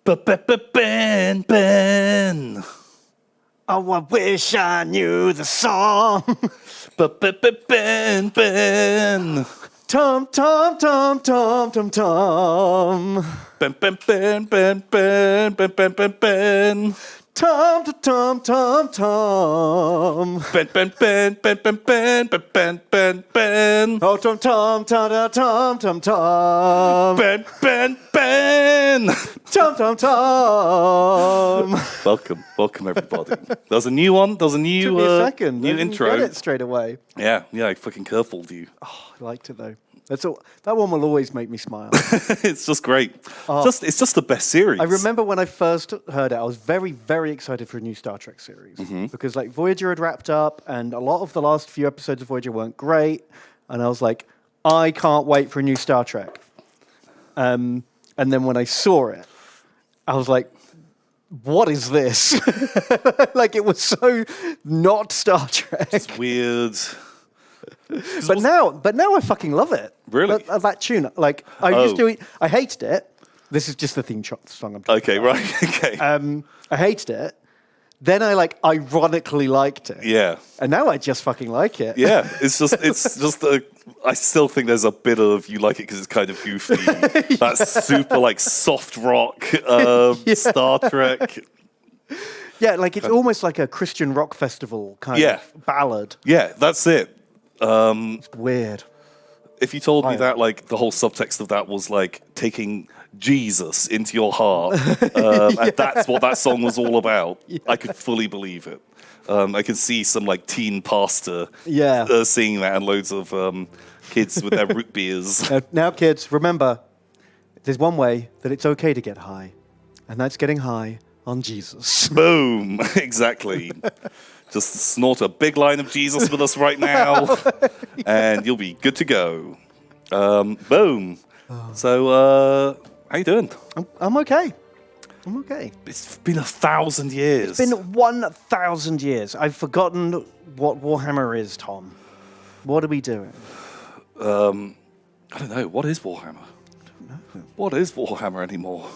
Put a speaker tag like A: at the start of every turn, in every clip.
A: Ben.
B: Oh, I wish I knew the song.
A: Ben.
B: Tom, Tom, Tom, Tom, Tom, Tom.
A: Ben.
B: Tom, Tom, Tom, Tom.
A: Ben.
B: Oh, Tom, Tom, Tom, Tom, Tom, Tom.
A: Ben.
B: Tom, Tom, Tom.
A: Welcome everybody. There's a new one. There's a new
B: Took me a second.
A: new
B: I didn't
A: intro.
B: get it straight away.
A: Yeah, I fucking curveballed you.
B: Oh, I liked it though. That's all. That one will always make me smile.
A: It's just great. It's just the best series.
B: I remember when I first heard it, I was very, very excited for a new Star Trek series because like Voyager had wrapped up, and a lot of the last few episodes of Voyager weren't great, and I was like, I can't wait for a new Star Trek. And then when I saw it, I was like, what is this? Like it was so not Star Trek.
A: It's weird.
B: But now I fucking love it.
A: Really?
B: That tune. Like I used to. I hated it. This is just the theme song I'm talking
A: Okay,
B: about.
A: right. Okay.
B: I hated it. Then I like ironically liked it.
A: Yeah.
B: And now I just fucking like it.
A: Yeah. It's just I still think there's a bit of you like it because it's kind of goofy. That's super like soft rock Star Trek.
B: Yeah, like it's almost like a Christian rock festival kind of ballad.
A: Yeah, that's it.
B: It's weird.
A: If you told me that, like, the whole subtext of that was, like, taking Jesus into your heart, and that's what that song was all about, I could fully believe it. I could see some, like, teen pastor singing that and loads of kids with their root beers.
B: Now, kids, remember, there's one way that it's okay to get high, and that's getting high on Jesus.
A: Boom! Exactly. Just snort a big line of Jesus with us right now, and you'll be good to go. Boom. So, how you doing?
B: I'm okay. I'm okay.
A: It's been 1,000 years.
B: It's been 1,000 years. I've forgotten what Warhammer is, Tom. What are we doing?
A: I don't know. What is Warhammer?
B: I don't know.
A: What is Warhammer anymore?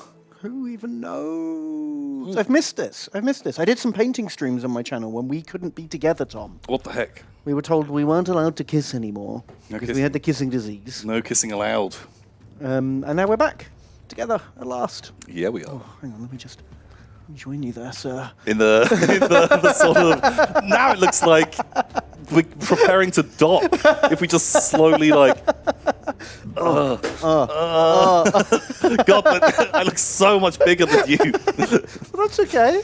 B: Who even knows? I've missed this. I did some painting streams on my channel when we couldn't be together, Tom.
A: What the heck?
B: We were told we weren't allowed to kiss anymore because
A: kissing.
B: we had the kissing disease.
A: No kissing allowed.
B: And now we're back together at last.
A: Yeah, we are.
B: Oh, hang on, let me join you there, sir.
A: In the sort of... Now it looks like we're preparing to dock. If we just slowly, like... God, but I look so much bigger than you.
B: Well, that's okay.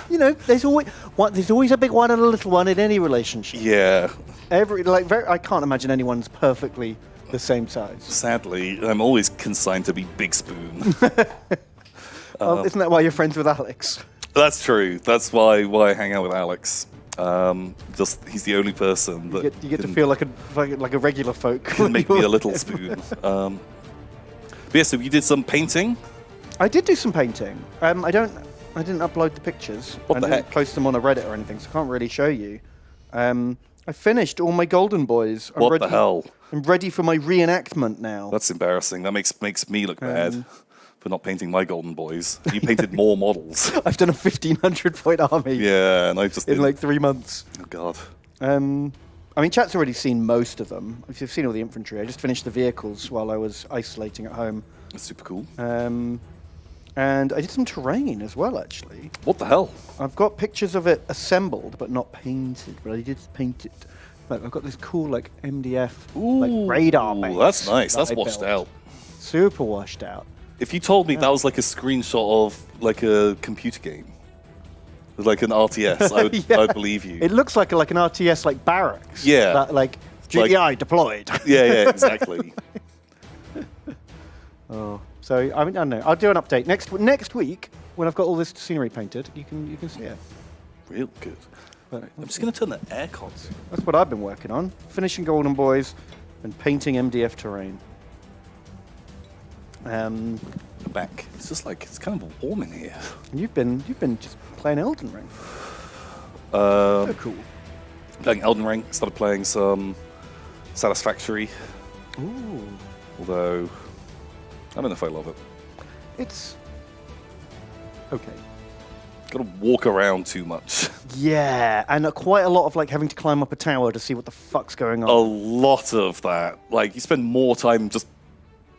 B: You know, there's always a big one and a little one in any relationship.
A: Yeah.
B: I can't imagine anyone's perfectly the same size.
A: Sadly, I'm always consigned to be Big Spoon.
B: Well, isn't that why you're friends with Alex?
A: That's true. That's why I hang out with Alex. He's the only person that
B: You get to feel like a regular folk.
A: can make me a little spoon. But yeah, so you did some painting.
B: I did do some painting. I didn't upload the pictures.
A: What the
B: I didn't
A: heck?
B: post them on a Reddit or anything, so I can't really show you. I finished all my Golden Boys.
A: What the hell?
B: I'm ready for my reenactment now.
A: That's embarrassing. That makes me look bad for not painting my golden boys. You painted more models.
B: I've done a 1,500 point army.
A: Yeah, and I just
B: in like 3 months.
A: Oh God.
B: I mean, chat's already seen most of them. I've seen all the infantry. I just finished the vehicles while I was isolating at home.
A: That's super cool.
B: And I did some terrain as well, actually.
A: What the hell?
B: I've got pictures of it assembled, but not painted. But I did paint it. Like, I've got this cool, like, MDF like radar base.
A: That's nice. That's
B: I
A: washed
B: built.
A: out.
B: Super washed out.
A: If you told me that was like a screenshot of like a computer game, like an RTS, I'd believe you.
B: It looks like an RTS, like barracks.
A: Yeah.
B: That, like GDI deployed.
A: Yeah, exactly.
B: So I don't know. I'll do an update next week when I've got all this scenery painted. You can see it.
A: Real good.
B: But
A: I'm just going to turn the aircon.
B: that's what I've been working on: finishing Golden Boys and painting MDF terrain.
A: Back. It's just like it's kind of warm in here.
B: And you've been just playing Elden Ring.
A: So
B: cool.
A: Playing Elden Ring. Started playing some Satisfactory.
B: Ooh.
A: Although I don't know if I love it.
B: It's Okay.
A: Got to walk around too much.
B: Yeah, and quite a lot of like having to climb up a tower to see what the fuck's going on.
A: A lot of that. Like, you spend more time just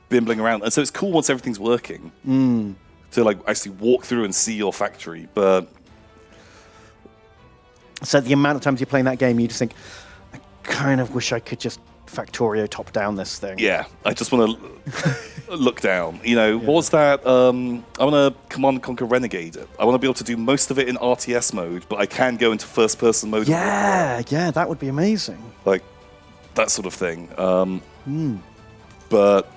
A: bimbling around. And so it's cool once everything's working to like actually walk through and see your factory. But
B: so the amount of times you're playing that game, you just think, I kind of wish I could just Factorio top down this thing.
A: yeah, I just want to look down. You know, what was that? I want to Command and Conquer Renegade it. I want to be able to do most of it in RTS mode, but I can go into first person mode.
B: Yeah, that would be amazing.
A: Like, that sort of thing. But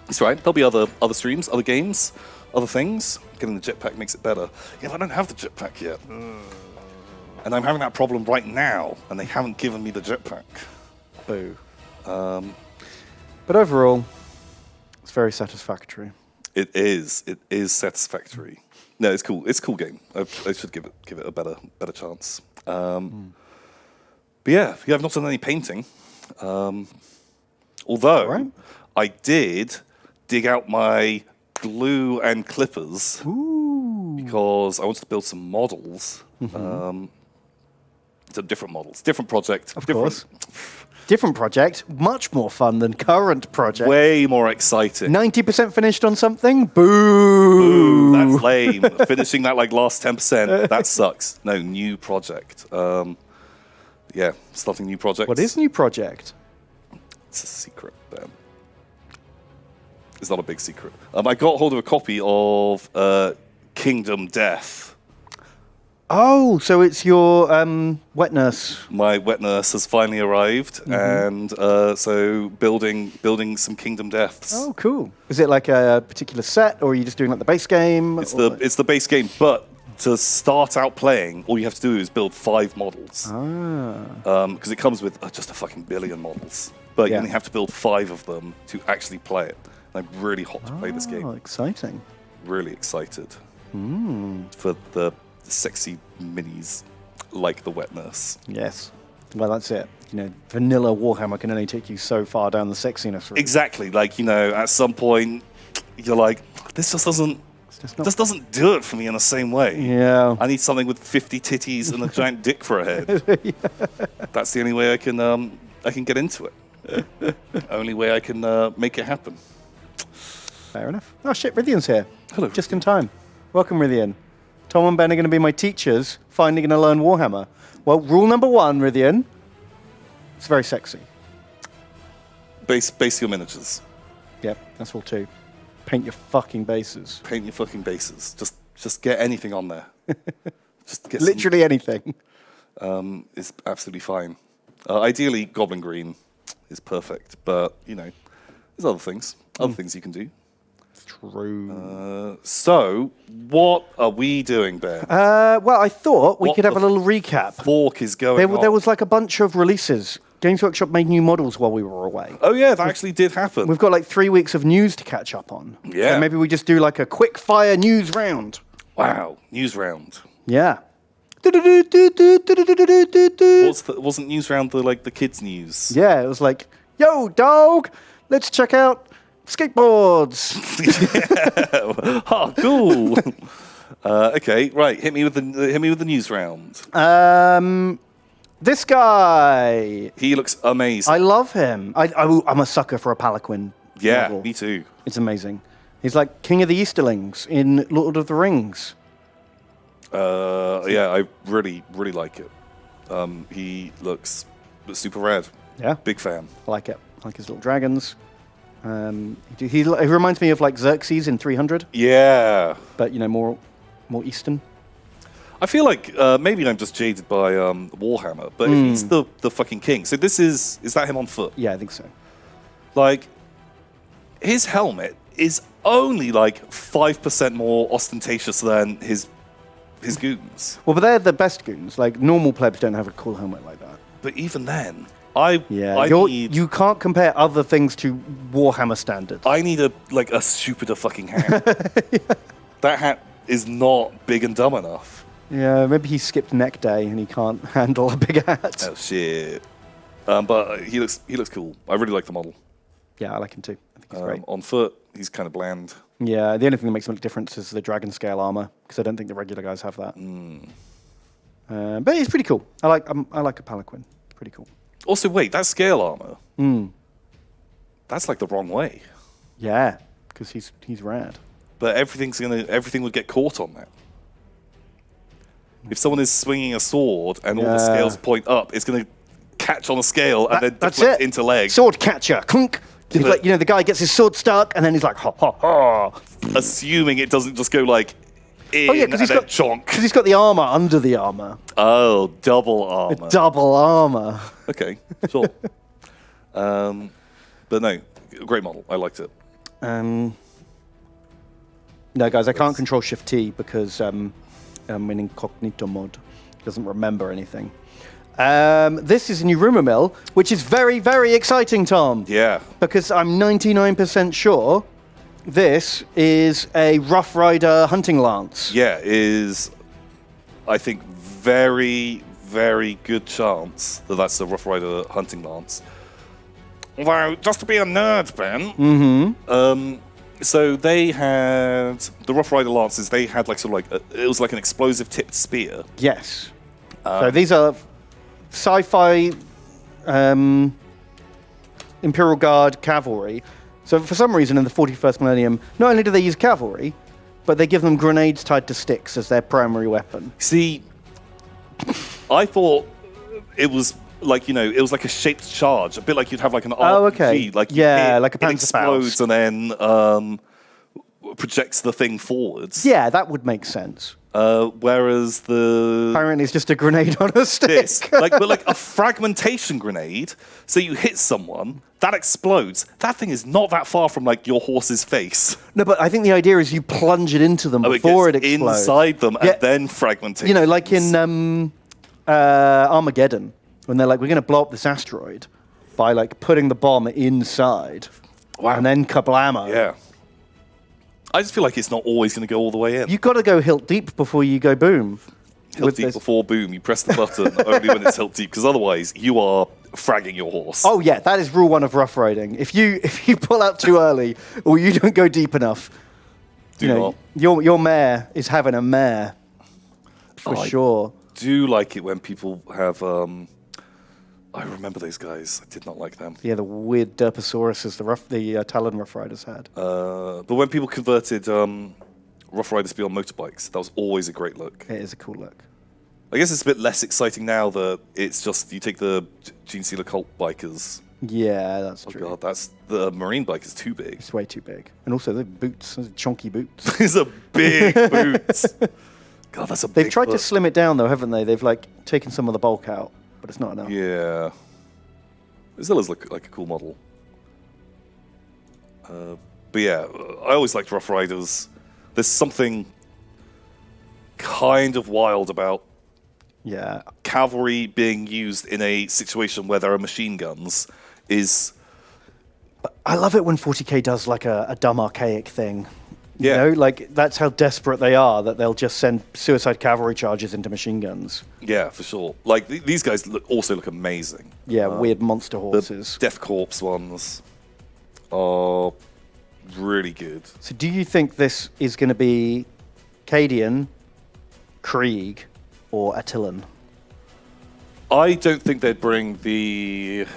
A: it's right. There'll be other streams, other games, other things. Getting the jetpack makes it better. Yeah, but I don't have the jetpack yet. And I'm having that problem right now, and they haven't given me the jetpack.
B: Boo. But overall, it's very satisfactory.
A: It is satisfactory. No, it's cool. It's a cool game. I should give it a better chance. But yeah, I've not done any painting. Although
B: Right.
A: I did dig out my glue and clippers because I wanted to build some models. Some different models, different project,
B: Of course. Different project, much more fun than current project.
A: way more exciting.
B: 90% finished on something? Boo!
A: Ooh, that's lame. Finishing that like last 10%, that sucks. No, new project. Yeah, starting new project.
B: What is new project?
A: It's a secret, Ben. It's not a big secret. I got hold of a copy of Kingdom Death.
B: Oh, so it's your wet nurse.
A: My wet nurse has finally arrived, and so building some Kingdom Deaths.
B: Oh, cool. Is it like a particular set, or are you just doing like the base game?
A: It's the base game, but to start out playing, all you have to do is build 5 models. Because it comes with just a fucking billion models, but you only have to build 5 of them to actually play it. And I'm really hot to play this game.
B: Oh, exciting.
A: Really excited for the sexy minis like the wet nurse.
B: Yes. Well, that's it. You know, vanilla Warhammer can only take you so far down the sexiness route.
A: Exactly. Like, you know, at some point you're like, this just doesn't do it for me in the same way.
B: Yeah.
A: I need something with 50 titties and a giant dick for a head. That's the only way I can get into it. Only way I can make it happen.
B: Fair enough. Oh shit, Rithian's here.
A: Hello.
B: Just in time. Welcome, Rithian. Tom and Ben are going to be my teachers, finding and learn Warhammer. Well, rule number 1, Rithian, it's very sexy.
A: Base your miniatures.
B: Yep, that's all 2. Paint your fucking bases.
A: Paint your fucking bases. Just get anything on there. Just get
B: Literally anything.
A: is absolutely fine. Ideally, Goblin Green is perfect, but you know, there's other things you can do.
B: True.
A: So, what are we doing, Ben?
B: Well, I thought we
A: What
B: could have a
A: the
B: little recap.
A: Fork is going on.
B: There was like a bunch of releases. Games Workshop made new models while we were away.
A: Oh yeah, that actually did happen.
B: We've got like 3 weeks of news to catch up on.
A: Yeah.
B: So maybe we just do like a quick fire news round.
A: Wow, news round.
B: Yeah.
A: Wasn't news round the kids news?
B: Yeah, it was like, yo, dog, let's check out skateboards.
A: Oh, cool. Okay, right. Hit me with the news round.
B: This guy.
A: He looks amazing.
B: I love him. I'm a sucker for a Palanquin model.
A: Me too.
B: It's amazing. He's like King of the Easterlings in Lord of the Rings.
A: Yeah, I really like it. He looks super rad.
B: Yeah.
A: Big fan.
B: I like it. I like his little dragons. He reminds me of like Xerxes in 300,
A: Yeah.
B: but you know, more Eastern.
A: I feel like maybe I'm just jaded by Warhammer, but if he's the fucking king, so is that him on foot?
B: Yeah, I think so.
A: Like, his helmet is only like 5% more ostentatious than his goons.
B: Well, but they're the best goons. Like normal plebs don't have a cool helmet like that.
A: But even then,
B: you can't compare other things to Warhammer standards.
A: I need a stupider fucking hat. That hat is not big and dumb enough.
B: Yeah, maybe he skipped neck day and he can't handle a big hat.
A: Oh shit! But he looks cool. I really like the model.
B: Yeah, I like him too. I think he's great.
A: On foot, he's kind of bland.
B: Yeah, the only thing that makes him look different is the dragon scale armor, because I don't think the regular guys have that. But he's pretty cool. I like a palanquin. Pretty cool.
A: Also, wait, that scale armor. That's like the wrong way.
B: Yeah, because he's rad.
A: But everything would get caught on that. If someone is swinging a sword and all the scales point up, it's going to catch on a scale and then deflect into legs.
B: Sword catcher, clunk. Like, the guy gets his sword stuck and then he's like, ha ha ha.
A: Assuming it doesn't just go like in and then chonk.
B: Because he's got the armor under the armor.
A: Oh, double armor.
B: Double armor.
A: Okay, sure. But no, great model. I liked it.
B: No, guys, I can't control Shift T because I'm in incognito mode. It doesn't remember anything. This is a new rumor mill, which is very, very exciting, Tom.
A: Yeah.
B: Because I'm 99% sure this is a Rough Rider hunting lance.
A: Yeah, is, I think, very, very good chance that that's a Rough Rider hunting lance. Although, just to be a nerd, Ben, so they had, the Rough Rider lances, they had like sort of like, it was like an explosive tipped spear.
B: Yes. So these are sci-fi Imperial Guard cavalry. So for some reason in the 41st millennium, not only do they use cavalry, but they give them grenades tied to sticks as their primary weapon.
A: See, I thought it was like, it was like a shaped charge, a bit like you'd have like an RPG.
B: Okay.
A: Like
B: like a Panzer
A: explodes and then projects the thing forwards.
B: Yeah, that would make sense.
A: Whereas
B: apparently it's just a grenade on a stick.
A: but like a fragmentation grenade. So you hit someone, that explodes. That thing is not that far from like your horse's face.
B: No, but I think the idea is you plunge it into them before it explodes.
A: Inside them and then fragmentation.
B: Like in Armageddon, when they're like, we're going to blow up this asteroid by like putting the bomb inside.
A: Wow.
B: And then kablamo.
A: Yeah. I just feel like it's not always going to go all the way in.
B: You've got to go hilt deep before you go boom.
A: Hilt deep before boom. You press the button only when it's hilt deep, because otherwise you are fragging your horse.
B: Oh yeah, that is rule 1 of rough riding. If you pull out too early or you don't go deep enough, your mare is having a mare for sure.
A: I do like it when people have. I remember those guys. I did not like them.
B: Yeah, the weird Derpasauruses the Talon Rough Riders had.
A: But when people converted Rough Riders to be on motorbikes, that was always a great look.
B: It is a cool look.
A: I guess it's a bit less exciting now that it's just you take the Gene Stealer Cult bikers.
B: Yeah, that's true.
A: God, the Marine bike is too big.
B: It's way too big. And also the boots, those chunky boots.
A: These are big boots. God, that's a big
B: They've tried
A: foot.
B: to slim it down though, haven't they? They've like taken some of the bulk out. But it's not enough.
A: Yeah. It still is like a cool model. But yeah, I always liked Rough Riders. There's something kind of wild about cavalry being used in a situation where there are machine guns.
B: I love it when 40k does like a dumb archaic thing.
A: Yeah.
B: Like that's how desperate they are that they'll just send suicide cavalry charges into machine guns.
A: Yeah, for sure. Like these guys also look amazing.
B: Yeah, weird monster horses.
A: The Death Corps ones are really good.
B: So do you think this is going to be Cadian, Krieg, or Attilan?
A: I don't think they'd bring the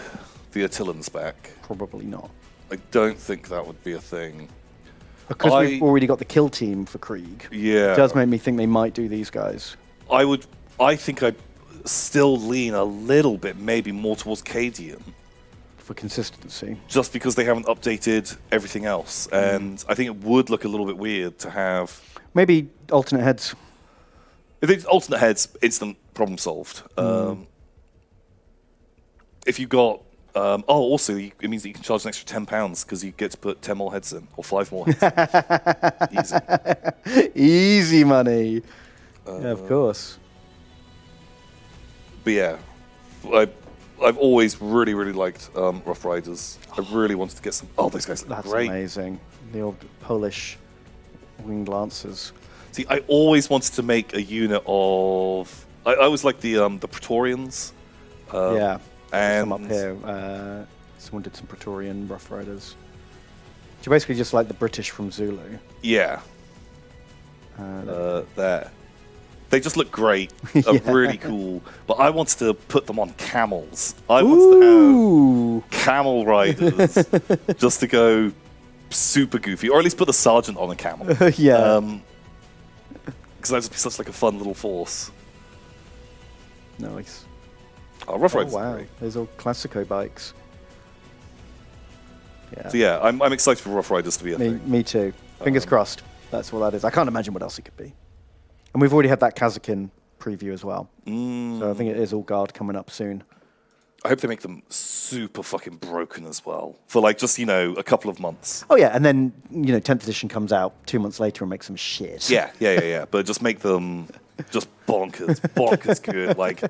A: Attillans back.
B: Probably not.
A: I don't think that would be a thing.
B: Because we've already got the kill team for Krieg.
A: Yeah.
B: It does make me think they might do these guys.
A: I think I'd still lean a little bit, maybe more towards Cadian.
B: For consistency.
A: Just because they haven't updated everything else. And I think it would look a little bit weird to have...
B: Maybe alternate heads.
A: If it's alternate heads, instant problem solved. If you got... also, it means that you can charge an extra £10 because you get to put 10 more heads in, or 5 more heads in. Easy.
B: Easy money. Yeah, of course.
A: But yeah, I've always really, really liked Rough Riders. I really wanted to get some... Oh, those guys look great.
B: That's amazing. The old Polish winged lancers.
A: See, I always wanted to make a unit of... I always liked the Praetorians.
B: Yeah.
A: And
B: some up here. Someone did some Praetorian Rough Riders. Which are basically just like the British from Zulu.
A: Yeah. There. They just look great. Are really cool. But I wanted to put them on camels. I wanted to have camel riders just to go super goofy, or at least put the sergeant on a camel.
B: Yeah.
A: Because that would just be such like a fun little force.
B: Nice.
A: Oh, Rough Riders.
B: Wow.
A: Great.
B: There's all Classico bikes. Yeah.
A: So yeah, I'm excited for Rough Riders to be a thing.
B: Me too. Fingers crossed. That's what that is. I can't imagine what else it could be. And we've already had that Kazakin preview as well. So I think it is all guard coming up soon.
A: I hope they make them super fucking broken as well for like just a couple of months.
B: Oh yeah, and then 10th edition comes out 2 months later and makes them shit.
A: Yeah. But just make them just bonkers good. Like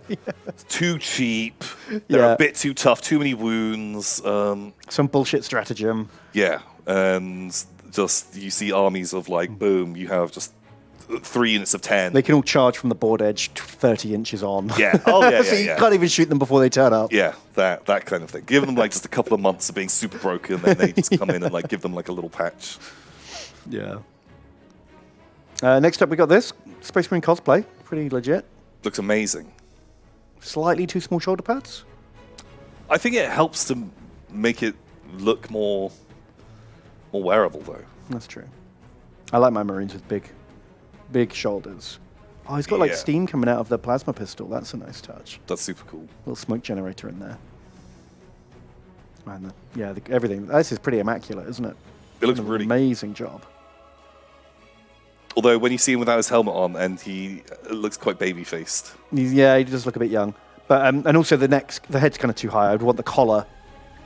A: too cheap. They're a bit too tough. Too many wounds.
B: Some bullshit stratagem.
A: Yeah, and just you see armies of like boom. You have just 3 units of 10.
B: They can all charge from the board edge 30 inches on.
A: Yeah. Oh, yeah,
B: So you can't even shoot them before they turn up.
A: Yeah, that kind of thing. Give them like just a couple of months of being super broken, then they just come in and like give them like a little patch.
B: Yeah. Next up, we got this Space Marine cosplay. Pretty legit.
A: Looks amazing.
B: Slightly too small shoulder pads.
A: I think it helps to make it look more wearable, though.
B: That's true. I like my Marines with big shoulders. Oh, he's got like steam coming out of the plasma pistol. That's a nice touch.
A: That's super cool.
B: Little smoke generator in there. And everything. This is pretty immaculate, isn't it?
A: It looks really
B: amazing job.
A: Although when you see him without his helmet on, and he looks quite baby-faced.
B: He does look a bit young. But and also the head's kind of too high. I'd want the collar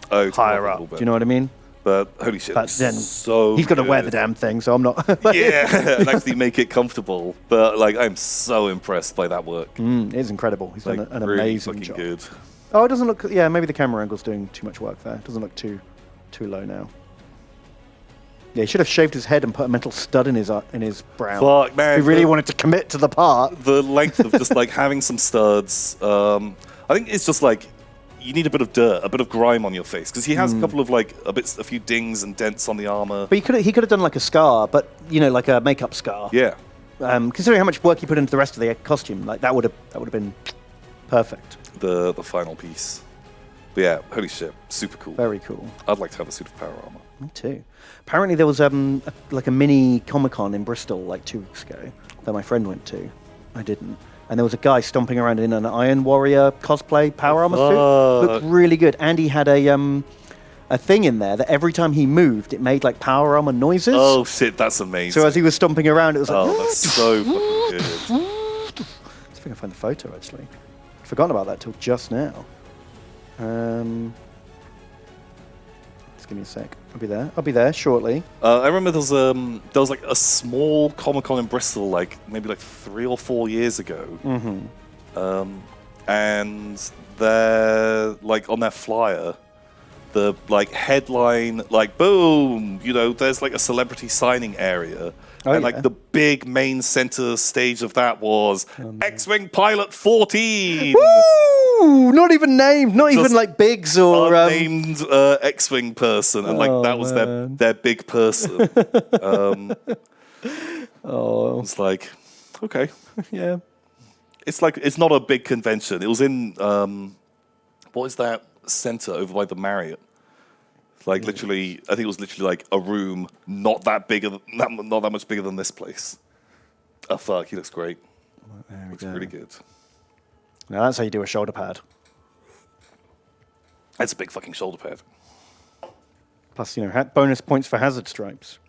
B: higher up. Do you know what I mean?
A: But holy shit,
B: but then
A: so
B: he's got to wear the damn thing, so I'm not.
A: Yeah, and actually make it comfortable. But like, I'm so impressed by that work.
B: It is incredible. He's done an
A: really
B: amazing
A: fucking
B: job.
A: Good.
B: Oh, it doesn't look. Yeah, maybe the camera angle's doing too much work there. It doesn't look too low now. Yeah, he should have shaved his head and put a metal stud in his brow.
A: Fuck, man.
B: He really wanted to commit to the part.
A: The length of just like having some studs. I think it's just like you need a bit of dirt, a bit of grime on your face, because he has a couple of like a few dings and dents on the armor.
B: But he could have done like a scar, but like a makeup scar.
A: Yeah.
B: Considering how much work he put into the rest of the costume, like that would have been perfect.
A: The final piece. But yeah, holy shit, super cool.
B: Very cool.
A: I'd like to have a suit of power armor.
B: Me too. Apparently there was a mini Comic-Con in Bristol like 2 weeks ago that my friend went to. I didn't. And there was a guy stomping around in an Iron Warrior cosplay power armor suit. Looked really good. And he had a thing in there that every time he moved, it made like power armor noises.
A: Oh shit, that's amazing.
B: So as he was stomping around, it was like...
A: Oh, that's so fucking good.
B: Let's see if I can find the photo, actually. I'd forgotten about that till just now. Just give me a sec. I'll be there shortly.
A: I remember there was like a small Comic-Con in Bristol, like maybe like 3 or 4 years ago. And they're like on their flyer, the like headline, like boom, there's like a celebrity signing area. And like the big main center stage of that was X-Wing Pilot 14.
B: Woo! Not even named, not even like Biggs or
A: unnamed X-Wing person, and like that was their big person. It's like, okay,
B: yeah.
A: It's like it's not a big convention. It was in what is that center over by the Marriott? Like literally, I think it was literally like a room not that much bigger than this place. Oh fuck, he looks great. Looks really good.
B: Now that's how you do a shoulder pad.
A: That's a big fucking shoulder pad.
B: Plus, bonus points for hazard stripes.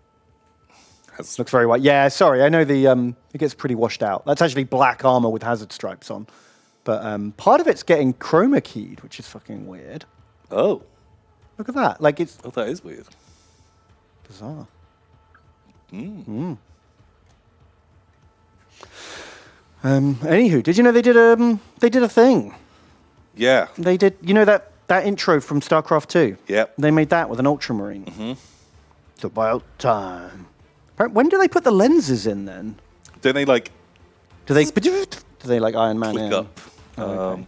B: Looks very white. Yeah, sorry, I know it gets pretty washed out. That's actually black armor with hazard stripes on, but part of it's getting chroma keyed, which is fucking weird.
A: Oh.
B: Look at that. Like it's...
A: Oh, that is weird.
B: Bizarre. Anywho, did you know they did a thing?
A: Yeah.
B: They did. That intro from StarCraft 2?
A: Yep.
B: They made that with an Ultramarine. It's about time. When do they put the lenses in then?
A: Don't they like...
B: Do they like Iron Man
A: click
B: in?
A: up?
B: Oh, okay.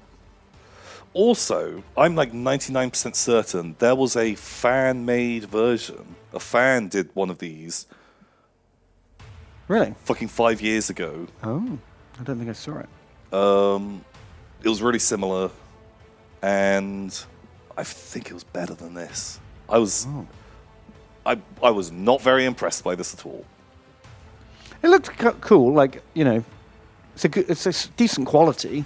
A: Also, I'm like 99% certain there was a fan-made version. A fan did one of these.
B: Really?
A: Fucking 5 years ago.
B: Oh, I don't think I saw it.
A: It was really similar, and I think it was better than this. I was not very impressed by this at all.
B: It looked cool, like, it's a decent quality.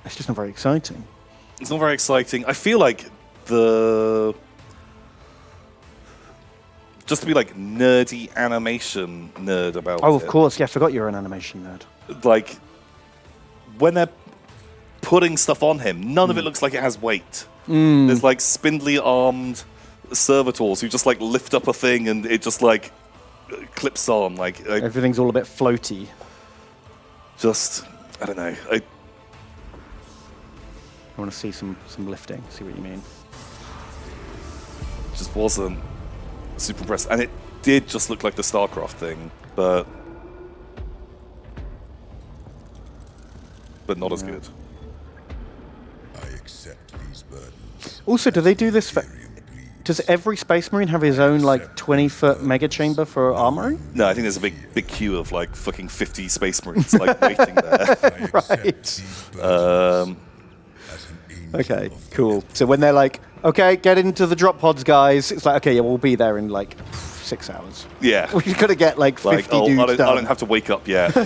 B: It's just not very exciting.
A: It's not very exciting. I feel like just to be like nerdy animation nerd about it.
B: Oh, of course. Yeah, I forgot you're an animation nerd.
A: Like, when they're putting stuff on him, none of it looks like it has weight. There's like spindly armed servitors who just like lift up a thing and it just like clips on. Like
B: everything's all a bit floaty.
A: Just, I don't know.
B: I want to see some lifting. See what you mean.
A: Just wasn't super impressed, and it did just look like the StarCraft thing, but not as good.
C: I accept these burdens.
B: Also, do they do this for? Does every Space Marine have his own like 20-foot mega chamber for armoring?
A: No, I think there's a big queue of like fucking 50 Space Marines like waiting there.
B: Right. Okay, cool. So when they're like, okay, get into the drop pods, guys, it's like, okay, yeah, we'll be there in like 6 hours.
A: Yeah.
B: We've got to get like 50 dudes
A: I don't have to wake up yet.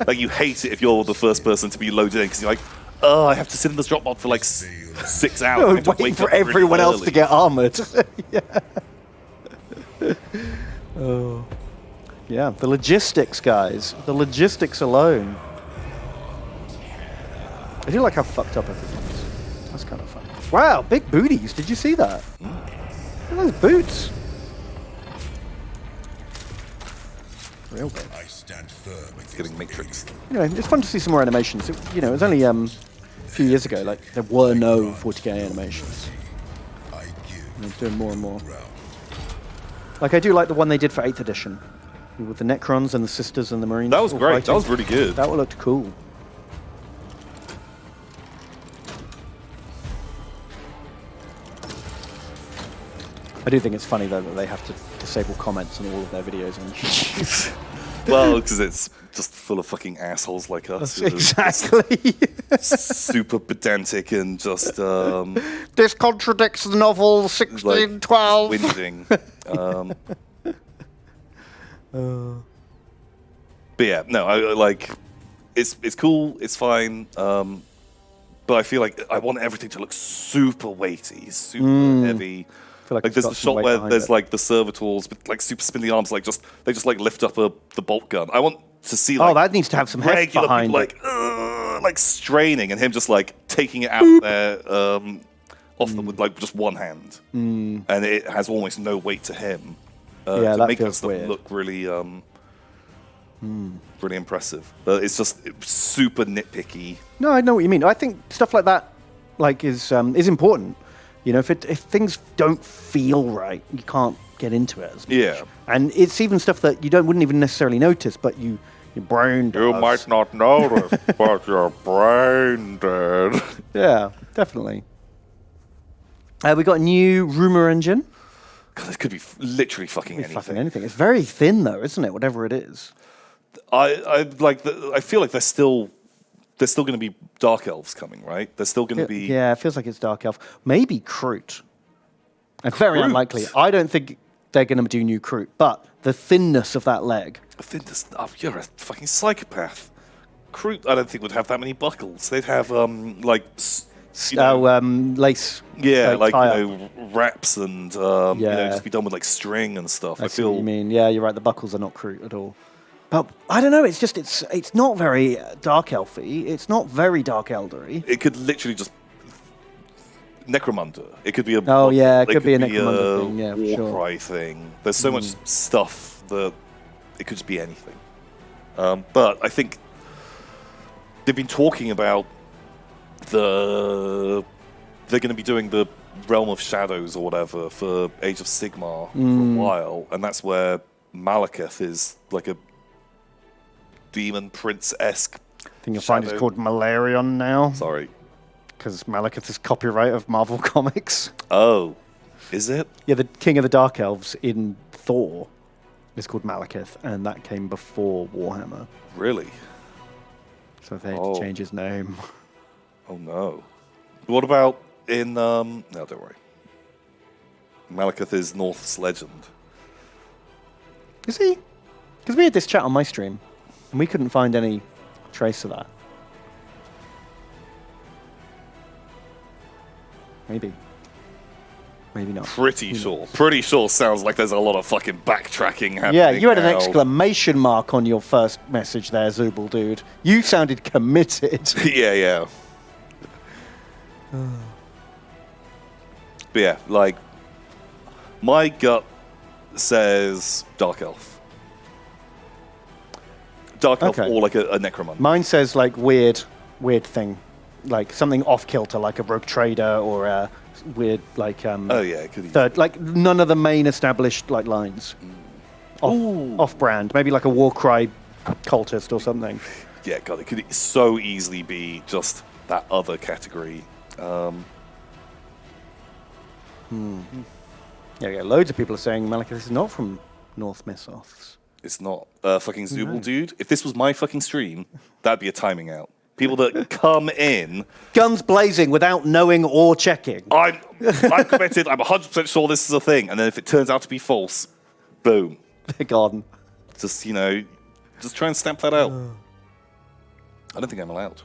A: Like, you hate it if you're the first person to be loaded in because you're like, oh, I have to sit in this drop pod for like 6 hours. I have to
B: wait for everyone else to get armored. Yeah. Oh. Yeah, the logistics, guys. The logistics alone. I do like how fucked up everything is. That's kind of fun. Wow, big booties. Did you see that? Look at those boots. Real big.
C: I stand firm.
A: It's getting Matrix.
B: Anyway, it's fun to see some more animations. It was only a few years ago, like, there were no 40k animations. And they're doing more and more. Like, I do like the one they did for 8th edition. With the Necrons and the Sisters and the Marines.
A: That was great.
B: Fighting.
A: That was really good.
B: That one looked cool. I do think it's funny, though, that they have to disable comments on all of their videos on YouTube.
A: Well, because it's just full of fucking assholes like us.
B: Exactly.
A: Super pedantic and just...
B: This contradicts the novel 1612.
A: Like, whinging. But yeah, no, I like... It's cool, it's fine, but I feel like I want everything to look super weighty, super heavy.
B: I feel
A: like there's the shot where there's like the servitors with like super spindly arms, like they just like lift up the bolt gun. I want to see like
B: that needs to have some heft behind
A: it. Like straining and him just like taking it out there off them with like just one hand, and it has almost no weight to him.
B: Yeah,
A: to
B: that
A: make
B: feels
A: stuff
B: weird.
A: look really really impressive. But it's just super nitpicky.
B: No, I know what you mean. I think stuff like that is important. You know, if things don't feel right, you can't get into it as much.
A: Yeah.
B: And it's even stuff that you wouldn't even necessarily notice, but your brain does.
A: You might not notice, but your brain did.
B: Yeah, definitely. We got a new rumor engine.
A: God, this could be literally fucking anything.
B: Fucking anything. It's very thin, though, isn't it? Whatever it is.
A: I feel like they're still going to be Dark Elves coming, right? They're still going to be...
B: Yeah, it feels like it's Dark Elf. Maybe Kroot. And very unlikely. I don't think they're going to do new Kroot, but the thinness of that leg.
A: Thinness? Oh, you're a fucking psychopath. Kroot, I don't think, would have that many buckles. They'd have, lace. Yeah, wraps and, just be done with, like, string and stuff.
B: I feel what you mean. Yeah, you're right. The buckles are not Kroot at all. But I don't know. It's just it's not very dark elfy. It's not very dark eldery.
A: It could literally just necromunda. It could be a
B: it could be a necromunda thing. Yeah,
A: war
B: sure.
A: cry thing. There's so much stuff that it could just be anything. But I think they've been talking about they're going to be doing the Realm of Shadows or whatever for Age of Sigmar for a while, and that's where Malekith is like a demon prince-esque.
B: I think you'll find it's called Malarion now.
A: Sorry.
B: because Malekith is copyright of Marvel Comics.
A: Oh, is it?
B: Yeah, the King of the Dark Elves in Thor is called Malekith, and that came before Warhammer.
A: Really?
B: So they had to change his name.
A: Oh no. What about in no, don't worry. Malekith is North's legend.
B: Is he? Because we had this chat on my stream, and we couldn't find any trace of that. Maybe. Maybe not.
A: Pretty sure. Pretty sure sounds like there's a lot of fucking backtracking happening.
B: Yeah, you had an
A: now.
B: exclamation mark on your first message there, Zooble dude. You sounded committed.
A: Yeah. But yeah, like, my gut says Dark Elf. Dark Elf
B: Okay.
A: or like a Necromunda.
B: Mine says like weird thing, like something off kilter, like a rogue trader or a weird like
A: Oh yeah, it could be.
B: third, like none of the main established like lines. Off brand, maybe like a Warcry cultist or something.
A: Yeah, God, it could so easily be just that other category.
B: Yeah, loads of people are saying Malekith is not from North Mythos.
A: It's not fucking Zooble, dude. If this was my fucking stream, that'd be a timing out. People that come in,
B: Guns blazing without knowing or checking.
A: I'm committed. I'm 100% sure this is a thing, and then if it turns out to be false, boom.
B: They're gone.
A: Just just try and stamp that out. I don't think I'm allowed.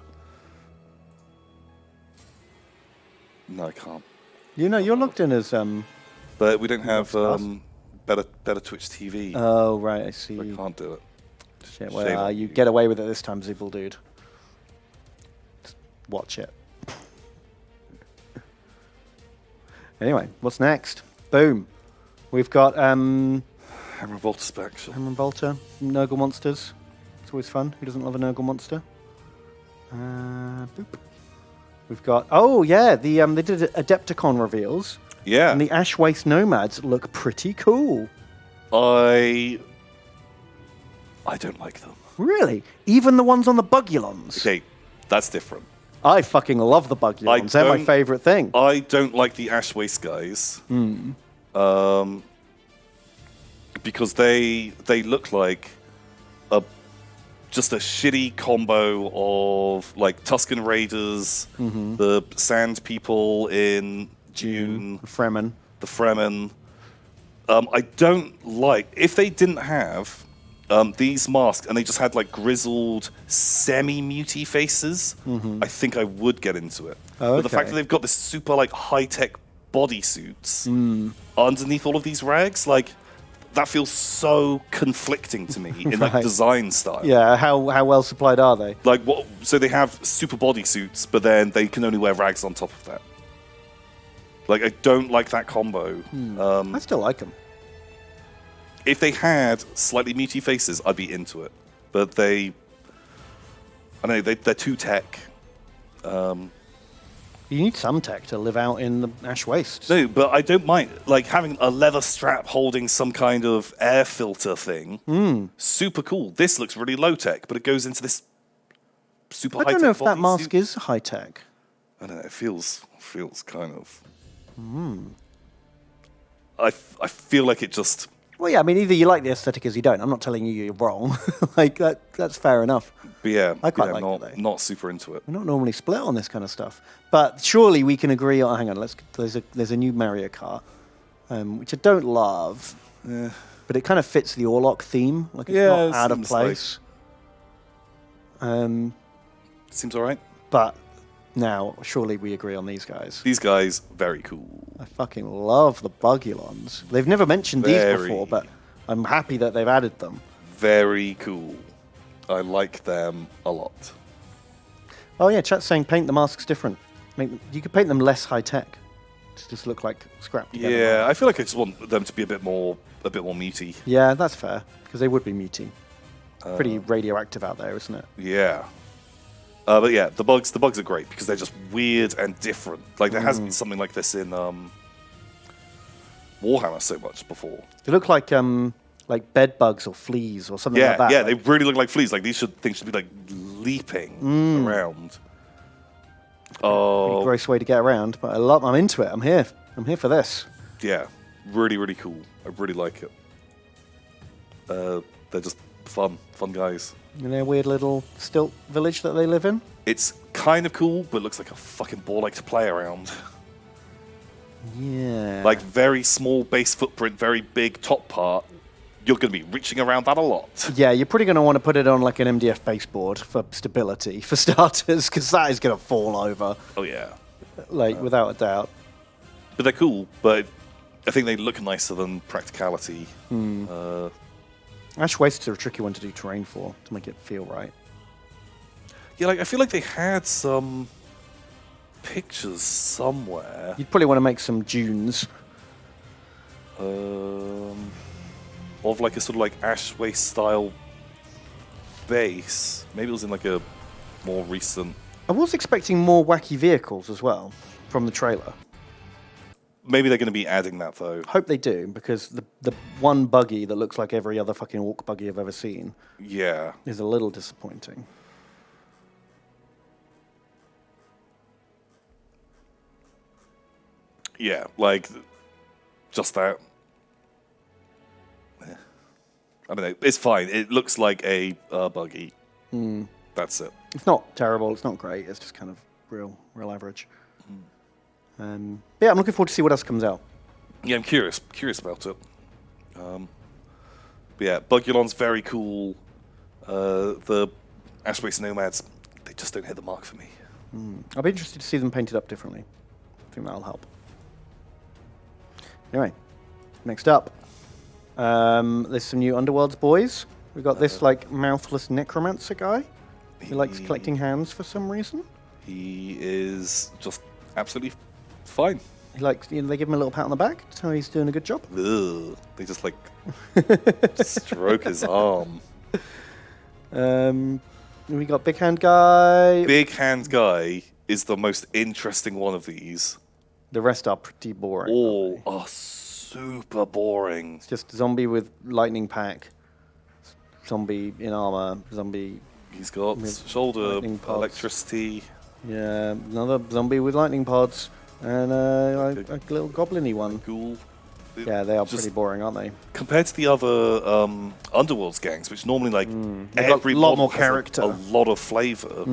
A: No, I can't.
B: You know, you're logged in as
A: But we don't have better Twitch TV.
B: Oh right, I see.
A: I can't do it.
B: Shit,
A: Shame
B: well,
A: on
B: you
A: you.
B: get away with it this time, Zooble dude. Just watch it. Anyway, what's next? Boom. We've got
A: Hammer of Volta Spectral.
B: Hammer and Bolter, Nurgle monsters. It's always fun. Who doesn't love a Nurgle monster? Boop. We've got they did Adepticon reveals.
A: Yeah.
B: And the Ash Waste Nomads look pretty cool.
A: I don't like them.
B: Really? Even the ones on the Bugulons?
A: Okay, that's different.
B: I fucking love the Bugulons. They're my
A: don't-
B: favorite thing.
A: I don't like the Ash Waste guys. Because they look like just a shitty combo of like Tusken Raiders, the Sand People in Dune,
B: Fremen.
A: the Fremen. I don't like if they didn't have these masks and they just had like grizzled, semi-muty faces. I think I would get into it.
B: Oh,
A: But the fact
B: okay.
A: that they've got this super like high-tech bodysuits underneath all of these rags, like that feels so conflicting to me in like
B: Right.
A: design style.
B: Yeah, how well supplied are they?
A: Like what? So they have super bodysuits, but then they can only wear rags on top of that. Like I don't like that combo.
B: I still like them.
A: If they had slightly muty faces, I'd be into it. But I don't know, they're too tech.
B: You need some tech to live out in the Ash Waste.
A: No, but I don't mind like having a leather strap holding some kind of air filter thing. Super cool. This looks really low tech, but it goes into this super high
B: I
A: tech.
B: don't know if that mask is high tech.
A: I don't know. It feels kind of. I feel like it just.
B: Well, yeah, I mean, either you like the aesthetic or you don't. I'm not telling you you're wrong. Like, that's fair enough.
A: But yeah,
B: I quite like it, though.
A: not super into it.
B: We're not normally split on this kind of stuff. But surely we can agree on... Hang on, there's a new Mario Kart, which I don't love. But it kind of fits the Orlok theme. Like, it's
A: Yeah,
B: not out of
A: seems
B: place.
A: Seems all right.
B: But now, surely we agree on these guys.
A: These guys, very cool.
B: I fucking love the Bugulons. They've never mentioned these
A: Very.
B: before, but I'm happy that they've added them.
A: Very cool. I like them a lot.
B: Oh yeah, chat's saying paint the masks different. You could paint them less high tech to just look like scrapped together.
A: Yeah, I feel like I just want them to be a bit more meaty.
B: Yeah, that's fair because they would be muty. Pretty radioactive out there, isn't it?
A: Yeah. But yeah, the bugs are great because they're just weird and different. Like there hasn't been something like this in Warhammer so much before.
B: They look like bed bugs or fleas or something
A: Yeah,
B: like that.
A: yeah,
B: like,
A: they really look like fleas. Like these things should be like leaping around. Oh,
B: Gross way to get around, but I'm into it. I'm here. I'm here for this.
A: yeah, really, really cool. I really like it. They're just fun guys.
B: In their weird little stilt village that they live in.
A: It's kind of cool, but looks like a fucking ball like to play around.
B: Yeah.
A: Like very small base footprint, very big top part. You're going to be reaching around that a lot.
B: Yeah, you're probably going to want to put it on like an MDF baseboard for stability, for starters, because that is going to fall over.
A: Oh yeah,
B: like without a doubt.
A: but they're cool. But I think they look nicer than practicality.
B: Ash Wastes are a tricky one to do terrain for, to make it feel right.
A: Yeah, like I feel like they had some pictures somewhere.
B: You'd probably want to make some dunes.
A: Of like a sort of like Ash Waste style base. Maybe it was in like a more recent.
B: I was expecting more wacky vehicles as well from the trailer.
A: Maybe they're going to be adding that though.
B: Hope they do, because the one buggy that looks like every other fucking orc buggy I've ever seen
A: Yeah.
B: is a little disappointing.
A: Yeah, like just that. I don't know. It's fine. It looks like a buggy. That's it.
B: It's not terrible. It's not great. It's just kind of real average. Yeah, I'm looking forward to see what else comes out.
A: Yeah, I'm curious about it. But yeah, Bugulon's very cool. The Ash Waste Nomads, they just don't hit the mark for me.
B: I'll be interested to see them painted up differently. I think that'll help. Anyway, next up, there's some new Underworlds boys. We got this like mouthless necromancer guy who likes collecting hands for some reason.
A: He is just absolutely fine.
B: He likes, they give him a little pat on the back to tell he's doing a good job.
A: Ugh. They just like stroke his arm.
B: We got Big Hand Guy.
A: Big Hand Guy is the most interesting one of these.
B: The rest are pretty boring.
A: All are super boring.
B: It's just zombie with lightning pack, zombie in armor, zombie.
A: He's got
B: With
A: shoulder
B: lightning pods.
A: electricity.
B: Yeah, another zombie with lightning pods, and a little goblin-y one.
A: Ghoul.
B: Yeah, they are
A: Just
B: pretty boring, aren't they?
A: compared to the other Underworlds gangs, which normally like
B: They've got
A: every
B: a lot
A: model
B: more
A: has
B: character.
A: a lot of flavor.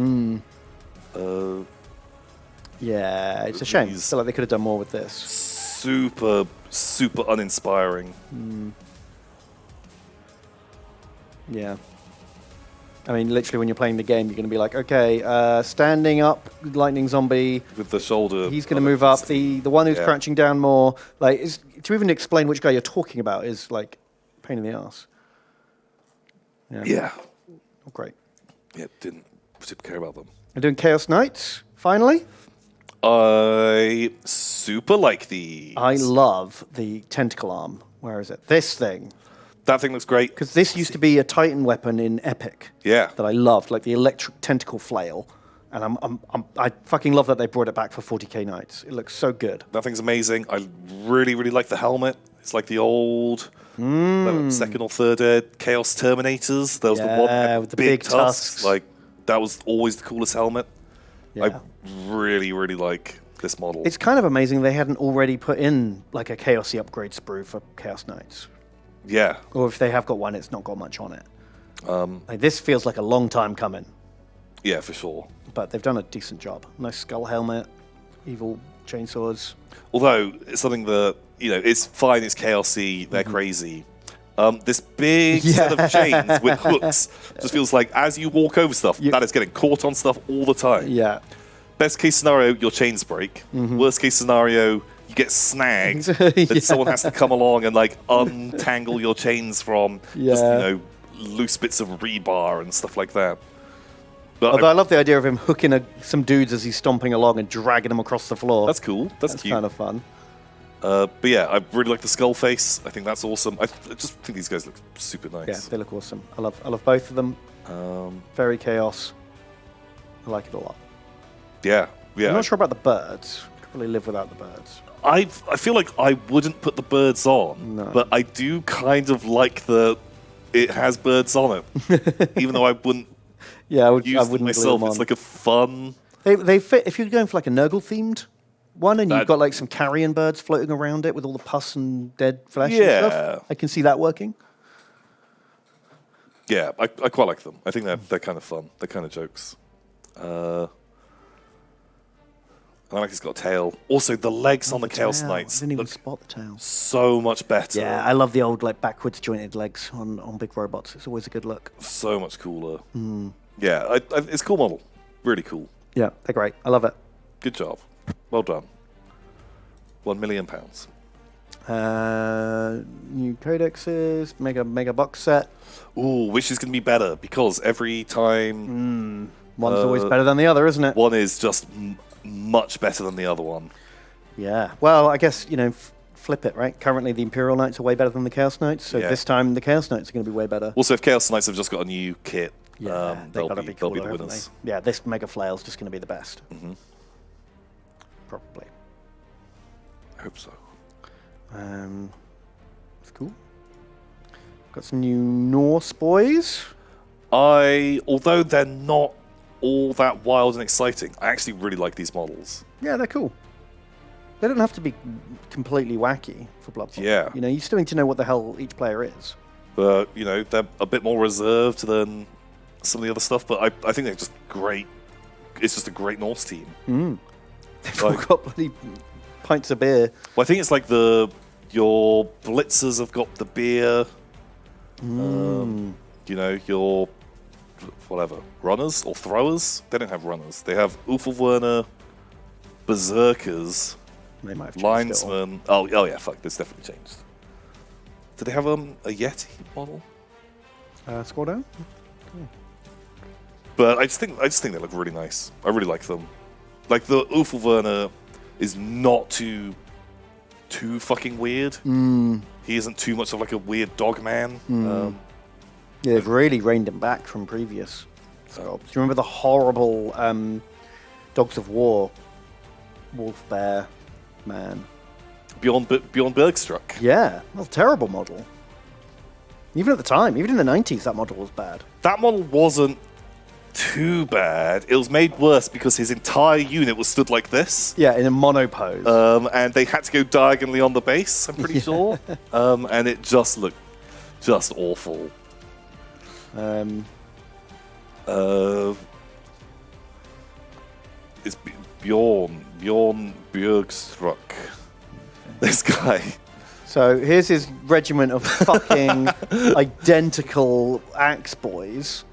B: Yeah, it's a shame. I
A: These-
B: feel like they could have done more with this.
A: Super uninspiring.
B: Yeah. I mean, literally, when you're playing the game, you're going to be like, okay, standing up, lightning zombie.
A: With the shoulder.
B: He's going to move up. The one who's
A: Yeah.
B: crouching down more, like, to even explain which guy you're talking about is like a pain in the ass.
A: Yeah.
B: Oh, great.
A: Yeah, didn't care about them.
B: We're doing Chaos Knights finally.
A: I super like these.
B: I love the tentacle arm. Where is it? This thing.
A: That thing looks great.
B: Because this used to be a Titan weapon in Epic.
A: Yeah.
B: That I loved, like the electric tentacle flail. And I fucking love that they brought it back for 40k Knights. It looks so good.
A: That thing's amazing. I really like the helmet. It's like the old second or third ed Chaos Terminators. There was the one that had
B: with the big tusks.
A: Like that was always the coolest helmet.
B: Yeah.
A: I really like this model.
B: It's kind of amazing they hadn't already put in like a Chaosy upgrade sprue for Chaos Knights.
A: Yeah.
B: Or if they have got one, it's not got much on it. Like this feels like a long time coming,
A: Yeah, for sure.
B: but they've done a decent job. Nice skull helmet, evil chainsaws.
A: Although it's something that, it's fine, it's chaosy, they're crazy. This big set of chains with hooks just feels like as you walk over stuff, that is getting caught on stuff all the time.
B: Yeah.
A: Best case scenario, your chains break. Worst case scenario, you get snagged. Then someone has to come along and like untangle your chains from just, loose bits of rebar and stuff like that. But
B: Although I love the idea of him hooking some dudes as he's stomping along and dragging them across the floor.
A: that's cool. That's cute.
B: kind of fun.
A: But yeah, I really like the skull face. I think that's awesome. I just think these guys look super nice.
B: Yeah, they look awesome. I love both of them. Very chaos. I like it a lot.
A: Yeah.
B: I'm not sure about the birds. Could probably live without the birds.
A: I feel like I wouldn't put the birds on,
B: No.
A: but I do kind of like that it has birds on it, even though I wouldn't
B: Yeah, I
A: use them
B: wouldn't glue
A: myself.
B: them
A: It's
B: on.
A: like a fun.
B: They fit if you're going for like a Nurgle themed one, and you've
A: That-
B: got like some carrion birds floating around it with all the pus and dead flesh and
A: Yeah.
B: stuff. I can see that working.
A: Yeah, I quite like them. I think they're kind of fun. They're kind of jokes. I like it's got a tail. Also, the legs on the Chaos
B: Tail.
A: Knights
B: I didn't even
A: look
B: spot the tail.
A: so much better.
B: Yeah, I love the old like backwards jointed legs on big robots. It's always a good look.
A: So much cooler. Yeah, it's a cool model. Really cool.
B: Yeah, they're great. I love it.
A: Good job. Well done. £1 million.
B: New codexes, mega box set.
A: Ooh, which is going to be better because every time
B: One's always better than the other, isn't it?
A: one is just much better than the other one.
B: Yeah. Well, I guess flip it, right? Currently, the Imperial Knights are way better than the Chaos Knights, so
A: Yeah.
B: this time the Chaos Knights are going to be way better.
A: Also, if Chaos Knights have just got a new kit,
B: Yeah,
A: they'll
B: gotta
A: be
B: cooler,
A: the
B: haven't
A: winners.
B: they? Yeah, this Mega Flail's just going to be the best. Probably.
A: I hope so.
B: It's cool. Got some new Norse boys.
A: Although they're not all that wild and exciting, I actually really like these models.
B: Yeah, they're cool. They don't have to be completely wacky for Blood Bowl.
A: Yeah.
B: You still need to know what the hell each player is.
A: But, they're a bit more reserved than some of the other stuff, but I think they're just great. It's just a great Norse team.
B: They've all got bloody pints of beer.
A: Well, I think it's like your blitzers have got the beer. Your whatever runners or throwers. They don't have runners. They have Ufelwerner, berserkers,
B: They might have changed it all.
A: linesmen. Oh yeah, fuck. This definitely changed. Do they have a Yeti model?
B: Scroll down.
A: But I just think they look really nice. I really like them. Like the Ufelwerner is not too fucking weird. He isn't too much of like a weird dog man.
B: Yeah, they've really reined him back from previous sculpts. Do you remember the horrible Dogs of War wolf bear man?
A: Bjorn Bergstruck.
B: Yeah, that was a terrible model. Even at the time, even in the 90s, that model was bad.
A: That model wasn't too bad. It was made worse because his entire unit was stood like this.
B: Yeah, in a mono pose.
A: And they had to go diagonally on the base, I'm pretty sure. And it just looked just awful. It's Bjorn Björkstruck. This guy.
B: So here's his regiment of fucking identical axe boys,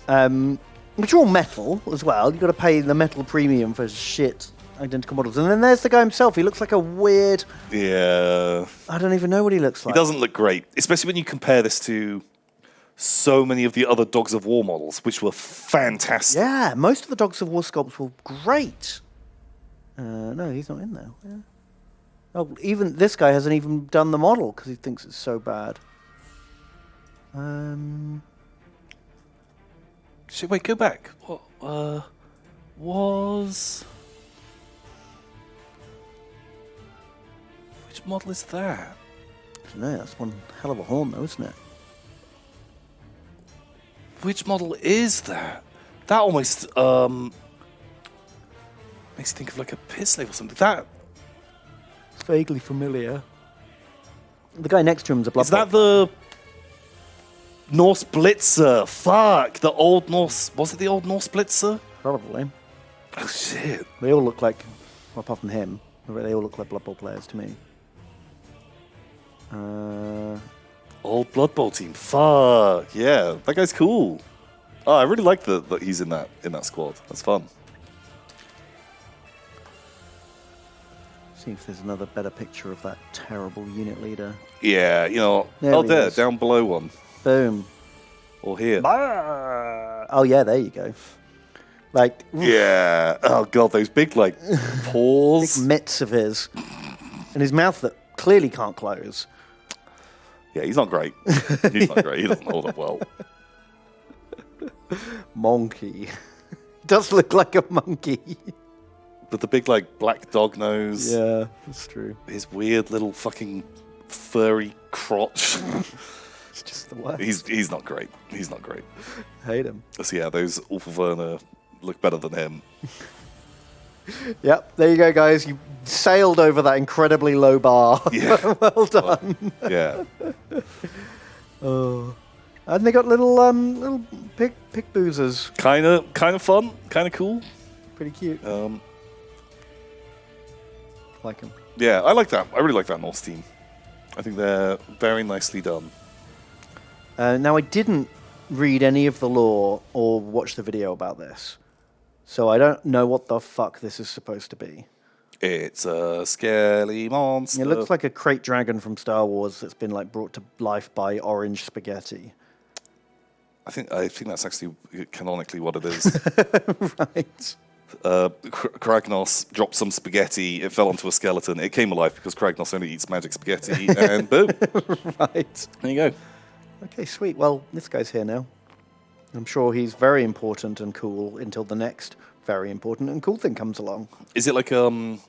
B: which are all metal as well. You've got to pay the metal premium for shit identical models. And then there's the guy himself. He looks like a weird...
A: Yeah.
B: I don't even know what he looks like.
A: He doesn't look great, especially when you compare this to so many of the other Dogs of War models, which were fantastic.
B: Yeah, most of the Dogs of War sculpts were great. No, he's not in there. Yeah. Oh, even this guy hasn't even done the model because he thinks it's so bad.
A: Shit, wait, go back. What was... Which model is that?
B: I don't know, that's one hell of a horn though, isn't it?
A: Which model is that? That almost makes you think of like a pit slave or something. That
B: It's vaguely familiar. The guy next to him is a Blood
A: is that
B: Bowl.
A: the Norse Blitzer? Fuck, the old Norse. Was it the old Norse Blitzer?
B: Probably.
A: Oh shit!
B: They all look like, well, apart from him, they all look like Blood Bowl players to me.
A: Old Blood Bowl team. Fuck yeah, that guy's cool. Oh, I really like that he's in that squad. That's fun.
B: See if there's another better picture of that terrible unit leader.
A: Yeah,
B: There he
A: there,
B: is.
A: down below one,
B: Boom.
A: or here.
B: Oh yeah, there you go. Like
A: Yeah. Oh god, those big like
B: big
A: paws.
B: mitts of his, and his mouth that clearly can't close.
A: Yeah, he's not great. He's not great. He doesn't hold up well.
B: Monkey. Does look like a monkey.
A: But the big like black dog nose.
B: Yeah, that's true.
A: His weird little fucking furry crotch.
B: It's just the worst.
A: he's not great. He's not great.
B: Hate him.
A: So yeah, those Ulfwerner look better than him.
B: Yep, there you go, guys. You sailed over that incredibly low bar.
A: Yeah.
B: Well done.
A: Yeah.
B: Oh. And they got little pig boozers.
A: Kind of fun, kind of cool.
B: Pretty cute. Like them.
A: Yeah, I like that. I really like that Norse team. I think they're very nicely done.
B: Now, I didn't read any of the lore or watch the video about this, so I don't know what the fuck this is supposed to be.
A: It's a scaly monster.
B: It looks like a crate dragon from Star Wars that's been like brought to life by orange spaghetti.
A: I think that's actually canonically what it is.
B: Right.
A: Kragnos dropped some spaghetti, it fell onto a skeleton, it came alive because Kragnos only eats magic spaghetti, and boom.
B: Right.
A: There you go.
B: Okay, sweet. Well, this guy's here now. I'm sure he's very important and cool until the next very important and cool thing comes along.
A: Is it like one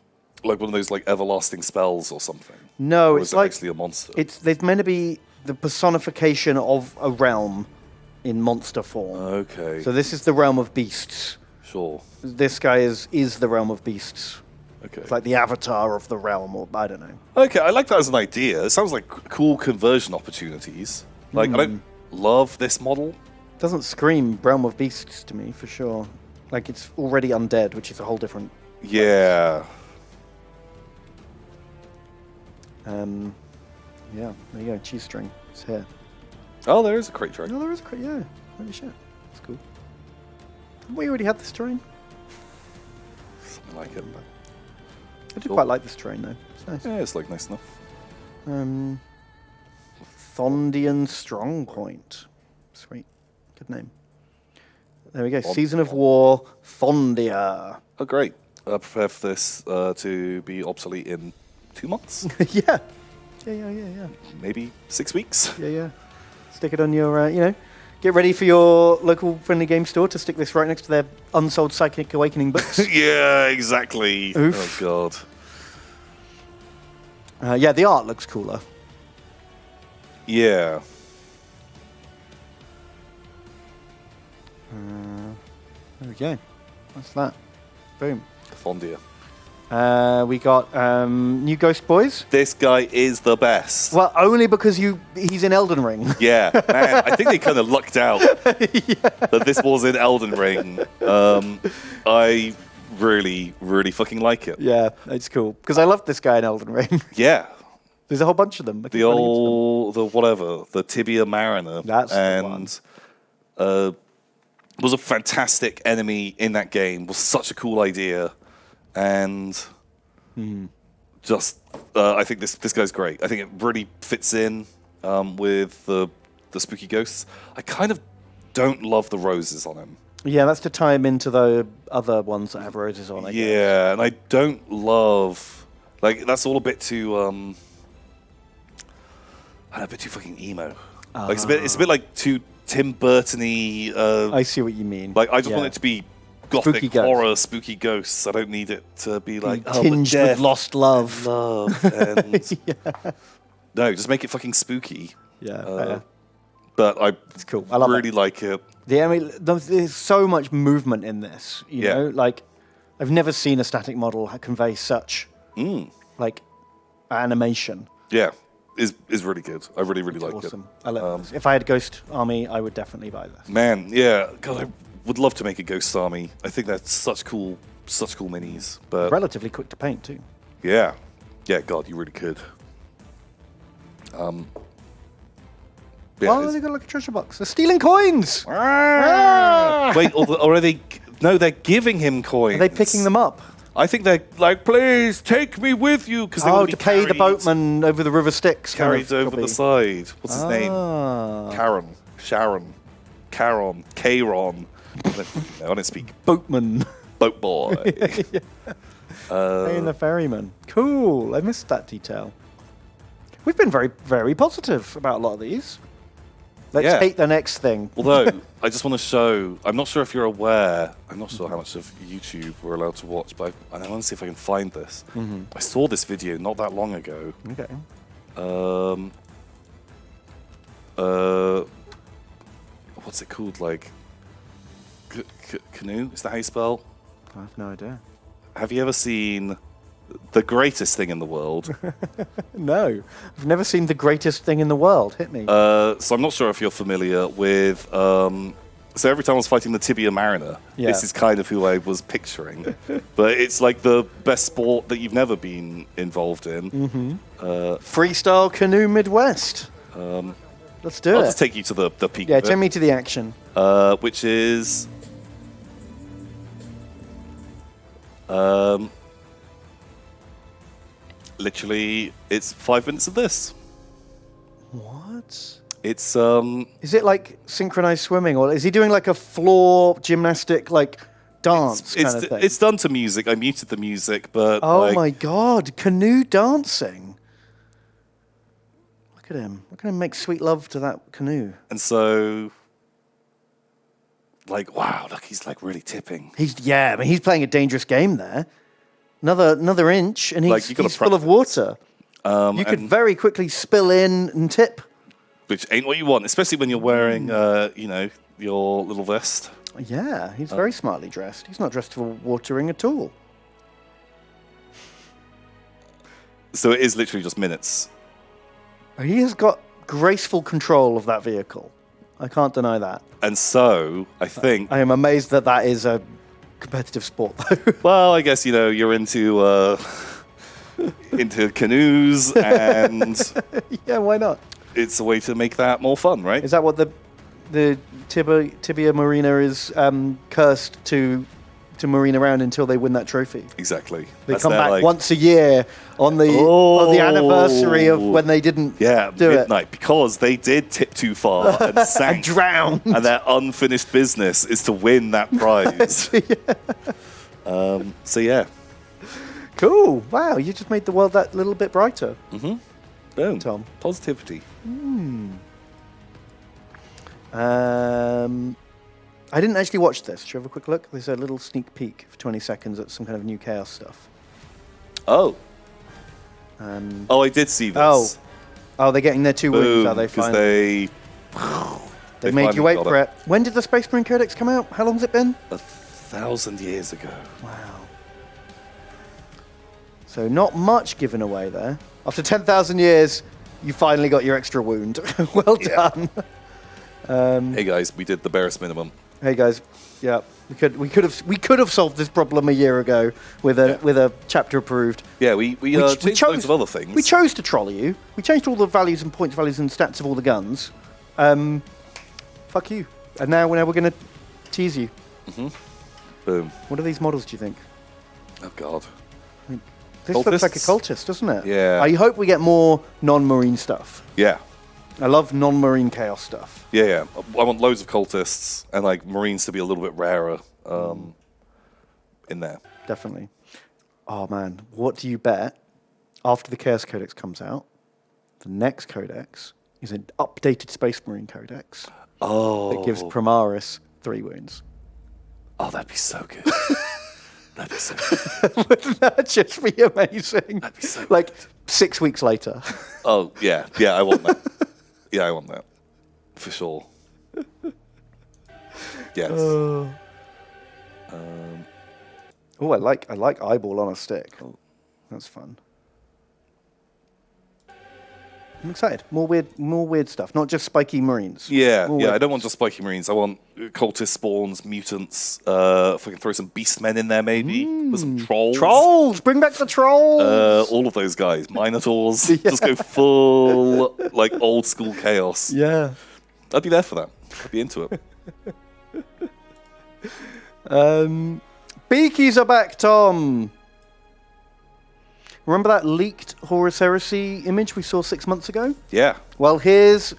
A: of those like everlasting spells or something?
B: No,
A: or
B: it's
A: is it
B: like
A: actually a monster?
B: They're meant to be the personification of a realm in monster form.
A: Okay.
B: So this is the realm of beasts.
A: Sure.
B: This guy is the realm of beasts.
A: Okay.
B: It's like the avatar of the realm, or I don't know.
A: Okay, I like that as an idea. It sounds like cool conversion opportunities. Like, I don't love this model.
B: Doesn't scream realm of beasts to me, for sure. Like, it's already undead, which is a whole different...
A: Yeah.
B: Yeah, there you go. Cheese string. It's here.
A: Oh, there is a crate dragon.
B: No, there is a crate, yeah. Holy shit. That's cool. Haven't we already had this terrain?
A: Something like it.
B: I do quite like this terrain, though. It's nice.
A: Yeah, it's like nice enough.
B: Thondian Strongpoint. Sweet. Good name. There we go. Season of War, Thondia.
A: Oh, great. Prepare for this to be obsolete in 2 months.
B: Yeah. Yeah.
A: Maybe 6 weeks.
B: Yeah. Stick it on your, get ready for your local friendly game store to stick this right next to their unsold Psychic Awakening books.
A: Yeah, exactly.
B: Oof.
A: Oh, God.
B: Yeah, the art looks cooler.
A: Yeah.
B: There we go. That's that. Boom.
A: Thondia.
B: We got new Ghost Boys.
A: This guy is the best.
B: Well, only because he's in Elden Ring.
A: Yeah, man, I think they kind of lucked out that this was in Elden Ring. I really, really fucking like it.
B: Yeah, it's cool. Because I love this guy in Elden Ring.
A: Yeah.
B: There's a whole bunch of them. I keep
A: The
B: running into them.
A: the Tibia Mariner.
B: That's the one.
A: Was a fantastic enemy in that game. Was such a cool idea, and just I think this guy's great. I think it really fits in with the spooky ghosts. I kind of don't love the roses on him.
B: Yeah, that's to tie him into the other ones that have roses on. I guess.
A: Yeah, and I don't love that's all a bit too a bit too fucking emo. Like it's a bit like too Tim Burton-y.
B: I see what you mean.
A: Like I just want it to be gothic
B: Spooky ghosts.
A: horror, spooky ghosts. I don't need it to be like
B: tinged with lost love.
A: and no, just make it fucking spooky.
B: Yeah,
A: But
B: it's cool. I love
A: really like it.
B: Yeah, I mean, there's so much movement in this. You know, like I've never seen a static model convey such like animation.
A: Yeah. Is really good. I really like
B: Awesome.
A: it.
B: I love this. If I had Ghost Army, I would definitely buy this.
A: Man, yeah. God, I would love to make a Ghost Army. I think that's such cool minis. But
B: Relatively quick to paint too.
A: yeah. God, you really could.
B: Oh, they got like a treasure box. They're stealing coins.
A: Wait, or are they? No, they're giving him coins.
B: Are they picking them up?
A: I think they're like, please take me with you, because they will be
B: to pay the
A: carried-
B: boatman over the river Styx.
A: carried over
B: probably.
A: the side. What's his name? Sharon, Caron. I don't speak.
B: Boatman.
A: Boat boy.
B: Paying the ferryman. Cool. I missed that detail. We've been very, very positive about a lot of these. Let's hate the next thing.
A: Although, I just want to show, I'm not sure if you're aware, I'm not sure how much of YouTube we're allowed to watch, but I want to see if I can find this. I saw this video not that long ago.
B: Okay.
A: What's it called? Like, Canoe? Is that how you spell?
B: I have no idea.
A: Have you ever seen the greatest thing in the world?
B: No, I've never seen the greatest thing in the world. Hit me.
A: So I'm not sure if you're familiar with. So every time I was fighting the Tibia Mariner,
B: Yeah.
A: this is kind of who I was picturing. But it's like the best sport that you've never been involved in.
B: Freestyle canoe Midwest. Let's do
A: I'll
B: it.
A: just take you to the peak
B: Yeah,
A: of
B: take
A: it,
B: me to the action.
A: which is literally it's 5 minutes of this.
B: What?
A: It's
B: Is it like synchronized swimming, or is he doing like a floor gymnastic like dance kind of thing?
A: it's done to music. I muted the music, but
B: Oh
A: like,
B: my god, canoe dancing. Look at him. Look at him make sweet love to that canoe.
A: and so like wow, look, he's like really tipping.
B: He's playing a dangerous game there. Another inch and
A: Like,
B: he's,
A: you gotta
B: he's full of water. You could
A: and-
B: very quickly spill in and tip.
A: which ain't what you want, especially when you're wearing your little vest.
B: Yeah, he's very smartly dressed. He's not dressed for watering at all.
A: So it is literally just minutes.
B: He has got graceful control of that vehicle. I can't deny that.
A: And so I think
B: I am amazed that that is a competitive sport, though.
A: well, I guess you're into into canoes, and
B: Yeah, why not?
A: it's a way to make that more fun, right?
B: Is that what the Tibia Marina is cursed to marine around until they win that trophy?
A: Exactly.
B: They
A: That's
B: come
A: their,
B: back
A: like,
B: once a year on the anniversary of when they didn't do
A: midnight, because they did tip too far and
B: it
A: sank,
B: and drown.
A: and their unfinished business is to win that prize. So yeah,
B: Cool. Wow, you just made the world that little bit brighter.
A: boom,
B: Tom.
A: positivity.
B: I didn't actually watch this. Should we have a quick look? There's a little sneak peek for 20 seconds at some kind of new Chaos stuff.
A: Oh,
B: Um,
A: I did see this.
B: Oh, they're getting their 2 wounds, are they?
A: Because
B: Finally? They made
A: finally
B: you wait
A: got
B: for it. When did the Space Marine Codex come out? How long's it been?
A: 1,000 years ago.
B: Wow. So not much given away there. After 10,000 years, you finally got your extra wound. Well
A: Yeah.
B: done.
A: Hey guys, we did the barest minimum.
B: Hey guys, yeah, we could have solved this problem a year ago with a chapter approved.
A: Yeah, we changed loads of other things.
B: We chose to troll you. We changed all the values and points values and stats of all the guns. Fuck you. And now we're going to tease you.
A: Boom.
B: What are these models, do you think?
A: Oh god.
B: This looks like a
A: Cultists?
B: cultist, doesn't it?
A: Yeah.
B: I hope we get more non-marine stuff.
A: Yeah.
B: I love non-marine chaos stuff.
A: Yeah. I want loads of cultists and like marines to be a little bit rarer in there.
B: Definitely. Oh man, what do you bet? After the Chaos Codex comes out, the next Codex is an updated Space Marine Codex
A: Oh.
B: that gives Primaris 3 wounds.
A: Oh, that'd be so good. That'd be so good.
B: Wouldn't that just be amazing?
A: That'd be so
B: Like 6 weeks later.
A: Oh, yeah. Yeah, I want that. Yeah, I want that. For sure. Yes.
B: Oh, I like eyeball on a stick. That's fun. I'm excited. More weird stuff. Not just spiky marines.
A: Yeah,
B: More
A: yeah.
B: weird-
A: I don't want just spiky marines. I want cultist spawns, mutants. If I can throw some beastmen in there, maybe with some trolls.
B: Trolls! Bring back the trolls!
A: All of those guys, minotaurs. Just go full like old school chaos.
B: Yeah.
A: I'd be there for that. I'd be into it.
B: Beakies are back, Tom. Remember that leaked Horus Heresy image we saw 6 months ago?
A: Yeah.
B: Well, here's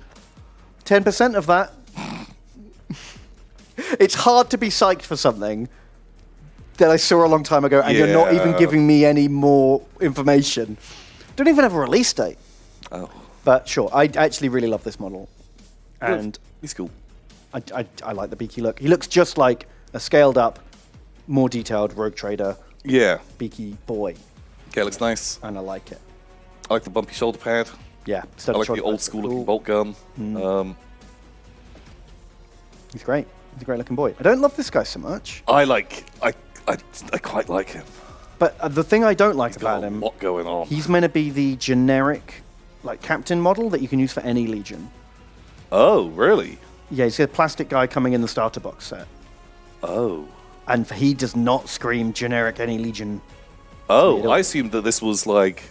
B: 10% of that. It's hard to be psyched for something that I saw a long time ago, and you're not even
A: Yeah.
B: giving me any more information. Don't even have a release date.
A: Oh,
B: But sure, I actually really love this model. And
A: he's cool.
B: I like the Beaky look. He looks just like a scaled up, more detailed Rogue Trader
A: Yeah.
B: Beaky boy,
A: Okay, looks nice.
B: and I like it.
A: I like the bumpy shoulder pad.
B: Yeah,
A: I like the old school looking bolt gun.
B: He's great. He's a great looking boy. I don't love this guy so much.
A: I quite like him.
B: But the thing I don't like
A: He's got
B: about
A: a
B: him,
A: lot going on.
B: he's meant to be the generic, like, captain model that you can use for any legion.
A: Oh, really?
B: Yeah, he's a plastic guy coming in the starter box set.
A: Oh.
B: And he does not scream generic any legion.
A: Oh, I assumed that this was like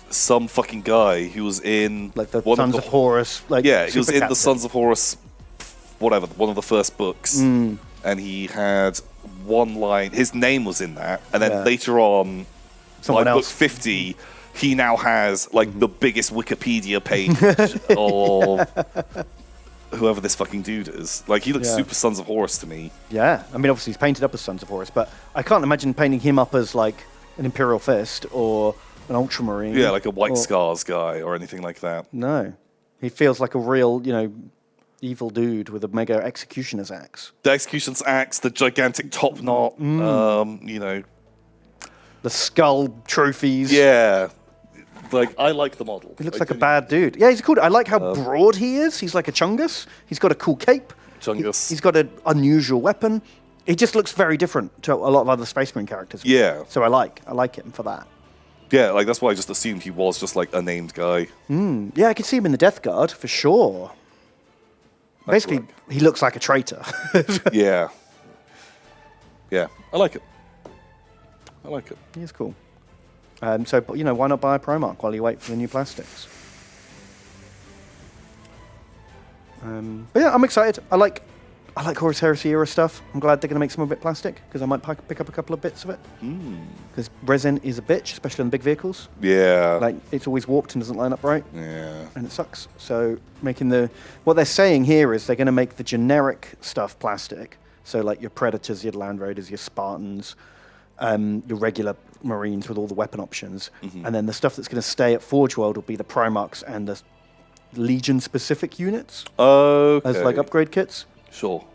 A: some fucking guy who was in
B: Like the
A: one
B: Sons of Horus. Like,
A: yeah, he was
B: super
A: in the
B: captain.
A: Sons of Horus, whatever, one of the first books, and he had one line. His name was in that, and then
B: Yeah.
A: later on,
B: Someone
A: by book
B: else.
A: 50, he now has like the biggest Wikipedia page of whoever this fucking dude is. Like, he looks
B: Yeah.
A: super Sons of Horus to me.
B: Yeah, I mean, obviously he's painted up as Sons of Horus, but I can't imagine painting him up as like an Imperial Fist or an Ultramarine.
A: Yeah, like a White
B: or-
A: Scars guy or anything like that.
B: No, he feels like a real, evil dude with a mega executioner's axe.
A: The Execution's axe, the gigantic top knot,
B: The skull trophies.
A: yeah. Like, I like the model.
B: He looks like a bad dude. Yeah, he's cool. I like how broad he is. He's like a Chungus. He's got a cool cape.
A: Chungus.
B: He's got an unusual weapon. He just looks very different to a lot of other Space Marine characters.
A: Yeah.
B: So I like him for that.
A: Yeah, like, that's why I just assumed he was just like a named guy.
B: Yeah, I could see him in the Death Guard for sure. Basically,
A: work.
B: he looks like a traitor.
A: Yeah. Yeah, I like it. I like it.
B: He's cool. So, why not buy a Primarch while you wait for the new plastics? But yeah, I'm excited. I like Horus Heresy era stuff. I'm glad they're going to make some of it plastic, because I might pick up a couple of bits of it. Because resin is a bitch, especially on big vehicles.
A: Yeah.
B: Like, it's always warped and doesn't line up right.
A: Yeah.
B: And it sucks. So what they're saying here is they're going to make the generic stuff plastic. So like your Predators, your Land Raiders, your Spartans, your regular Marines with all the weapon options. And then the stuff that's going to stay at Forge World will be the Primarchs and the Legion-specific units
A: Okay.
B: as like upgrade kits.
A: Sure.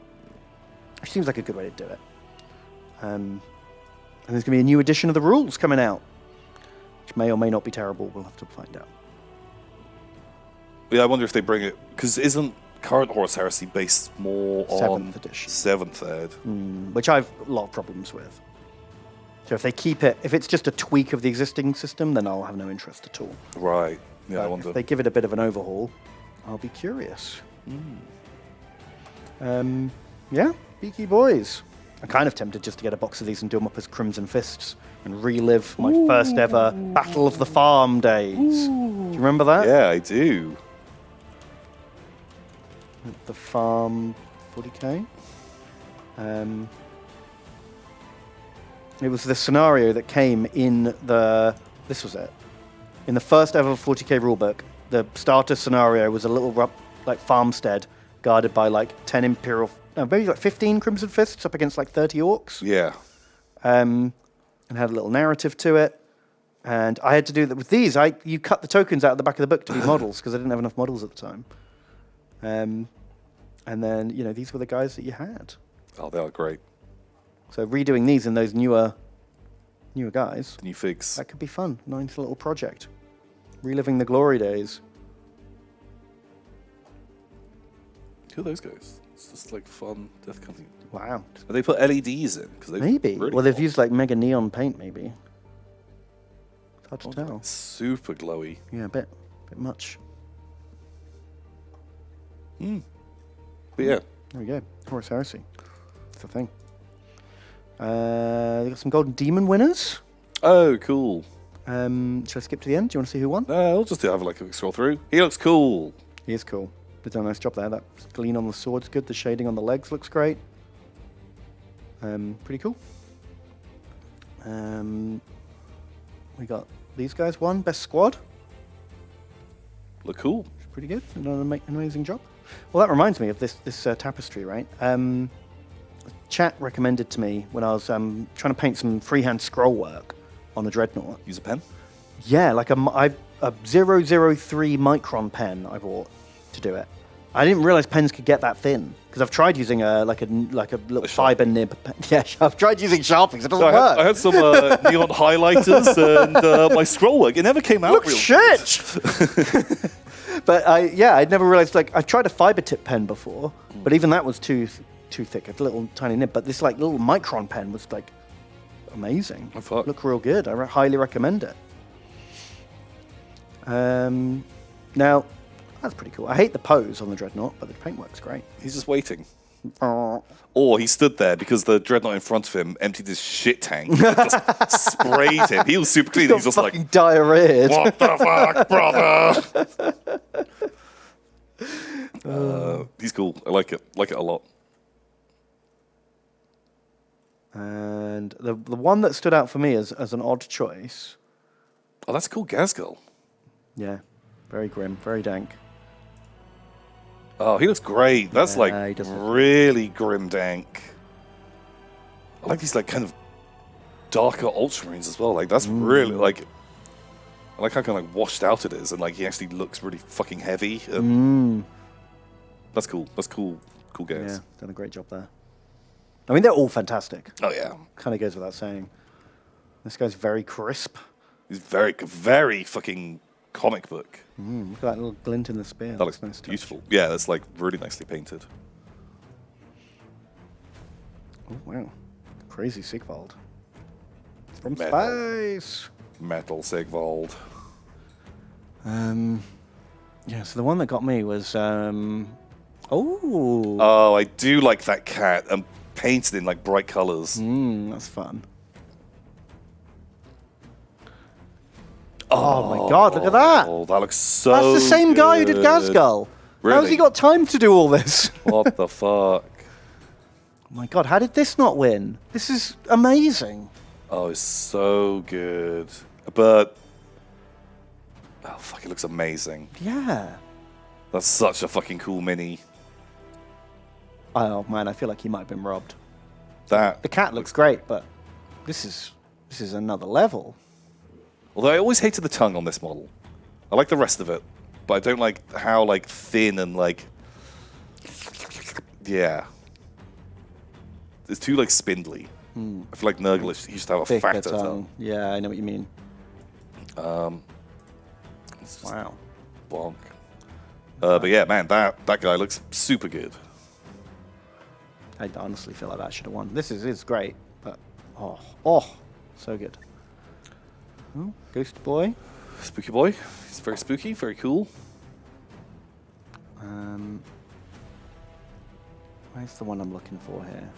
B: Which seems like a good way to do it. And there's going to be a new edition of the rules coming out, which may or may not be terrible. We'll have to find out.
A: Yeah, I wonder if they bring it, because isn't current Horus Heresy based more on
B: 7th edition.
A: 7th ed?
B: Which I have a lot of problems with. So if they keep it, if it's just a tweak of the existing system, then I'll have no interest at all.
A: Right. Yeah, I
B: But
A: wonder.
B: if they give it a bit of an overhaul, I'll be curious. Yeah, Beaky Boys. I'm kind of tempted just to get a box of these and do them up as Crimson Fists and relive my first ever Battle of the Farm days. Do you remember that?
A: Yeah, I do.
B: The Farm 40k. It was the scenario that came in this was it. In the first ever 40k rulebook, the starter scenario was a little like farmstead guarded by like 10 Imperial, no, maybe like 15 Crimson Fists up against like 30 Orcs.
A: Yeah.
B: And had a little narrative to it. And I had to do that with these. You cut the tokens out of the back of the book to be models because I didn't have enough models at the time. And then, these were the guys that you had.
A: Oh, they are great.
B: So redoing these in those newer guys,
A: New figs.
B: that could be fun. Nice little project. Reliving the glory days.
A: Who are those guys? It's just like fun death hunting.
B: Wow.
A: But they put LEDs in. Cause
B: Maybe.
A: really
B: Well, they've
A: hot.
B: used like mega neon paint, maybe. It's hard to tell.
A: Super glowy.
B: Yeah, a bit much.
A: But yeah.
B: There we go. Horus Heresy. That's the thing. They got some Golden Demon winners.
A: Oh, cool.
B: Should I skip to the end? Do you want to see who won?
A: I'll just have like a quick scroll through. He looks cool.
B: He is cool. They've done a nice job there. That gleam on the sword's good. The shading on the legs looks great. Pretty cool. We got these guys won. Best squad.
A: Look cool.
B: Pretty good. Done an amazing job. Well, that reminds me of this tapestry, right? Chat recommended to me when I was trying to paint some freehand scroll work on the Dreadnought.
A: Use a pen.
B: Yeah, like a 003 micron pen I bought to do it. I didn't realize pens could get that thin because I've tried using a little fiber nib pen. Yeah, I've tried using Sharpies. It doesn't work.
A: I had some neon highlighters and my scroll work. It never came out
B: Look
A: real
B: shit. But I'd never realized, like, I've tried a fiber tip pen before, but even that was too thick, a little tiny nib. But this, like, little micron pen was, like, amazing.
A: Oh, fuck.
B: Look real good. I highly recommend it. Now, that's pretty cool. I hate the pose on the Dreadnought, but the paintwork's great.
A: He's just waiting. Or he stood there because the Dreadnought in front of him emptied his shit tank and just sprayed him. He was super clean. He's just like,
B: diarrhea.
A: what the fuck, brother? He's cool. I like it. Like it a lot.
B: And the one that stood out for me as an odd choice.
A: Oh, that's a cool Gazgul.
B: Yeah, very grim, very dank.
A: Oh, he looks great. That's
B: Yeah, he
A: like
B: does look
A: really grim dank. I like these like kind of darker ultramarines as well. Like that's really like I like how kind of like washed out it is, and like he actually looks really fucking heavy. That's cool. That's cool. Cool guys.
B: Yeah, done a great job there. I mean, they're all fantastic.
A: Oh yeah.
B: Kind of goes without saying. This guy's very crisp.
A: He's very, very fucking comic book.
B: Look at that little glint in the spear.
A: That looks
B: nice touch.
A: beautiful. Yeah, that's like really nicely painted.
B: Oh, wow. Crazy Sigvald. From
A: Metal.
B: space.
A: Metal Sigvald.
B: Yeah, so the one that got me was, oh.
A: Oh, I do like that cat. And painted in like bright colors.
B: That's fun. Oh my god, look at that!
A: Oh, that looks so
B: That's the same guy who did
A: good.
B: Gazgul. How has
A: Really?
B: he got time to do all this?
A: What the fuck?
B: Oh my god, how did this not win? This is amazing.
A: Oh, it's so good. But oh fuck, it looks amazing.
B: Yeah.
A: That's such a fucking cool mini.
B: Oh man, I feel like he might have been robbed.
A: That
B: The cat looks great, but this is another level.
A: Although I always hated the tongue on this model. I like the rest of it, but I don't like how like thin and like yeah. It's too like spindly. I feel like Nurgle he used to have a
B: Thicker
A: fatter tongue.
B: Yeah, I know what you mean.
A: It's just
B: Wow.
A: bonk. But yeah, man, that guy looks super good.
B: I honestly feel like that should have won. This is great, but oh, so good. Oh, Ghost Boy.
A: Spooky boy. He's very spooky, very cool.
B: Where's the one I'm looking for here?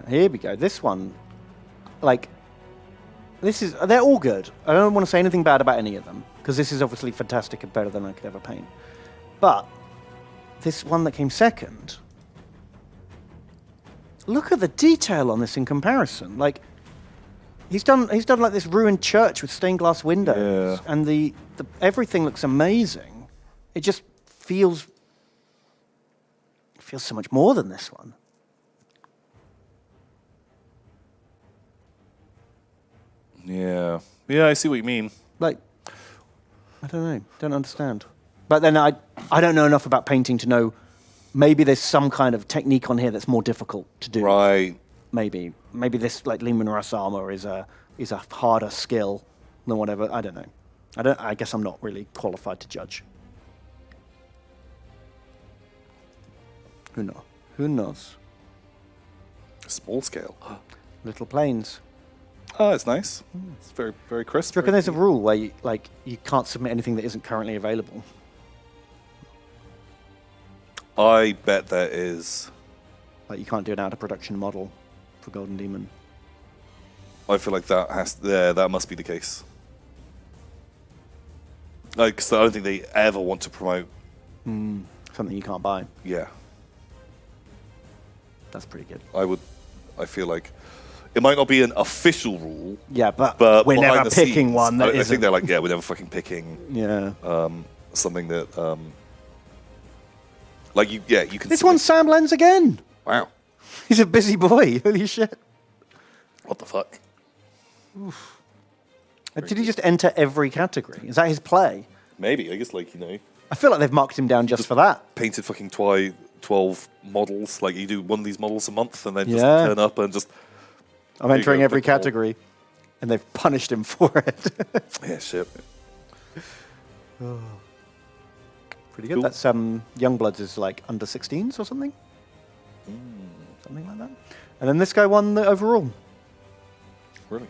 B: Here we go. This one, like, they're all good. I don't want to say anything bad about any of them, because this is obviously fantastic and better than I could ever paint. But this one that came second, look at the detail on this in comparison. Like, he's done like this ruined church with stained glass windows, and the everything looks amazing. It just feels so much more than this one.
A: Yeah. Yeah, I see what you mean.
B: Like, I don't know, don't understand. But then I don't know enough about painting to know maybe there's some kind of technique on here that's more difficult to do.
A: Right.
B: Maybe this like Leman Russ armor is a harder skill than whatever. I don't know. I guess I'm not really qualified to judge. Who knows?
A: Small scale.
B: Little planes.
A: Oh, it's nice. It's very, very crisp.
B: Do you reckon there's a rule where you can't submit anything that isn't currently available?
A: I bet there is.
B: Like you can't do an out of production model for Golden Demon.
A: I feel like that must be the case. Like, 'cause I don't think they ever want to promote.
B: Something you can't buy.
A: Yeah,
B: That's pretty good.
A: I feel like it might not be an official rule.
B: Yeah, but
A: behind
B: we're never
A: the
B: picking
A: scenes,
B: one that
A: I think
B: isn't.
A: they're like, yeah, we're never fucking picking
B: Yeah.
A: something that like you can.
B: This one's Sam Lenz again.
A: Wow.
B: He's a busy boy. Holy shit.
A: What the fuck?
B: Did he just enter every category? Is that his play?
A: Maybe I guess like
B: I feel like they've marked him down just for that.
A: painted fucking 12 models. Like you do one of these models a month and then just
B: Yeah.
A: turn up and just.
B: I'm
A: There you
B: entering
A: go,
B: every
A: pick them all.
B: category. and they've punished him for it.
A: Yeah, shit.
B: Pretty good.
A: Cool.
B: That's Youngbloods is like under 16s or something. Something like that. And then this guy won the overall.
A: Really?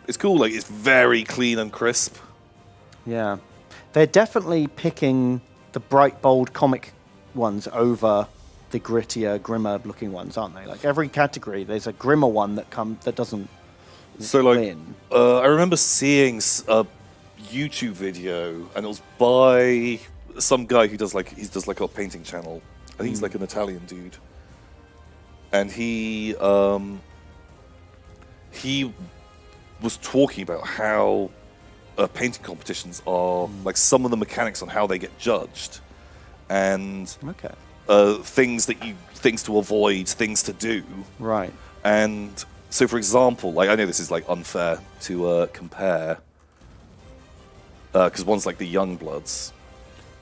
A: It's cool. Like, it's very clean and crisp.
B: Yeah. They're definitely picking the bright, bold comic ones over the grittier, grimmer looking ones, aren't they? Like every category, there's a grimmer one that doesn't
A: So, like,
B: win.
A: I remember seeing a YouTube video, and it was by some guy who does like a painting channel. I think he's like an Italian dude, and he was talking about how painting competitions are like some of the mechanics on how they get judged, and
B: Okay.
A: things to avoid, things to do.
B: Right.
A: And so, for example, like I know this is like unfair to compare because one's like the Youngbloods,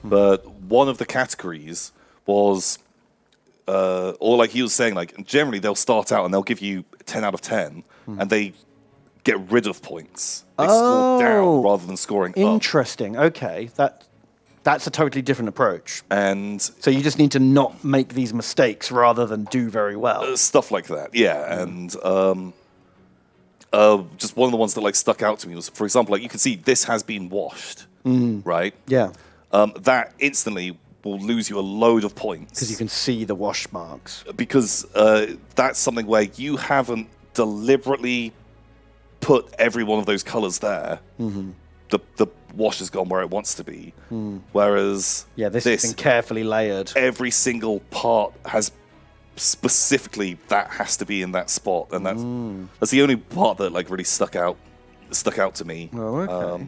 A: but one of the categories was, or like he was saying, like generally they'll start out and they'll give you 10 out of 10, and they get rid of points. They score down rather than scoring up.
B: Interesting. Okay. That's a totally different approach.
A: And
B: So you just need to not make these mistakes rather than do very well.
A: stuff like that, yeah. And just one of the ones that like stuck out to me was, for example, like you can see this has been washed, right?
B: Yeah.
A: That instantly will lose you a load of points
B: Because you can see the wash marks.
A: because that's something where you haven't deliberately put every one of those colors there. The wash has gone where it wants to be, whereas
B: Yeah, this has been carefully layered.
A: every single part has specifically that has to be in that spot, and that's the only part that like really stuck out to me.
B: Oh, okay.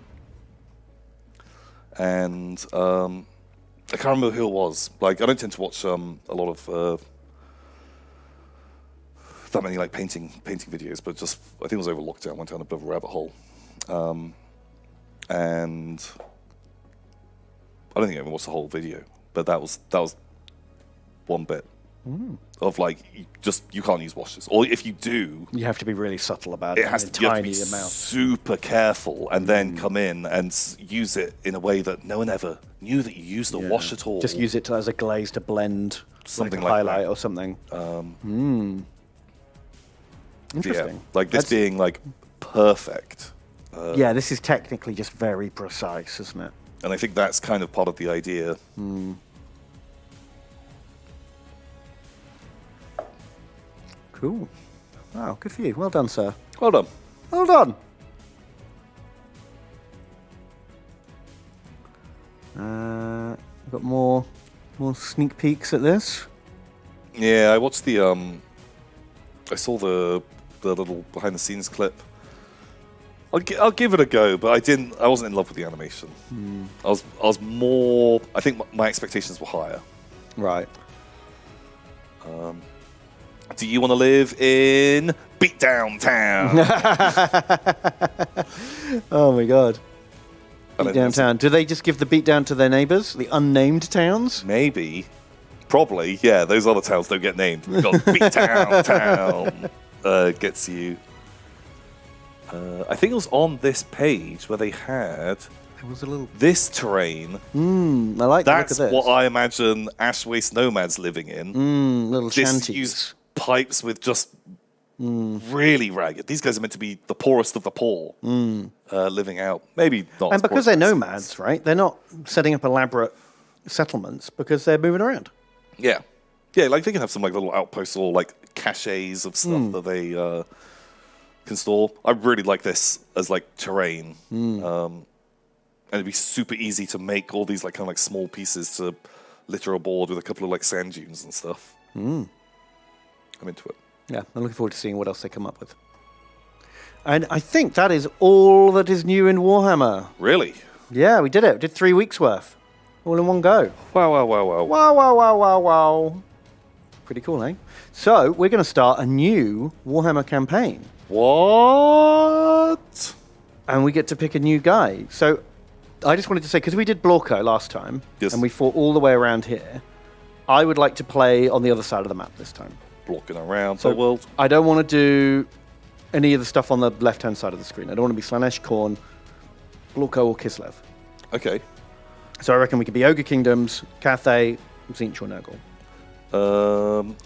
A: And I can't remember who it was. Like I don't tend to watch a lot of that many like painting videos, but just I think it was over lockdown. Went down a bit of a rabbit hole, and I don't think I even watched the whole video, but that was one bit of like you can't use washes, or if you do,
B: You have to be really subtle about it.
A: it has
B: in a
A: to, you have to
B: tiny
A: be
B: amount.
A: super careful, and then come in and use it in a way that no one ever knew that you used the wash at all.
B: Just use it as a glaze to blend
A: Something
B: like a
A: like
B: highlight
A: that.
B: or something.
A: Yeah,
B: Interesting.
A: like this
B: That's-
A: being like perfect,
B: yeah, this is technically just very precise, isn't it?
A: and I think that's kind of part of the idea.
B: Cool. Wow, good for you. Well done, sir.
A: Well done.
B: Well done. We've got more sneak peeks at this.
A: Yeah, I watched I saw the little behind the scenes clip. I'll give it a go, but I wasn't in love with the animation. I was more. I think my expectations were higher.
B: Right.
A: Do you want to live in Beatdown Town?
B: Oh my god.
A: I don't
B: Beatdown
A: think
B: town. Do they just give the beatdown to their neighbours? The unnamed towns?
A: Maybe. Probably. Yeah, those other towns don't get named. We've got Beatdown Town. Gets you. I think it was on this page where they had
B: It was a little.
A: this terrain.
B: I like the look
A: That's
B: of this.
A: what I imagine Ash Waste nomads living in.
B: Little
A: Just
B: shanties.
A: use pipes with just really ragged. These guys are meant to be the poorest of the poor, living out. Maybe not.
B: And
A: as poor
B: because
A: as
B: they're
A: this.
B: nomads, right? They're not setting up elaborate settlements because they're moving around.
A: Yeah. Yeah, like they can have some like little outposts or like caches of stuff that they can store. I really like this as like terrain. And it'd be super easy to make all these like kind of like small pieces to litter a board with a couple of like sand dunes and stuff. I'm into it.
B: Yeah, I'm looking forward to seeing what else they come up with. And I think that is all that is new in Warhammer.
A: Really?
B: Yeah, we did it. We did 3 weeks worth. All in one go.
A: Wow.
B: Wow. Pretty cool, eh? So, we're going to start a new Warhammer campaign.
A: What?
B: And we get to pick a new guy. So, I just wanted to say, because we did Blorko last time,
A: Yes.
B: and we fought all the way around here, I would like to play on the other side of the map this time.
A: walking around the world.
B: I don't want to do any of the stuff on the left-hand side of the screen. I don't want to be Slanesh, Khorne, Blorko, or Kislev.
A: Okay.
B: So I reckon we could be Ogre Kingdoms, Cathay, Tzeentch, or Nurgle.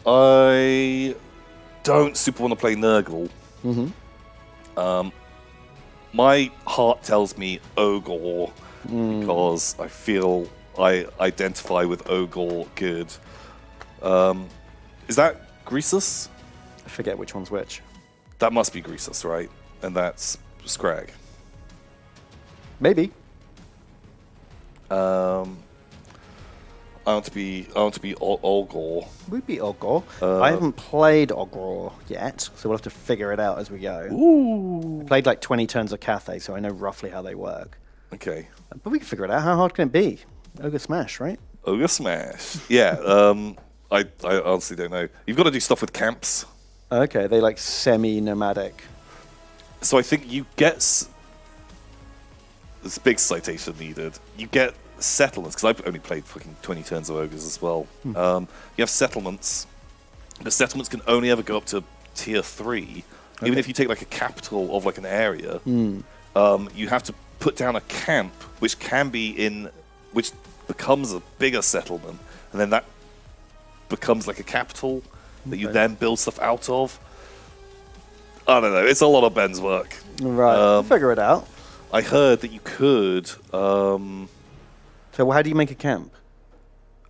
A: I don't super want to play Nurgle. My heart tells me Ogre because I feel I identify with Ogre good. Is that Greasus?
B: I forget which one's which.
A: That must be Greasus, right? And that's Scrag.
B: Maybe.
A: I want to be Ogre.
B: We'd be Ogre. I haven't played Ogre yet, so we'll have to figure it out as we go.
A: Ooh.
B: I played like 20 turns of Cathay, so I know roughly how they work.
A: Okay.
B: But we can figure it out. How hard can it be? Ogre Smash, right?
A: Ogre Smash. Yeah. I honestly don't know. You've got to do stuff with camps.
B: Okay, they like semi-nomadic.
A: So I think you get this big citation needed. You get settlements, because I've only played fucking 20 turns of ogres as well. You have settlements. The settlements can only ever go up to tier 3. Even if you take like a capital of like an area, you have to put down a camp, which becomes a bigger settlement, and then that becomes like a capital that you then build stuff out of. I don't know. It's a lot of Ben's work.
B: Right. We'll figure it out.
A: I heard that you could.
B: So how do you make a camp?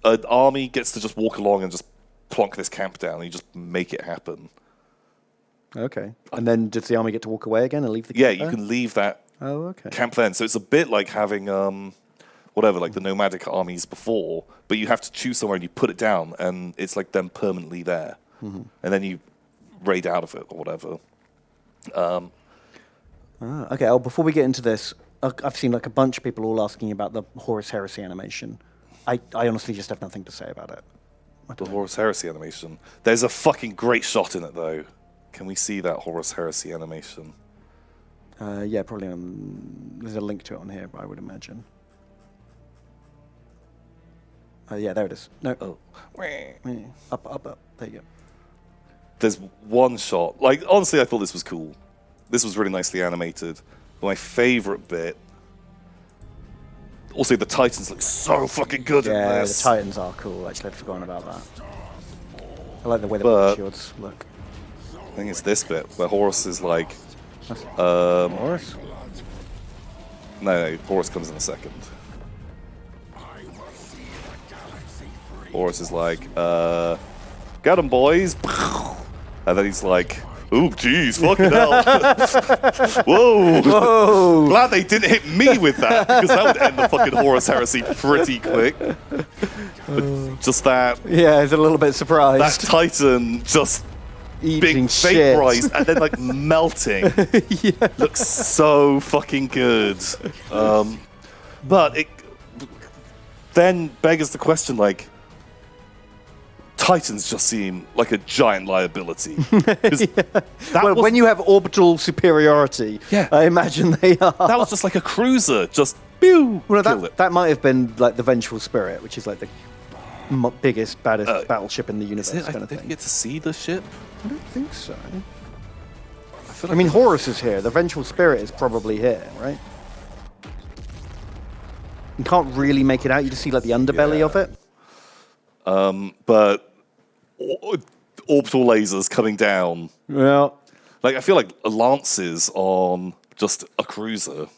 A: An army gets to just walk along and just plonk this camp down, and you just make it happen.
B: Okay. And then does the army get to walk away again and leave the camp?
A: Yeah, you can leave that camp then. So it's a bit like having like the nomadic armies before, but you have to choose somewhere and you put it down, and it's like them permanently there, and then you raid out of it or whatever.
B: Okay. Oh, before we get into this, I've seen like a bunch of people all asking about the Horus Heresy animation. I honestly just have nothing to say about it.
A: The Horus Heresy animation. There's a fucking great shot in it though. Can we see that Horus Heresy animation?
B: Yeah, probably. There's a link to it on here, I would imagine. Yeah, there it is. No.
A: Oh.
B: Up. There you go.
A: There's one shot. Like, honestly, I thought this was cool. This was really nicely animated. But my favorite bit. Also, the Titans look so fucking good in
B: Yeah,
A: this.
B: the Titans are cool. Actually, I'd forgotten about that. I like the way the shields look.
A: I think it's this bit where Horus is like.
B: Horus?
A: No, Horus comes in a second. Horus is like, got him, boys. And then he's like, ooh, jeez, fucking hell. Whoa. Glad they didn't hit me with that, because that would end the fucking Horus Heresy pretty quick. But just that.
B: Yeah, I was a little bit surprised.
A: That Titan just
B: Eating
A: being
B: shit.
A: vaporized and then like melting. Looks so fucking good. But it then beggars the question, like, Titans just seem like a giant liability.
B: When you have orbital superiority, I imagine they are.
A: That was just like a cruiser, just pew,
B: Well,
A: kill it.
B: that might have been like the Vengeful Spirit, which is like the biggest, baddest battleship in the universe.
A: Is it?
B: Kind of
A: Did
B: thing.
A: you get to see the ship?
B: I don't think so. I mean, Horus is here. The Vengeful Spirit is probably here, right? You can't really make it out. You just see like the underbelly of it.
A: But orbital lasers coming down.
B: Yeah.
A: Like, I feel like lances on just a cruiser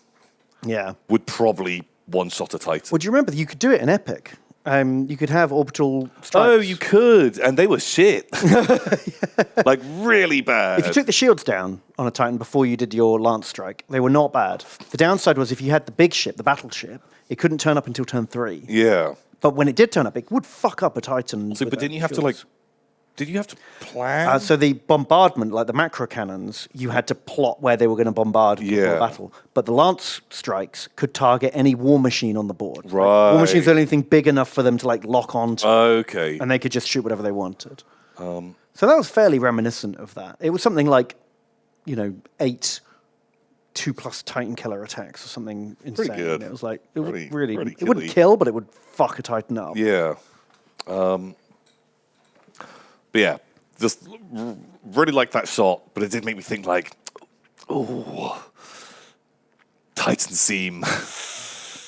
A: would probably one-shot a Titan.
B: Well, do you remember that you could do it in Epic? You could have orbital strikes.
A: Oh, you could, and they were shit. Like, really bad.
B: If you took the shields down on a Titan before you did your lance strike, they were not bad. The downside was if you had the big ship, the battleship, it couldn't turn up until turn 3.
A: Yeah.
B: But when it did turn up, it would fuck up a Titan.
A: So, but didn't you have to, like... Did you have to plan?
B: So the bombardment, like the macro cannons, you had to plot where they were going to bombard before battle. But the lance strikes could target any war machine on the board.
A: Right.
B: War machines are anything big enough for them to like lock onto.
A: Okay.
B: And they could just shoot whatever they wanted. So that was fairly reminiscent of that. It was something like, 8 2+ Titan killer attacks or something insane.
A: Pretty good.
B: It was like it would
A: Pretty
B: it wouldn't
A: killy.
B: kill, but it would fuck a Titan up.
A: Yeah. But yeah, just really like that shot, but it did make me think like, oh, Titan seem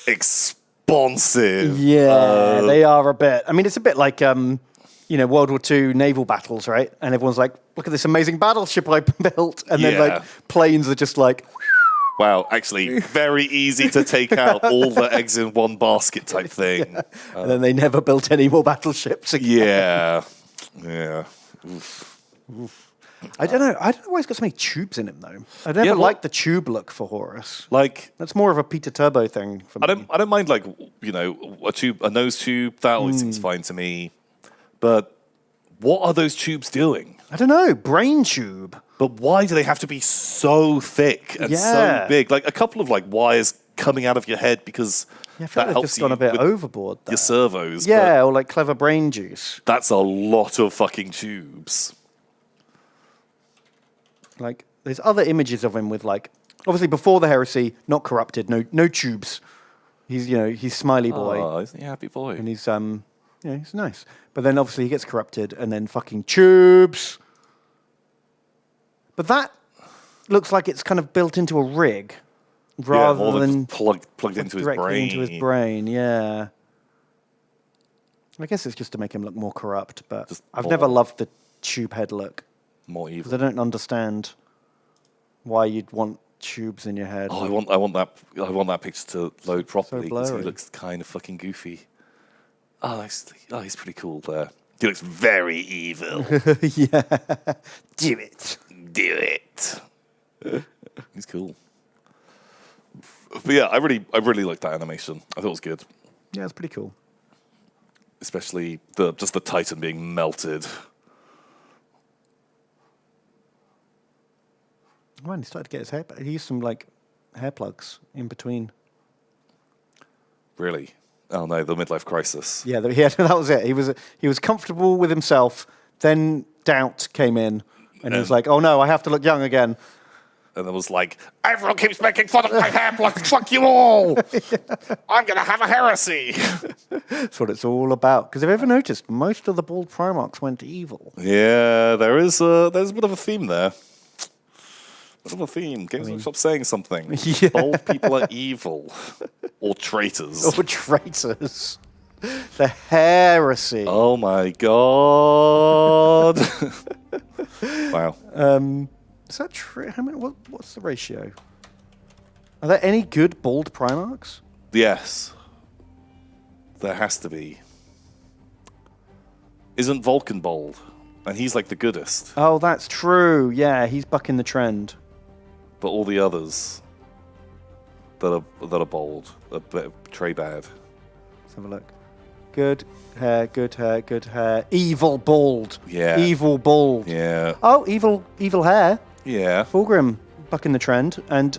A: expansive.
B: Yeah, they are a bit. I mean, it's a bit like World War II naval battles, right? And everyone's like, look at this amazing battleship I built, and then like planes are just like.
A: Wow, actually, very easy to take out all the eggs in one basket type thing.
B: And then they never built any more battleships again.
A: Yeah. Oof.
B: I don't know why he's got so many tubes in him, though. I never liked the tube look for Horus.
A: Like,
B: that's more of a Peter Turbo thing for me.
A: I don't mind, like, a nose tube. That always seems fine to me. But what are those tubes doing?
B: I don't know. Brain tube.
A: But why do they have to be so thick and so big? Like a couple of like wires coming out of your head because
B: I feel like they've just gone a bit overboard there.
A: Your servos.
B: Yeah, or like clever brain juice.
A: That's a lot of fucking tubes.
B: Like there's other images of him with like obviously before the heresy, not corrupted, no tubes. He's smiley boy.
A: Oh, he's a happy boy.
B: And he's he's nice. But then obviously he gets corrupted and then fucking tubes. But that looks like it's kind of built into a rig rather than
A: plugged into his brain.
B: Into his brain, yeah. I guess it's just to make him look more corrupt, but I've never loved the tube head look.
A: More evil.
B: Because I don't understand why you'd want tubes in your head.
A: Oh, I want that picture to load properly because he looks kind of fucking goofy. Oh, he's pretty cool there. He looks very evil.
B: Yeah. Do it.
A: Do it. He's cool. But yeah, I really liked that animation. I thought it was good.
B: Yeah, it's pretty cool.
A: Especially just the Titan being melted.
B: Oh, man, he started to get his hair back. He used some like hair plugs in between.
A: Really? Oh no, the midlife crisis.
B: Yeah, that was it. He was comfortable with himself. Then doubt came in, and he was like, "Oh no, I have to look young again."
A: And it was like, everyone keeps making fun of my hair plugs. Fuck you all! I'm gonna have a heresy.
B: That's what it's all about. Because have you ever noticed most of the bald Primarchs went evil?
A: Yeah, there's a bit of a theme there. Bit of a theme. Games Workshop saying something.
B: Yeah.
A: Bald people are evil. Or traitors.
B: Or traitors. The heresy.
A: Oh my god. Wow.
B: Is that true? How many? What's the ratio? Are there any good bald Primarchs?
A: Yes. There has to be. Isn't Vulcan bald? And he's like the goodest.
B: Oh, that's true. Yeah, he's bucking the trend.
A: But all the others that are bold are betray bad.
B: Let's have a look. Good hair, good hair, good hair. Evil bald.
A: Yeah.
B: Evil bald.
A: Yeah.
B: Oh, evil hair.
A: Yeah.
B: Fulgrim bucking the trend and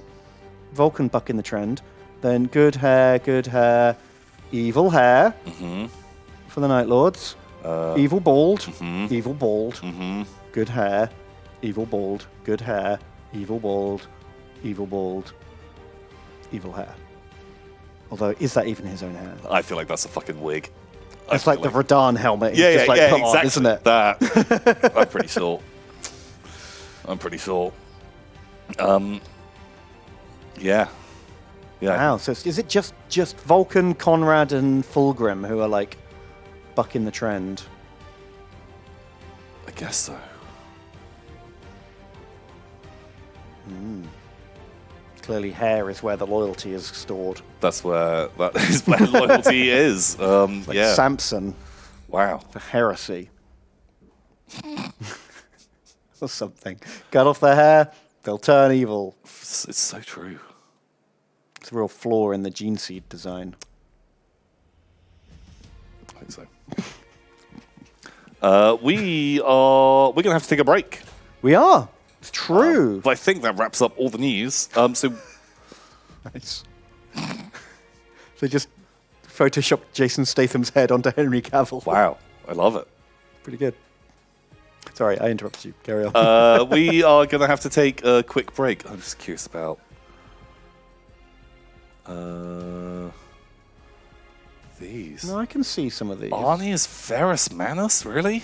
B: Vulcan bucking the trend. Then good hair, evil hair for the Night Lords. Evil bald, evil bald, good hair, evil bald, good hair, evil bald, evil bald, evil hair. Although, is that even his own hair?
A: I feel like that's a fucking wig.
B: It's like the Radahn helmet.
A: Yeah,
B: just like put
A: exactly.
B: on, isn't it?
A: That. I'm pretty sure. Yeah.
B: Wow. So is it just Vulcan, Conrad, and Fulgrim who are like bucking the trend?
A: I guess so.
B: Clearly, hair is where the loyalty is stored.
A: That is where loyalty is.
B: Like
A: yeah.
B: Samson.
A: Wow.
B: The heresy. Or something. Cut off their hair, they'll turn evil.
A: It's so true.
B: It's a real flaw in the gene seed design.
A: I think so. We're gonna have to take a break.
B: We are. It's true.
A: But I think that wraps up all the news. So
B: Nice. So just Photoshop Jason Statham's head onto Henry Cavill.
A: wow, I love it.
B: Pretty good. Sorry, I interrupted you. Carry on.
A: We are gonna have to take a quick break. I'm just curious about these.
B: No, I can see some of these.
A: Arnie is Ferrus Manus, really?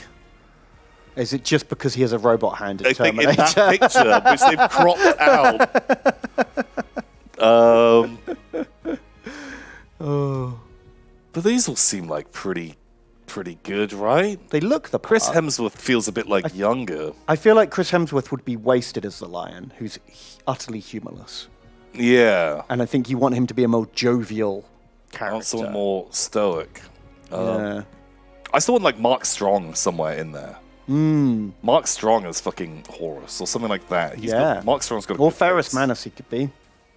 B: Is it just because he has a robot hand in
A: I think
B: Terminator?
A: in that picture, which they've cropped out. But these all seem like pretty good, right?
B: They look the part.
A: Chris Hemsworth feels a bit like younger.
B: I feel like Chris Hemsworth would be wasted as the Lion, who's utterly humorless.
A: Yeah.
B: And I think you want him to be a more jovial character.
A: Want someone more stoic.
B: Yeah.
A: I still want like Mark Strong somewhere in there. Mark Strong as fucking Horus or something like that. Mark Strong's got a
B: Or
A: good
B: Ferris
A: face.
B: Manus he could be.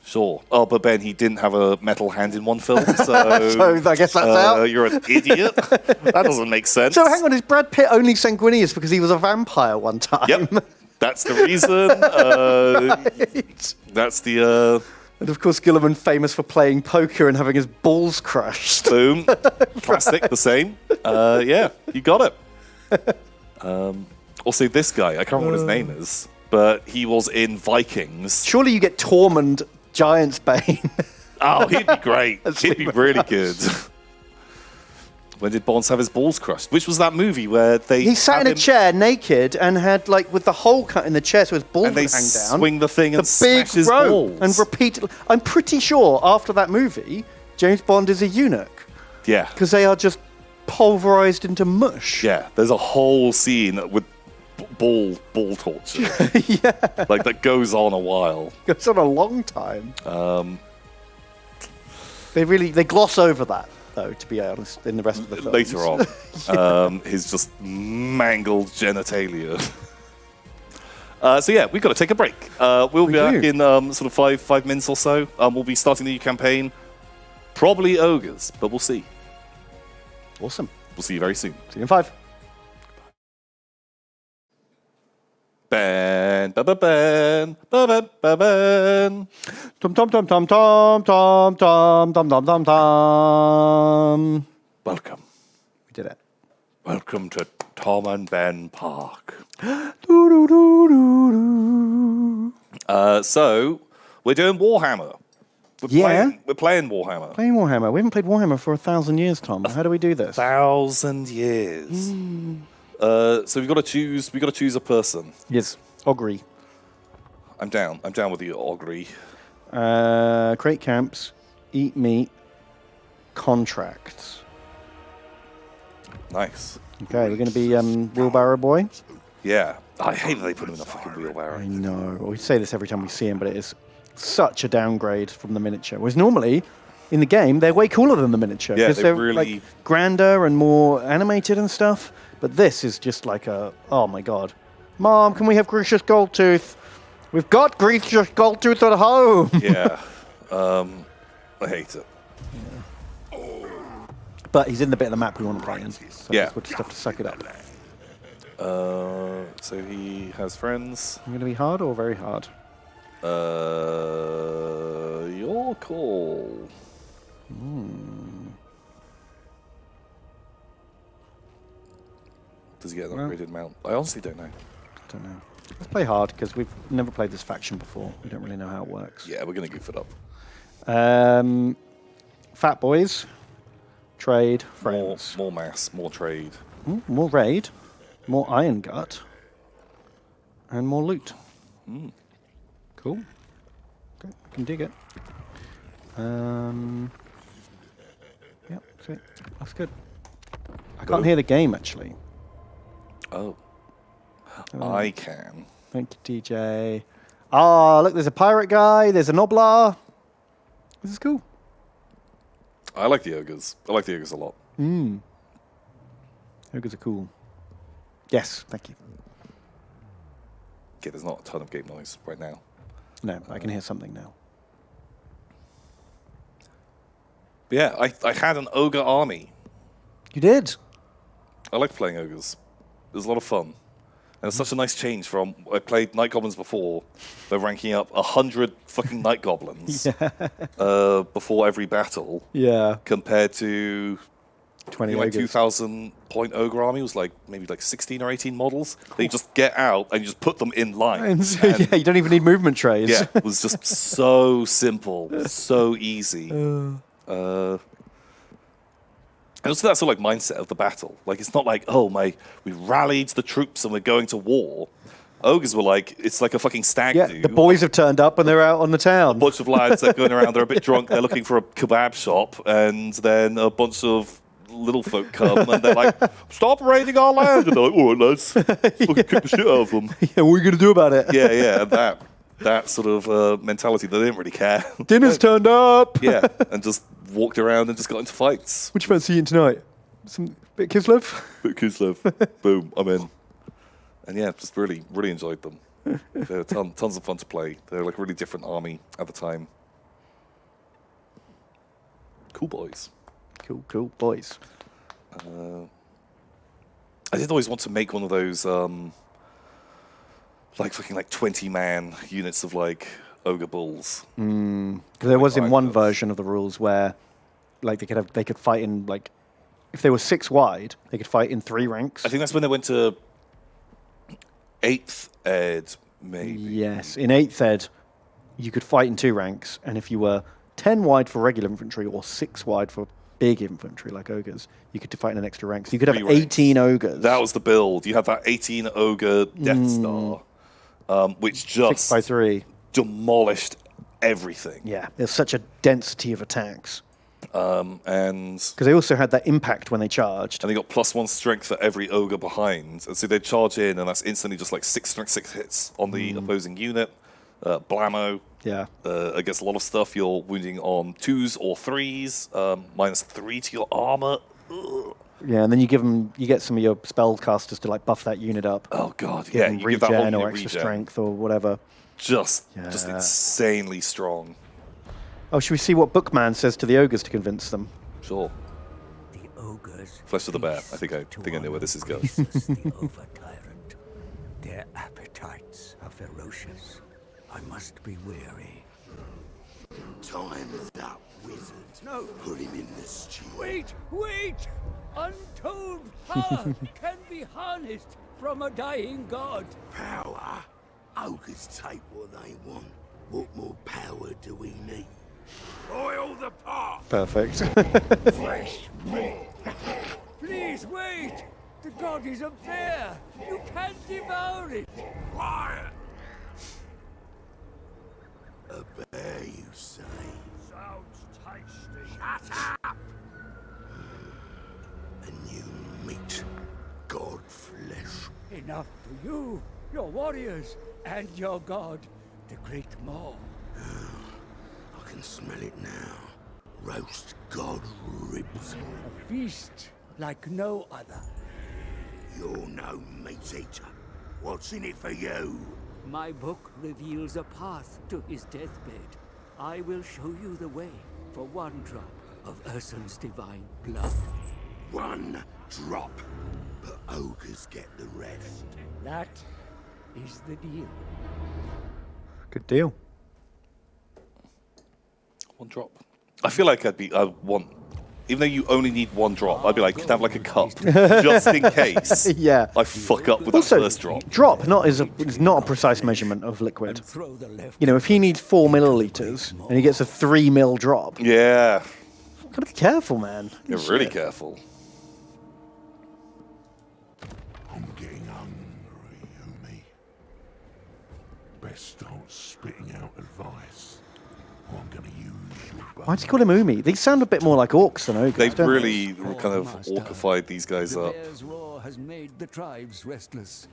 A: Sure. Oh, but Ben, he didn't have a metal hand in one film, so...
B: So I guess that's out.
A: You're an idiot. That doesn't make sense.
B: So hang on, is Brad Pitt only sanguineous because he was a vampire one time?
A: Yep. That's the reason.
B: Right.
A: That's the...
B: And of course, Gilliman famous for playing poker and having his balls crushed.
A: Boom. Plastic, the same. Yeah, you got it. Also, this guy, I can't remember what his name is, but he was in Vikings.
B: Surely you get Tormund Giantsbane.
A: Oh, he'd be great. He'd be really good. When did Bonds have his balls crushed? Which was that movie where they...
B: He sat in a chair naked and had, like, with the hole cut in the chair so his balls
A: And
B: would
A: they
B: hang down.
A: swing the thing and
B: the big
A: smash his
B: rope
A: balls.
B: and repeat. I'm pretty sure after that movie, James Bond is a eunuch
A: Yeah.
B: because they are just pulverized into mush.
A: Yeah, there's a whole scene with ball torture.
B: Yeah.
A: Like, that goes on a while.
B: It's on a long time. They gloss over that, though, to be honest, in the rest of the films.
A: Later on, his just mangled genitalia. So yeah, we've got to take a break. We'll be back in sort of five minutes or so. We'll be starting the new campaign. Probably ogres, but we'll see.
B: Awesome.
A: We'll see you very soon.
B: See you in 5.
A: Ben, ba ba ben, ba ba ba ben.
B: Tom tom tom tom tom tom tom tom tom tom tom.
A: Welcome.
B: We did it.
A: Welcome to Tom and Ben Park. So we're doing Warhammer. We're playing Warhammer.
B: Playing Warhammer. We haven't played Warhammer for 1,000 years, Tom. How do we do this?
A: 1,000 years. So we've got to choose. We've got to choose a person.
B: Yes. Ogre.
A: I'm down. I'm down with you, Ogre.
B: Create camps. Eat meat. Contracts.
A: Nice.
B: Okay, we're going to be Wheelbarrow Boy.
A: Yeah. I hate that they put him in a fucking wheelbarrow.
B: I know. We say this every time we see him, but it is such a downgrade from the miniature. Whereas normally, in the game, they're way cooler than the miniature.
A: Yeah,
B: because
A: they're
B: they're
A: really-
B: like grander and more animated and stuff. But this is just like a, oh my god. Mom, can we have Gracious Goldtooth? We've got Gracious Goldtooth at home.
A: Yeah. I hate it.
B: But he's in the bit of the map we want to play in. So
A: Yeah.
B: we'll just have to suck it up.
A: So he has friends.
B: I'm going to be hard or very hard?
A: Your call. Does he get an upgraded mount? I honestly don't know.
B: Don't know. Let's play hard because we've never played this faction before. We don't really know how it works.
A: Yeah, we're gonna goof it up.
B: Fat boys, trade, friends.
A: More mass, more trade.
B: More raid, more iron gut, and more loot. Cool. Okay, I can dig it. Yep, sweet. That's good. I can't hear the game actually.
A: Oh. I can.
B: Thank you, TJ. Ah, look, there's a pirate guy. There's a Noblar. This is cool.
A: I like the ogres. I like the ogres a lot.
B: Ogres are cool. Yes, thank you.
A: Okay, there's not a ton of game noise right now.
B: No, I can hear something now.
A: But yeah, I had an ogre army.
B: You did?
A: I like playing ogres. It was a lot of fun. And it's such a nice change from, I played Night Goblins before. They're ranking up 100 fucking Night Goblins before every battle.
B: Yeah.
A: Compared to
B: 20
A: my
B: ogres.
A: 2,000 point ogre army was like maybe like 16 or 18 models. They just get out and you just put them in lines. And
B: Yeah, you don't even need movement trays.
A: yeah, it was just so simple, so easy. And also that sort of like mindset of the battle. Like it's not like, oh we rallied the troops and we're going to war. Ogres were like, it's like a fucking stag do.
B: The boys have turned up and they're out on the town.
A: A bunch of lads that are going around, they're a bit drunk, they're looking for a kebab shop, and then a bunch of little folk come and they're like, stop raiding our land. And they're like, all right, lads, fucking kick the shit out of them.
B: Yeah, what are you going to do about it?
A: Yeah, and that sort of mentality, they didn't really care.
B: Dinner's turned up.
A: Yeah, and just walked around and just got into fights.
B: What you fancy eating tonight? Some bit of Kislev?
A: Bit of Kislev. Boom, I'm in. And yeah, just really, really enjoyed them. They were tons of fun to play. They were like a really different army at the time. Cool boys.
B: Cool boys.
A: I did always want to make one of those, like fucking like 20-man units of like ogre bulls.
B: There was in one version of the rules where, like, they could fight in like, if they were 6 wide, they could fight in 3 ranks.
A: I think that's when they went to 8th Ed, maybe.
B: Yes, in 8th Ed, you could fight in 2 ranks, and if you were 10 wide for regular infantry or 6 wide for big infantry like ogres, you could fight in an extra rank. So you could have 18 ogres.
A: That was the build. You had that 18 ogre Death Star, which just
B: 6x3
A: demolished everything.
B: Yeah, there's such a density of attacks.
A: And
B: because they also had that impact when they charged.
A: And they got +1 strength for every ogre behind. And so they'd charge in, and that's instantly just like 6 strength 6 hits on the opposing unit. Blammo.
B: Yeah.
A: Against a lot of stuff, you're wounding on 2s or 3s, -3 to your armor. Ugh.
B: Yeah, and then you get some of your spellcasters to like buff that unit up.
A: Oh god, yeah, you give that whole
B: regen or
A: unit
B: extra
A: regen.
B: strength or whatever.
A: Just insanely strong.
B: Oh, should we see what Bookman says to the ogres to convince them?
A: Sure.
D: The ogres.
A: Flesh of the bear. I think I know where this is going.
D: The over-tyrant. Their appetites are ferocious. I must be wary.
C: Time's up, wizard.
D: No.
C: Put him in the stew.
D: Wait! Untold power can be harnessed from a dying god.
C: Power? Ogres take what they want. What more power do we need? Oil the pot!
B: Perfect.
C: Fresh meat!
D: Please wait! The god is up there! You can't devour it!
C: Quiet! A bear, you say? Sounds tasty. Shut up! And you meat god flesh.
D: Enough for you, your warriors, and your god, the Great Maw.
C: I can smell it now. Roast god ribs.
D: A feast like no other.
C: You're no meat eater. What's in it for you?
D: My book reveals a path to his deathbed. I will show you the way for 1 drop of Ursun's divine blood.
C: 1 drop. But ogres get the rest.
D: That is the deal.
B: Good deal.
A: 1 drop. I feel like I'd want, even though you only need 1 drop, I'd be like, could have like a cup just in case.
B: Yeah.
A: I fuck up with
B: Also,
A: that first drop.
B: drop is not a precise measurement of liquid.
D: Throw the left.
B: You know, if he needs 4 milliliters and he gets a 3 mil drop,
A: Yeah,
B: gotta be careful, man.
A: you're really careful.
C: I'm getting hungry, Umi. Best start spitting out advice. Or I'm gonna use your
B: Why do you call him Umi? These sound a bit more like orcs than ogres.
A: They've
B: don't they?
A: really kind of orcified these guys
D: The
A: up.
D: bear's roar has made the tribes restless.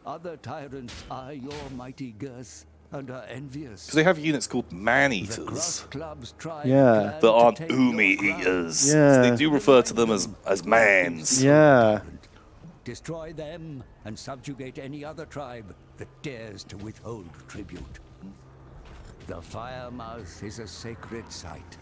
D: Other tyrants eye your mighty girth and are envious.
A: Because they have units called
D: The
A: man-eaters
D: Cross Club's tribe
B: Yeah.
D: plan
A: that
D: to
A: aren't
D: take your
A: Umi
D: crown.
A: eaters.
B: Yeah.
A: So they do refer to them as mans.
B: Yeah.
D: Destroy them and subjugate any other tribe that dares to withhold tribute. The Firemouth is a sacred site.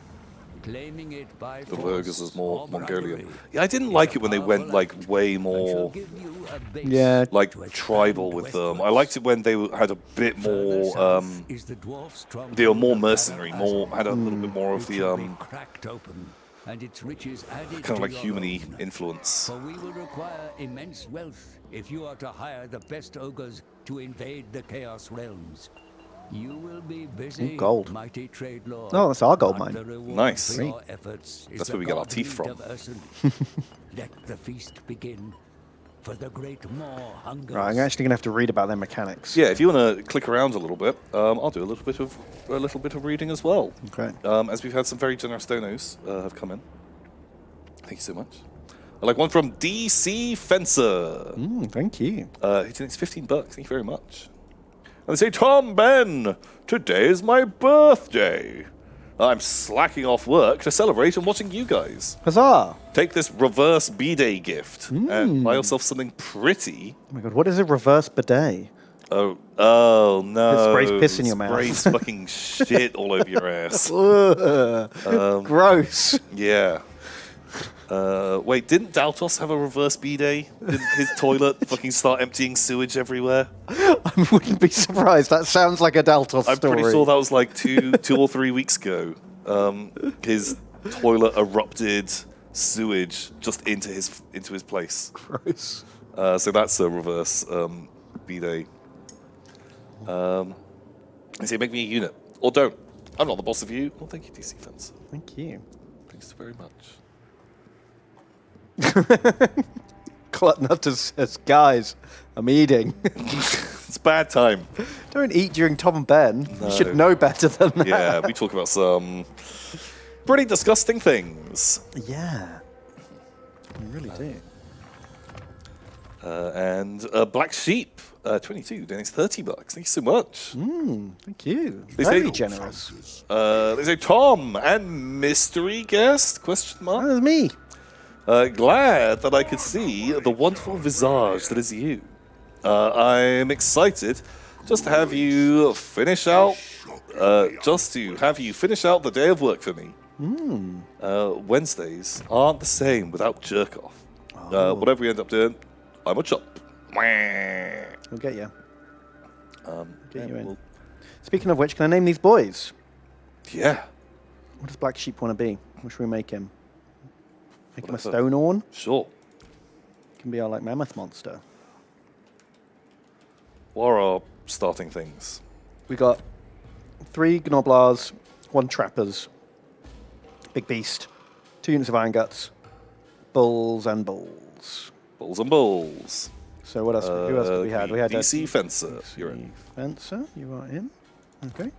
D: Claiming it by
A: The
D: force
A: Burgers is more
D: or
A: Mongolian.
D: bribery
A: Yeah, I didn't
D: is
A: like
D: a
A: it when they went
D: powerful
A: like
D: act
A: way
D: and shall
A: more
D: give you a base
B: Yeah.
A: like
D: to expand
A: tribal with them. I
D: westwards.
A: liked it when they had a bit
D: Further
A: more.
D: south is the dwarf stronghold
A: They were more
D: of
A: mercenary,
D: Baron
A: had a little bit more of
D: which
A: the
D: will be cracked open and its riches added
A: kind of
D: to
A: like
D: your
A: human-y
D: own.
A: influence.
D: For we will require immense wealth if you are to hire the best ogres to invade the Chaos Realms. You will be busy,
B: gold.
D: mighty trade lord.
B: Oh, that's our gold
D: But
B: mine.
D: the reward
A: Nice.
D: for your efforts is
A: That's
D: the
A: where we get our
D: god
A: teeth
D: meat
A: from.
D: of Ursun. Let the feast begin, for the great maw hungers.
B: Right, I'm actually gonna have to read about their mechanics.
A: Yeah, if you want to click around a little bit, I'll do a little bit of reading as well.
B: Okay.
A: As we've had some very generous donos have come in. Thank you so much. I like one from DC Fencer.
B: Thank you.
A: He donates $15. Thank you very much. And they say, Tom Ben, today is my birthday. I'm slacking off work to celebrate and watching you guys.
B: Huzzah!
A: Take this reverse B-Day gift and buy yourself something pretty.
B: Oh my god, what is a reverse bidet?
A: Oh no.
B: It sprays piss in your mouth.
A: Sprays fucking shit all over your ass.
B: Gross.
A: Yeah. Wait, didn't Daltos have a reverse B-Day? Didn't his toilet fucking start emptying sewage everywhere?
B: I wouldn't be surprised. That sounds like a Daltos
A: I'm
B: story.
A: pretty sure that was like two or 3 weeks ago. His toilet erupted sewage just into his place.
B: Gross.
A: So that's a reverse B-Day. They say make me a unit. Or don't. I'm not the boss of you. Well, thank you, DC Fence.
B: Thank you.
A: Thanks very much.
B: Clutnutter says, guys, I'm eating.
A: It's bad time.
B: Don't eat during Tom and Ben.
A: No.
B: You should know better than that.
A: Yeah, we talk about some pretty disgusting things.
B: Yeah. We really do.
A: And Black Sheep, 22, donates $30. Thank you so much.
B: Thank you.
A: They
B: Very
A: say-
B: generous.
A: They say Tom and mystery guest? Question mark.
B: That was me.
A: Glad that I could see the wonderful visage that is you. I'm excited just to have you finish out. The day of work for me. Wednesdays aren't the same without jerk off. Whatever we end up doing, I'm a chop.
B: We'll get you. Get you in.
A: well,
B: Speaking of which, can I name these boys?
A: yeah,
B: What does Black Sheep want to be? What should we make him? Make him a
A: Whatever.
B: stone horn?
A: sure.
B: Can be our like mammoth monster.
A: What are our starting things?
B: We got 3 Gnoblars, 1 Trappers, Big Beast, 2 units of Iron Guts, Bulls and Bulls.
A: Bulls and bulls.
B: So what else? Who else did we had? We had
A: DC Fencer. You're in.
B: Fencer, you are in. Okay.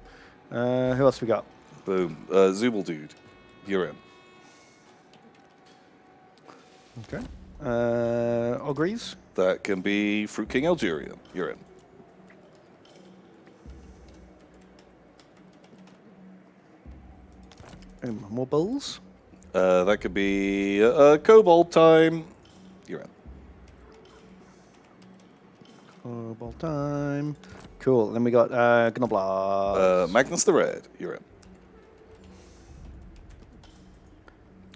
B: Who else we got?
A: Boom. Zubel Dude. You're in.
B: Okay. Ogres.
A: That can be Fruit King Algerian. You're in.
B: More Bulls.
A: That could be Kobold Time. You're in.
B: Ball time. Cool. Then we got Gnoblars.
A: Magnus the Red. You're in.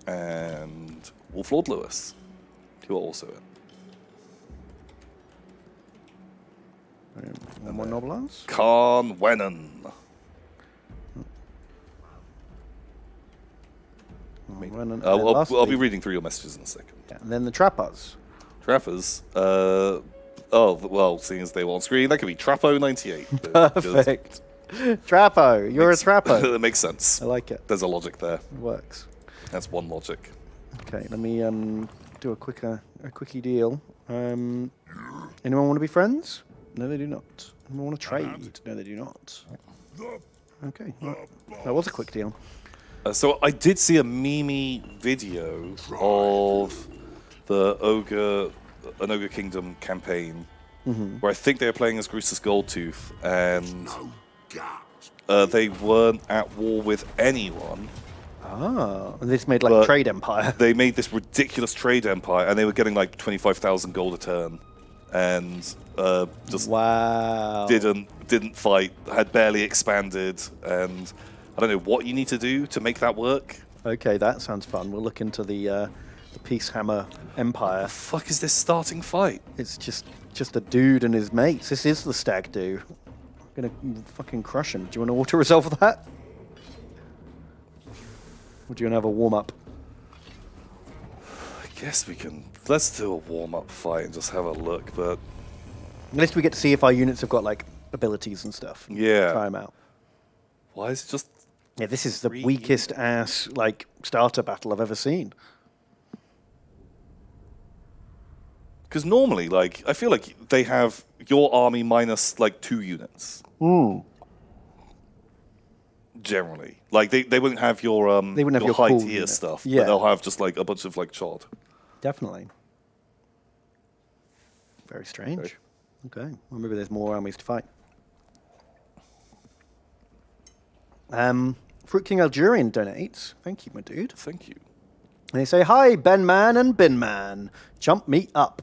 A: And Wolf Lord Lewis. You are also in.
B: One more Gnoblars.
A: Khan Wenon. I'll be reading through your messages in a second.
B: Yeah, and then the Trappers.
A: Trappers. Seeing as they were on screen, that could be Trappo98.
B: Perfect. Trappo. You're a Trappo.
A: That makes sense.
B: I like it.
A: There's a logic there.
B: It works.
A: That's one logic.
B: Okay, let me do a quickie deal. Anyone want to be friends? No, they do not. Anyone want to trade? No, they do not. Okay, well, that was a quick deal.
A: So I did see a Mimi video of the an Ogre Kingdom campaign where I think they were playing as Grusus Goldtooth, and they weren't at war with anyone.
B: Ah, and this made like a trade empire.
A: They made this ridiculous trade empire, and they were getting like 25,000 gold a turn, and just
B: wow.
A: didn't fight, had barely expanded, and I don't know what you need to do to make that work.
B: Okay, that sounds fun. We'll look into the Peace Hammer Empire.
A: The fuck is this starting fight?
B: It's just a dude and his mates. This is the stag do. I'm gonna fucking crush him. Do you want to auto resolve that? Or do you want to have a warm up?
A: I guess we can. Let's do a warm-up fight and just have a look, but
B: At least we get to see if our units have got like abilities and stuff.
A: Yeah.
B: Try them out.
A: Why is it just...
B: Yeah, this is the
A: 3
B: weakest ass like starter battle I've ever seen.
A: Because normally, like, I feel like they have your army minus, like, 2 units. Generally. Like, they wouldn't have your,
B: They wouldn't have your
A: high
B: cool
A: tier
B: unit.
A: stuff,
B: Yeah.
A: but they'll have just, like, a bunch of, like, chod.
B: Definitely. Very strange. Okay. Well, maybe there's more armies to fight. Fruit King Algerian donates. Thank you, my dude.
A: Thank you.
B: And they say, "Hi, Ben Man and Bin Man. Jump me up.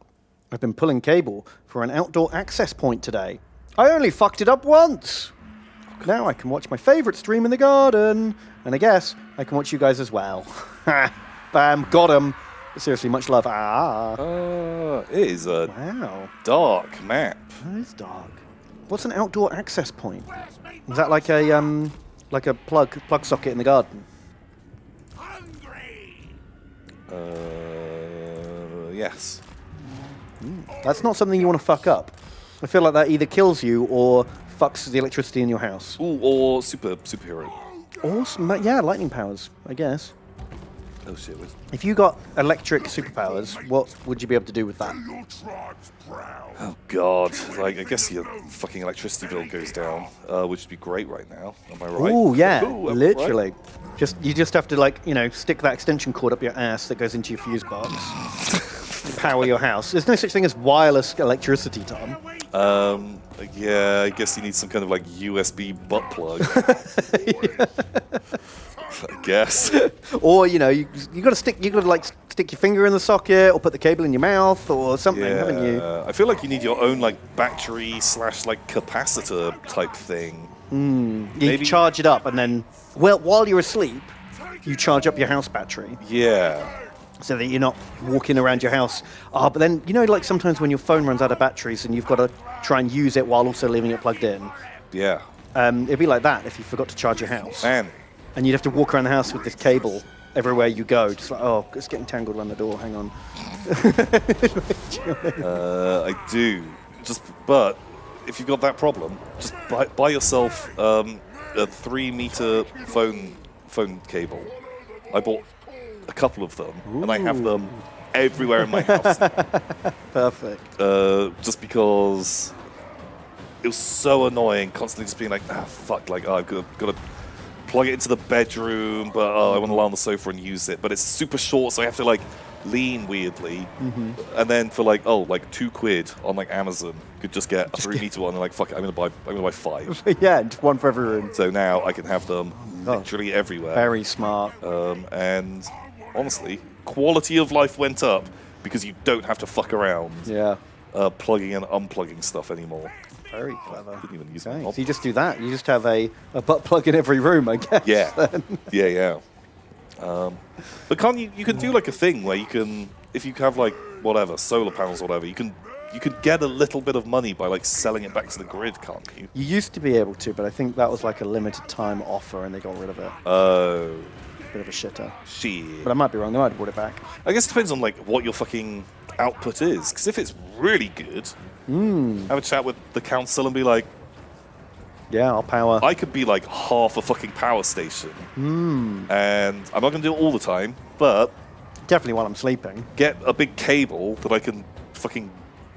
B: I've been pulling cable for an outdoor access point today. I only fucked it up once. Now I can watch my favorite stream in the garden. And I guess I can watch you guys as well." Bam, got him. Seriously, much love.
A: It is a
B: Wow.
A: dark map.
B: That is dark. What's an outdoor access point? Is that like a plug socket in the garden?
A: Yes.
B: That's not something you want to fuck up. I feel like that either kills you or fucks the electricity in your house.
A: Ooh, or superhero.
B: Or, yeah, lightning powers, I guess.
A: Oh shit.
B: If you got electric superpowers, what would you be able to do with that?
C: Your tribe's proud.
A: Oh god. Like, I guess your fucking electricity bill goes down, which would be great right now. Am I right?
B: Ooh, yeah,
A: Ooh, am I
B: literally.
A: right?
B: You just have to, like, stick that extension cord up your ass that goes into your fuse box. Power your house. There's no such thing as wireless electricity, Tom.
A: Yeah, I guess you need some kind of like USB butt plug. I guess.
B: Or you gotta stick your finger in the socket or put the cable in your mouth or something, haven't you?
A: I feel like you need your own like battery / like capacitor type thing.
B: You charge it up and then, while you're asleep, you charge up your house battery
A: Yeah.
B: so that you're not walking around your house. But then like sometimes when your phone runs out of batteries and you've got to try and use it while also leaving it plugged in.
A: Yeah.
B: It'd be like that if you forgot to charge your house.
A: Man.
B: And you'd have to walk around the house with this cable everywhere you go. Just like, oh, it's getting tangled around the door. Hang on.
A: I do. But if you've got that problem, just buy yourself a 3-meter phone cable. I bought a couple of them, and I have them everywhere in my house.
B: Perfect.
A: Just because it was so annoying, constantly just being like, fuck, like, I've got to plug it into the bedroom, but I want to lie on the sofa and use it. But it's super short, so I have to like lean weirdly. And then for like £2 on like Amazon, you could just get a 3-meter one. And like, fuck it, I'm gonna buy 5.
B: Yeah, just one for every room.
A: So now I can have them literally everywhere.
B: Very smart.
A: And honestly, quality of life went up because you don't have to fuck around plugging and unplugging stuff anymore.
B: Very clever.
A: Didn't even use
B: Okay,
A: my
B: so you just do that. You just have a butt plug in every room, I guess.
A: Yeah. Yeah. But can't you can do like a thing where you can, if you have like whatever, solar panels or whatever, you can get a little bit of money by like selling it back to the grid, can't you?
B: You used to be able to, but I think that was like a limited time offer and they got rid of it.
A: Oh.
B: Bit of a shitter.
A: Shit.
B: But I might be wrong. They might have brought it back.
A: I guess it depends on like what your fucking output is. Because if it's really good, have a chat with the council and be like,
B: yeah, I'll power.
A: I could be like half a fucking power station. And I'm not going to do it all the time, but
B: Definitely while I'm sleeping.
A: get a big cable that I can fucking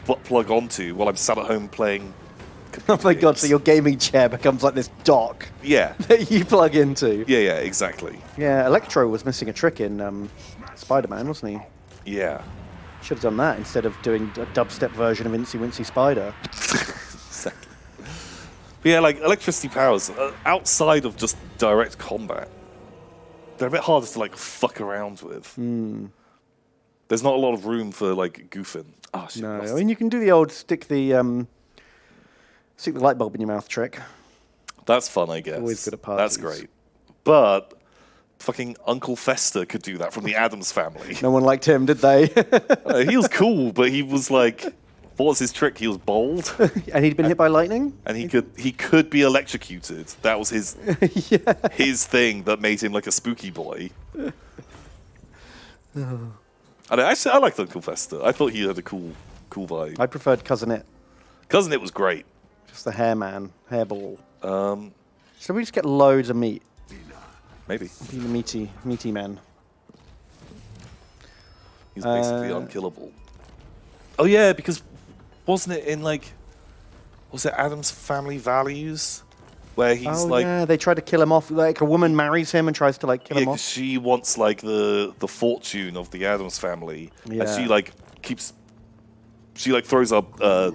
A: butt plug onto while I'm sat at home playing.
B: Oh my god, so your gaming chair becomes like this dock
A: Yeah.
B: that you plug into.
A: Yeah, exactly.
B: Yeah, Electro was missing a trick in Spider-Man, wasn't he?
A: Yeah.
B: Should have done that instead of doing a dubstep version of Incy Wincy Spider.
A: Exactly. But yeah, like electricity powers, outside of just direct combat, they're a bit harder to like fuck around with. There's not a lot of room for like goofing. Oh shit.
B: No, I mean you can do the old stick the light bulb in your mouth trick.
A: That's fun, I guess.
B: Always good at
A: That's
B: parties.
A: great. But fucking Uncle Fester could do that from the Addams Family.
B: No one liked him, did they?
A: He was cool, but he was like, what was his trick? He was bold,
B: And he'd been hit by lightning?
A: and he could be electrocuted. That was his his thing that made him like a spooky boy. And I liked Uncle Fester. I thought he had a cool vibe.
B: I preferred Cousin It.
A: Cousin It was great.
B: Just the hairman, hairball.
A: Um,
B: So we just get loads of meat.
A: maybe.
B: Be the meaty man.
A: He's basically unkillable. Oh yeah, because wasn't it in like, was it Adam's Family Values, where he's like,
B: yeah, they try to kill him off. Like a woman marries him and tries to like kill him off.
A: she wants like the fortune of the Adams family, and
B: Yeah.
A: she like she like throws a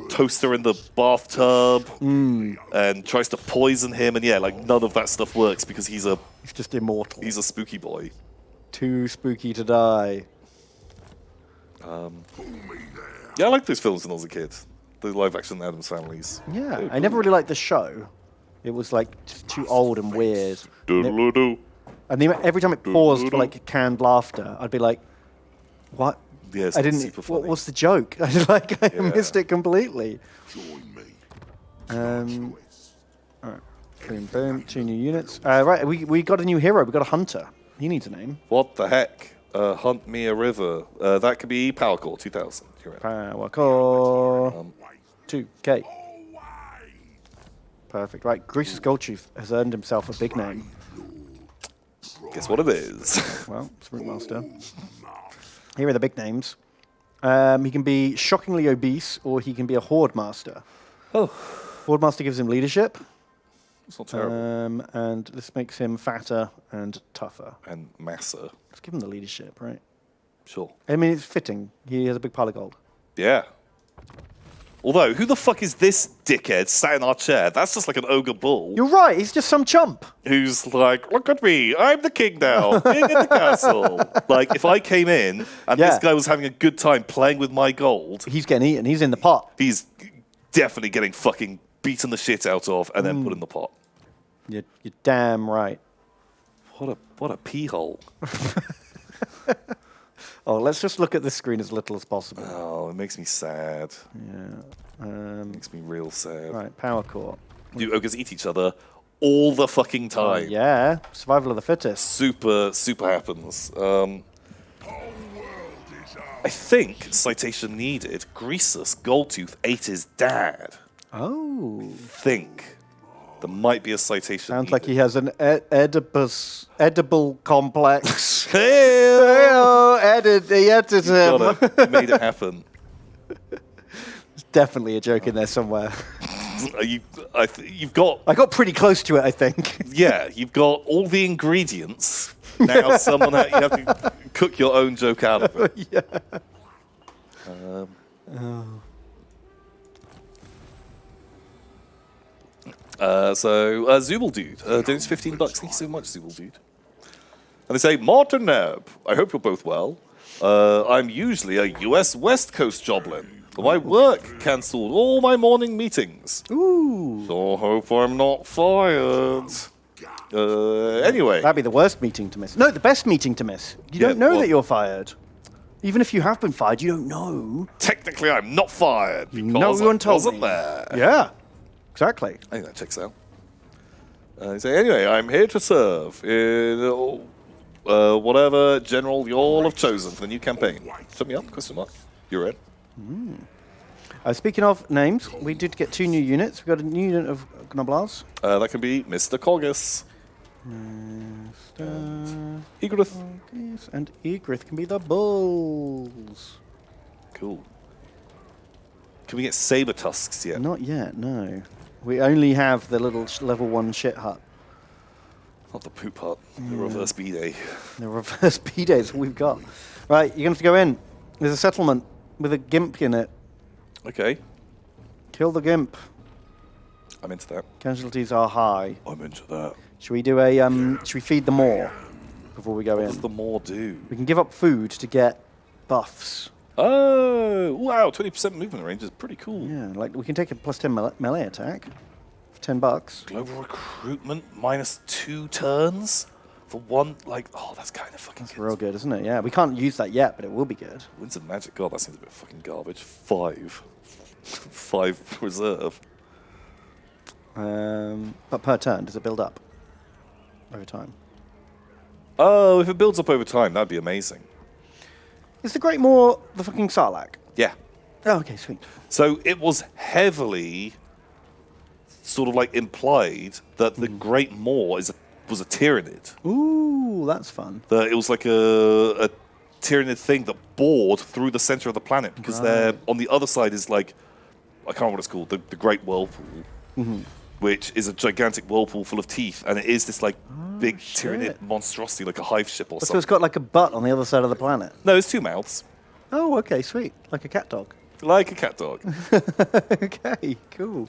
A: toaster in the bathtub and tries to poison him, and yeah, like none of that stuff works because he's
B: just immortal.
A: a spooky boy.
B: Too spooky to die.
A: Yeah, I liked those films when I was a kid. The live action Adams Families.
B: Yeah,
A: They were
B: I never
A: cool.
B: really liked the show. It was like just too old and weird.
A: Doodle-doo.
B: And every time it paused for like canned laughter, I'd be like, "What?
A: Yeah, it's
B: I didn't.
A: super funny.
B: What's the joke?" I
A: Yeah.
B: missed it completely.
C: Join me.
B: Um, all right, boom, boom. 2 new units. Right, we got a new hero. We got a hunter. He needs a name.
A: What the heck? Hunt me a river. That could be Power Core 2000. You're right.
B: Power core 2K. Perfect. Right, Grease's Gold Chief has earned himself a big name.
A: Guess what it is?
B: Well, Sprint Master. Here are the big names. He can be shockingly obese, or he can be a Horde Master.
A: Oh,
B: Horde Master gives him leadership,
A: it's not terrible.
B: and this makes him fatter and tougher.
A: And Massa.
B: Let's give him the leadership, right?
A: Sure.
B: I mean, it's fitting. He has a big pile of gold.
A: Yeah. Although, who the fuck is this dickhead sat in our chair? That's just like an ogre bull
B: You're right. He's just some chump.
A: who's like, look at me, I'm the king now, king in the castle. Like, if I came in and
B: Yeah.
A: this guy was having a good time playing with my gold,
B: He's getting eaten. He's in the pot.
A: he's definitely getting fucking beaten the shit out of and then put in the pot.
B: You're damn right.
A: What a pee hole.
B: Oh, let's just look at the screen as little as possible.
A: Oh, it makes me sad.
B: Yeah.
A: Makes me real sad.
B: Right, power core.
A: Do ogres eat each other all the fucking time?
B: Yeah, survival of the fittest.
A: Super happens. I think, citation needed, Greasus Goldtooth ate his dad.
B: Oh.
A: Think. There might be a citation
B: Sounds
A: needed.
B: like he has an edible complex.
A: Hey!
B: He edited him.
A: Got it. You made it happen.
B: There's definitely a joke in there somewhere.
A: You've got,
B: I got pretty close to it, I think.
A: yeah, you've got all the ingredients. Now you have to cook your own joke out of it.
B: Yeah.
A: Zubel Dude, donates $15. Thank you so much, Zubel Dude. And they say, Martin Neb, I hope you're both well. I'm usually a US West Coast joblin. But my work cancelled all my morning meetings.
B: Ooh.
A: So I hope I'm not fired. Anyway.
B: That'd be the worst meeting to miss. No, the best meeting to miss. You
A: Yeah,
B: don't know
A: well-
B: that you're fired. Even if you have been fired, you don't know.
A: Technically, I'm not fired because
B: No one
A: I
B: told
A: wasn't
B: me.
A: there.
B: Yeah, exactly.
A: I think that checks out. They say, anyway, I'm here to serve in whatever general you all have chosen for the new campaign. Shut me up, question mark. You're in.
B: Speaking of names, we did get 2 new units. We got a new unit of Gnoblars.
A: That can be Mr. Colgus. Egrith.
B: And Egrith can be the bulls.
A: Cool. Can we get saber tusks yet?
B: Not yet, no. We only have the little level 1 shit hut.
A: Not the poop hut. The reverse B-Day.
B: The reverse B-Day is all we've got. Right, you're going to have to go in. There's a settlement with a gimp in it.
A: Okay.
B: Kill the gimp.
A: I'm into that.
B: Casualties are high.
A: I'm into that.
B: Should we do a, should we feed them more before we go
A: What
B: in?
A: does the more do?
B: We can give up food to get buffs.
A: Oh, wow. 20% movement range is pretty cool.
B: Yeah, like we can take a +10 melee attack for $10.
A: Global recruitment -2 turns for one, like, oh, that's kind of fucking
B: It's
A: good.
B: real good, isn't it? Yeah, we can't use that yet, but it will be good.
A: Winds of Magic, God, that seems a bit fucking garbage. 5. 5 reserve.
B: But per turn, does it build up over time?
A: Oh, if it builds up over time, that'd be amazing.
B: Is the Great Moor the fucking Sarlacc?
A: Yeah.
B: Oh, okay, sweet.
A: So it was heavily sort of like implied that the Great Maw was a Tyranid.
B: Ooh, that's fun.
A: That it was like a Tyranid thing that bored through the center of the planet because they're on the other side is like, I can't remember what it's called, the Great Whirlpool, which is a gigantic whirlpool full of teeth, and it is this like big Tyranid monstrosity, like a hive ship or
B: So
A: something.
B: it's got like a butt on the other side of the planet.
A: No, it's 2 mouths,
B: Oh, okay, sweet. Like a cat dog.
A: like a cat dog.
B: Okay, cool.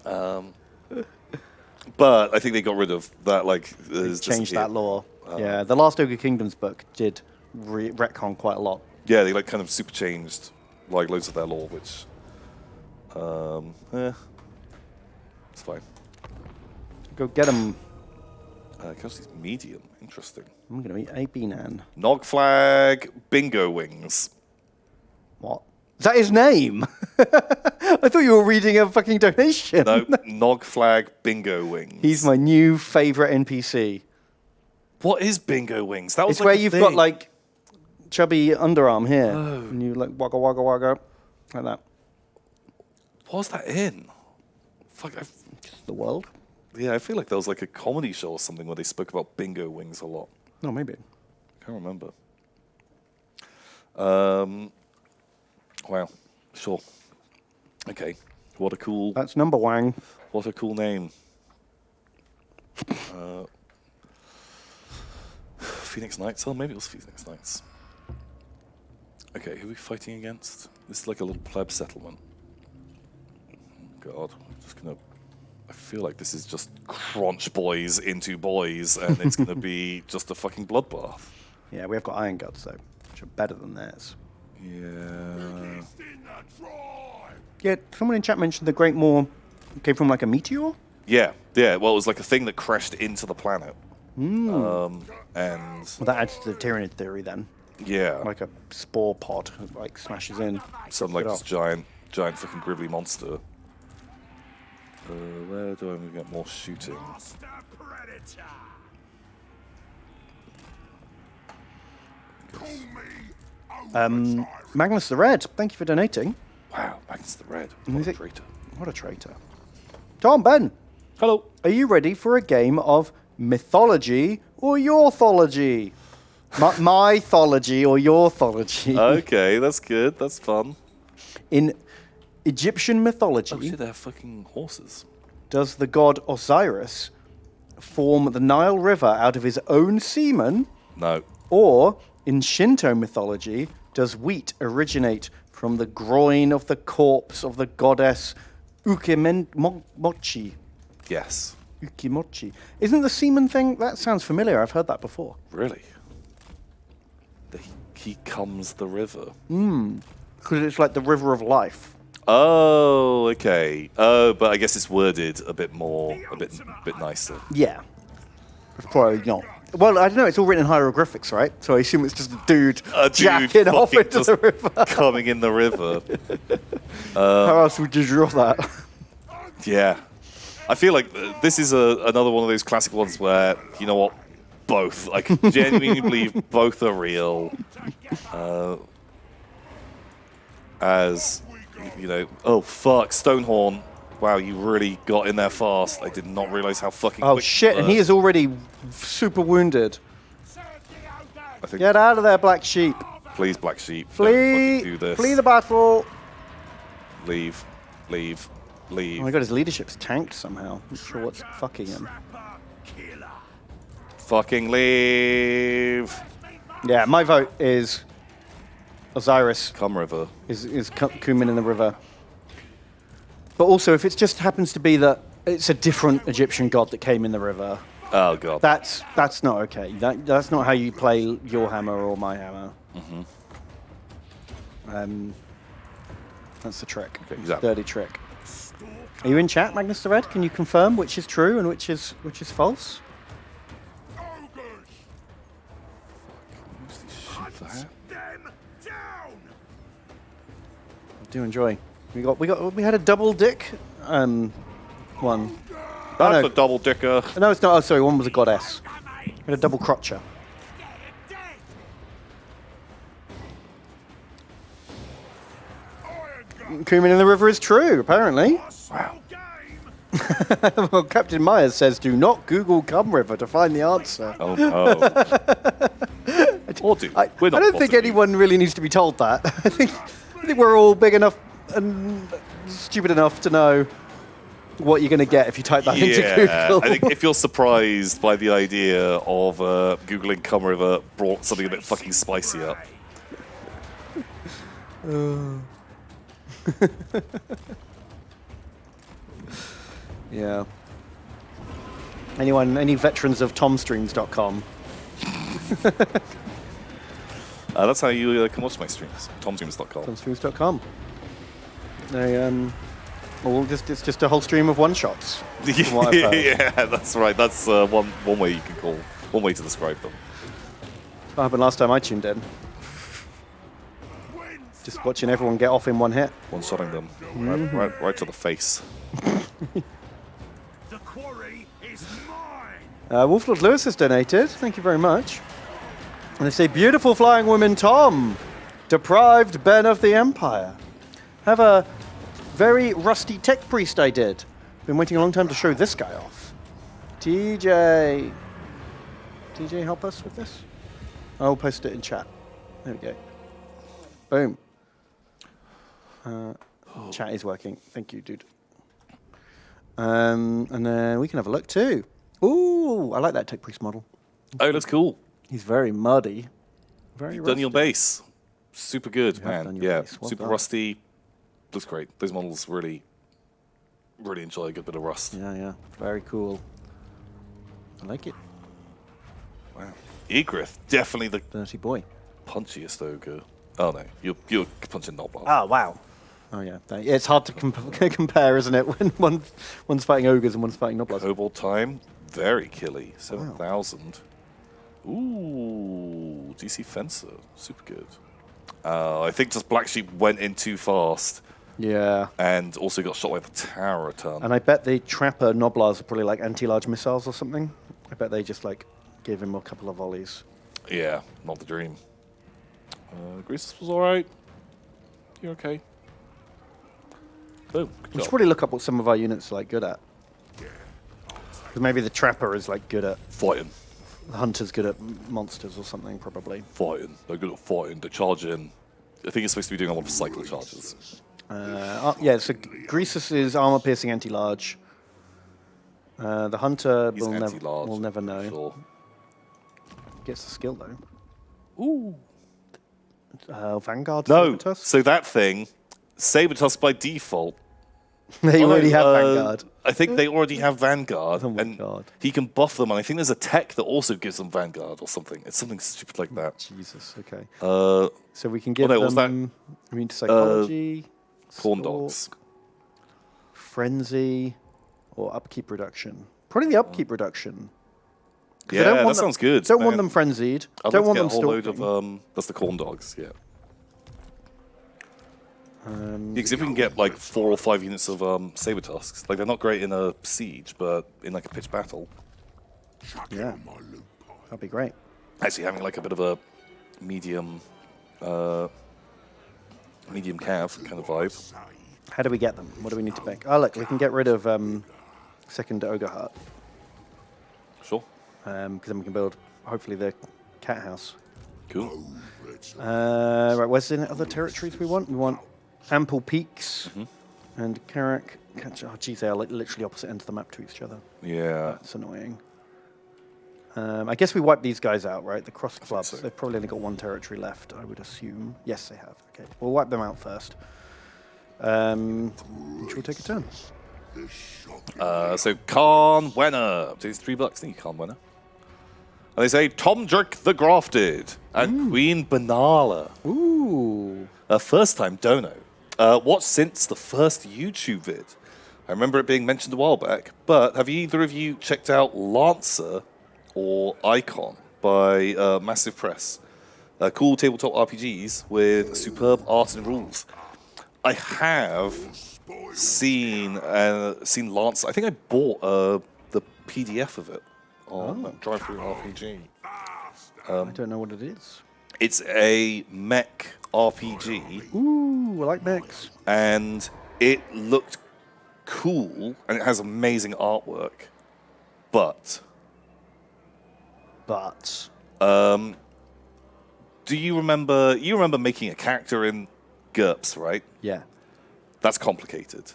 A: But I think they got rid of that. Like,
B: Changed that lore. Yeah, the last Ogre Kingdoms book did retcon quite a lot.
A: Yeah, they like kind of super changed like loads of their lore, which, it's fine.
B: Go get them.
A: Casualties medium, interesting.
B: I'm going to eat a Beanan.
A: Nog flag, bingo wings.
B: What? Is that his name? I thought you were reading a fucking donation.
A: No, Nog flag, bingo wings.
B: He's my new favorite NPC.
A: What is bingo wings? That was
B: It's
A: like
B: where
A: a
B: you've
A: thing.
B: got like chubby underarm here, and you like wagga wagga wagga like that.
A: What was that in? Fuck,
B: Just the world.
A: yeah, I feel like there was like a comedy show or something where they spoke about bingo wings a lot.
B: No, maybe.
A: Can't remember. Wow. Sure. Okay. What a cool.
B: That's number Wang.
A: What a cool name. Phoenix Knights. Oh, maybe it was Phoenix Knights. Okay, who are we fighting against? This is like a little pleb settlement. God, I'm just gonna. I feel like this is just crunch boys into boys, and it's gonna be just a fucking bloodbath.
B: Yeah, we have got iron guards though, which are better than theirs.
A: Yeah.
B: Yeah, someone in chat mentioned the Great Maw came from like a meteor.
A: Yeah, yeah. Well, it was like a thing that crashed into the planet. And
B: Well, that adds to the Tyranid theory then.
A: yeah,
B: Like a spore pod that, like smashes in.
A: some like
B: it
A: this
B: off.
A: giant fucking gribbly monster. Where do I get more shooting?
B: Magnus the Red, thank you for donating.
A: Wow, Magnus the Red.
B: Is
A: What a
B: it-
A: traitor.
B: What a traitor. Tom, Ben,
A: Hello.
B: are you ready for a game of mythology or yourthology? Mythology or yourthology?
A: Okay, that's good. That's fun.
B: In Egyptian mythology,
A: Oh shit, they have fucking horses.
B: does the god Osiris form the Nile River out of his own semen?
A: No.
B: Or, in Shinto mythology, does wheat originate from the groin of the corpse of the goddess Ukimochi?
A: Yes.
B: Ukimochi. Isn't the semen thing, that sounds familiar, I've heard that before.
A: Really? He comes the river.
B: Because it's like the river of life.
A: Oh, okay. Oh, but I guess it's worded a bit more, a bit nicer.
B: Yeah. Probably not. Well, I don't know, it's all written in hieroglyphics, right? So I assume it's just a dude, jacking off
A: fucking
B: into
A: just
B: the river.
A: coming in the river.
B: How else would you draw that?
A: Yeah. I feel like this is another one of those classic ones where, you know what, both. I can genuinely believe both are real. As, you know, oh fuck, Stonehorn. Wow, you really got in there fast. I did not realize how fucking
B: Oh
A: quick
B: shit,
A: you
B: and
A: were.
B: he is already super wounded.
A: I think,
B: Get out of there, black sheep.
A: please, Black Sheep, don't fucking
B: Flee!
A: do this.
B: Flee the battle!
A: Leave. Leave. Leave.
B: Oh my god, his leadership's tanked somehow. Not sure what's fucking him.
A: Fucking leave.
B: Yeah, my vote is Osiris
A: Come, river.
B: is Cumin in the river. But also, if it just happens to be that it's a different Egyptian god that came in the river,
A: Oh god.
B: that's not okay. That's not how you play your hammer or my hammer. That's the trick.
A: exactly.
B: Dirty trick. Are you in chat, Magnus the Red? Can you confirm which is true and which is false? I do enjoy. We had a double dick one.
A: That's
B: no.
A: a double dicker.
B: No, it's not. Oh, sorry, one was a goddess. We had a double crotcher. Cumin in the river is true, apparently.
A: Wow.
B: Well, Captain Myers says, "Do not Google cum river to find the answer."
A: Oh no. Or do.
B: I
A: We're not
B: don't think
A: bothering you.
B: anyone really needs to be told that. I think we're all big enough and stupid enough to know what you're going to get if you type that into Google.
A: I think if you're surprised by the idea of Googling cum river brought something a bit fucking spicy up.
B: Yeah. Any veterans of tomstreams.com?
A: That's how you can watch my streams. Tomstreams.com.
B: Tomstreams.com. It's just a whole stream of one-shots. from what I've heard.
A: Yeah, that's right. That's one way you can call, one way to describe them.
B: What happened last time I tuned in? Just watching everyone get off in one hit.
A: One-shotting them right to the face.
C: The quarry is mine.
B: Wolflord Lewis has donated. Thank you very much. And they say, beautiful flying woman Tom, deprived Ben of the Empire. Have a very rusty tech priest I did. Been waiting a long time to show this guy off. TJ, help us with this? I'll post it in chat. There we go. Boom. Chat is working. Thank you, dude. And then we can have a look too. Ooh, I like that tech priest model.
A: Oh, that's cool.
B: He's very muddy. Very
A: You've done your
B: rusty.
A: base. Super good,
B: You have
A: man.
B: done your
A: Yeah,
B: base. Well
A: super
B: done.
A: rusty. Looks great. Those models really enjoy a good bit of rust.
B: Yeah. Very cool. I like it.
A: Wow. Egrith, definitely the
B: Dirty boy.
A: punchiest ogre. Oh no, you're punching Noblar.
B: Oh, wow. Oh, yeah. It's hard to compare, isn't it, when one's fighting ogres and one's fighting noblars.
A: Kobold time, very killy. 7,000. Ooh, DC Fencer, super good. I think just Black Sheep went in too fast
B: Yeah.
A: and also got shot by the tower a ton.
B: And I bet the Trapper Noblars are probably like anti-large missiles or something. I bet they just like give him a couple of volleys.
A: Yeah, not the dream. Greasus was alright. You're okay. Boom. Good
B: We should
A: job.
B: probably look up what some of our units are like good at. Because maybe the Trapper is like good at,
A: Fighting.
B: the Hunter's good at monsters or something probably.
A: Fighting. They're good at fighting. They charge in. I think it's supposed to be doing a lot of cycle charges.
B: Yeah, so Greasus is armor piercing anti-large. The Hunter
A: He's anti-large.
B: will never know.
A: Sure.
B: Gets the skill though.
A: Ooh.
B: Vanguard.
A: No.
B: Sabertusk?
A: So that thing, Sabertusk by default.
B: They
A: Oh, no,
B: already have Vanguard.
A: I think they already have Vanguard,
B: Oh my
A: and
B: God.
A: he can buff them. And I think there's a tech that also gives them Vanguard or something. It's something stupid like that.
B: Jesus. Okay.
A: Uh,
B: So we can give
A: no, was that,
B: them immune to psychology,
A: corn
B: stalk,
A: dogs.
B: frenzy, or upkeep reduction. Probably the upkeep reduction. 'Cause I
A: Yeah,
B: don't
A: that
B: want them-
A: sounds good.
B: Don't want
A: man.
B: them frenzied.
A: I'd
B: Don't
A: like
B: want
A: to
B: them
A: get a whole load
B: stalking.
A: of that's the corn dogs. Yeah.
B: Um,
A: Because if we can get like 4 or 5 units of Sabertusks, like they're not great in a siege, but in like a pitched battle,
C: Chuck it
B: Yeah.
C: on my loot pile.
B: that'd be great.
A: actually having like a bit of a medium cav kind of vibe.
C: Say,
B: How do we get them? What do we need to make? Oh, look, we can get rid of second Ogre Heart.
A: Sure.
B: Because then we can build, hopefully, the cat house.
A: Cool.
B: Right, where's the other territories we want? We want Ample Peaks and Carrick. Oh, geez, they are like literally opposite ends of the map to each other.
A: Yeah.
B: That's annoying. I guess we wipe these guys out, right? The cross clubs.
A: so.
B: They've probably only got one territory left, I would assume. Yes, they have. Okay, we'll wipe them out first. Which will take a turn.
A: So Khan Wenner. So it's $3. Thank you, Khan Wenner. And they say Tom Jerk the Grafted and Queen Banala.
B: Ooh.
A: First time dono. Watched since the first YouTube vid. I remember it being mentioned a while back, but have either of you checked out Lancer or Icon by Massive Press? Cool tabletop RPGs with superb art and rules. I have seen Lancer. I think I bought the PDF of it on Drive-Thru RPG.
B: I don't know what it is.
A: It's a mech RPG.
B: Ooh, I like mechs.
A: And it looked cool and it has amazing artwork, but do you remember making a character in GURPS, right?
B: Yeah.
A: That's complicated.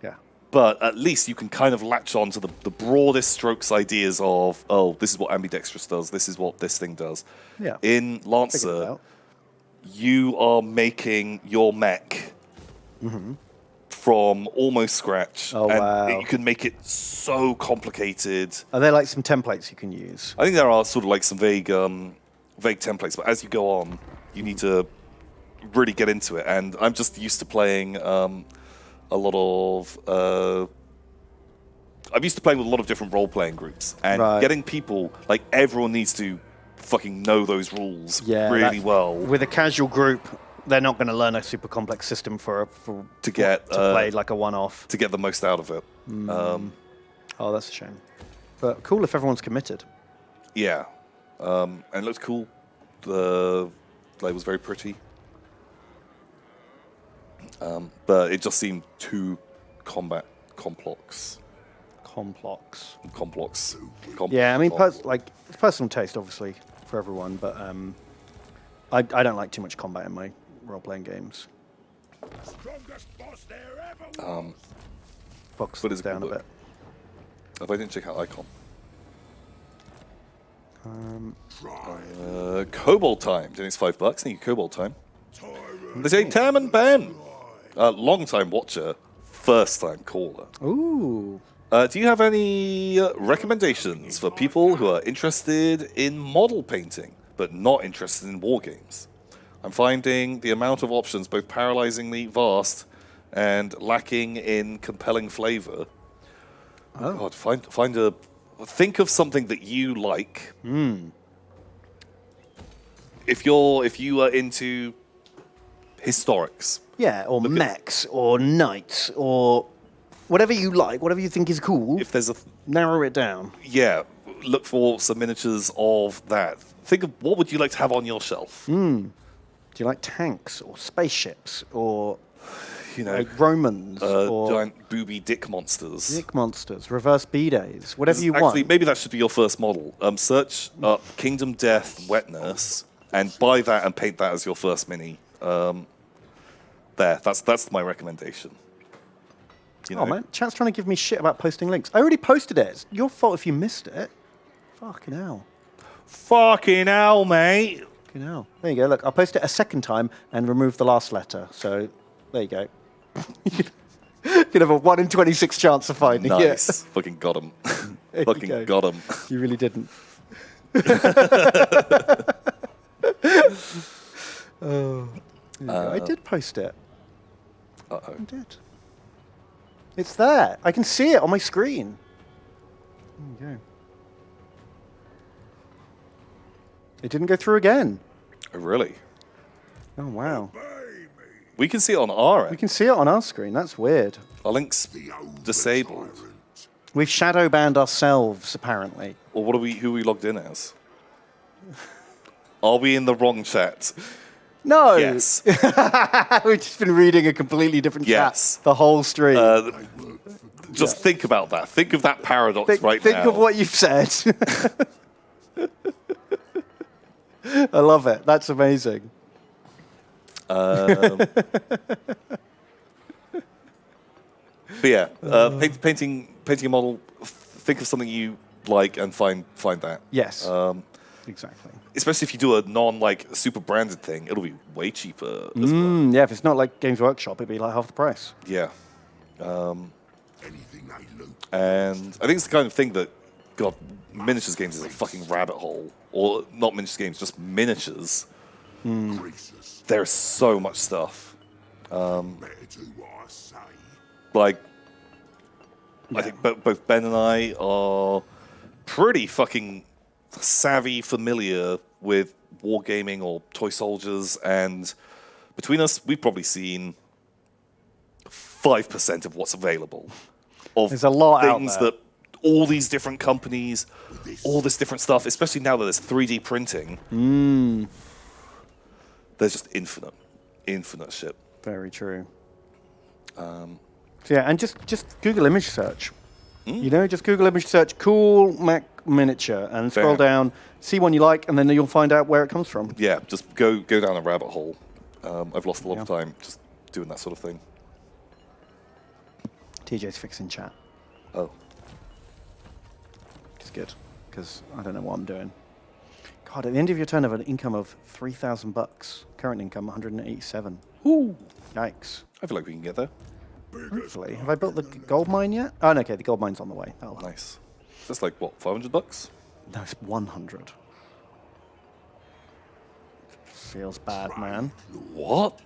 B: Yeah.
A: But at least you can kind of latch on to the broadest strokes ideas of, oh, this is what ambidextrous does, this is what this thing does.
B: Yeah.
A: In
B: Figured it
A: Lancer,
B: out.
A: you are making your mech from almost scratch.
B: Oh,
A: and
B: wow.
A: you can make it so complicated.
B: Are there like some templates you can use?
A: I think there are sort of like some vague templates, but as you go on, you need to really get into it. And I'm just used to playing a lot of... I'm used to playing with a lot of different role-playing groups. And getting people, like everyone needs to fucking know those rules really well.
B: With a casual group, they're not going to learn a super complex system to play like a one-off.
A: To get the most out of it.
B: Oh, that's a shame. But cool if everyone's committed.
A: Yeah. And it looked cool. The play was very pretty. But it just seemed too combat complex.
B: Yeah, I mean, it's personal taste, obviously, for everyone, but I don't like too much combat in my role-playing games. Box
A: But it's
B: down
A: cool
B: a bit.
A: If I didn't check out Icon. Cobalt Time. It's $5. Thank you, Cobalt Time. They say Tam and Ben. Long-time watcher, first-time caller.
B: Ooh.
A: Do you have any recommendations for people who are interested in model painting, but not interested in war games? I'm finding the amount of options both paralyzingly vast and lacking in compelling flavor. Oh. God, think of something that you like. If you are into historics.
B: Yeah, or mechs, or knights, or whatever you like, whatever you think is cool.
A: If there's
B: narrow it down.
A: Yeah, look for some miniatures of that. Think of what would you like to have on your shelf.
B: Do you like tanks or spaceships or like Romans
A: or giant booby dick monsters?
B: Dick monsters, reverse B-days, whatever you want.
A: Maybe that should be your first model. Search up Kingdom Death Wet Nurse and buy that and paint that as your first mini. That's my recommendation.
B: Oh man, Chat's trying to give me shit about posting links. I already posted it. It's your fault if you missed it. Fucking hell.
A: Fucking hell, mate.
B: Fucking hell. There you go. Look, I'll post it a second time and remove the last letter. So there you go. You can have a 1 in 26 chance of finding it.
A: Nice. Fucking got him. Fucking got him.
B: You really didn't. I did post it.
A: Uh-oh.
B: I did. It's there. I can see it on my screen. There you go. It didn't go through again.
A: Oh, really?
B: Oh, wow.
A: We can see it on our end.
B: We can see it on our screen. That's weird.
A: Our link's disabled.
B: We've shadow banned ourselves, apparently.
A: Or who are we logged in as? Are we in the wrong chat?
B: No.
A: Yes.
B: We've just been reading a completely different chat the whole stream.
A: Just think about that. Think of that paradox now.
B: Think of what you've said. I love it. That's amazing.
A: But yeah, painting a model. Think of something you like and find that.
B: Yes. Exactly.
A: Especially if you do a super branded thing, it'll be way cheaper as well.
B: Yeah, if it's not like Games Workshop, it'd be like half the price.
A: Yeah. And I think it's the kind of thing that, God, miniatures games is a fucking rabbit hole. Or not miniatures games, just miniatures. There's so much stuff. I think both Ben and I are pretty fucking savvy, familiar with wargaming or toy soldiers, and between us, we've probably seen 5% of what's available.
B: There's a lot out
A: things
B: there.
A: that all these different companies, all this different stuff, especially now that there's 3D printing. There's just infinite shit.
B: Very true. So yeah, and just Google image search. You know, just Google image search cool Mac miniature and scroll down, see one you like, and then you'll find out where it comes from.
A: Yeah, just go down a rabbit hole. I've lost a lot of time just doing that sort of thing.
B: TJ's fixing chat.
A: Oh.
B: Which is good, because I don't know what I'm doing. God, at the end of your turn of an income of $3,000, current income 187.
A: Ooh.
B: Yikes.
A: I feel like we can get there.
B: Hopefully. Have I built the gold mine yet? Oh, no, okay, the gold mine's on the way. Oh, well.
A: Nice. That's like, what, $500?
B: No, it's 100. Feels bad, man.
A: What?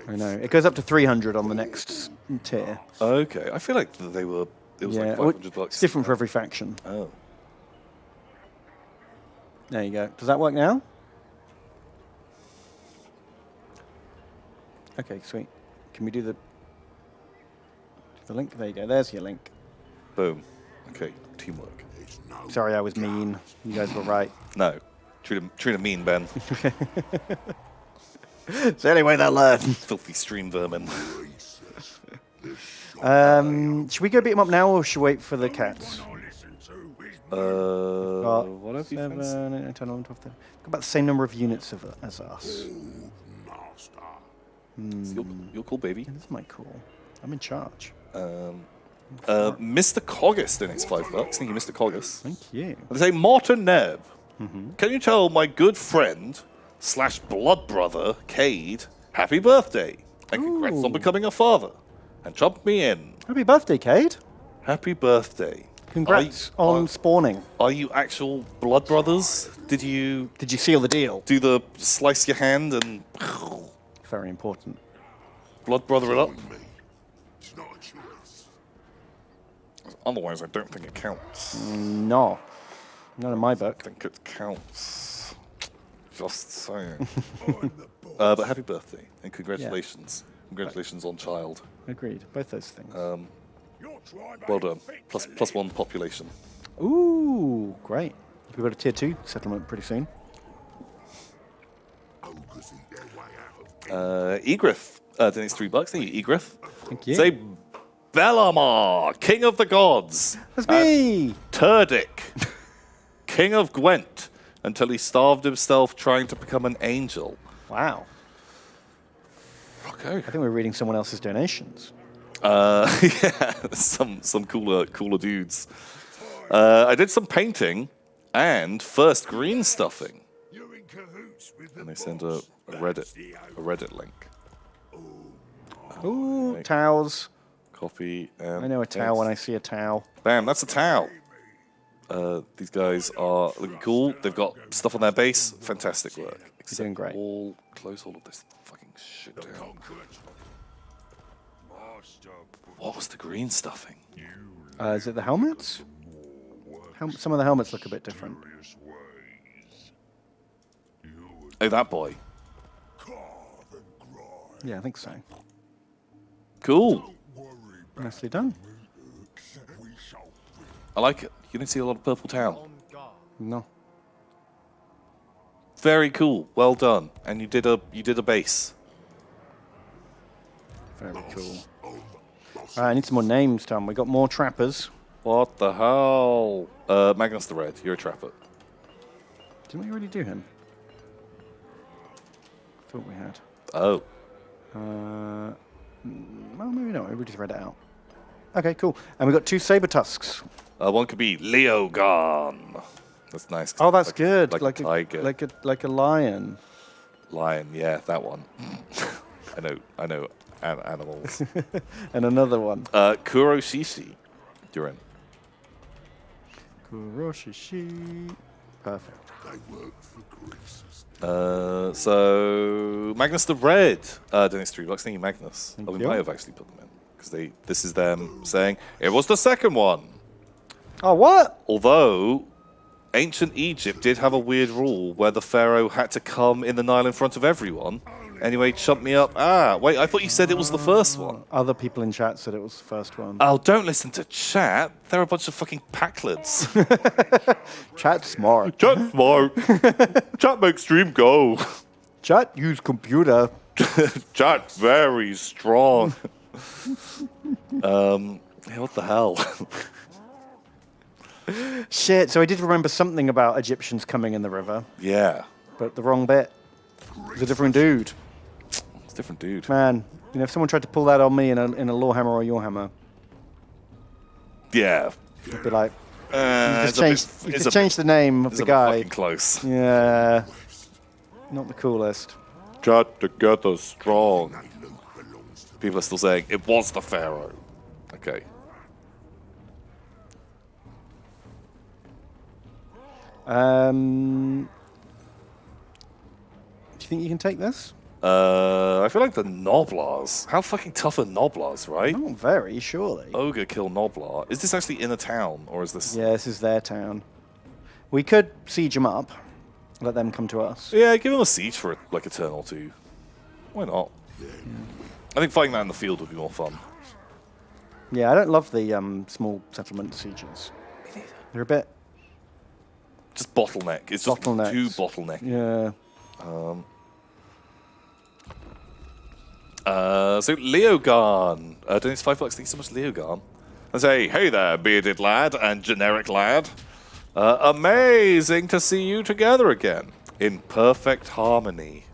B: I know. It goes up to 300 on the next tier.
A: Okay, I feel like it was like $500.
B: It's different for every faction.
A: Oh.
B: There you go. Does that work now? Okay, sweet. Can we do the link? There you go. There's your link.
A: Boom. Okay, teamwork.
B: Sorry, I was mean. You guys were right.
A: No. Treat him mean, Ben.
B: It's the only way they'll learn.
A: Filthy stream vermin.
B: Should we go beat them up now, or should we wait for the cats?
A: What have you
B: 7,
A: found?
B: 8, 9, 10, 11, 12, 13. About the same number of units as us.
A: You're cool, baby.
B: This is my cool. I'm in charge.
A: Mr. Coggis donates $5. Thank you, Mr. Coggis.
B: Thank you.
A: They say, Martin Neb, can you tell my good friend / blood brother, Cade, happy birthday and congrats on becoming a father and jump me in.
B: Happy birthday, Cade.
A: Happy birthday.
B: Congrats on spawning.
A: Are you actual blood brothers? Did you
B: seal the deal?
A: do the slice your hand and
B: Very important.
A: blood brother it up?
C: It's not a choice.
A: Otherwise, I don't think it counts.
B: No. Not in my book.
A: I think it counts. Just saying. But happy birthday and congratulations. Congratulations on child.
B: Agreed. Both those things.
A: Well done. Plus one population.
B: Ooh, great. We've got a tier 2 settlement pretty soon.
C: Ogres eat their way out of
A: Egrith donates $3. Thank you, Egrith.
B: Thank you.
A: Say Bellamar, King of the Gods.
B: That's me!
A: Turdic, King of Gwent, until he starved himself trying to become an angel.
B: Wow.
A: Okay.
B: I think we're reading someone else's donations.
A: Yeah, some cooler dudes. I did some painting and first green stuffing.
C: You're in cahoots with the
A: And they send a Reddit link.
B: Ooh,
A: Right.
B: towels.
A: Copy and
B: I know a towel when I see a towel.
A: Bam, that's a towel. These guys are looking cool. They've got stuff on their base. Fantastic work. Except
B: doing great.
A: Close all of this fucking shit down. What was the green stuffing?
B: Is it the helmets? Some of the helmets look a bit different.
A: Oh, that boy.
B: Yeah, I think so.
A: Cool.
B: Nicely done.
A: I like it. You don't see a lot of purple towel.
B: No.
A: Very cool. Well done. And you did a base.
B: Very cool. All right, I need some more names, Tom. We got more trappers.
A: What the hell? Magnus the Red. You're a trapper.
B: Didn't we already do him? Thought we had.
A: Oh.
B: Well, maybe not. We just read it out. Okay, cool. And we got 2 saber tusks.
A: One could be Leogon. That's nice.
B: Oh, that's good.
A: Like a tiger.
B: Like a lion.
A: Lion, yeah, that one. I know animals.
B: And another one.
A: Kuroshishi. You're in.
B: Kuroshishi. Perfect.
C: They work for Greece.
A: So Magnus the Red donates $3. Thank you, Magnus.
B: Thank
A: We
B: you.
A: might have actually put them in because this is them saying it was the second one.
B: Oh, what?
A: Although ancient Egypt did have a weird rule where the pharaoh had to come in the Nile in front of everyone. Anyway, chump me up. Wait, I thought you said it was the first one.
B: Other people in chat said it was the first one.
A: Oh, don't listen to chat. They're a bunch of fucking packlids.
B: Chat smart.
A: Chat smart. Chat makes stream go.
B: Chat use computer.
A: Chat very strong. Yeah, what the hell?
B: Shit, so I did remember something about Egyptians coming in the river,
A: Yeah.
B: but the wrong bit. It was a different dude.
A: It's a different dude.
B: Man, you know, if someone tried to pull that on me in a Lawhammer or Yourhammer,
A: Yeah.
B: I'd be like,
A: It's
B: just change the name of the guy.
A: Fucking close.
B: Yeah. Not the coolest.
A: Got together strong. People are still saying it was the Pharaoh. Okay.
B: Do you think you can take this?
A: I feel like the Noblars. How fucking tough are Noblars, right?
B: Not very, surely.
A: Ogre kill Noblar. Is this actually in a town, or is this?
B: Yeah, this is their town. We could siege them up, let them come to us.
A: Yeah, give them a siege for like a turn or two. Why not? I think fighting that in the field would be more fun.
B: Yeah, I don't love the small settlement sieges. They're a bit
A: Just bottleneck. It's just
B: Bottlenecks.
A: too bottleneck.
B: yeah.
A: So Leogarn. Donates $5. Thank you so much, Leogarn. I say, hey there, bearded lad and generic lad. Amazing to see you together again in perfect harmony.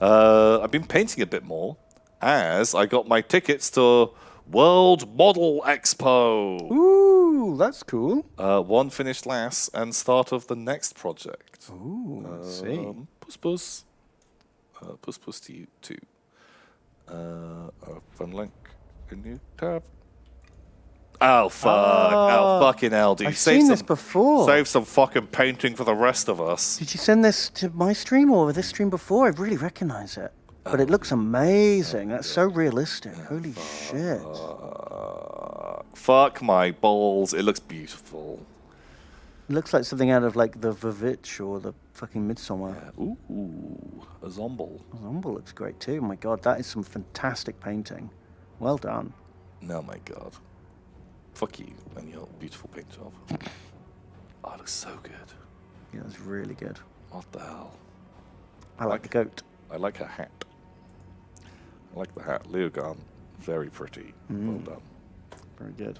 A: I've been painting a bit more as I got my tickets to World Model Expo.
B: Ooh, that's cool.
A: One finished last and start of the next project.
B: Ooh, let's see.
A: Puss puss. Puss puss to you too. Fun link. In new tab. Oh fuck! Oh fucking hell, dude!
B: I've seen this before.
A: Save some fucking painting for the rest of us.
B: Did you send this to my stream or this stream before? I really recognize it. But it looks amazing. That's so realistic. Holy shit.
A: Fuck my balls! It looks beautiful.
B: It looks like something out of like the Vavitch or the fucking Midsommar.
A: Ooh, a Zomble.
B: Zomble looks great too. My god, that is some fantastic painting. Well done.
A: Oh my god. Fuck you and your beautiful paint job. Oh, it looks so good.
B: Yeah, that's really good.
A: What the hell?
B: I like the goat.
A: I like her hat. I like the hat. Leogarn, very pretty. Well done.
B: Very good.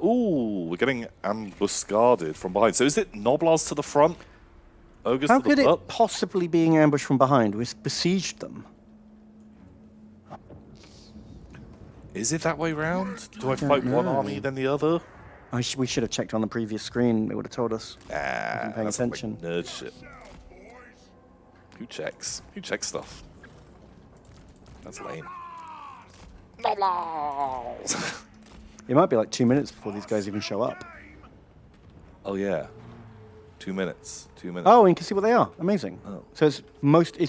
A: Ooh, we're getting ambuscaded from behind. So is it Noblars to the front? Ogres
B: How
A: to the
B: could
A: butt?
B: it possibly being ambushed from behind? We besieged them.
A: Is it that way round? Do I fight one army then the other?
B: We should have checked on the previous screen. It would have told us.
A: Ah,
B: paying
A: that's like
B: attention.
A: nerd shit. Who checks? Who checks stuff? That's lame. Noblars!
B: It might be like 2 minutes before these guys even show up.
A: Oh yeah. 2 minutes. 2 minutes.
B: Oh, and you can see what they are. Amazing.
A: Oh.
B: So it's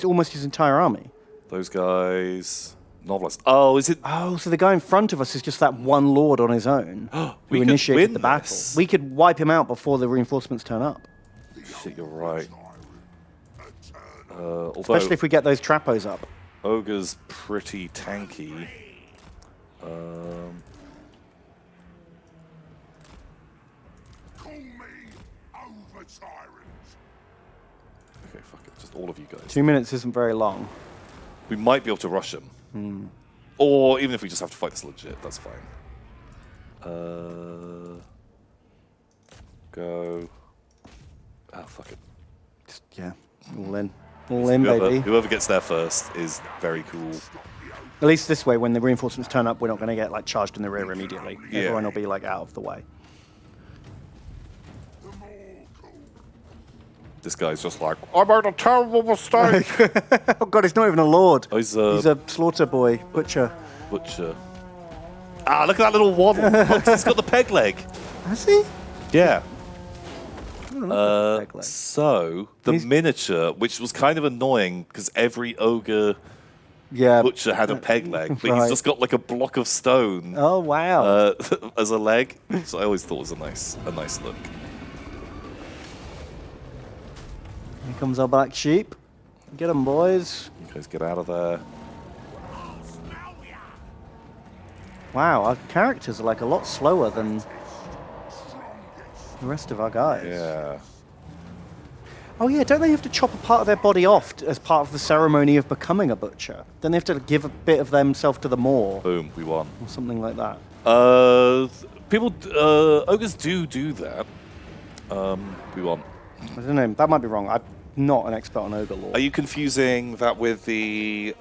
B: almost his entire army.
A: Those guys. Noblars. Oh, is it?
B: Oh, so the guy in front of us is just that one lord on his own
A: We
B: who
A: could
B: initiated
A: win
B: the battle.
A: this.
B: We could wipe him out before the reinforcements turn up.
A: Shit, you're right. Although
B: Especially if we get those trappos up.
A: Ogre's pretty tanky.
C: Call me over tyrant.
A: Okay, fuck it. Just all of you guys.
B: 2 minutes isn't very long.
A: We might be able to rush him. Or even if we just have to fight this legit, that's fine. Go. Oh, fuck it.
B: Just, yeah, all in. All in, baby.
A: Whoever gets there first is very cool.
B: At least this way, when the reinforcements turn up, we're not going to get like charged in the rear immediately.
A: Yeah.
B: Everyone will be like out of the way.
A: This guy's just like, I made a terrible mistake.
B: Oh god, he's not even a lord.
A: Oh, he's
B: a slaughter boy, butcher.
A: Butcher. Ah, look at that little waddle. Look, he's got the peg leg.
B: Has he?
A: Yeah.
B: I don't know if it's a peg leg.
A: So, the
B: He's-
A: miniature, which was kind of annoying because every ogre
B: Yeah.
A: butcher had a peg leg, but
B: Right.
A: he's just got like a block of stone
B: Oh wow.
A: as a leg. So I always thought it was a nice look.
B: Here comes our black sheep. Get them, boys.
A: You guys get out of there.
B: Wow, our characters are like a lot slower than the rest of our guys.
A: Yeah.
B: Oh yeah, don't they have to chop a part of their body off as part of the ceremony of becoming a butcher? Then they have to give a bit of themselves to the Maw,
A: Boom, we won.
B: or something like that.
A: Ogres do that. We won.
B: I don't know. That might be wrong. I'm not an expert on ogre lore.
A: Are you confusing that with the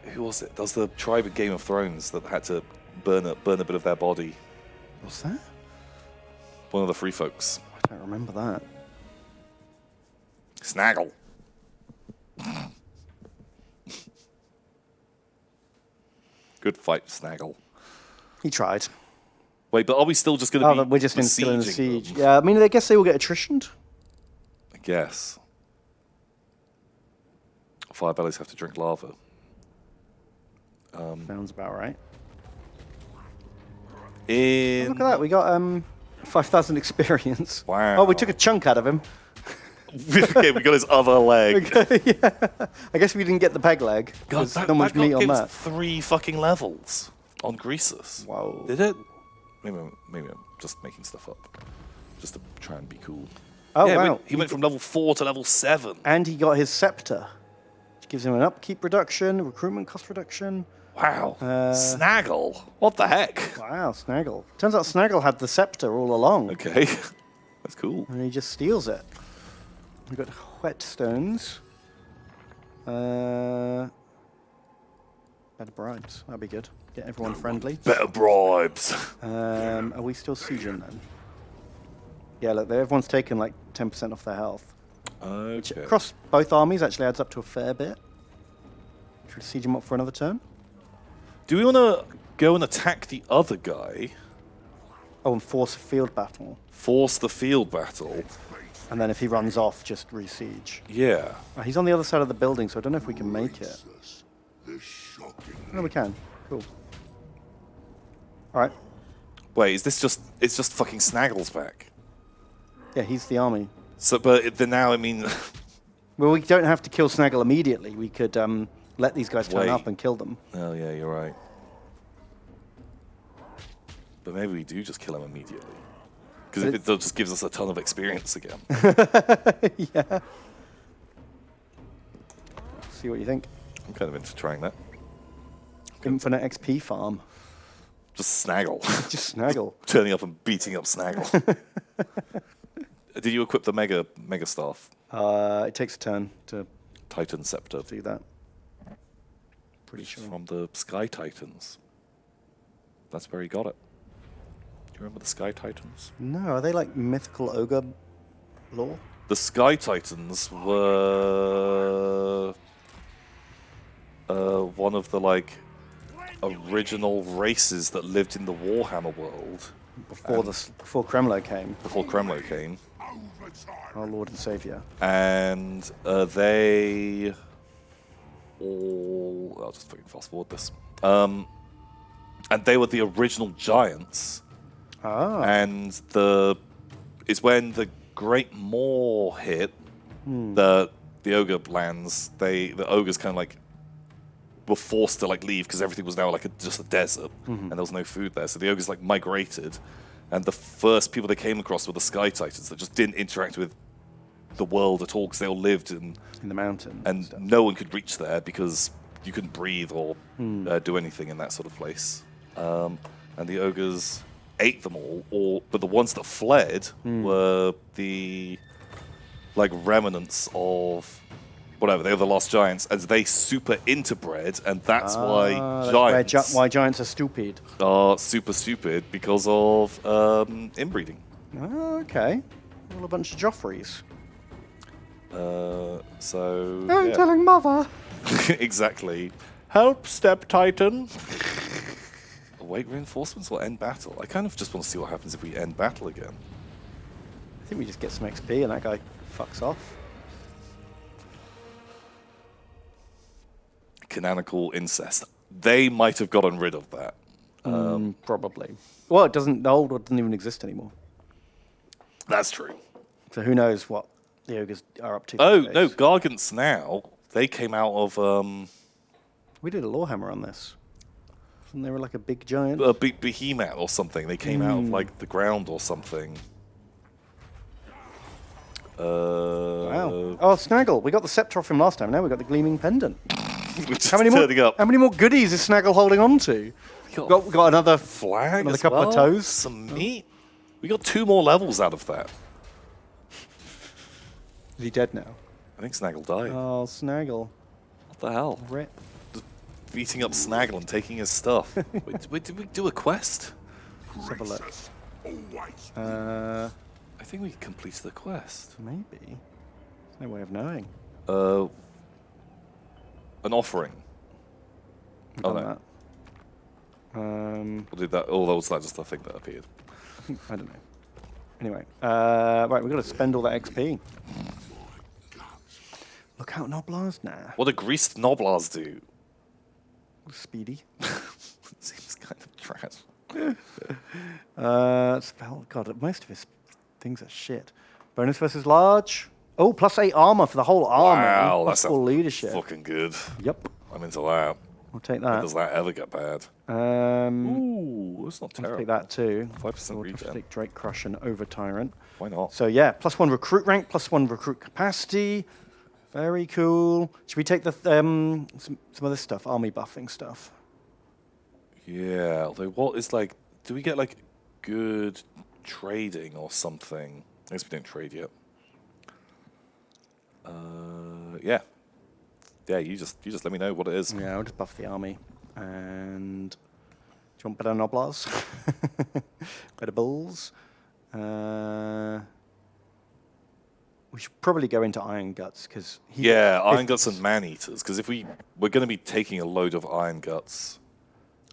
A: who was it? That was the tribe in Game of Thrones that had to burn a bit of their body.
B: What's that?
A: One of the free folks.
B: I don't remember that.
A: Snaggle. Good fight, Snaggle.
B: He tried.
A: Wait, but are we still just going to be
B: We're just still in the
A: besieging
B: siege.
A: them?
B: Yeah, I mean, I guess they will get attritioned.
A: I guess. Firebellies have to drink lava.
B: Sounds about right.
A: In
B: Look at that. We got 5,000 experience.
A: Wow.
B: Oh, we took a chunk out of him.
A: okay, we got his other leg.
B: Yeah. I guess we didn't get the peg leg.
A: God,
B: There's
A: that,
B: not much
A: that
B: meat
A: got
B: on
A: gives
B: that.
A: 3 fucking levels on Greasus.
B: Wow.
A: Did it? Maybe I'm just making stuff up. Just to try and be cool.
B: Oh,
A: yeah,
B: wow.
A: he went from level 4 to level 7.
B: And he got his scepter, which gives him an upkeep reduction, recruitment cost reduction.
A: Wow. Snaggle. What the heck?
B: Wow, Snaggle. Turns out Snaggle had the scepter all along.
A: Okay. That's cool.
B: And he just steals it. We've got whetstones. Better bribes. That'd be good. Get everyone friendly.
A: Better bribes.
B: Are we still sieging then? Yeah, look, everyone's taken like 10% off their health.
A: Okay.
B: Across both armies actually adds up to a fair bit. Should we siege him up for another turn?
A: Do we want to go and attack the other guy?
B: Oh, and force a field battle.
A: Force the field battle?
B: And then if he runs off, just re-siege.
A: Yeah.
B: He's on the other side of the building, so I don't know if we can make it. No, we can. Cool. All right.
A: Wait, is this just... It's just fucking Snaggle's back.
B: Yeah, he's the army.
A: So, but then now, I mean...
B: Well, we don't have to kill Snaggle immediately. We could let these guys turn
A: Wait.
B: up and kill them.
A: Oh, yeah, you're right. But maybe we do just kill him immediately. Because it just gives us a ton of experience again.
B: Yeah. See what you think.
A: I'm kind of into trying that.
B: Infinite XP farm.
A: Just Snaggle.
B: Just Snaggle.
A: Turning up and beating up Snaggle. Did you equip the Mega Staff?
B: It takes a turn to
A: Titan Scepter.
B: do that. Pretty sure.
A: From the Sky Titans. That's where he got it. Do you remember the Sky Titans?
B: No, are they like mythical ogre lore?
A: The Sky Titans were one of the like original races that lived in the Warhammer world
B: Before Kremlo came,
A: before Kremlo came,
B: our Lord and Savior.
A: and they all. I'll just fucking fast forward this. And they were the original giants.
B: Ah.
A: And it's when the Great Maw hit the ogre lands. The ogres kind of like were forced to like leave because everything was now like just a desert and there was no food there. So the ogres like migrated, and the first people they came across were the Sky Titans that just didn't interact with the world at all because they all lived in
B: In the mountains.
A: and no one could reach there because you couldn't breathe or do anything in that sort of place. And the ogres ate them all, but the ones that fled were the like remnants of whatever. They were the last giants, and they super interbred, and that's why giants
B: why giants are stupid.
A: are super stupid because of inbreeding.
B: Oh, okay. All a bunch of Joffreys.
A: So
B: I'm
A: yeah.
B: telling mother.
A: Exactly. Help, Step Titan. Await reinforcements or end battle? I kind of just want to see what happens if we end battle again.
B: I think we just get some XP and that guy fucks off.
A: Canonical incest. They might have gotten rid of that.
B: Probably. Well, it doesn't. The old one doesn't even exist anymore.
A: That's true.
B: So who knows what the ogres are up to?
A: Oh,
B: these
A: no,
B: days.
A: Gargants now. They came out of...
B: We did a Lorehammer on this. Wasn't there like a big giant?
A: A big behemoth or something. They came out of like the ground or something.
B: Wow. Oh, Snaggle. We got the scepter off him last time. Now we got the gleaming pendant.
A: Which
B: How
A: is
B: many
A: turning
B: more?
A: up.
B: How many more goodies is Snaggle holding on to? We got another
A: Flag,
B: another
A: as
B: couple
A: well.
B: of toes.
A: Some meat. We got 2 more levels out of that.
B: Is he dead now?
A: I think Snaggle died.
B: Oh, Snaggle.
A: What the hell?
B: Rip.
A: Just beating up Snaggle and taking his stuff. Wait, did we do a quest?
B: Let's have a look.
C: Always.
A: I think we completed the quest.
B: Maybe. There's no way of knowing.
A: An offering.
B: We've
A: Oh,
B: done
A: no.
B: that.
A: We'll do that. Oh, that was that just a thing that appeared.
B: I don't know. Anyway, right, we've got to spend all that XP. Look out, Noblars now.
A: What do greased Noblars do?
B: Speedy.
A: Seems kind of trash.
B: God, most of his things are shit. Bonus versus large. Oh, +8 armor for the whole army.
A: Wow, that's
B: full leadership.
A: fucking good.
B: Yep,
A: I'm into that.
B: we'll take
A: When
B: that.
A: does that ever get bad?
B: Um,
A: Ooh, it's not
B: I'll
A: terrible.
B: take that too.
A: 5%
B: We'll
A: regen.
B: take Drake Crush and over Tyrant.
A: Why not?
B: So yeah, +1 recruit rank, +1 recruit capacity. Very cool. Should we take the some other stuff, army buffing stuff?
A: Yeah, although what is like, do we get like good trading or something? I guess we don't trade yet. Yeah. Yeah, you just let me know what it is.
B: Yeah, I'll just buff the army. And do you want better Noblars? Better bulls? We should probably go into Iron Guts because
A: Yeah, Iron Guts and Man Eaters, because if we're going to be taking a load of Iron Guts,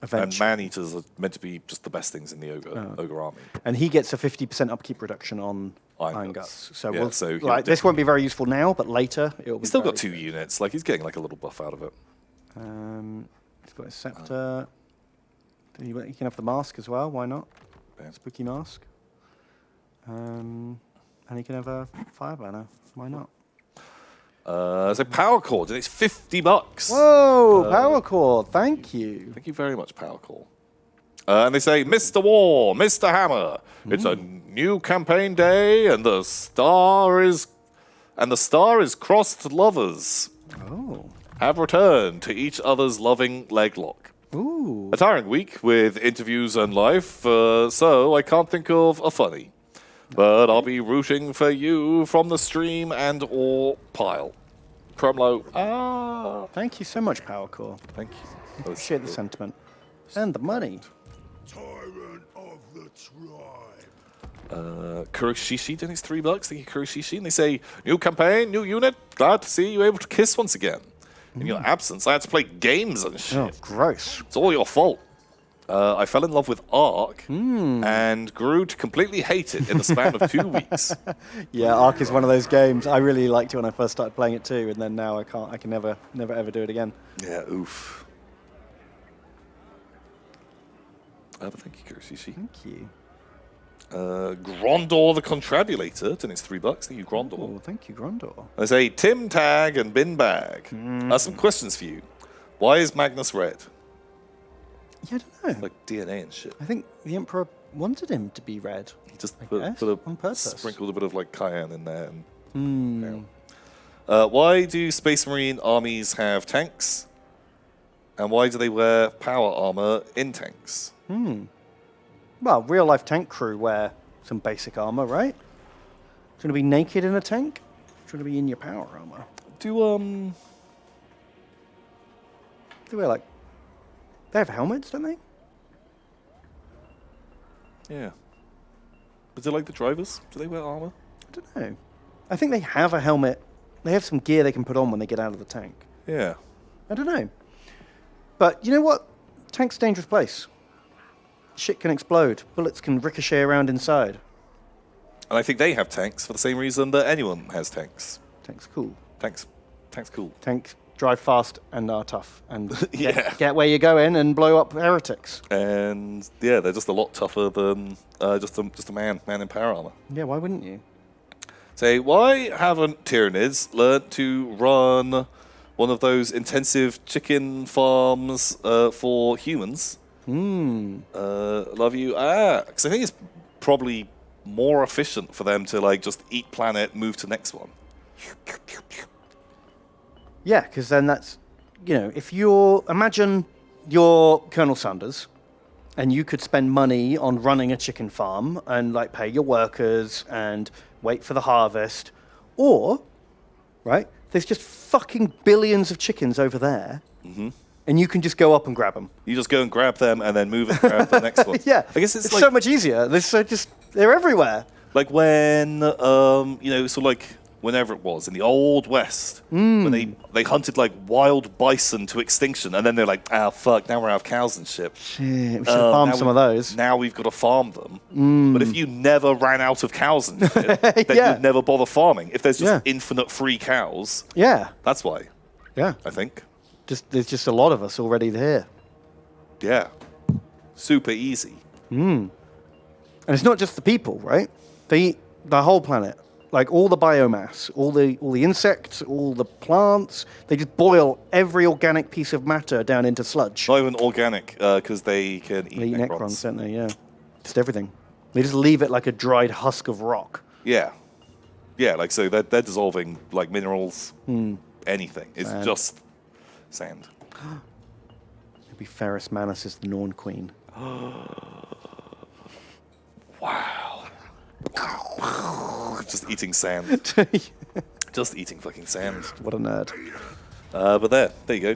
A: and
B: eventually.
A: Man Eaters are meant to be just the best things in the Ogre army.
B: And he gets a 50% upkeep reduction on
A: Iron
B: Iron
A: Guts.
B: Guts. So,
A: Yeah,
B: we'll,
A: so he'll
B: like,
A: do-
B: this won't be very useful now, but later it'll be.
A: He's still
B: very
A: got 2
B: good.
A: units, like he's getting like a little buff out of it.
B: He's got his scepter. He can have the mask as well. Why not?
A: Yeah.
B: Spooky mask. And he can have a fire banner. Why not?
A: So Power Cord, and it's $50.
B: Whoa! Power core. Thank you.
A: Thank you very much, Power Core. And they say, Mr. War, Mr. Hammer, it's a new campaign day, and the star is crossed lovers
B: Oh.
A: have returned to each other's loving leg lock.
B: Ooh.
A: A tiring week with interviews and life, so I can't think of a funny. But I'll be rooting for you from the stream and or pile. Crumlow.
B: Thank you so much, Power core.
A: Thank you. That was
B: Appreciate the
A: cool.
B: sentiment. And the money.
C: Tyrant of the tribe.
A: Kuroshishi donates $3. Thank you, Kuroshishi. And they say, new campaign, new unit. Glad to see you able to kiss once again. In your absence, I had to play games and shit.
B: Oh, gross.
A: It's all your fault. I fell in love with Ark and grew to completely hate it in the span of 2 weeks.
B: Yeah, Ark is one of those games. I really liked it when I first started playing it too, and then now I can't. I can never ever do it again.
A: Yeah, oof. But thank you, Kuroshishi.
B: Thank you.
A: Grondor the Contrabulator donates $3. Thank you, Grondor.
B: Oh, thank you, Grondor.
A: I say Tim Tag and Bin Bag. Some questions for you. Why is Magnus red?
B: Yeah, I don't know.
A: Like DNA and shit.
B: I think the Emperor wanted him to be red.
A: He just
B: I
A: put
B: guess,
A: a,
B: on purpose.
A: sprinkled a bit of like cayenne in there. And, why do Space Marine armies have tanks? And why do they wear power armor in tanks?
B: Well, real life tank crew wear some basic armor, right? Do you want to be naked in a tank? Do you want to be in your power armor? They wear like. They have helmets, don't they?
A: Yeah. Is it like the drivers? Do they wear armor?
B: I don't know. I think they have a helmet. They have some gear they can put on when they get out of the tank.
A: Yeah.
B: I don't know. But you know what? Tank's a dangerous place. Shit can explode. Bullets can ricochet around inside.
A: And I think they have tanks for the same reason that anyone has tanks.
B: Tank's cool.
A: Tanks cool.
B: Tanks drive fast and are tough and
A: Yeah.
B: get where you're going and blow up heretics.
A: And yeah, they're just a lot tougher than just a man in power armor.
B: Yeah, why wouldn't you?
A: Say, why haven't Tyranids learnt to run one of those intensive chicken farms for humans Love you. Because I think it's probably more efficient for them to like just eat planet, move to next one.
B: Yeah, because then that's, if imagine you're Colonel Sanders, and you could spend money on running a chicken farm and like pay your workers and wait for the harvest, or, right, there's just fucking billions of chickens over there, and you can just go up and grab them.
A: You just go and grab them and then move and grab the next one.
B: Yeah,
A: I guess it's like,
B: so much easier. They're everywhere.
A: like when, so like whenever it was in the Old West, when they hunted like wild bison to extinction, and then they're like, fuck, now we're out of cows and shit.
B: Shit, we should have farmed some of those.
A: Now we've got to farm them. But if you never ran out of cows and shit, then you'd never bother farming. If there's just infinite free cows, that's why.
B: Yeah.
A: I think.
B: There's just a lot of us already here.
A: Yeah. Super easy.
B: And it's not just the people, right? They eat the whole planet. Like all the biomass, all the insects, all the plants. They just boil every organic piece of matter down into sludge.
A: Not even organic, because they can eat
B: They eat
A: necrons.
B: necrons, don't they? Yeah. Just everything. They just leave it like a dried husk of rock.
A: Yeah. Yeah, like so they're dissolving like minerals, anything. It's
B: Sand.
A: just sand.
B: Maybe Ferris Manus is the Norn Queen.
A: Wow. Just eating sand. Just eating fucking sand.
B: What a nerd.
A: But there you go.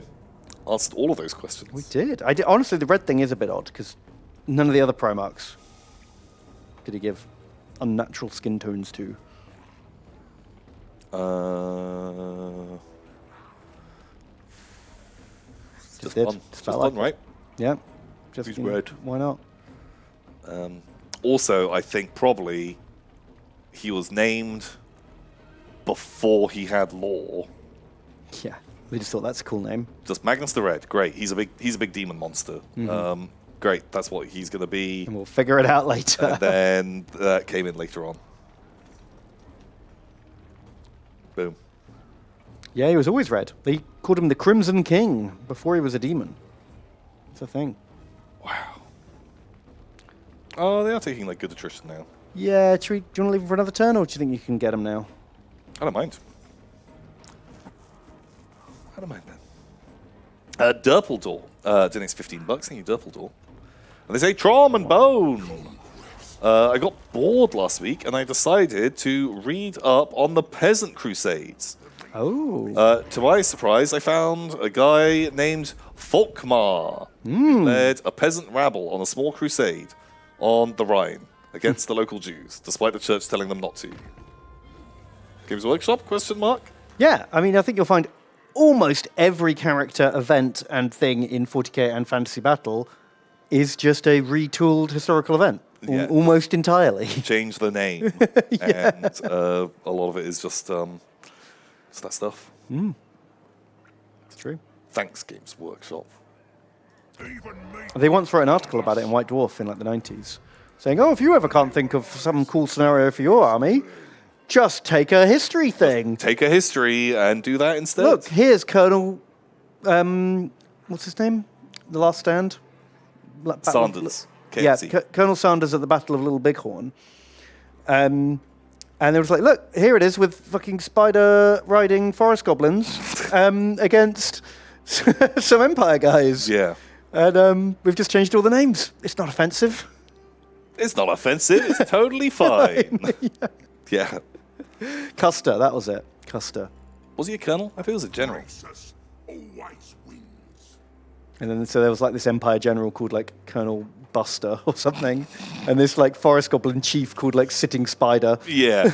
A: Answered all of those questions.
B: We did. Honestly, the red thing is a bit odd because none of the other Primarchs did he give unnatural skin tones to.
A: Just
B: did.
A: fun.
B: Just
A: Just
B: felt
A: fun,
B: like
A: right?
B: Yeah. Just
A: Who's red?
B: Why not?
A: Also, I think probably he was named before he had lore.
B: Yeah. We just thought that's a cool name.
A: Just Magnus the Red, great. He's a big demon monster. Great, that's what he's going to be.
B: And we'll figure it out later.
A: And then that came in later on. Boom.
B: Yeah, he was always red. They called him the Crimson King before he was a demon. It's a thing.
A: Wow. Oh, they are taking like good attrition now.
B: Yeah, do you want to leave him for another turn, or do you think you can get him now?
A: I don't mind. Man. Durpledor donates $15. Thank you, Durpledor. And they say Trom and Bone. I got bored last week, and I decided to read up on the Peasant Crusades.
B: Oh.
A: To my surprise, I found a guy named Folkmar who led a peasant rabble on a small crusade on the Rhine against the local Jews, despite the church telling them not to. Games Workshop? Question mark?
B: Yeah, I mean, I think you'll find almost every character, event, and thing in 40k and Fantasy Battle is just a retooled historical event,
A: Yeah.
B: almost entirely.
A: Change the name. And a lot of it is just that stuff.
B: It's true.
A: Thanks, Games Workshop.
B: They once wrote an article about it in White Dwarf in like the 90s, saying, "Oh, if you ever can't think of some cool scenario for your army, just take a history thing.
A: Take a history and do that instead."
B: Look, here's Colonel, what's his name? The Last Stand?
A: Sanders.
B: Yeah,
A: KFC.
B: Colonel Sanders at the Battle of Little Bighorn. And it was like, look, here it is with fucking spider riding forest goblins against some Empire guys.
A: Yeah.
B: And we've just changed all the names. It's not offensive.
A: It's not offensive. It's totally fine. Yeah.
B: Custer, that was it. Custer.
A: Was he a colonel? I think he was a general.
C: Process always wins.
B: And then so there was like this Empire general called like Colonel Buster or something, and this like forest goblin chief called like Sitting Spider.
A: Yeah.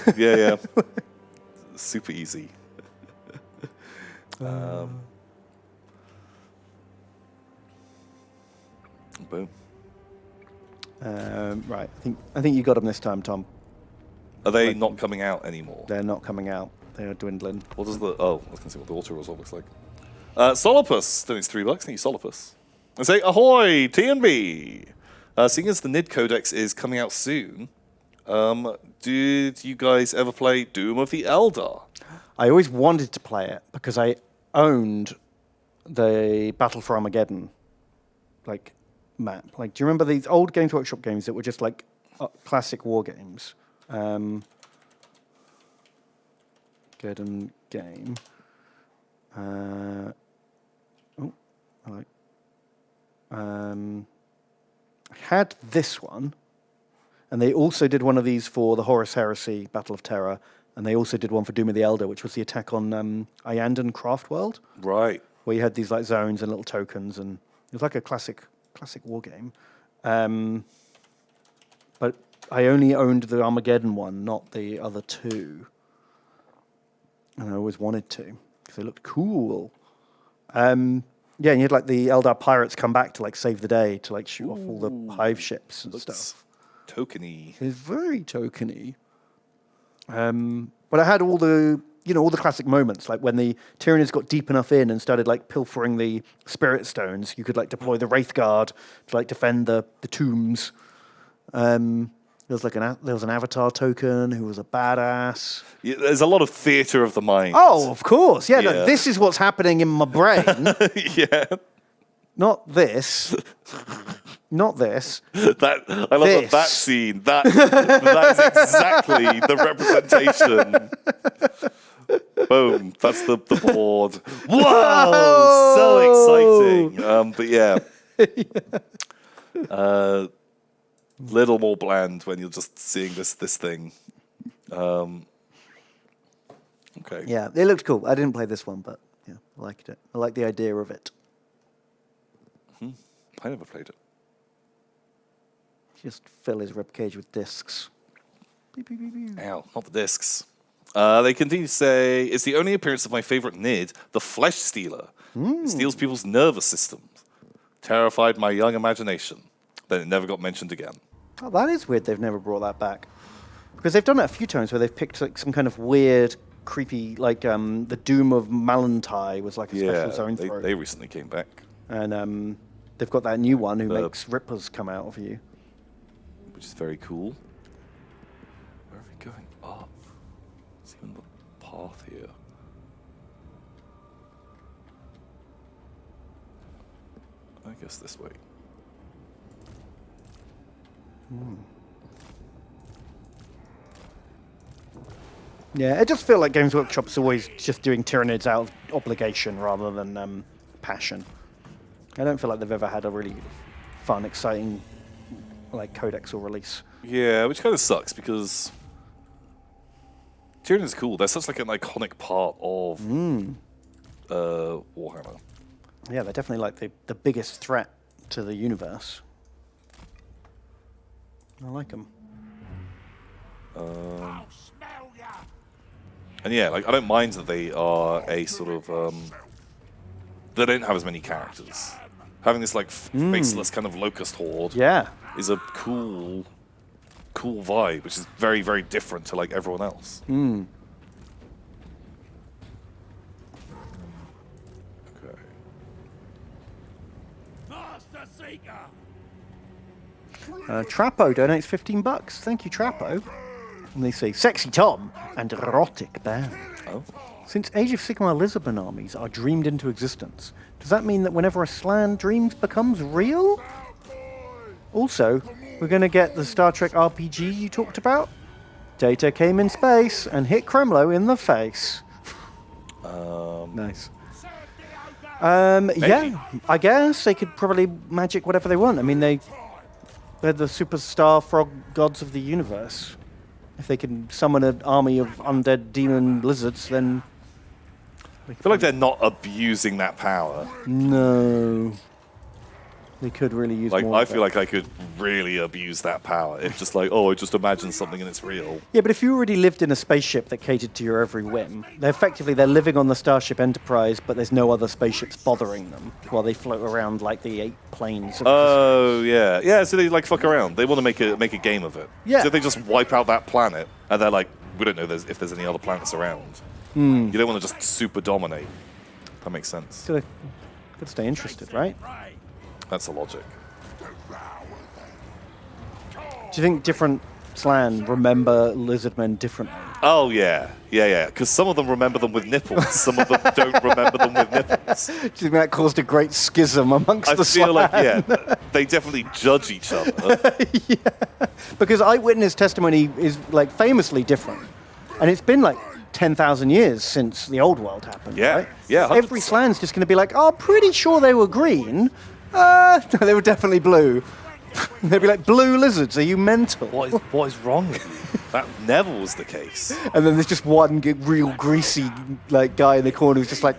A: Super easy. Boom.
B: Right, I think you got them this time, Tom.
A: Are they not coming out anymore?
B: They're not coming out. They are dwindling.
A: What does the... Oh, I was going to see what the auto result looks like. Solopus, donates $3. Thank you, Solopus. And say, ahoy, TNB! Seeing as the NID Codex is coming out soon, did you guys ever play Doom of the Eldar?
B: I always wanted to play it because I owned the Battle for Armageddon, like map. Like, do you remember these old Games Workshop games that were just like classic war games? Geddon game. Had this one, and they also did one of these for the Horus Heresy Battle of Terror, and they also did one for Doom of the Elder, which was the attack on Iyanden Craft World.
A: Right.
B: Where you had these like zones and little tokens, and it was like a classic war game. But I only owned the Armageddon one, not the other two. And I always wanted to, because they looked cool. Yeah, and you had like the Eldar pirates come back to like save the day, to like shoot off all the hive ships and stuff.
A: Tokeny.
B: It's very tokeny. But I had all the, all the classic moments, like when the Tyranids got deep enough in and started like pilfering the spirit stones, you could like deploy the Wraith Guard to like defend the tombs. There was an Avatar token who was a badass.
A: Yeah, there's a lot of theatre of the mind.
B: Oh, of course. Yeah, no, this is what's happening in my brain.
A: Yeah.
B: Not this. Not this.
A: I love that scene. That is exactly the representation. Boom. That's the board. Whoa! So exciting. But yeah. Little more bland when you're just seeing this thing. Okay.
B: Yeah, it looked cool. I didn't play this one, but yeah, I liked it. I like the idea of it.
A: I never played it.
B: Just fill his ribcage with discs.
A: Ow, not the discs. They continue to say, it's the only appearance of my favorite Nid, the Flesh Stealer. It steals people's nervous systems. Terrified my young imagination. Then it never got mentioned again.
B: Oh, that is weird they've never brought that back. Because they've done it a few times where they've picked like some kind of weird, creepy, like the Doom of Malantai was like a special zone throw.
A: They recently came back.
B: And they've got that new one who makes rippers come out of you.
A: Which is very cool. Where are we going? Up. It's even the path here. I guess this way.
B: Yeah, it just feels like Games Workshop's always just doing Tyranids out of obligation rather than passion. I don't feel like they've ever had a really fun, exciting like codex or release.
A: Yeah, which kind of sucks because Tyranid is cool. They're such like an iconic part of Warhammer.
B: Yeah, they're definitely like the biggest threat to the universe. I like them.
A: And yeah, like I don't mind that they are a sort of they don't have as many characters. Having this like faceless kind of locust horde is a cool vibe, which is very, very different to like everyone else. Okay.
B: Trappo donates $15. Thank you, Trappo. And they say, sexy Tom and erotic band.
A: Oh.
B: Since Age of Sigmar Lizardman armies are dreamed into existence, does that mean that whenever a Slan dreams becomes real? Also, we're going to get the Star Trek RPG you talked about? Data came in space and hit Kremlo in the face. Nice. Yeah, I guess they could probably magic whatever they want. I mean, they're the superstar frog gods of the universe. If they can summon an army of undead demon lizards, then...
A: I feel like they're not abusing that power.
B: No. They could really use more.
A: I feel like I could really abuse that power. If just like, I just imagine something and it's real.
B: Yeah, but if you already lived in a spaceship that catered to your every whim, they're living on the Starship Enterprise, but there's no other spaceships bothering them while they float around like the 8 planes.
A: Yeah. Yeah, so they like fuck around. They want to make a game of it.
B: Yeah.
A: So if they just wipe out that planet, and they're like, we don't know if there's any other planets around. You don't want to just super dominate. That makes sense.
B: Gotta stay interested, right?
A: That's the logic.
B: Do you think different Slan remember Lizardmen differently?
A: Oh yeah, yeah. Because some of them remember them with nipples. Some of them don't remember them with nipples.
B: Do you think that caused a great schism amongst
A: I
B: the
A: feel like
B: Slan?
A: they definitely judge each other.
B: Because eyewitness testimony is like famously different, and it's been like 10,000 years since the old world happened.
A: Yeah,
B: right?
A: yeah,
B: Every
A: 100%.
B: Slan's just going to be like, "Oh, pretty sure they were green. No, they were definitely blue." They'd be like, "Blue lizards? Are you mental?"
A: What is wrong with you? That never was the case.
B: And then there's just one real greasy like guy in the corner who's just like,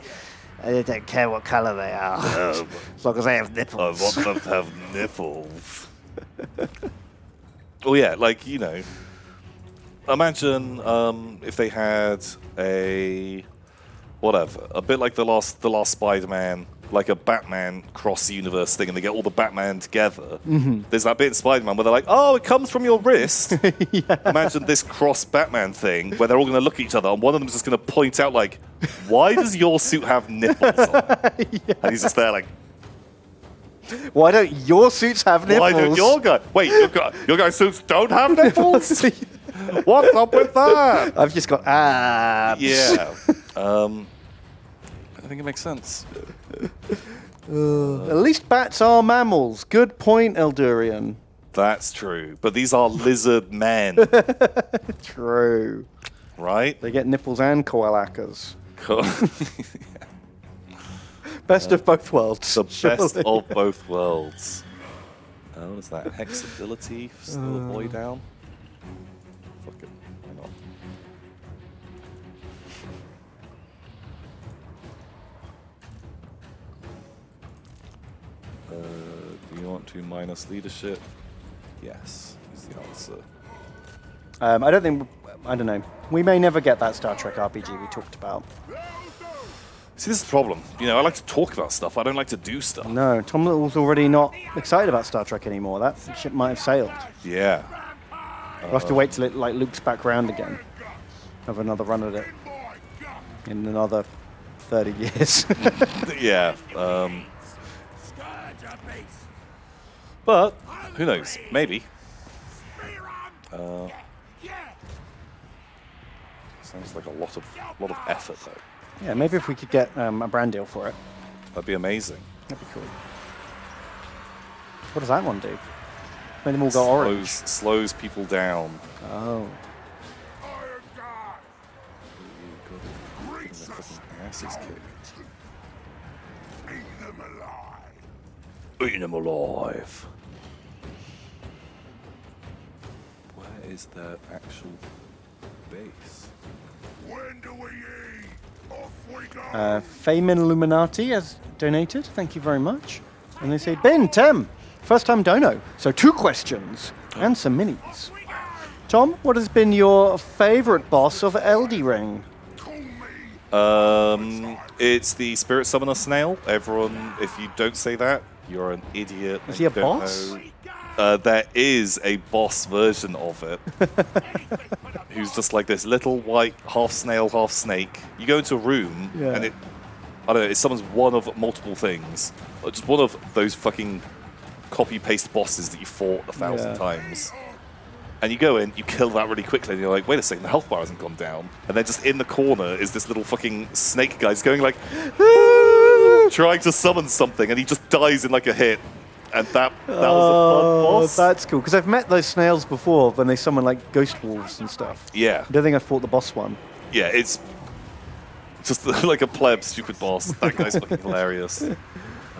B: "I don't care what color they are, as long as they have
A: I
B: nipples."
A: want them to have nipples. Oh yeah, like imagine if they had a bit like the last Spider-Man, like a Batman cross-universe thing, and they get all the Batman together. There's that bit in Spider-Man where they're like, "Oh, it comes from your wrist." Imagine this cross-Batman thing where they're all going to look at each other, and one of them's just going to point out like, "Why does your suit have nipples on it?" And he's just there like,
B: Why don't your suits have nipples?
A: "Why don't your guys' suits don't have nipples? What's up with that?"
B: I've just got abs.
A: Yeah. I think it makes sense.
B: At least bats are mammals. Good point, Eldurian.
A: That's true. But these are lizard men,
B: True.
A: right?
B: They get nipples and koalakas.
A: Cool.
B: Best of both worlds.
A: The best
B: surely.
A: of both worlds. What is that? Hex ability? Still a boy down? Fuck it. Why not? Do you want to minus leadership? Yes, is the answer.
B: I don't know. We may never get that Star Trek RPG we talked about.
A: See, this is the problem. I like to talk about stuff. I don't like to do stuff.
B: No, Tom Little's already not excited about Star Trek anymore. That ship might have sailed.
A: Yeah.
B: We'll have to wait till it like loops back round again. Have another run at it in another 30 years.
A: Yeah. But who knows? Maybe. Sounds like a lot of effort though.
B: Yeah, maybe if we could get a brand deal for it.
A: That'd be amazing.
B: That'd be cool. What does that one do? Made them all go orange.
A: Slows people down.
B: Oh.
A: Asses kicked.
C: Eat them alive.
A: Where is their actual base?
C: When do we eat? Off we go.
B: Feynman Illuminati has donated. Thank you very much. And they say, Ben, Tem, first time dono. So 2 questions and some minis. Tom, what has been your favorite boss of Elden Ring?
A: It's the Spirit Summoner Snail. Everyone, if you don't say that, you're an idiot.
B: Is he a
A: Don't
B: boss?
A: know. There is a boss version of it. Who's just like this little white, half snail, half snake. You go into a room, and it summons one of multiple things. Or just one of those fucking copy-paste bosses that you fought 1,000 times. And you go in, you kill that really quickly, and you're like, wait a second, the health bar hasn't gone down. And then just in the corner is this little fucking snake guy going like, trying to summon something, and he just dies in like a hit. And that was a fun boss.
B: That's cool, because I've met those snails before when they summon like ghost wolves and stuff.
A: Yeah.
B: I don't think I fought the boss one.
A: Yeah, it's just like a pleb stupid boss. That guy's fucking hilarious.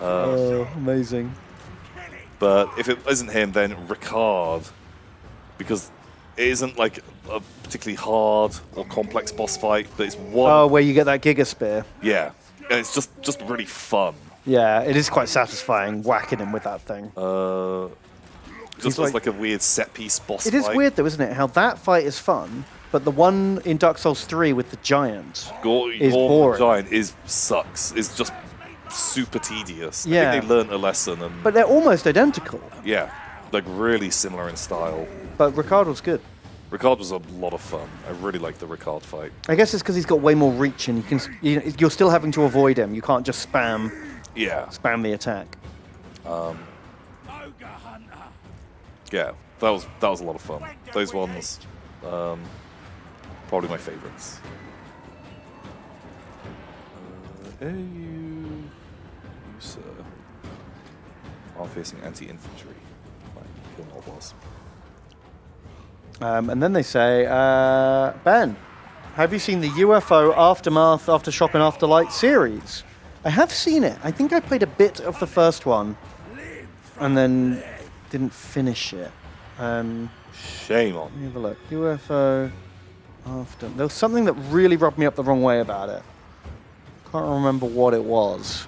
B: Amazing.
A: But if it isn't him, then Ricard. Because it isn't like a particularly hard or complex boss fight, but it's one.
B: Oh, where you get that Giga Spear.
A: Yeah. And it's just really fun.
B: Yeah, it is quite satisfying whacking him with that thing.
A: Just as like a weird set piece boss
B: It
A: fight.
B: is weird though, isn't it? How that fight is fun, but the one in Dark Souls 3 with the giant is boring.
A: Giant sucks. It's just super tedious.
B: Yeah.
A: I think they learned a lesson. And
B: But they're almost identical.
A: yeah, like really similar in style.
B: But Ricardo's good.
A: Ricard was a lot of fun. I really liked the Ricard fight.
B: I guess it's because he's got way more reach, and you're still having to avoid him. You can't just spam the attack.
A: Yeah, that was a lot of fun. Those ones, Probably my favorites. Hey, you sir. Arm-facing anti-infantry. Fine, kill more boss.
B: And then they say, Ben, have you seen the UFO Aftermath, Aftershock, and Afterlight series? I have seen it. I think I played a bit of the first one, and then didn't finish it.
A: Shame on
B: Let me have a look. UFO After. There was something that really rubbed me up the wrong way about it. Can't remember what it was.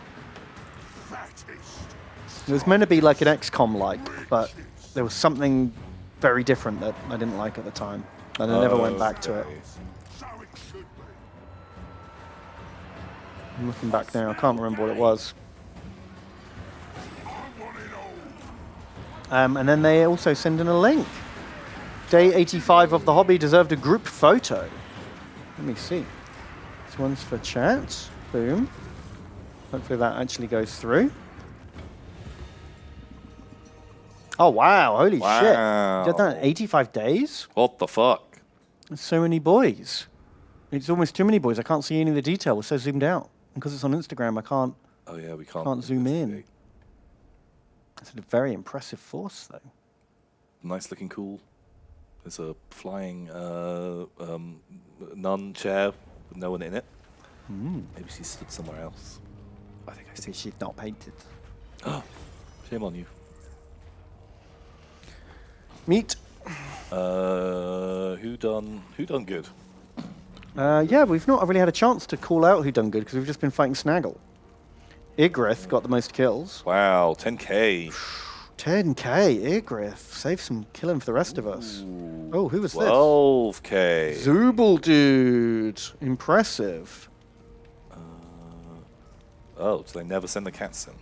B: It was meant to be like an XCOM-like, but there was something very different that I didn't like at the time, and I never went back to it. I'm looking back now. I can't remember what it was. And then they also send in a link. Day 85 of the hobby deserved a group photo. Let me see. This one's for chat. Boom. Hopefully that actually goes through. Oh, wow. Holy
A: Wow.
B: shit. You did that in 85 days?
A: What the fuck?
B: There's so many boys. It's almost too many boys. I can't see any of the detail. We're so zoomed out. Because it's on Instagram, I can't
A: Oh yeah, we can't.
B: zoom in.
A: investigate.
B: It's a very impressive force, though.
A: Nice looking, cool. There's a flying nun chair with no one in it. Maybe she stood somewhere else. I think I see.
B: See, she's not painted.
A: Shame on you.
B: Meat.
A: Who done good?
B: Yeah, we've not really had a chance to call out who done good because we've just been fighting Snaggle. Igrith got the most kills.
A: Wow, 10k.
B: 10k, Igrith. Save some killing for the rest of us. Oh, who was this?
A: 12k.
B: Zooble dude. Impressive.
A: Oh, so they never send the cats in.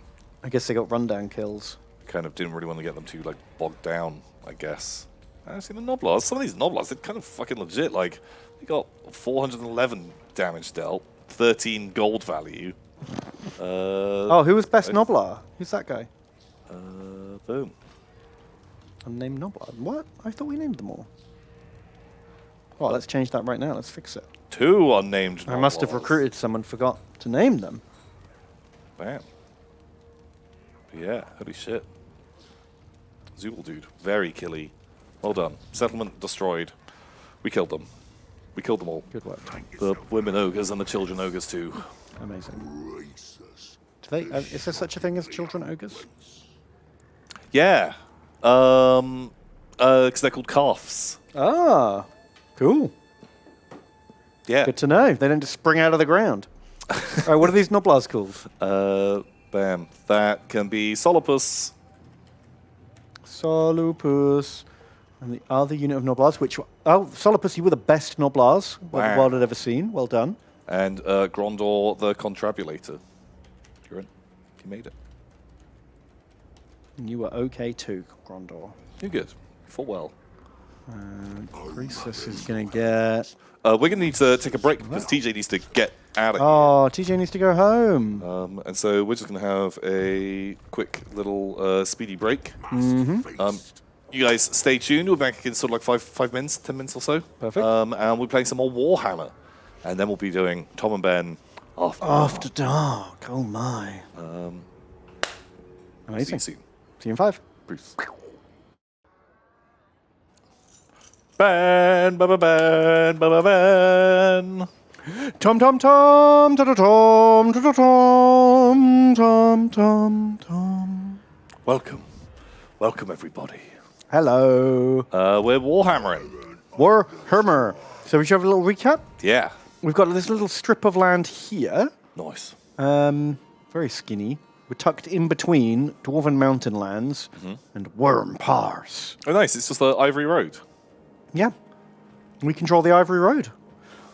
B: I guess they got rundown kills.
A: Kind of didn't really want to get them too like bogged down, I guess. Actually, the Noblars, some of these Noblars, they're kind of fucking legit. Like, they got 411 damage dealt, 13 gold value.
B: Oh, who was best Noblar? Who's that guy?
A: Boom.
B: Unnamed Noblar. What? I thought we named them all. Oh, let's change that right now. Let's fix it.
A: 2 unnamed Noblars.
B: I must have recruited someone, forgot to name them.
A: Bam. Yeah, holy shit. Zool dude, very killy. Well done. Settlement destroyed. We killed them. We killed them all.
B: Good work, Tom.
A: The women ogres and the children ogres too.
B: Amazing. Do they? Is there such a thing as children ogres?
A: Yeah. Because they're called calves.
B: Ah, cool.
A: Yeah.
B: Good to know. They don't just spring out of the ground. All right, what are these Noblars called?
A: Bam. That can be Solopus.
B: Solupus. And the other unit of Noblars, which... Oh, Solopus, you were the best Noblars the world had ever seen. Well done.
A: And Grondor the Contrabulator. You're in. You made it.
B: And you were okay too, Grondor.
A: You're good. You fought well.
B: Croesus is going to get...
A: We're going to need to take a break because TJ needs to get out of here.
B: Oh, TJ needs to go home.
A: And so we're just going to have a quick little speedy break. You guys stay tuned. We're back in sort of like 5 minutes, 10 minutes or so.
B: Perfect.
A: And we're playing some more Warhammer. And then we'll be doing Tom and Ben
B: After dark. Oh, my. Amazing.
A: See you soon.
B: See you in 5.
A: Bruce. Ben, Ben.
B: Tom, tom, tom, tom, tom, tom, tom, tom, tom, tom.
A: Welcome everybody.
B: Hello.
A: We're Warhammering.
B: Warhammer. So we should have a little recap.
A: Yeah.
B: We've got this little strip of land here.
A: Nice.
B: Very skinny. We're tucked in between Dwarven Mountain lands and Worm Pars.
A: Oh, nice. It's just the Ivory Road.
B: Yeah. We control the Ivory Road,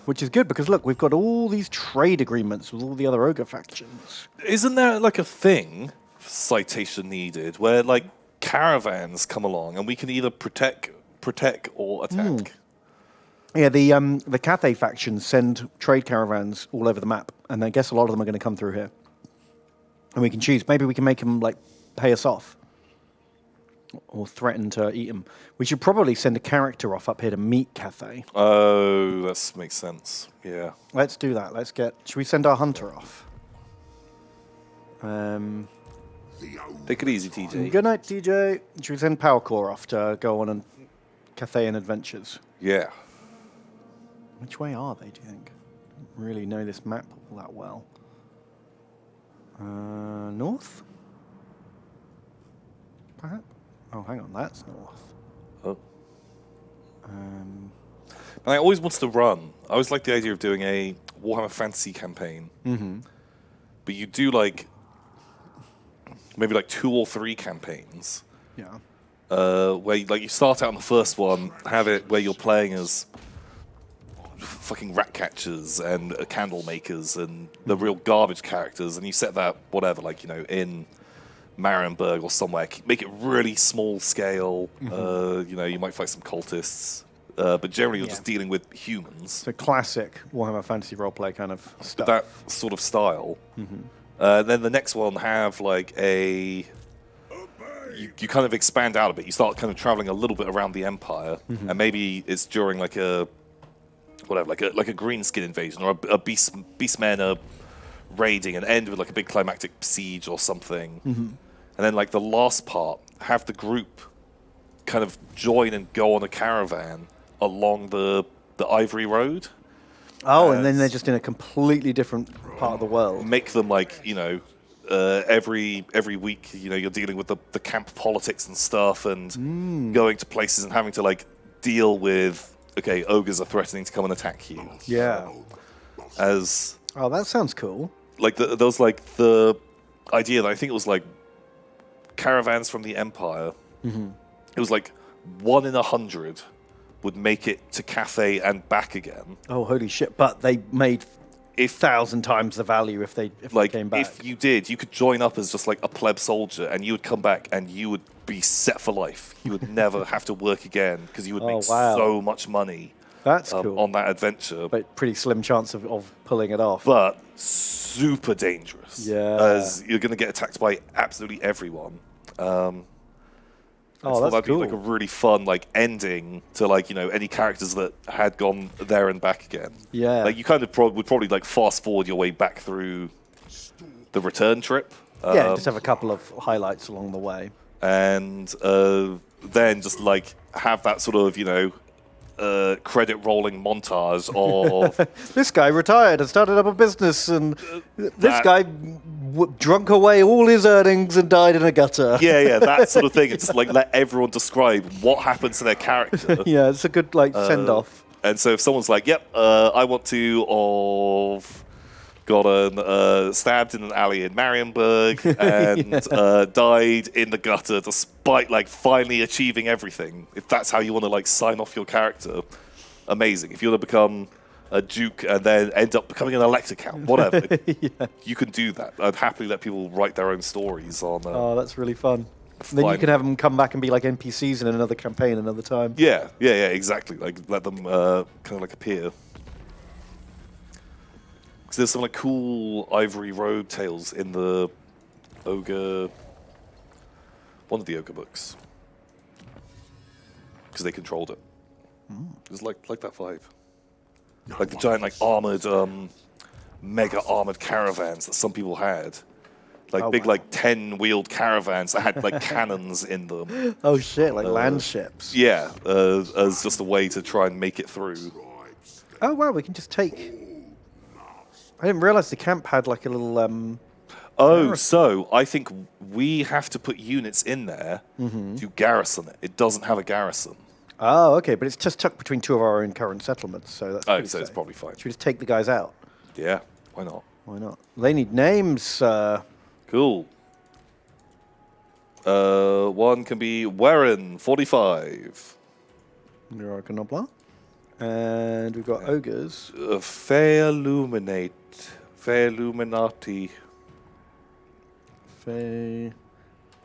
B: which is good because, look, we've got all these trade agreements with all the other ogre factions.
A: Isn't there like a thing, citation needed, where like caravans come along and we can either protect or attack?
B: Yeah, the Cathay factions send trade caravans all over the map, and I guess a lot of them are going to come through here. And we can choose. Maybe we can make them like pay us off. or threaten to eat them. We should probably send a character off up here to meet Cathay.
A: Oh, that makes sense. Yeah.
B: Let's do that. Should we send our hunter off?
A: Take it easy, TJ.
B: Good night, TJ. Should we send Power Core off to go on Cathayan adventures?
A: Yeah.
B: Which way are they, do you think? I don't really know this map all that well. North? Perhaps? Oh, hang on, that's north.
A: Oh. I always wanted to run. I always liked the idea of doing a Warhammer Fantasy campaign. Mm-hmm. But you do like maybe like 2 or 3 campaigns.
B: Yeah.
A: Where you start out on the first one, have it where you're playing as fucking rat catchers and candle makers and the real garbage characters, and you set that whatever, like, you know, in Marienburg or somewhere, make it really small scale. You know, you might fight some cultists, but generally you're just dealing with humans.
B: So classic Warhammer Fantasy roleplay kind of stuff.
A: That sort of style. Then the next one have like a... You kind of expand out a bit. You start kind of traveling a little bit around the Empire, and maybe it's during like a... whatever, like a greenskin invasion, or a beastmen are raiding, and end with like a big climactic siege or something. And then like the last part, have the group kind of join and go on a caravan along the Ivory Road.
B: Oh, and then they're just in a completely different part of the world.
A: Make them like, you know, every week, you know, you're dealing with the camp politics and stuff, and going to places and having to like deal with, okay, ogres are threatening to come and attack you.
B: Yeah.
A: Oh,
B: that sounds cool.
A: Like there was like the idea that I think it was like caravans from the Empire. It was like 1 in 100 would make it to Cathay and back again.
B: Oh, holy shit! But they made 1,000 times the value if they came back.
A: If you did, you could join up as just like a pleb soldier, and you would come back and you would be set for life. You would never have to work again because you would make so much money.
B: That's cool.
A: On that adventure.
B: But pretty slim chance of pulling it off.
A: But super dangerous.
B: Yeah.
A: As you're going to get attacked by absolutely everyone.
B: That'd
A: be like a really fun like ending to like, you know, any characters that had gone there and back again.
B: Yeah.
A: Like you kind of would probably like fast forward your way back through the return trip.
B: Yeah, just have a couple of highlights along the way.
A: And then just like have that sort of, you know, credit rolling montage of
B: this guy retired and started up a business, and this guy drunk away all his earnings and died in a gutter.
A: Yeah, that sort of thing. It's just like let everyone describe what happens to their character.
B: Yeah, it's a good like send off.
A: And so if someone's like, "Yep, I want to have gotten stabbed in an alley in Marienburg and died in the gutter despite like finally achieving everything," if that's how you want to like sign off your character, amazing. If you want to become a duke and then end up becoming an elector count, whatever, you can do that. I'd happily let people write their own stories on.
B: Oh, that's really fun. Then you can have them come back and be like NPCs in another campaign another time.
A: Yeah, exactly. Like let them kind of like appear. Because there's some like cool Ivory Road tales in the Ogre, one of the Ogre books. Because they controlled it. It was like that vibe. Like the giant like armored, mega armored caravans that some people had. Like big like 10-wheeled caravans that had like cannons in them.
B: Oh shit, like land ships.
A: Yeah, as just a way to try and make it through.
B: Oh wow, we can just take... I didn't realize the camp had like a little...
A: So I think we have to put units in there to garrison it. It doesn't have a garrison.
B: Oh, okay, but it's just tucked between 2 of our own current settlements, so that's pretty
A: so it's
B: safe.
A: probably fine.
B: Should we just take the guys out?
A: Yeah, why not?
B: Why not? They need names.
A: Cool. One can be Warren, 45.
B: Nobla. And we've got ogres.
A: Fair Luminate. Fair Luminati.
B: Fair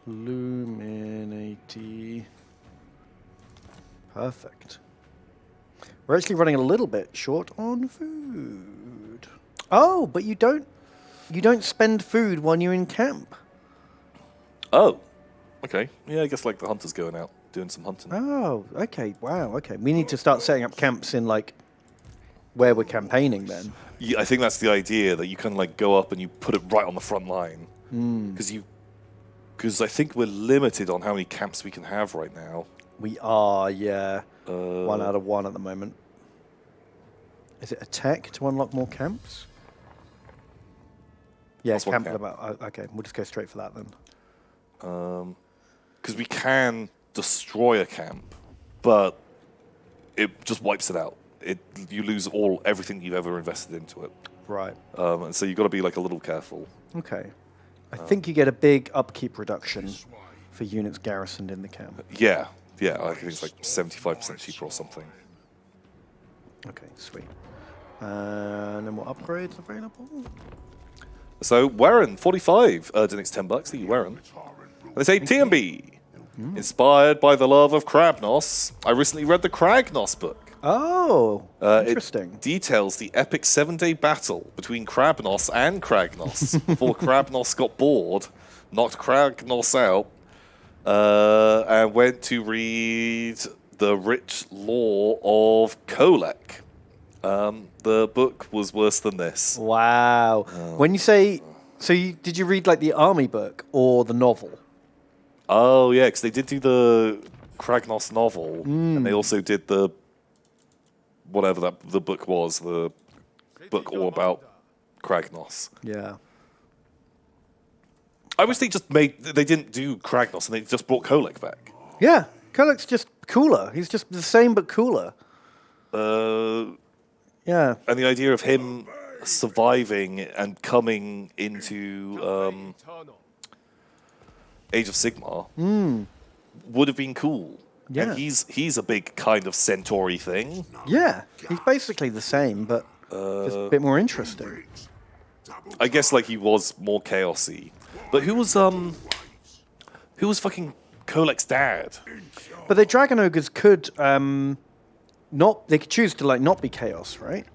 B: Luminati. Perfect. We're actually running a little bit short on food. Oh, but you don't spend food when you're in camp.
A: Oh. Okay. Yeah, I guess like the hunter's going out doing some hunting.
B: Oh, okay. Wow. Okay. We need to start setting up camps in like where we're campaigning then.
A: Yeah, I think that's the idea, that you kind of like go up and you put it right on the front line. Because I think we're limited on how many camps we can have right now.
B: We are, yeah. 1 out of 1 at the moment. Is it a tech to unlock more camps? Yeah,
A: That's one
B: camp
A: camp.
B: about. Okay, we'll just go straight for that then.
A: Because we can destroy a camp, but it just wipes it out. You lose everything you've ever invested into it.
B: Right.
A: And so you've got to be like a little careful.
B: Okay. I think you get a big upkeep reduction for units garrisoned in the camp.
A: Yeah, I think it's like 75% cheaper or something.
B: Okay, sweet. And then what upgrades available?
A: So Warren, 45, donates $10. Thank you, Warren. And they say TMB, inspired by the love of Kragnos. I recently read the Kragnos book.
B: Oh, interesting.
A: It details the epic 7-day battle between Kragnos and Kragnos before Kragnos got bored, knocked Kragnos out, and went to read the rich lore of Kolek. The book was worse than this.
B: Wow. When you say, did you read like the army book or the novel?
A: Oh yeah, because they did do the Kragnos novel, and they also did the whatever the book was, the book all about Kragnos.
B: Yeah.
A: I wish they didn't do Kragnos and they just brought Kolek back.
B: Yeah, Kolek's just cooler. He's just the same but cooler. Yeah.
A: And the idea of him surviving and coming into Age of Sigmar would have been cool.
B: Yeah.
A: And he's a big kind of centaur-y thing.
B: Yeah, he's basically the same, but just a bit more interesting.
A: I guess like he was more chaosy. But who was fucking Kolek's dad?
B: But the dragon ogres could they could choose to like not be chaos, right?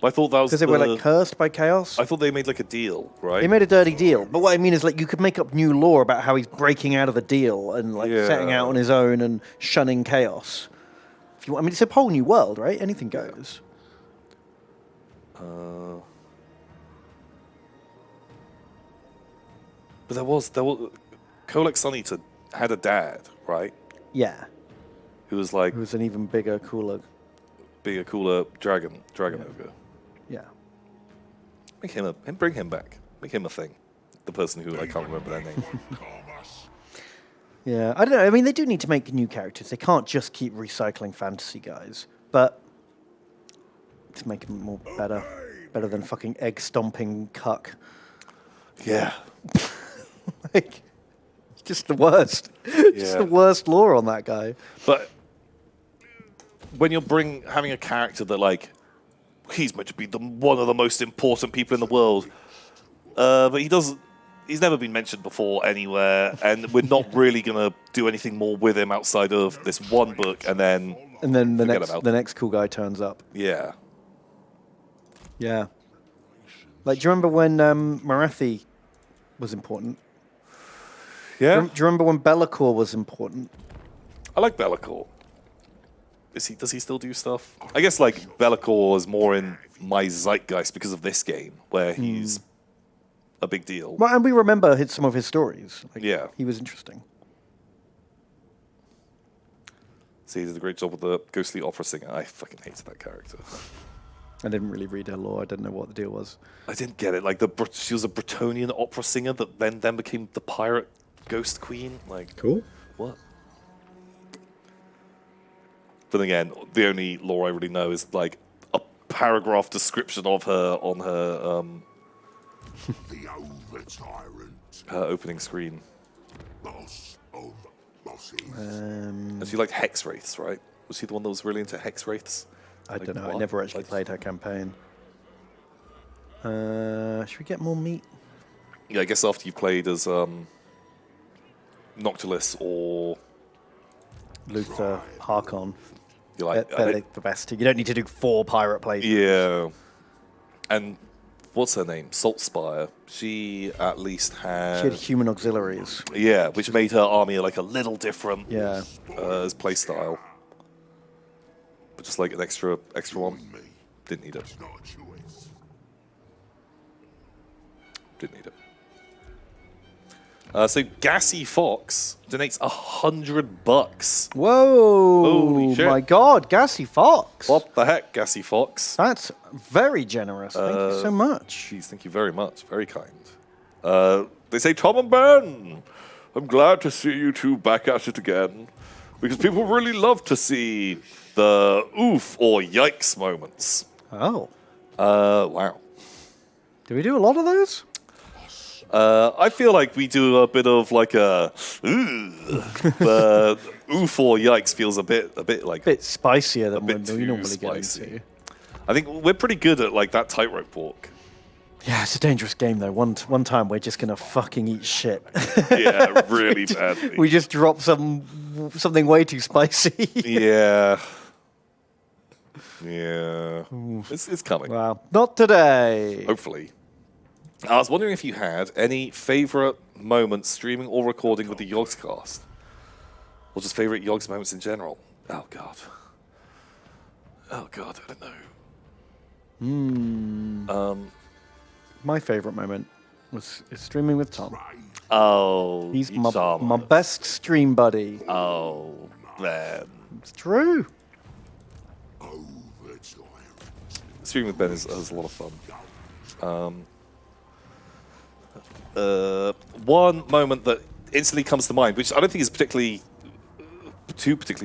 A: I thought that was
B: Because they were like cursed by chaos.
A: I thought they made like a deal, right?
B: They made a dirty deal. But what I mean is like you could make up new lore about how he's breaking out of the deal and like setting out on his own and shunning chaos. If you want, I mean, it's a whole new world, right? Anything goes.
A: But there was Kolek Sunny had a dad, right?
B: Yeah.
A: Who was like
B: Who was an even bigger, cooler.
A: cooler dragon ogre.
B: Yeah.
A: Bring him back. Make him a thing. The person who I can't remember their name.
B: Yeah, I don't know. I mean, they do need to make new characters. They can't just keep recycling fantasy guys. But to make them more better than fucking egg stomping cuck.
A: Yeah.
B: Like, it's just the worst. Just the worst lore on that guy.
A: But when you're having a character that like he's meant to be one of the most important people in the world, but he's never been mentioned before anywhere, and we're not really gonna do anything more with him outside of this one book, and then
B: the next cool guy turns up.
A: Yeah.
B: Yeah. Like, do you remember when Marathi was important?
A: Yeah.
B: Do you remember when Be'lakor was important?
A: I like Be'lakor. Does he still do stuff? I guess like Be'lakor is more in my zeitgeist because of this game, where he's a big deal.
B: Well, and we remember some of his stories. Like,
A: Yeah.
B: He was interesting.
A: So he did a great job with the ghostly opera singer. I fucking hated that character.
B: I didn't really read her lore. I didn't know what the deal was.
A: I didn't get it. Like she was a Bretonnian opera singer that then became the pirate ghost queen. Like,
B: Cool.
A: what? But again, the only lore I really know is like a paragraph description of her on her
C: The over tyrant,
A: her opening screen.
C: boss of bosses.
A: And she liked hex wraiths, right? Was she the one that was really into hex wraiths?
B: I
A: Like,
B: don't know. I
A: what?
B: never actually
A: Like-
B: played her campaign. Should we get more meat?
A: Yeah, I guess after you played as Noctilus or
B: Luther, Harkon.
A: you're like
B: They're the best. You don't need to do 4 pirate plays.
A: yeah, and what's her name? Saltspire. She at least had...
B: She had human auxiliaries.
A: Yeah, which made her army like a little different
B: Yeah.
A: as playstyle. But just like an extra one. Didn't need it.
C: It's not a choice.
A: Didn't need it. So Gassy Fox donates $100.
B: Whoa!
A: Holy shit.
B: My God, Gassy Fox.
A: What the heck, Gassy Fox?
B: That's very generous. Thank you so much.
A: Jeez, thank you very much. Very kind. They say, Tom and Ben, I'm glad to see you two back at it again. Because people really love to see the oof or yikes moments.
B: Oh.
A: Wow.
B: Do we do a lot of those?
A: I feel like we do a bit of like a the oof or yikes feels a bit like
B: A bit spicier than
A: bit
B: we
A: too
B: normally
A: spicy.
B: get into.
A: I think we're pretty good at like that tightrope walk.
B: Yeah, it's a dangerous game though. One time we're just gonna fucking eat shit.
A: Yeah, really badly.
B: We just drop something way too spicy.
A: Yeah. Yeah. It's coming.
B: Wow, not today.
A: Hopefully. I was wondering if you had any favorite moments streaming or recording with the Yogscast. Or just favorite Yogs moments in general. Oh, God. Oh, God, I don't know.
B: My favorite moment is streaming with Tom.
A: Oh,
B: He's
A: you
B: my
A: charmer.
B: best stream buddy.
A: Oh, man.
B: It's true.
C: Overjoyed.
A: Streaming with Ben is a lot of fun. One moment that instantly comes to mind, which I don't think is particularly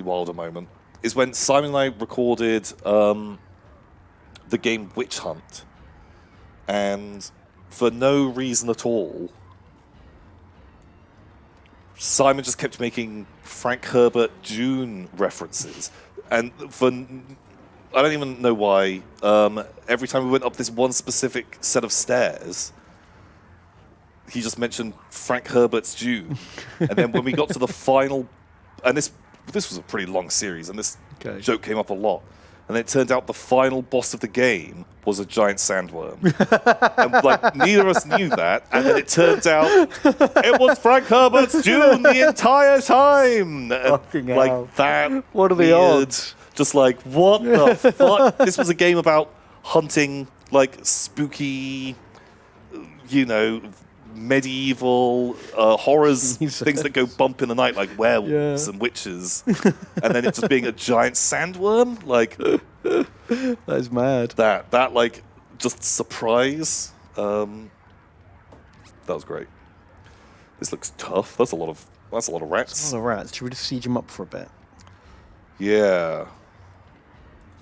A: wild a moment, is when Simon and I recorded the game Witch Hunt, and for no reason at all, Simon just kept making Frank Herbert June references, and I don't even know why. Every time we went up this one specific set of stairs, he just mentioned Frank Herbert's Dune. And then when we got to the final, and this was a pretty long series, and this joke came up a lot. And then it turned out the final boss of the game was a giant sandworm. And like neither of us knew that. And then it turned out it was Frank Herbert's Dune the entire time. And
B: Fucking hell.
A: like that.
B: What are the
A: weird,
B: odds?
A: Just like, what the fuck? This was a game about hunting like spooky, medieval horrors,
B: Jesus.
A: things that go bump in the night, like werewolves and witches, and then it just being a giant sandworm, like
B: That is mad.
A: that like just surprise. That was great. This looks tough. That's a lot of rats.
B: All the rats. Should we just siege them up for a bit?
A: Yeah,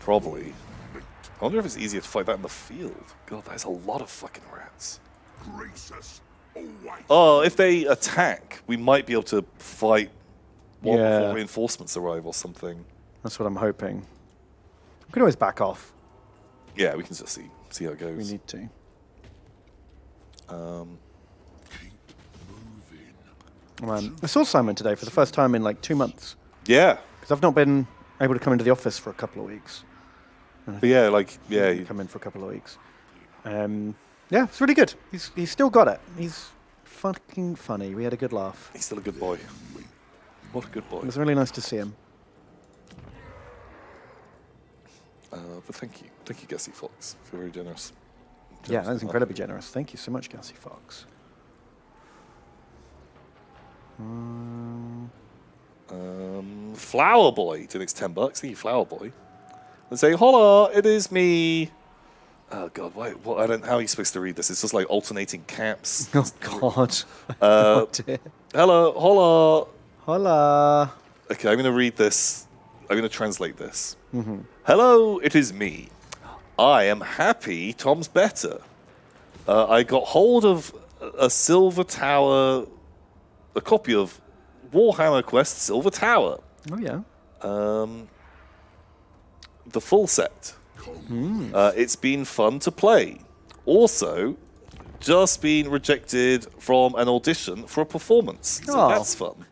A: probably. I wonder if it's easier to fight that in the field. God, there's a lot of fucking rats.
C: Grace us always.
A: Oh, if they attack, we might be able to fight one
B: Yeah.
A: before reinforcements arrive or something.
B: That's what I'm hoping. We can always back off.
A: Yeah, we can just see how it goes.
B: We need to.
C: Keep moving.
B: I saw Simon today for the first time in like 2 months.
A: Yeah,
B: Because I've not been able to come into the office for a couple of weeks.
A: but yeah,
B: Come in for a couple of weeks. Yeah, it's really good. He's still got it. He's fucking funny. We had a good laugh.
A: he's still a good boy. What a good boy.
B: It was really nice to see him.
A: But thank you, Gassy Fox. You're very generous.
B: Yeah, that was incredibly generous. Thank you so much, Gassy Fox.
A: Flower Boy to the next $10. Thank you, Flower Boy. And say, holla, it is me. Oh God, why? What? I don't. How are you supposed to read this? It's just like alternating caps.
B: Oh, God. Oh, dear.
A: Hello, holla.
B: Hola.
A: Okay, I'm going to read this. I'm going to translate this. Hello, it is me. I am happy Tom's better. I got hold of a Silver Tower, a copy of Warhammer Quest Silver Tower.
B: Oh, yeah.
A: The full set. It's been fun to play. Also, just been rejected from an audition for a performance. So
B: Oh.
A: that's fun.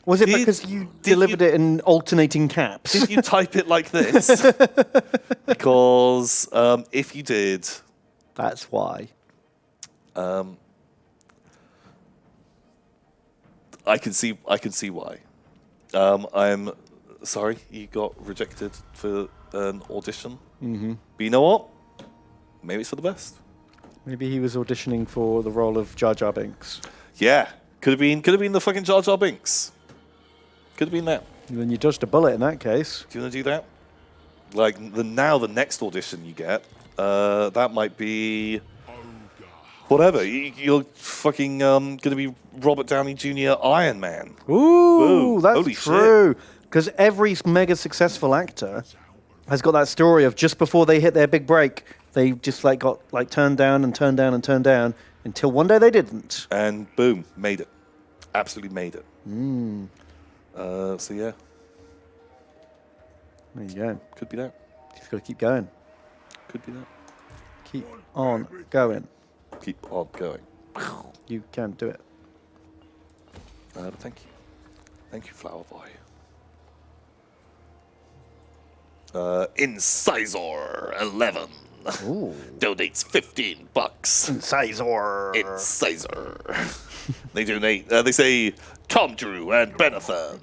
B: Was it
A: Did-
B: because you
A: did
B: delivered
A: you-
B: it in alternating caps?
A: Did you type it like this? Because if you did,
B: That's why.
A: I can see why. I'm sorry you got rejected for an audition. Mm-hmm. But you know what? Maybe it's for the best.
B: Maybe he was auditioning for the role of Jar Jar Binks.
A: Yeah, could have been the fucking Jar Jar Binks. Could have been that.
B: Then you dodged a bullet in that case.
A: Do you want to do that? Like the next audition you get, that might be whatever. You're fucking gonna be Robert Downey Jr. Iron Man.
B: Ooh, that's
A: Holy
B: true. Because every mega successful actor has got that story of just before they hit their big break, they just like got like turned down and turned down and turned down until one day they didn't.
A: And boom, made it. Absolutely made it. So yeah.
B: There you go.
A: Could be that.
B: Just got to keep going.
A: Could be that.
B: Keep on going.
A: Keep on going.
B: You can do it.
A: Thank you. Thank you, Flower Boy. Incisor 11 donates $15. Incisor. They donate. They say, Tom Drew and Benathan.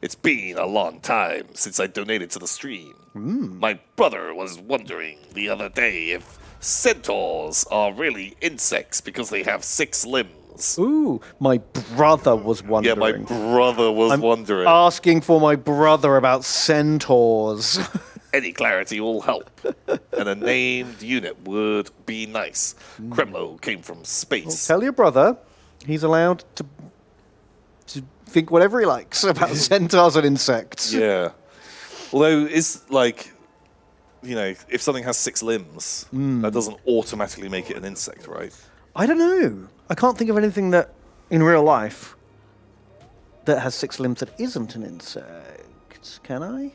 A: It's been a long time since I donated to the stream. My brother was wondering the other day if centaurs are really insects because they have 6 limbs.
B: Ooh, my brother was wondering.
A: Yeah, my brother was wondering.
B: Asking for my brother about centaurs.
A: Any clarity will help. And a named unit would be nice. Kremlo came from space.
B: Tell your brother he's allowed to think whatever he likes about centaurs and insects.
A: Yeah. Although, it's like, you know, if something has 6 limbs, that doesn't automatically make it an insect, right?
B: I don't know. I can't think of anything that, in real life, that has 6 limbs that isn't an insect. Can I?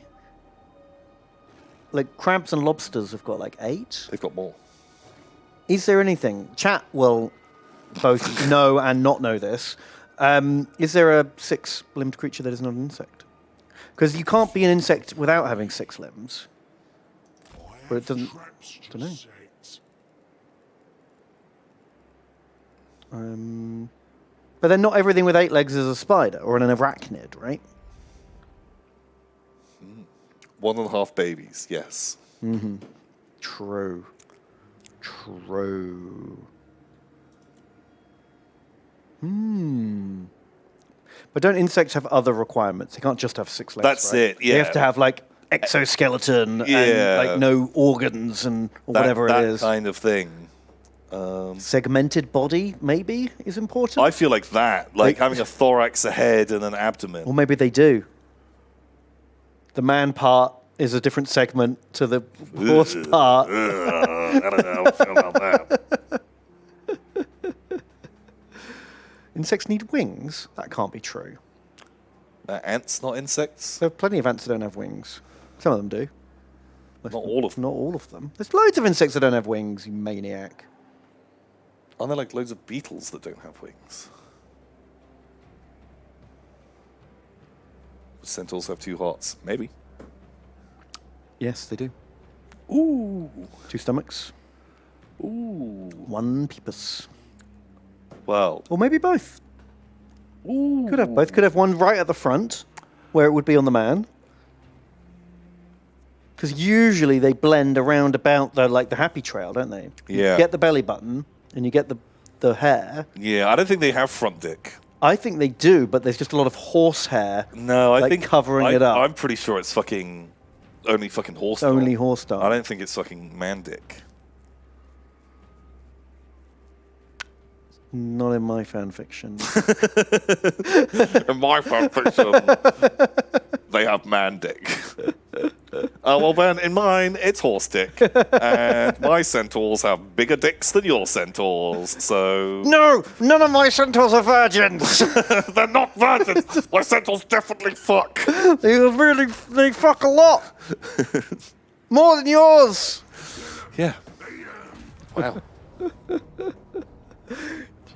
B: Like, crabs and lobsters have got, like, 8.
A: They've got more.
B: Is there anything? Chat will both know and not know this. Is there a 6-limbed creature that is not an insect? Because you can't be an insect without having 6 limbs. But it doesn't... I don't know. But then not everything with 8 legs is a spider or an arachnid, right?
A: 1.5 babies, yes.
B: Mm-hmm. True. But don't insects have other requirements? They can't just have 6 legs,
A: That's
B: right?
A: it, yeah.
B: They have to have, like, exoskeleton and, like, no organs and whatever it is.
A: That kind of thing.
B: Segmented body, maybe, is important?
A: I feel like that. Like having a thorax, a head, and an abdomen.
B: Or maybe they do. The man part is a different segment to the horse part.
A: I don't know how I feel about that.
B: Insects need wings? That can't be true.
A: Ants, not insects?
B: There are plenty of ants that don't have wings. Some of them do.
A: Not all of them.
B: Not all of them. There's loads of insects that don't have wings, you maniac.
A: Aren't there like loads of beetles that don't have wings? Centaurs have 2 hearts. Maybe.
B: Yes, they do.
A: Ooh.
B: 2 stomachs.
A: Ooh.
B: 1 peepus.
A: Well.
B: Or maybe both.
A: Ooh.
B: Could have both. Could have one right at the front, where it would be on the man. Because usually they blend around about the happy trail, don't they?
A: Yeah.
B: You get the belly button, and you get the hair.
A: Yeah, I don't think they have front dick.
B: I think they do, but there's just a lot of horse hair.
A: No, I think
B: covering it up.
A: I'm pretty sure it's only fucking horse.
B: Only horse dog.
A: I don't think it's fucking man dick.
B: Not in my fan fiction.
A: In my fan fiction, they have man dick. Well, then, in mine, it's horse dick. And my centaurs have bigger dicks than your centaurs, so...
B: No! None of my centaurs are virgins!
A: They're not virgins! My centaurs definitely fuck!
B: They fuck a lot! More than yours!
A: Yeah. Wow.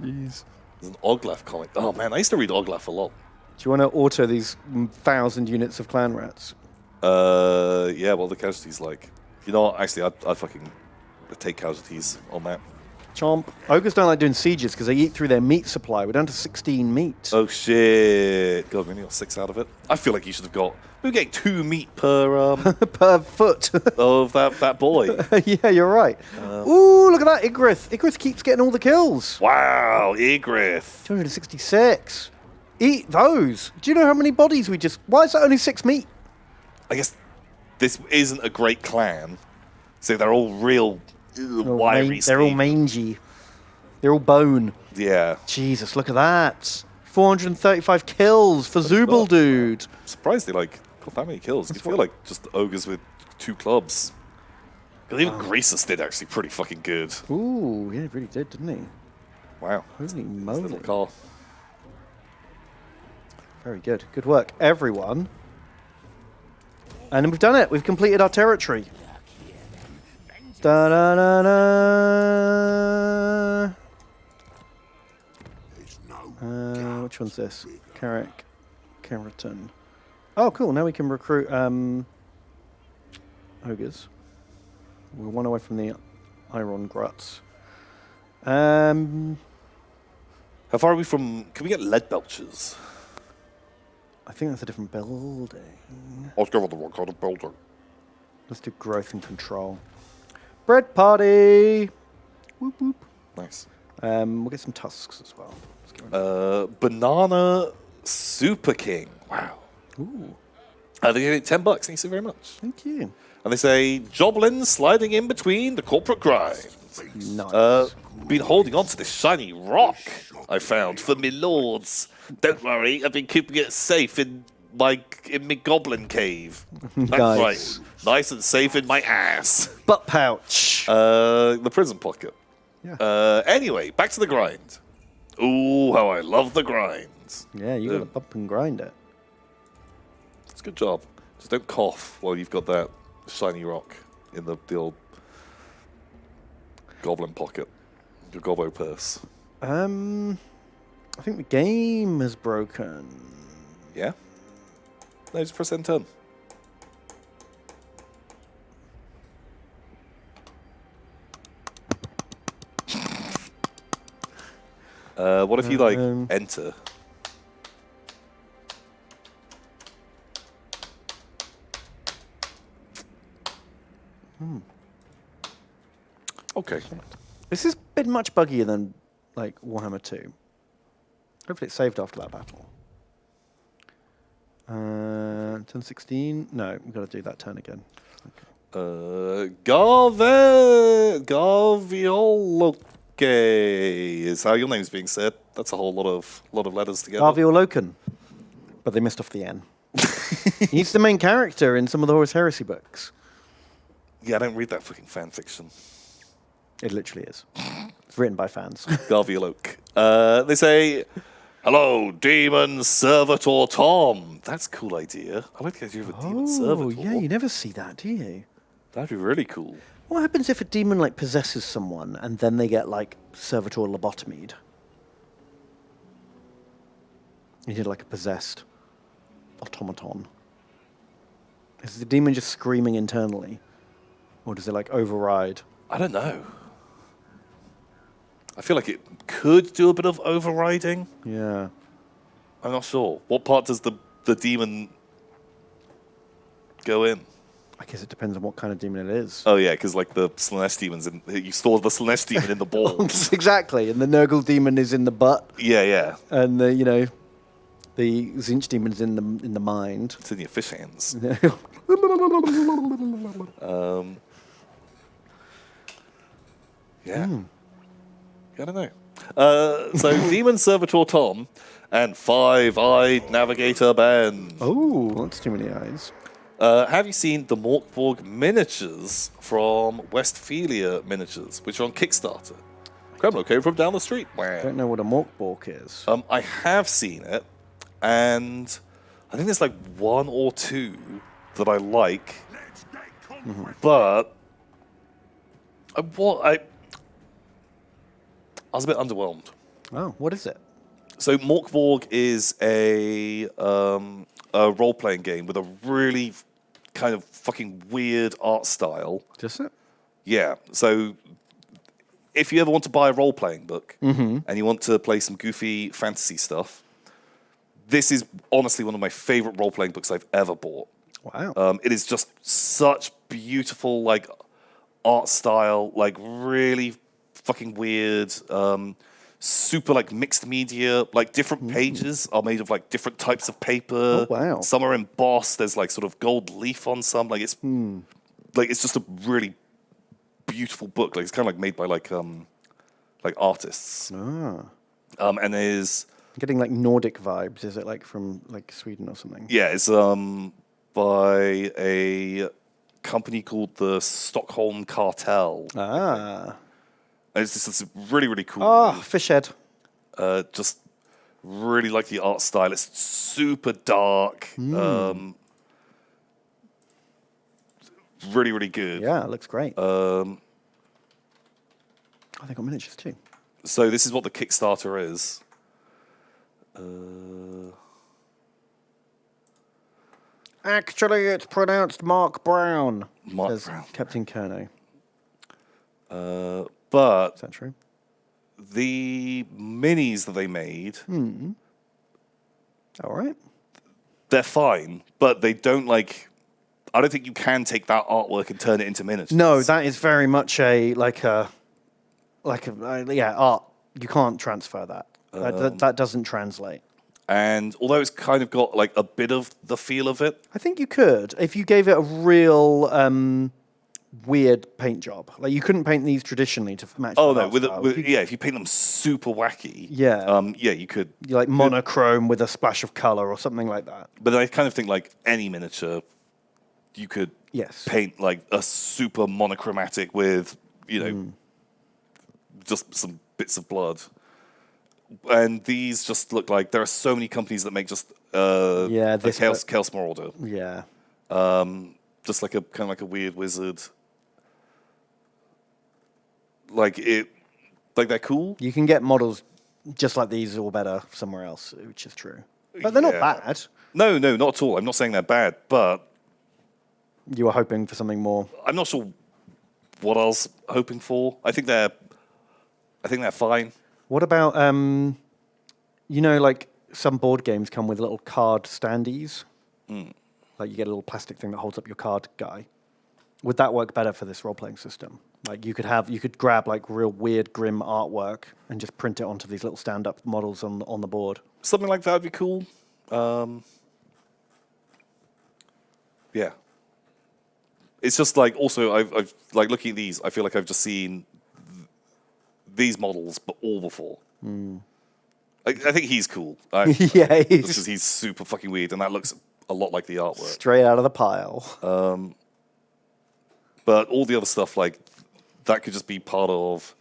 B: Jeez.
A: There's an Oglaf comic. Oh, man, I used to read Oglaf a lot.
B: Do you want to auto these 1,000 units of clan rats?
A: Yeah, well, the casualty's like... You know what? Actually, I'd fucking take casualties on that.
B: Chomp. Ogres don't like doing sieges because they eat through their meat supply. We're down to 16 meat.
A: Oh shit! God, we only got 6 out of it. I feel like you should have got. We were getting 2 meat per
B: Per foot.
A: of that boy.
B: Yeah, you're right. Ooh, look at that, Igrith. Igrith keeps getting all the kills.
A: Wow, Igrith.
B: 266. Eat those. Do you know how many bodies we just... Why is that only 6 meat?
A: I guess this isn't a great clan, so they're all real wiry.
B: They're all mangy. They're all bone.
A: Yeah.
B: Jesus, look at that. 435 kills for Zubul, dude.
A: I'm surprised they got that many kills. You feel like just ogres with 2 clubs. Because even Greasus did actually pretty fucking good.
B: Ooh, yeah, he really did, didn't he?
A: Wow.
B: Holy moly.
A: Little car.
B: Very good. Good work, everyone. And we've done it. We've completed our territory. Da-da-da-da. Which one's this? Carrick. Keratin. Oh, cool. Now we can recruit ogres. We're 1 away from the iron gruts.
A: How far are we from... Can we get lead belchers?
B: I think that's a different building.
A: Let's go with the wrong kind of builder.
B: Let's do growth and control. Bread party! Whoop whoop.
A: Nice.
B: We'll get some tusks as well. Let's get rid of
A: Banana Super King. Wow.
B: Ooh,
A: They get it $10. Thank you very much.
B: thank you.
A: And they say, Joblin sliding in between the corporate grind.
B: Nice.
A: Been holding on to this shiny rock I found for me lords. Don't worry, I've been keeping it safe in my goblin cave. That's
B: Nice.
A: right. Nice and safe in my ass.
B: Butt pouch.
A: The prison pocket.
B: Yeah.
A: Anyway, back to the grind. Ooh, how I love the grind.
B: Yeah, you gotta bump and grind it.
A: It's a good job. Just don't cough while you've got that shiny rock in the old goblin pocket. Your gobbo purse.
B: I think the game is broken.
A: Yeah? No, just press end turn. What if you, enter? Okay.
B: This has been much buggier than, Warhammer 2. Hopefully it's saved after that battle. Turn 16? No, we've got to do that turn again. Okay.
A: Garvioloke is how your name's being said. That's a whole lot of letters together.
B: Garvioloken. But they missed off the N. He's the main character in some of the Horus Heresy books.
A: Yeah, I don't read that fucking fan fiction.
B: It literally is. It's written by fans.
A: Garvioloke. They say, hello, Demon Servitor Tom. That's a cool idea. I like the idea of a Demon Servitor.
B: Yeah, you never see that, do you?
A: That'd be really cool.
B: What happens if a demon possesses someone and then they get Servitor lobotomied? You did a possessed automaton. Is the demon just screaming internally? Or does it override?
A: I don't know. I feel like it could do a bit of overriding.
B: Yeah.
A: I'm not sure. What part does the demon go in?
B: I guess it depends on what kind of demon it is.
A: Oh yeah, because the Slanesh demons, you store the Slanesh demon in the balls.
B: Exactly, and the Nurgle demon is in the butt,
A: Yeah, yeah.
B: and the Zinch demon is in the mind.
A: It's in your fish hands. Yeah. I don't know. So Demon Servitor Tom and Five-Eyed Navigator Ben.
B: Oh, that's too many eyes.
A: Have you seen the Morkborg miniatures from Westphalia Miniatures, which are on Kickstarter? Kremlo came from down the street.
B: I don't know what a Morkborg is.
A: I have seen it, and I think there's 1 or 2 that I like, but I was a bit underwhelmed.
B: Oh, what is it?
A: So Morkborg is a role-playing game with a really kind of fucking weird art style.
B: Just it?
A: Yeah. So if you ever want to buy a role-playing book and you want to play some goofy fantasy stuff, this is honestly one of my favorite role-playing books I've ever bought.
B: Wow.
A: It is just such beautiful, like, art style, like, really fucking weird, super, like, mixed media. Like, different pages are made of, like, different types of paper.
B: Oh, wow.
A: Some are embossed. There's, like, sort of gold leaf on some. Like, it's just a really beautiful book. Like, it's kind of, like, made by, like artists.
B: Ah.
A: And there's...
B: Getting, like, Nordic vibes. Is it, like, from, like, Sweden or something?
A: Yeah, it's by a company called the Stockholm Cartel.
B: Ah.
A: And it's just this really, really cool.
B: Ah, fish head.
A: Just really like the art style. It's super dark. Really, really good.
B: Yeah, it looks great. Oh, they got miniatures too.
A: So this is what the Kickstarter is.
B: Actually, it's pronounced Mark Brown.
A: Mark
B: says
A: Brown.
B: Captain Kerno.
A: But
B: Is that true?
A: the minis that they made,
B: All right.
A: they're fine, but they don't like... I don't think you can take that artwork and turn it into miniatures.
B: No, that is very much art. You can't transfer that. That doesn't translate.
A: And although it's kind of got like a bit of the feel of it,
B: I think you could if you gave it a real weird paint job. Like you couldn't paint these traditionally to match.
A: oh
B: the
A: no,
B: art
A: with,
B: style.
A: if you paint them super wacky,
B: Yeah.
A: yeah, you could.
B: You like monochrome with a splash of color or something like that.
A: But I kind of think like any miniature, you could
B: Yes.
A: paint like a super monochromatic with just some bits of blood. And these just look like there are so many companies that make just
B: this
A: Chaos Marauder.
B: Yeah.
A: Just like a kind of like a weird wizard. Like they're cool.
B: You can get models just like these or better somewhere else, which is true. But they're not bad.
A: No, not at all. I'm not saying they're bad, but
B: You were hoping for something more.
A: I'm not sure what I was hoping for. I think they're fine.
B: What about like some board games come with little card standees? Like you get a little plastic thing that holds up your card guy. Would that work better for this role-playing system? Like you could grab like real weird, grim artwork and just print it onto these little stand-up models on the board.
A: Something like that would be cool. Yeah. It's just like also I've like looking at these, I feel like I've just seen these models, but all before. I think he's cool.
B: Yeah,
A: Because he's super fucking weird, and that looks a lot like the artwork.
B: straight out of the pile.
A: But all the other stuff, like that, could just be part of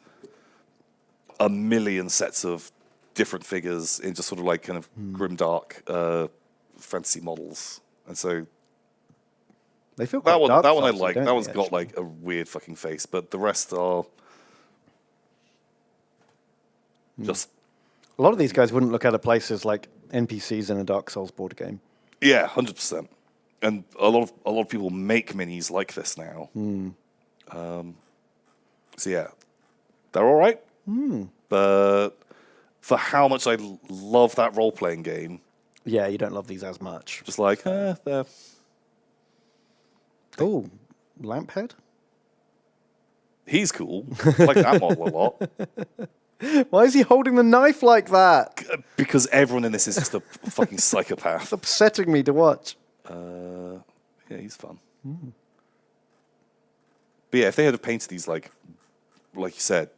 A: a million sets of different figures in just sort of like kind of grimdark fantasy models, and so
B: They feel quite
A: that one I
B: dark-sided,
A: like.
B: don't
A: That
B: they,
A: one's got
B: actually?
A: like a weird fucking face, but the rest are just
B: A lot of these guys wouldn't look out of place as like NPCs in a Dark Souls board game.
A: yeah, 100%. And a lot of people make minis like this now. So yeah, they're all right. But for how much I love that role playing game,
B: Yeah, you don't love these as much.
A: just like they're
B: Oh, Lamphead?
A: he's cool. I like that model a lot
B: Why is he holding the knife like that?
A: because everyone in this is just a fucking psychopath.
B: It's upsetting me to watch.
A: Yeah, he's fun. But yeah, if they had painted these like you said,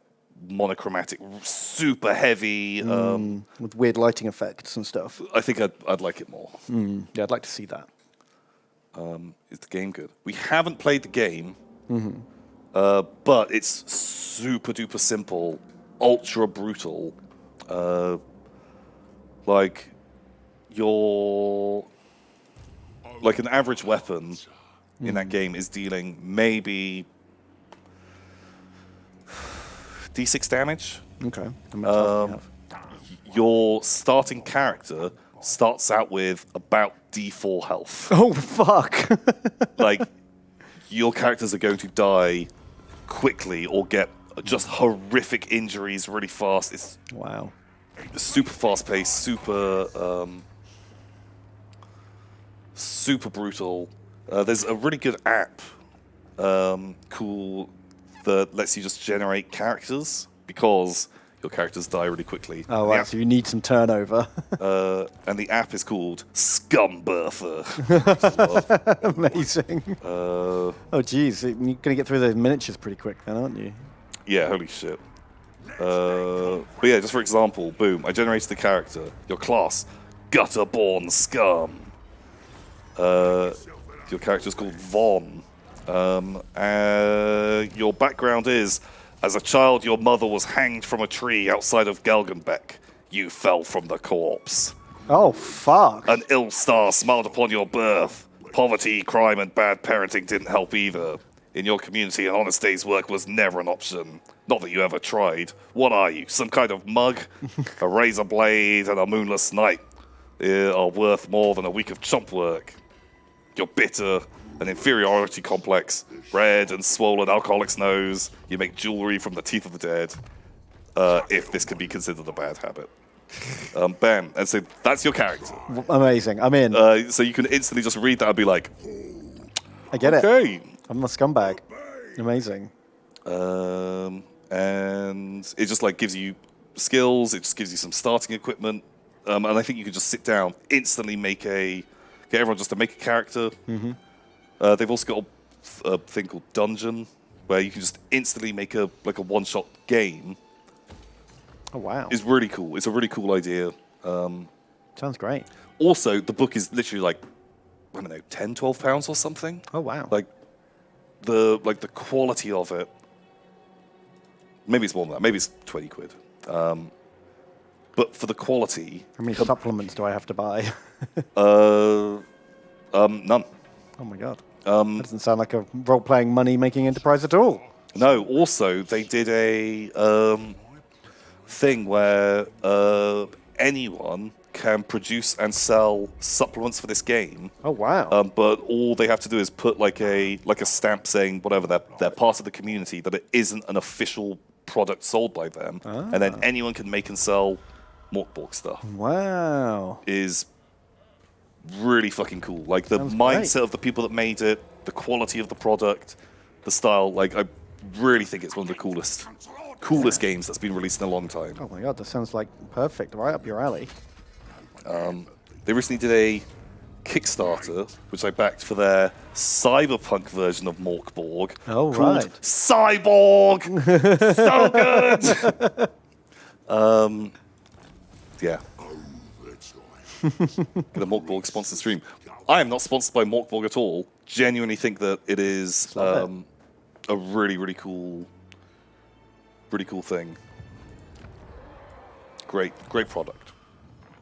A: monochromatic, super heavy,
B: With weird lighting effects and stuff.
A: I think I'd like it more.
B: Yeah, I'd like to see that.
A: Is the game good? We haven't played the game, but it's super duper simple, ultra brutal. Like like an average weapon in that game is dealing maybe D6 damage.
B: Okay. How much health do you have?
A: Your starting character starts out with about D4 health.
B: Oh, fuck.
A: Like, your characters are going to die quickly or get just horrific injuries really fast. It's
B: Wow.
A: super fast paced, super brutal. There's a really good app, cool, that lets you just generate characters because your characters die really quickly.
B: Oh, right. So you need some turnover.
A: And the app is called Scumbirther.
B: Amazing. Oh, geez. You're going to get through those miniatures pretty quick then, aren't you?
A: Yeah, holy shit. But yeah, just for example, boom, I generated the character. Your class, Gutter-born Scum. Your character's called Von. Your background is, as a child, your mother was hanged from a tree outside of Galgenbeck. You fell from the corpse.
B: Oh, fuck.
A: An ill star smiled upon your birth. Poverty, crime, and bad parenting didn't help either. In your community, an honest day's work was never an option. Not that you ever tried. What are you, some kind of mug? A razor blade and a moonless night are worth more than a week of chump work. You're bitter, an inferiority complex, red and swollen alcoholic's nose. You make jewelry from the teeth of the dead. If this can be considered a bad habit. Bam. And so that's your character.
B: Amazing. I'm in.
A: So you can instantly just read that and be like,
B: I get it.
A: okay.
B: I'm a scumbag. Amazing.
A: And it just like gives you skills. It just gives you some starting equipment. And I think you can just sit down, instantly get everyone just to make a character.
B: Mm-hmm.
A: They've also got a thing called Dungeon, where you can just instantly make a one-shot game.
B: Oh, wow.
A: It's really cool. It's a really cool idea.
B: Sounds great.
A: Also, the book is literally like, I don't know, £10, £12 or something.
B: Oh, wow.
A: Like the quality of it. Maybe it's more than that. Maybe it's 20 quid. But for the quality,
B: How many supplements do I have to buy?
A: none.
B: Oh, my God. That doesn't sound like a role-playing, money-making enterprise at all.
A: No. Also, they did a thing where anyone can produce and sell supplements for this game.
B: Oh, wow.
A: But all they have to do is put like a stamp saying whatever they're part of the community, that it isn't an official product sold by them, and then anyone can make and sell Morkborg stuff.
B: Wow.
A: Is really fucking cool. Like the
B: Sounds
A: mindset
B: great.
A: of the people that made it, the quality of the product, the style. Like I really think it's one of the coolest games that's been released in a long time.
B: Oh, my God. That sounds like perfect. Right up your alley.
A: They recently did a Kickstarter, which I backed for their cyberpunk version of Morkborg.
B: Oh,
A: called
B: right.
A: Cyborg! So good! Yeah. Get a Morkborg sponsored stream. I am not sponsored by Morkborg at all. Genuinely think that it is
B: Love
A: a really, really cool thing. Great product.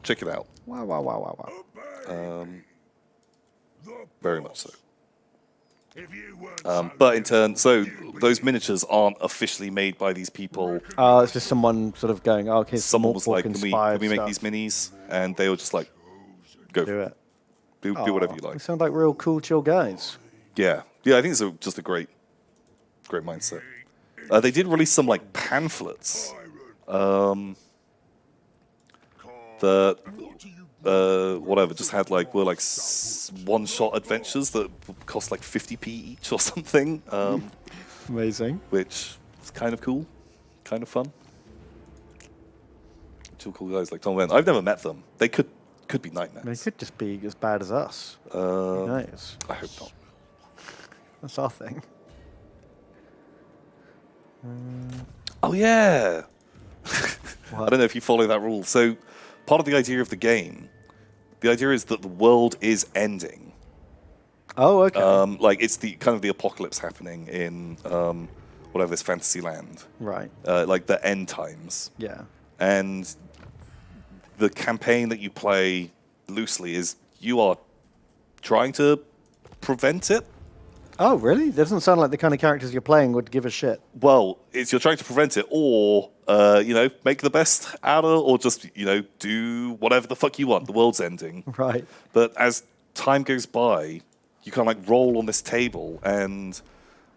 A: Check it out.
B: Wow, wow, wow, wow, wow.
A: Very much so. But in turn, so those miniatures aren't officially made by these people.
B: It's just someone sort of going, oh, okay,
A: Someone was like, can we make
B: stuff.
A: these minis? And they were just like, go
B: Do it.
A: do whatever you
B: They
A: like.
B: sound like real cool, chill guys.
A: Yeah, I think it's just a great mindset. They did release some like pamphlets that whatever just had like one-shot adventures that cost like 50p each or something,
B: Amazing.
A: which is kind of cool, kind of fun. Two cool guys like Tom and Ben. I've never met them. They could be
B: They
A: nightmares.
B: could just be as bad as us. Who knows?
A: I hope not.
B: That's our thing.
A: Oh yeah. I don't know if you follow that rule. So part of the idea of the game, the idea is that the world is ending.
B: Oh, okay.
A: Like it's the kind of the apocalypse happening in whatever this fantasy land,
B: right.
A: like the end times.
B: Yeah.
A: And the campaign that you play loosely is you are trying to prevent it.
B: Oh, really? Doesn't sound like the kind of characters you're playing would give a shit.
A: Well, you're trying to prevent it, or make the best out of, or just do whatever the fuck you want. The world's ending,
B: Right.
A: but as time goes by, you kind of like roll on this table, and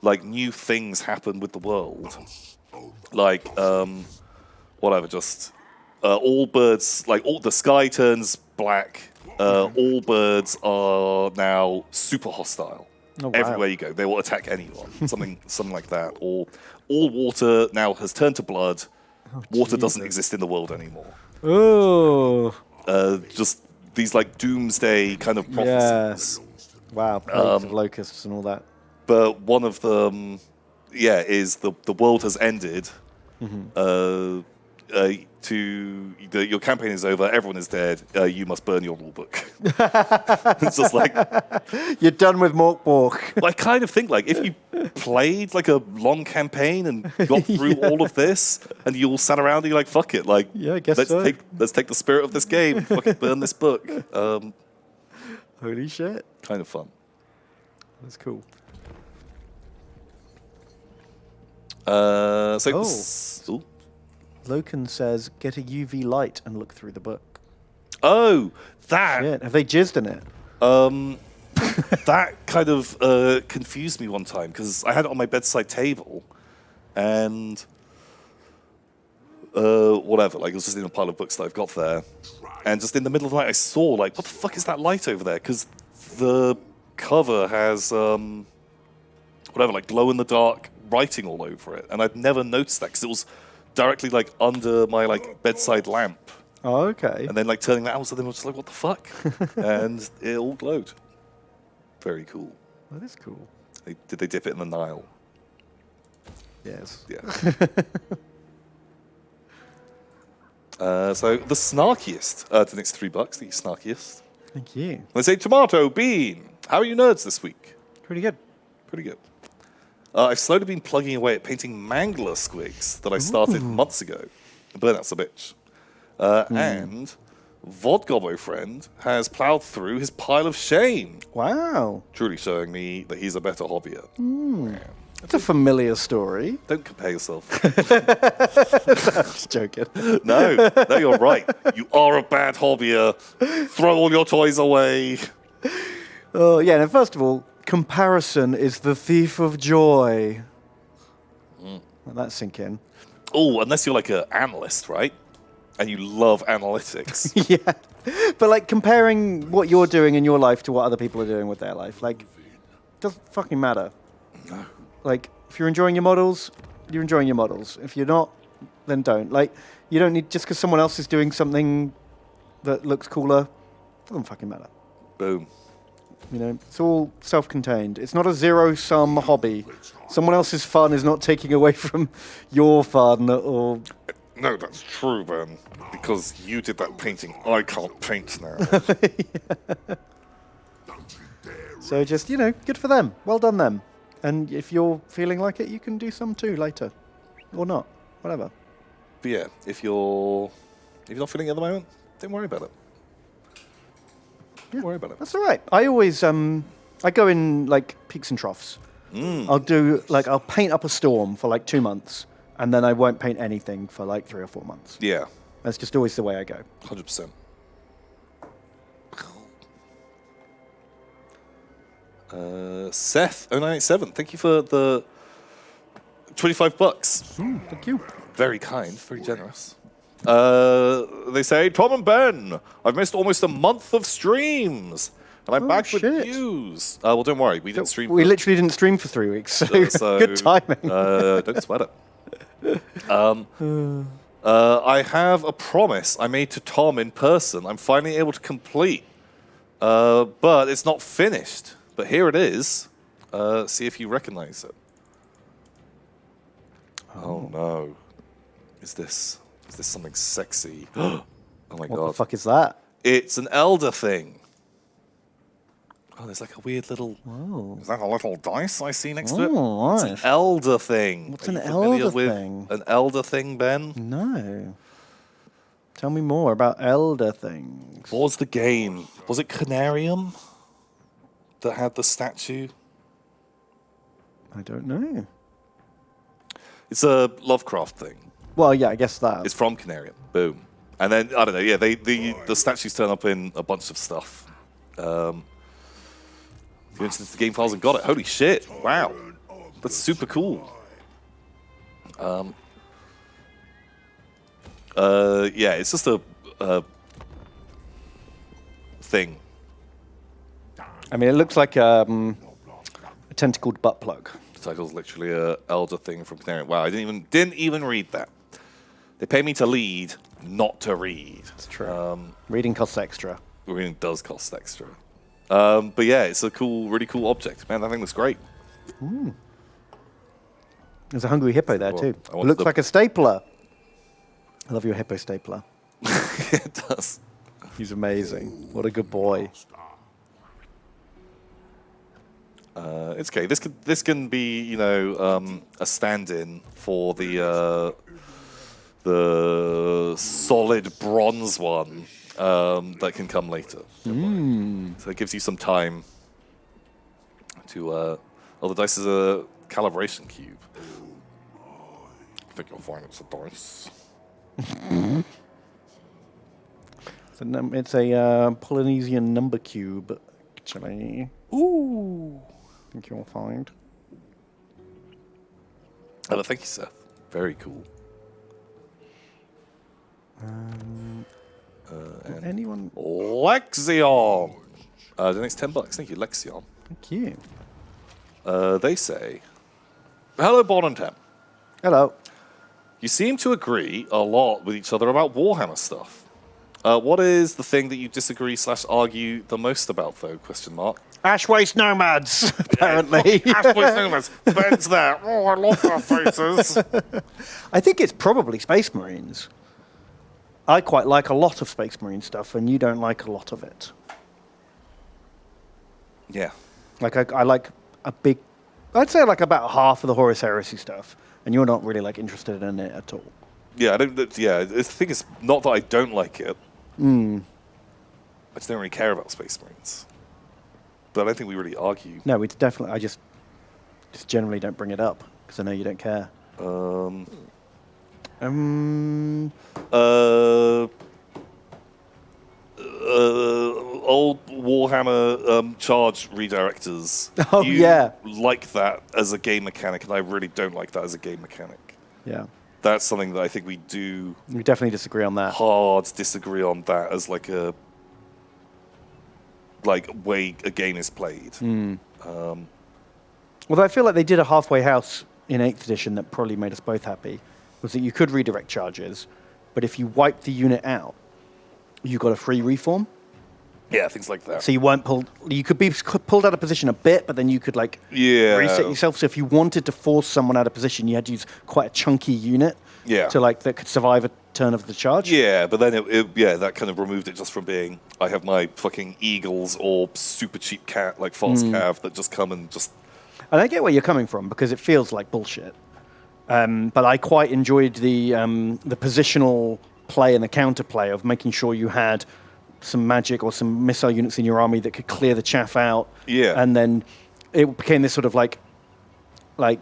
A: like new things happen with the world. Like whatever, just all birds, like all the sky turns black. All birds are now super hostile.
B: Oh, wow.
A: Everywhere you go, they will attack anyone. something like that. Or all water now has turned to blood. Water doesn't exist in the world anymore.
B: Oh.
A: Just these like doomsday kind of prophecies.
B: Wow, plagues of locusts and all that.
A: But one of them, is the world has ended. Your campaign is over. Everyone is dead. You must burn your rulebook. It's just like
B: you're done with Mork.
A: I kind of think like if you played like a long campaign and got through all of this, and you all sat around and you're like, fuck it, like
B: I guess
A: let's take the spirit of this game, and fucking burn this book.
B: Holy shit,
A: kind of fun.
B: That's cool. Loken says, get a UV light and look through the book.
A: Oh, that.
B: Shit. Have they jizzed in it?
A: That kind of confused me one time because I had it on my bedside table and whatever, like it was just in a pile of books that I've got there. And just in the middle of the night, I saw, like, what the fuck is that light over there? Because the cover has, whatever, like glow-in-the-dark writing all over it. And I'd never noticed that because it was directly like under my like bedside lamp.
B: Oh, okay.
A: And then like turning that out, so then I was just like, what the fuck? And it all glowed. Very cool.
B: That is cool.
A: Did they dip it in the Nile?
B: Yes.
A: Yeah. So the snarkiest, the next $3, the snarkiest.
B: Thank you.
A: Let's say Tomato Bean. How are you nerds this week?
B: Pretty good.
A: Pretty good. I've slowly been plugging away at painting mangler squigs that I started months ago. Burnout's a bitch. And Vodgobbo friend has plowed through his pile of shame.
B: Wow.
A: Truly showing me that he's a better hobbyer.
B: It's a familiar story.
A: Don't compare yourself.
B: Just joking.
A: No, you're right. You are a bad hobbyer. Throw all your toys away.
B: Oh, yeah, and first of all, comparison is the thief of joy. Let that sink in.
A: Oh, unless you're like an analyst, right? And you love analytics.
B: Yeah. But like comparing what you're doing in your life to what other people are doing with their life, like, doesn't fucking matter.
A: No.
B: Like, if you're enjoying your models, you're enjoying your models. If you're not, then don't. Like, you don't need, just because someone else is doing something that looks cooler, doesn't fucking matter.
A: Boom.
B: You know, it's all self-contained. It's not a zero-sum hobby. Someone else's fun is not taking away from your fun or...
A: No, that's true, Ben. Because you did that painting, I can't paint now.
B: So just, you know, good for them. Well done, them. And if you're feeling like it, you can do some too later. Or not. Whatever.
A: But yeah, if you're not feeling it at the moment, don't worry about it. Don't worry about it.
B: That's all right. I always, I go in, like, peaks and troughs. I'll paint up a storm for, like, 2 months, and then I won't paint anything for, like, 3 or 4 months.
A: Yeah.
B: That's just always the way I go.
A: 100%. Seth0987, thank you for the $25.
B: Thank you.
A: Very kind, very generous. They say, Tom and Ben, I've missed almost a month of streams, and I'm back with news. Well, don't worry, we didn't stream.
B: We literally didn't stream for 3 weeks, so good timing.
A: Don't sweat it. I have a promise I made to Tom in person. I'm finally able to complete, but it's not finished. But here it is. See if you recognize it. Oh no! Is this something sexy? Oh my god!
B: What the fuck is that?
A: It's an elder thing. Oh, there's like a weird little...
B: Oh.
A: Is that a little dice I see next to it?
B: Nice.
A: It's an elder thing.
B: What's an elder thing?
A: An elder thing, Ben?
B: No. Tell me more about elder things.
A: What was the game? Was it Canarium that had the statue?
B: I don't know.
A: It's a Lovecraft thing.
B: Well, yeah, I guess that.
A: It's from Canarium. Boom. And then, I don't know, yeah, the statues turn up in a bunch of stuff. You went into the game files and got it. Holy shit. Wow. That's super cool. Yeah, it's just a thing.
B: I mean, it looks like a tentacled butt plug.
A: The title's literally a elder thing from Canary. Wow, I didn't even read that. They pay me to lead, not to read.
B: It's true. Reading costs extra.
A: Reading does cost extra. But yeah, it's a cool, really cool object. Man, that thing looks great.
B: There's a hungry hippo there,
A: Well,
B: too.
A: I wanted
B: Looks
A: the-
B: like a stapler. I love your hippo stapler.
A: It does.
B: He's amazing. What a good boy.
A: It's okay. This can be, you know, a stand-in for the solid bronze one that can come later. So it gives you some time to. Oh, the dice is a calibration cube. I think you'll find it's a dice.
B: It's a Polynesian number cube, actually.
A: Ooh.
B: I think you'll find.
A: Oh, thank you, Seth. Very cool.
B: Anyone?
A: Lexion. The next $10. Thank you, Lexion.
B: Thank you.
A: They say, "Hello, Bonantem.
B: Hello.
A: You seem to agree a lot with each other about Warhammer stuff. What is the thing that you disagree / argue the most about, though? Question mark.
B: Ash waste nomads, apparently.
A: Ben's there. Oh, I love their faces.
B: I think it's probably Space Marines. I quite like a lot of Space Marine stuff, and you don't like a lot of it.
A: Yeah.
B: Like, I like a big... I'd say like about half of the Horus Heresy stuff, and you're not really like interested in it at all.
A: Yeah, I don't. Yeah, the thing is not that I don't like it. I just don't really care about Space Marines. But I don't think we really argue.
B: No, it's definitely... I just generally don't bring it up, because I know you don't care.
A: Old Warhammer charge redirectors.
B: Oh,
A: you
B: yeah.
A: like that as a game mechanic, and I really don't like that as a game mechanic.
B: Yeah.
A: That's something that I think we do
B: We definitely disagree on that.
A: hard disagree on that as like a way a game is played.
B: Although I feel like they did a halfway house in 8th edition that probably made us both happy, was that you could redirect charges, but if you wiped the unit out, you got a free reform.
A: Yeah, things like that.
B: So you weren't pulled... You could be pulled out of position a bit, but then you could, like,
A: Yeah.
B: reset yourself. So if you wanted to force someone out of position, you had to use quite a chunky unit
A: Yeah.
B: to, like, that could survive a turn of the charge.
A: Yeah, but then that kind of removed it just from being I have my fucking Eagles or super cheap cat like fast cav that just come and just.
B: And I get where you're coming from, because it feels like bullshit. But I quite enjoyed the positional play and the counterplay of making sure you had some magic or some missile units in your army that could clear the chaff out.
A: Yeah.
B: And then it became this sort of like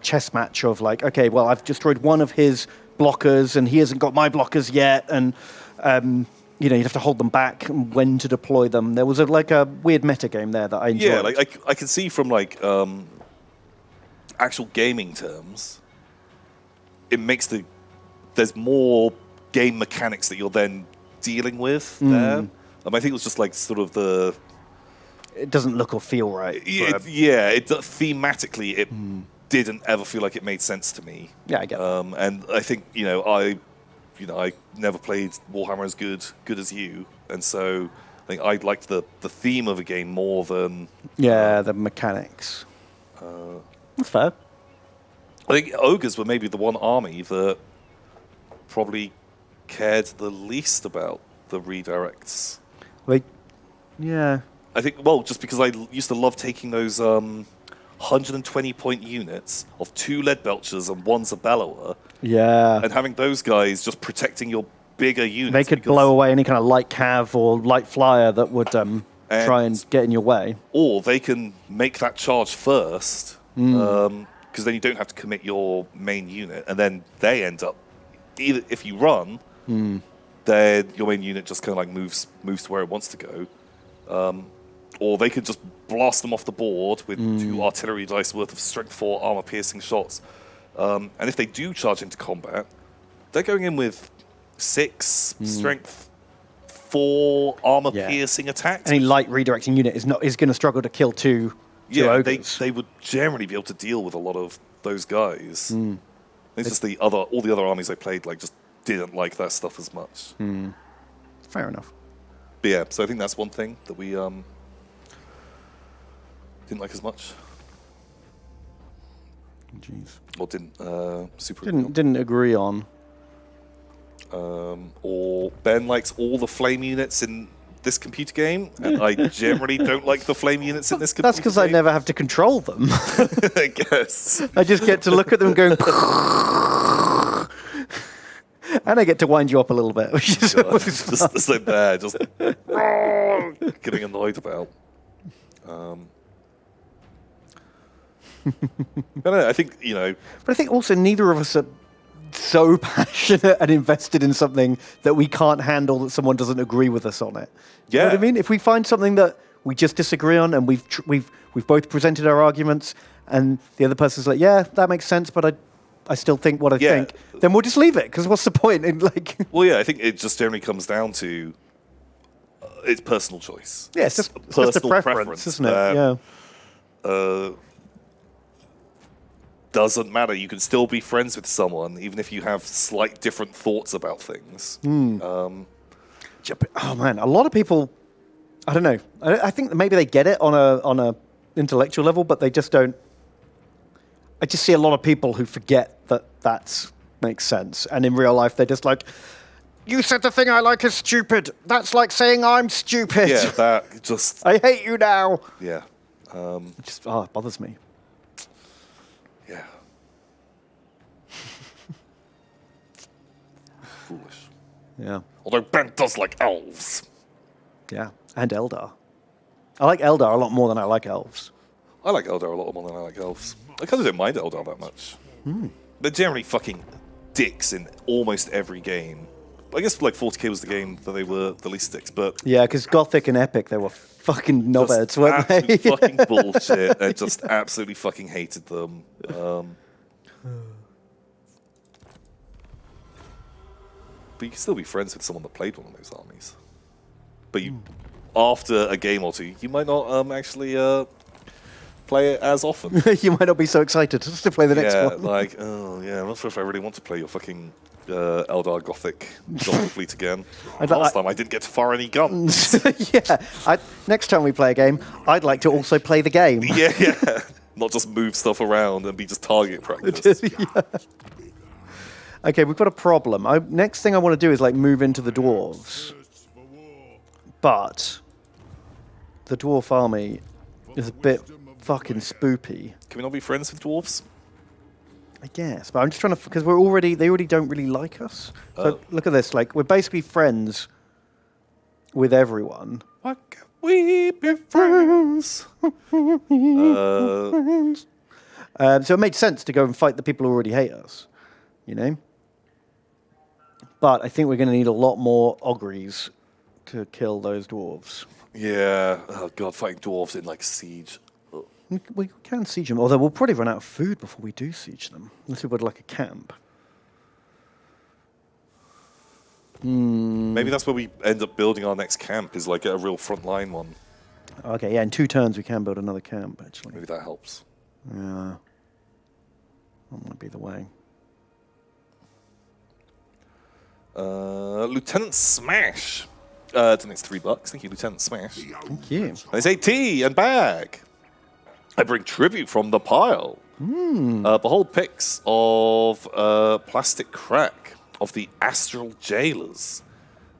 B: chess match of like, okay, well, I've destroyed one of his blockers and he hasn't got my blockers yet. And, you'd have to hold them back and when to deploy them. There was a weird meta game there that I enjoyed.
A: Yeah, like I can see from like actual gaming terms, it makes there's more game mechanics that you're then dealing with there. I think it was just like sort of
B: It doesn't look or feel right.
A: thematically it didn't ever feel like it made sense to me.
B: Yeah, I get that.
A: And I think I never played Warhammer as good as you, and so I think I liked the theme of a game more than
B: The mechanics. That's fair.
A: I think Ogres were maybe the one army that probably cared the least about the redirects.
B: Yeah.
A: I think, just because I used to love taking those 120-point units of 2 lead belchers and 1 Zabellower,
B: Yeah.
A: and having those guys just protecting your bigger units.
B: They could blow away any kind of light cav or light flyer that would try and get in your way.
A: Or they can make that charge first, because then you don't have to commit your main unit, and then they end up, either if you run, then your main unit just kind of like moves to where it wants to go. or they could just blast them off the board with 2 artillery dice worth of strength 4 armor-piercing shots. And if they do charge into combat, they're going in with 6 strength 4 armor-piercing attacks.
B: Any light redirecting unit is going to struggle to kill two ogres.
A: They would generally be able to deal with a lot of those guys. It's just all the other armies I played just didn't like that stuff as much.
B: Fair enough.
A: But yeah, so I think that's one thing that we didn't like as much.
B: Jeez.
A: Or
B: Didn't agree on.
A: Or Ben likes all the flame units in this computer game, and I generally don't like the flame units in this computer
B: That's because I never have to control them.
A: I guess.
B: I just get to look at them going... and I get to wind you up a little bit, which is always fun.
A: Just like there, just getting annoyed about. I think,
B: But I think also neither of us are so passionate and invested in something that we can't handle that someone doesn't agree with us on it. You know what I mean? If we find something that we just disagree on and we've both presented our arguments and the other person's like, yeah, that makes sense, but I still think what I think, then we'll just leave it, because what's the point in
A: Well, yeah, I think it just generally comes down to it's personal choice.
B: Yeah, it's just a preference, isn't it?
A: Doesn't matter. You can still be friends with someone, even if you have slight different thoughts about things.
B: Oh man, a lot of people, I don't know. I think maybe they get it on a intellectual level, but they just don't. I just see a lot of people who forget that makes sense, and in real life they're just like, "You said the thing I like is stupid. That's like saying I'm stupid."
A: Yeah, that just.
B: I hate you now.
A: Yeah.
B: It just it bothers me.
A: Yeah. Foolish.
B: Yeah.
A: Although Ben does like elves.
B: Yeah, and Eldar. I like Eldar a lot more than I like elves.
A: I like Eldar a lot more than I like elves. I kind of don't mind Eldar that much. They're generally fucking dicks in almost every game. I guess 40k was the game that they were the least dicks, but...
B: Yeah, because Gothic and Epic, they were fucking knobheads, weren't they?
A: Fucking bullshit. I just absolutely fucking hated them. But you can still be friends with someone that played one of those armies. But after a game or two, you might not actually play it as often.
B: You might not be so excited to play the next one.
A: I'm not sure if I really want to play your fucking Eldar Gothic fleet again. Last time I didn't get to fire any guns.
B: Next time we play a game, I'd like to also play the game.
A: Yeah. Not just move stuff around and be just target practice.
B: Okay, we've got a problem. Next thing I want to do is move into the dwarves. But the dwarf army is a bit fucking spoopy.
A: Can we not be friends with dwarves?
B: I guess, but I'm just trying to, because they already don't really like us. So look at this, we're basically friends with everyone.
A: Why can't we be friends?
B: So it made sense to go and fight the people who already hate us, But I think we're going to need a lot more Ogres to kill those dwarves.
A: Yeah. Oh god, fighting dwarves in siege.
B: We can siege them, although we'll probably run out of food before we do siege them, unless we put a camp.
A: Maybe that's where we end up building our next camp, is a real frontline one.
B: Okay, yeah, in 2 turns we can build another camp, actually.
A: Maybe that helps.
B: Yeah. That might be the way.
A: Lieutenant Smash. Donates $3. Thank you, Lieutenant Smash.
B: Thank you.
A: They say tea and bag. I bring tribute from the pile. Behold pics of plastic crack of the Astral Jailers.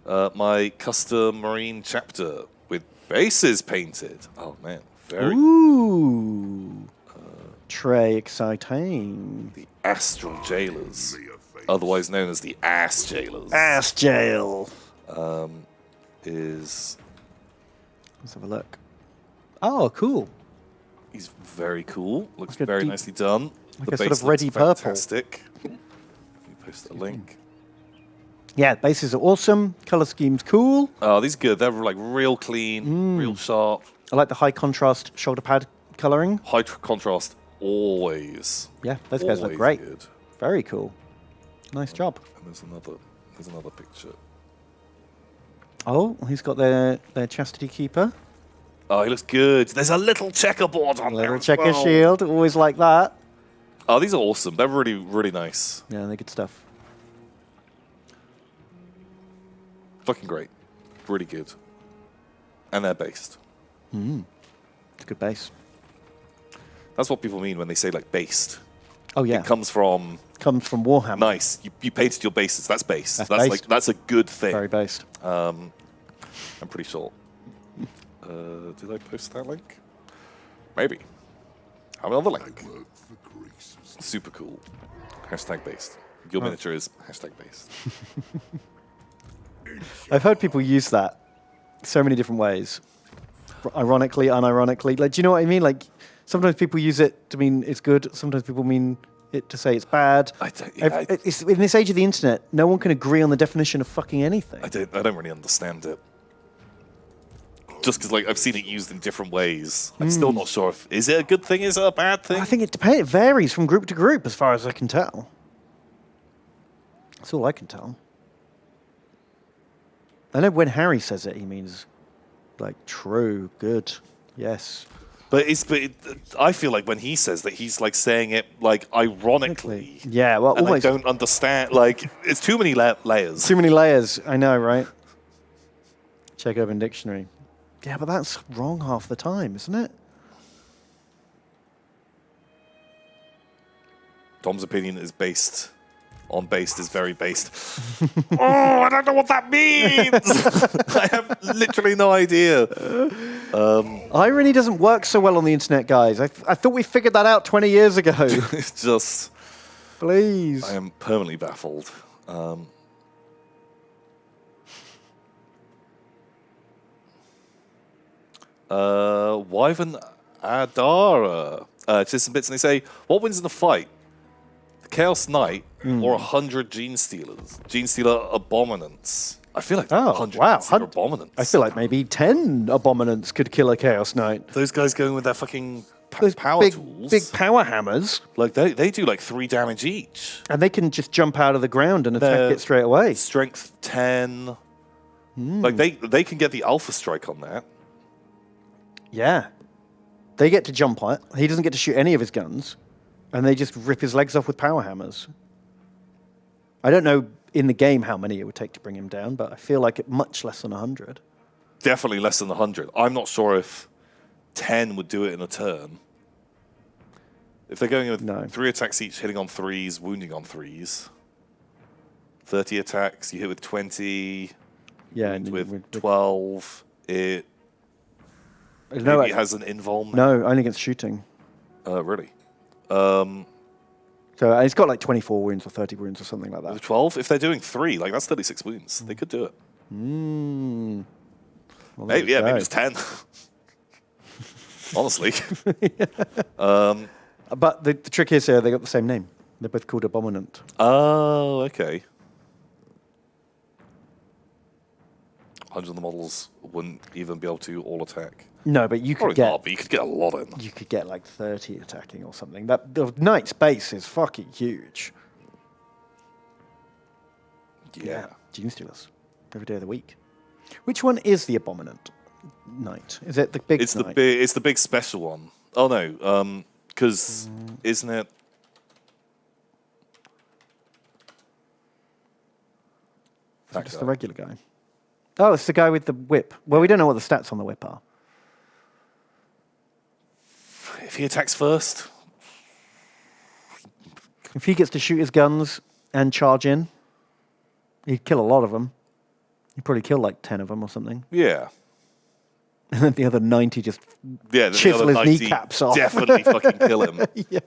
A: My custom marine chapter with bases painted. Oh man, very.
B: Ooh. Très exciting.
A: The Astral Jailers, otherwise known as the Ass Jailers.
B: Ass Jail.
A: Is.
B: Let's have a look. Oh, cool.
A: He's very cool. Looks
B: a
A: very
B: deep,
A: nicely done.
B: The base sort of reddy purple.
A: Fantastic. You post a link.
B: Yeah, bases are awesome. Color scheme's cool.
A: Oh, these are good. They're real clean, real sharp.
B: I like the high contrast shoulder pad coloring.
A: High contrast, always.
B: Yeah, those guys look
A: always
B: great.
A: good.
B: Very cool. Nice job.
A: And there's another picture.
B: Oh, he's got their chastity keeper.
A: Oh, he looks good. There's a little checkerboard on there.
B: Little
A: as
B: checker
A: well.
B: shield. Always like that.
A: Oh, these are awesome. They're really, really nice.
B: Yeah, they're good stuff.
A: Fucking great. Really good. And they're based.
B: It's a good base.
A: That's what people mean when they say like based.
B: Oh yeah,
A: It comes from
B: Warhammer.
A: nice. You painted your bases. That's based.
B: That's
A: That's
B: based.
A: like that's a good thing.
B: Very based.
A: I'm pretty sure. Did I post that link? Maybe. Have another link.
C: Work for greasers.
A: Super cool. Hashtag based. Your miniature is hashtag based.
B: I've heard people use that so many different ways. Ironically, unironically. Like, do you know what I mean? Like, sometimes people use it to mean it's good. Sometimes people mean it to say it's bad. It's, in this age of the internet, no one can agree on the definition of fucking anything.
A: I don't really understand it. Just because like I've seen it used in different ways. I'm still not sure if is it a good thing, is it a bad thing?
B: I think it depends. It varies from group to group, as far as I can tell. That's all I can tell. I know when Harry says it, he means like true, good, yes.
A: But I feel like when he says that, he's like saying it like ironically.
B: Yeah, well,
A: and
B: almost
A: I don't understand. Like it's too many layers.
B: too many layers. I know, right? Check Urban Dictionary. Yeah, but that's wrong half the time, isn't it?
A: Tom's opinion is based on based is very based. Oh, I don't know what that means. I have literally no idea.
B: Irony doesn't work so well on the internet, guys. I thought we figured that out 20 years ago.
A: It's just,
B: Please.
A: I am permanently baffled. Wyvern Adara. Just some bits, and they say, what wins in the fight? The Chaos Knight or 100 Gene Stealers? Gene Stealer Abominants. I feel like 100
B: wow.
A: Gene Stealer Abominants.
B: I feel like maybe 10 Abominants could kill a Chaos Knight.
A: Those guys going with their fucking
B: Those
A: power tools.
B: big power hammers.
A: Like, they do like 3 damage each.
B: And they can just jump out of the ground and attack it straight away.
A: Strength 10. Like, they can get the Alpha Strike on that.
B: Yeah. They get to jump on it. He doesn't get to shoot any of his guns. And they just rip his legs off with power hammers. I don't know in the game how many it would take to bring him down, but I feel like it much less than 100.
A: Definitely less than 100. I'm not sure if 10 would do it in a turn. If they're going with 3 attacks each, hitting on 3s, wounding on 3s. 30 attacks, you hit with 20.
B: Yeah,
A: and with 12. It has an invuln.
B: No, only against shooting.
A: Really?
B: So it's got like 24 wounds or 30 wounds or something like that.
A: With 12? If they're doing 3, like that's 36 wounds. They could do it.
B: Well,
A: Maybe it's 10. Honestly.
B: But the trick is they got the same name. They're both called Abominant.
A: Oh, okay. 100 of the models wouldn't even be able to all attack.
B: No, but you could
A: Probably not, but you could get a lot in.
B: You could get like 30 attacking or something. That the Knight's base is fucking huge.
A: Yeah.
B: Gene Stealers. Every day of the week. Which one is the Abominant Knight? Is it the big
A: It's
B: Knight?
A: it's the big special one. Oh no, because isn't it?
B: Is it just the regular guy? Oh, it's the guy with the whip. Well, we don't know what the stats on the whip are.
A: If he attacks first,
B: If he gets to shoot his guns and charge in, he'd kill a lot of them. He'd probably kill like 10 of them or something.
A: yeah.
B: And then the other 90 just
A: Yeah,
B: chisel
A: the
B: his
A: other 90
B: kneecaps off.
A: Definitely fucking kill him. Yeah.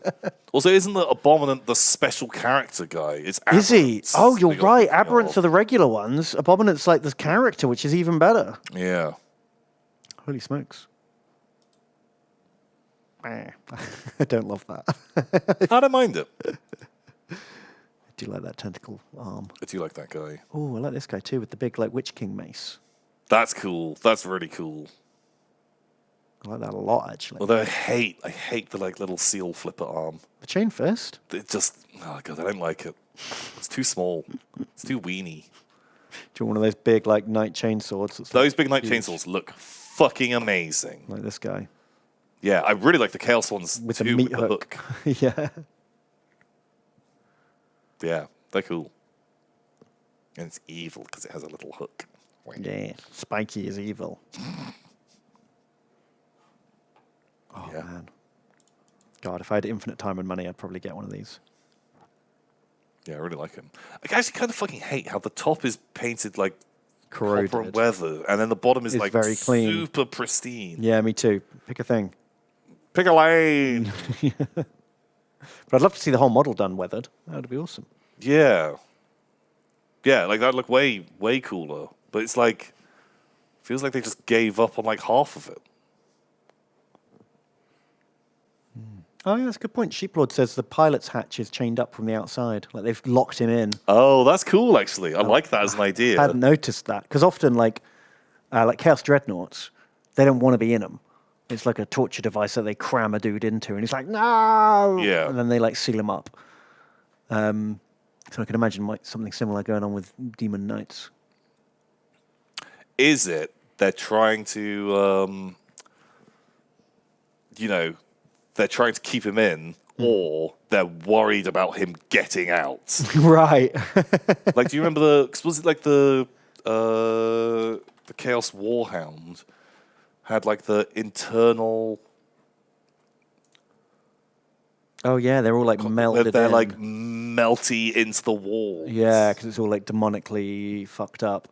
A: Also, isn't the Abominant the special character guy? It's
B: Is he?
A: Aberrants
B: Oh, you're
A: that you're
B: right.
A: thinking
B: Aberrants
A: of.
B: are the regular ones. Abominant's like this character, which is even better.
A: Yeah.
B: Holy smokes. I don't love that.
A: I don't mind it.
B: I do like that tentacle arm.
A: I do like that guy.
B: Oh, I like this guy too with the big like Witch King mace.
A: That's cool. That's really cool.
B: I like that a lot, actually.
A: Although I hate the like little seal flipper arm.
B: The chain fist?
A: It just, oh god, I don't like it. It's too small. It's too weeny.
B: Do you want one of those big like knight chainswords?
A: Those big knight chainsaws look fucking amazing.
B: Like this guy.
A: Yeah, I really like the chaos ones
B: With
A: too,
B: the meat
A: with the
B: hook.
A: hook.
B: Yeah.
A: Yeah, they're cool. And it's evil because it has a little hook.
B: Yeah. Spiky is evil. Oh,
A: Yeah.
B: man. God, if I had infinite time and money, I'd probably get one of these.
A: Yeah, I really like them. I actually kind of fucking hate how the top is painted like
B: Corroded.
A: copper and weather, and then the bottom is
B: It's
A: like
B: very clean.
A: super pristine.
B: Yeah, me too. Pick a thing.
A: Pick a lane.
B: But I'd love to see the whole model done weathered. That would be awesome.
A: Yeah. Yeah, like that'd look way, way cooler. But it's like, feels like they just gave up on like half of it.
B: Oh, yeah, that's a good point. Sheeplord says the pilot's hatch is chained up from the outside. Like they've locked him in.
A: Oh, that's cool, actually. I like that as an idea.
B: I hadn't noticed that. Because often, like Chaos Dreadnoughts, they don't want to be in them. It's like a torture device that they cram a dude into. And he's like, no!
A: Yeah.
B: And then they like seal him up. So I can imagine something similar going on with Demon Knights.
A: Is it they're trying to, they're trying to keep him in, or they're worried about him getting out?
B: Right.
A: Like, do you remember was it like the Chaos Warhound had like the internal?
B: Oh, yeah, they're all like melded
A: They're
B: in.
A: like melty into the wall.
B: Yeah, because it's all like demonically fucked up.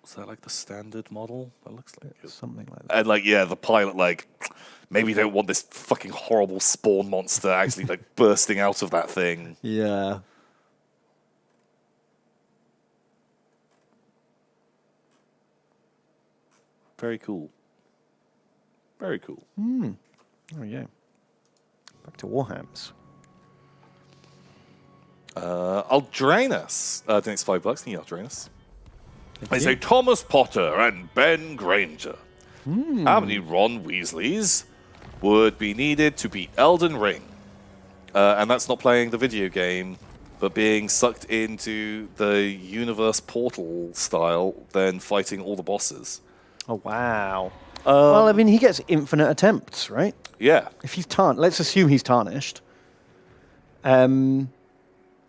A: Is that like the standard model? That looks like it.
B: Something like that.
A: And like, yeah, the pilot like, maybe they don't want this fucking horrible spawn monster actually like bursting out of that thing.
B: Yeah.
A: Very cool. Very cool.
B: Oh, yeah. Back to Warhams.
A: Aldranus donates $5. Thank you, Aldranus. They say Thomas Potter and Ben Granger. How many Ron Weasleys would be needed to beat Elden Ring? And that's not playing the video game, but being sucked into the universe portal style, then fighting all the bosses.
B: Oh, wow. Well, I mean, he gets infinite attempts, right?
A: Yeah.
B: If he's let's assume he's tarnished. I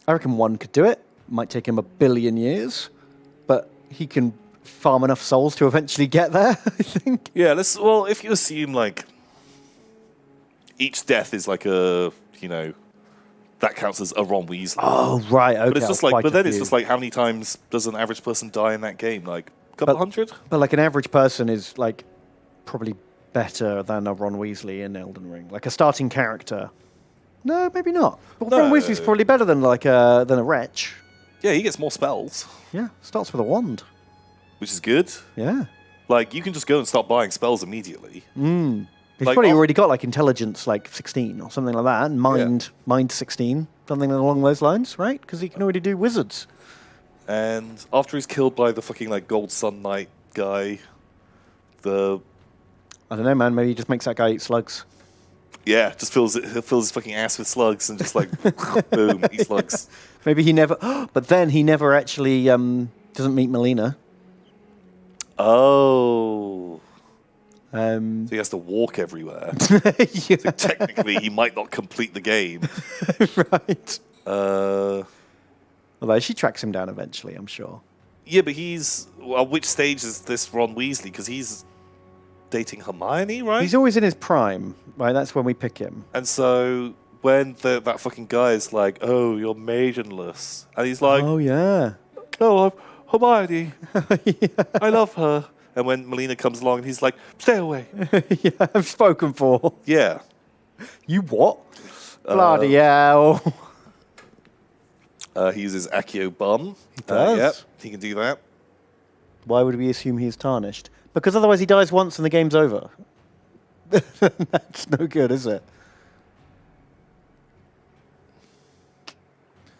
B: reckon one could do it. Might take him 1 billion years, but he can farm enough souls to eventually get there, I think.
A: Yeah, well, if you assume, like, each death is like a, that counts as a Ron Weasley.
B: Oh, right, okay.
A: But it's just like, it's just like, how many times does an average person die in that game? Like, a couple hundred?
B: But like an average person is like probably better than a Ron Weasley in Elden Ring. Like a starting character. No, maybe not. But Ron Weasley's probably better than like than a wretch.
A: Yeah, he gets more spells.
B: Yeah, starts with a wand.
A: Which is good.
B: Yeah.
A: Like, you can just go and start buying spells immediately.
B: He's
A: Like,
B: probably already got like intelligence like 16 or something like that, and mind 16, something along those lines, right? Because he can already do wizards.
A: And after he's killed by the fucking, like, Gold Sun Knight guy,
B: I don't know, man. Maybe he just makes that guy eat slugs.
A: Yeah, just fills his fucking ass with slugs and just like, boom, eat slugs.
B: Maybe he never... But then he never actually doesn't meet Melina.
A: Oh.
B: So
A: he has to walk everywhere.
B: yeah.
A: So technically, he might not complete the game.
B: Right.
A: Uh,
B: Although she tracks him down eventually, I'm sure.
A: Yeah, but which stage is this Ron Weasley? Because he's dating Hermione, right?
B: He's always in his prime, right? That's when we pick him.
A: And so when that fucking guy is like, "Oh, you're maidenless," and he's like,
B: Oh, yeah.
A: "No, I'm Hermione. I love her." And when Melina comes along, and he's like, "Stay away."
B: Yeah, I've spoken for.
A: Yeah.
B: You what? Bloody hell.
A: He uses Accio Bum.
B: He does?
A: Yep, he can do that.
B: Why would we assume he's tarnished? Because otherwise he dies once and the game's over. That's no good, is it?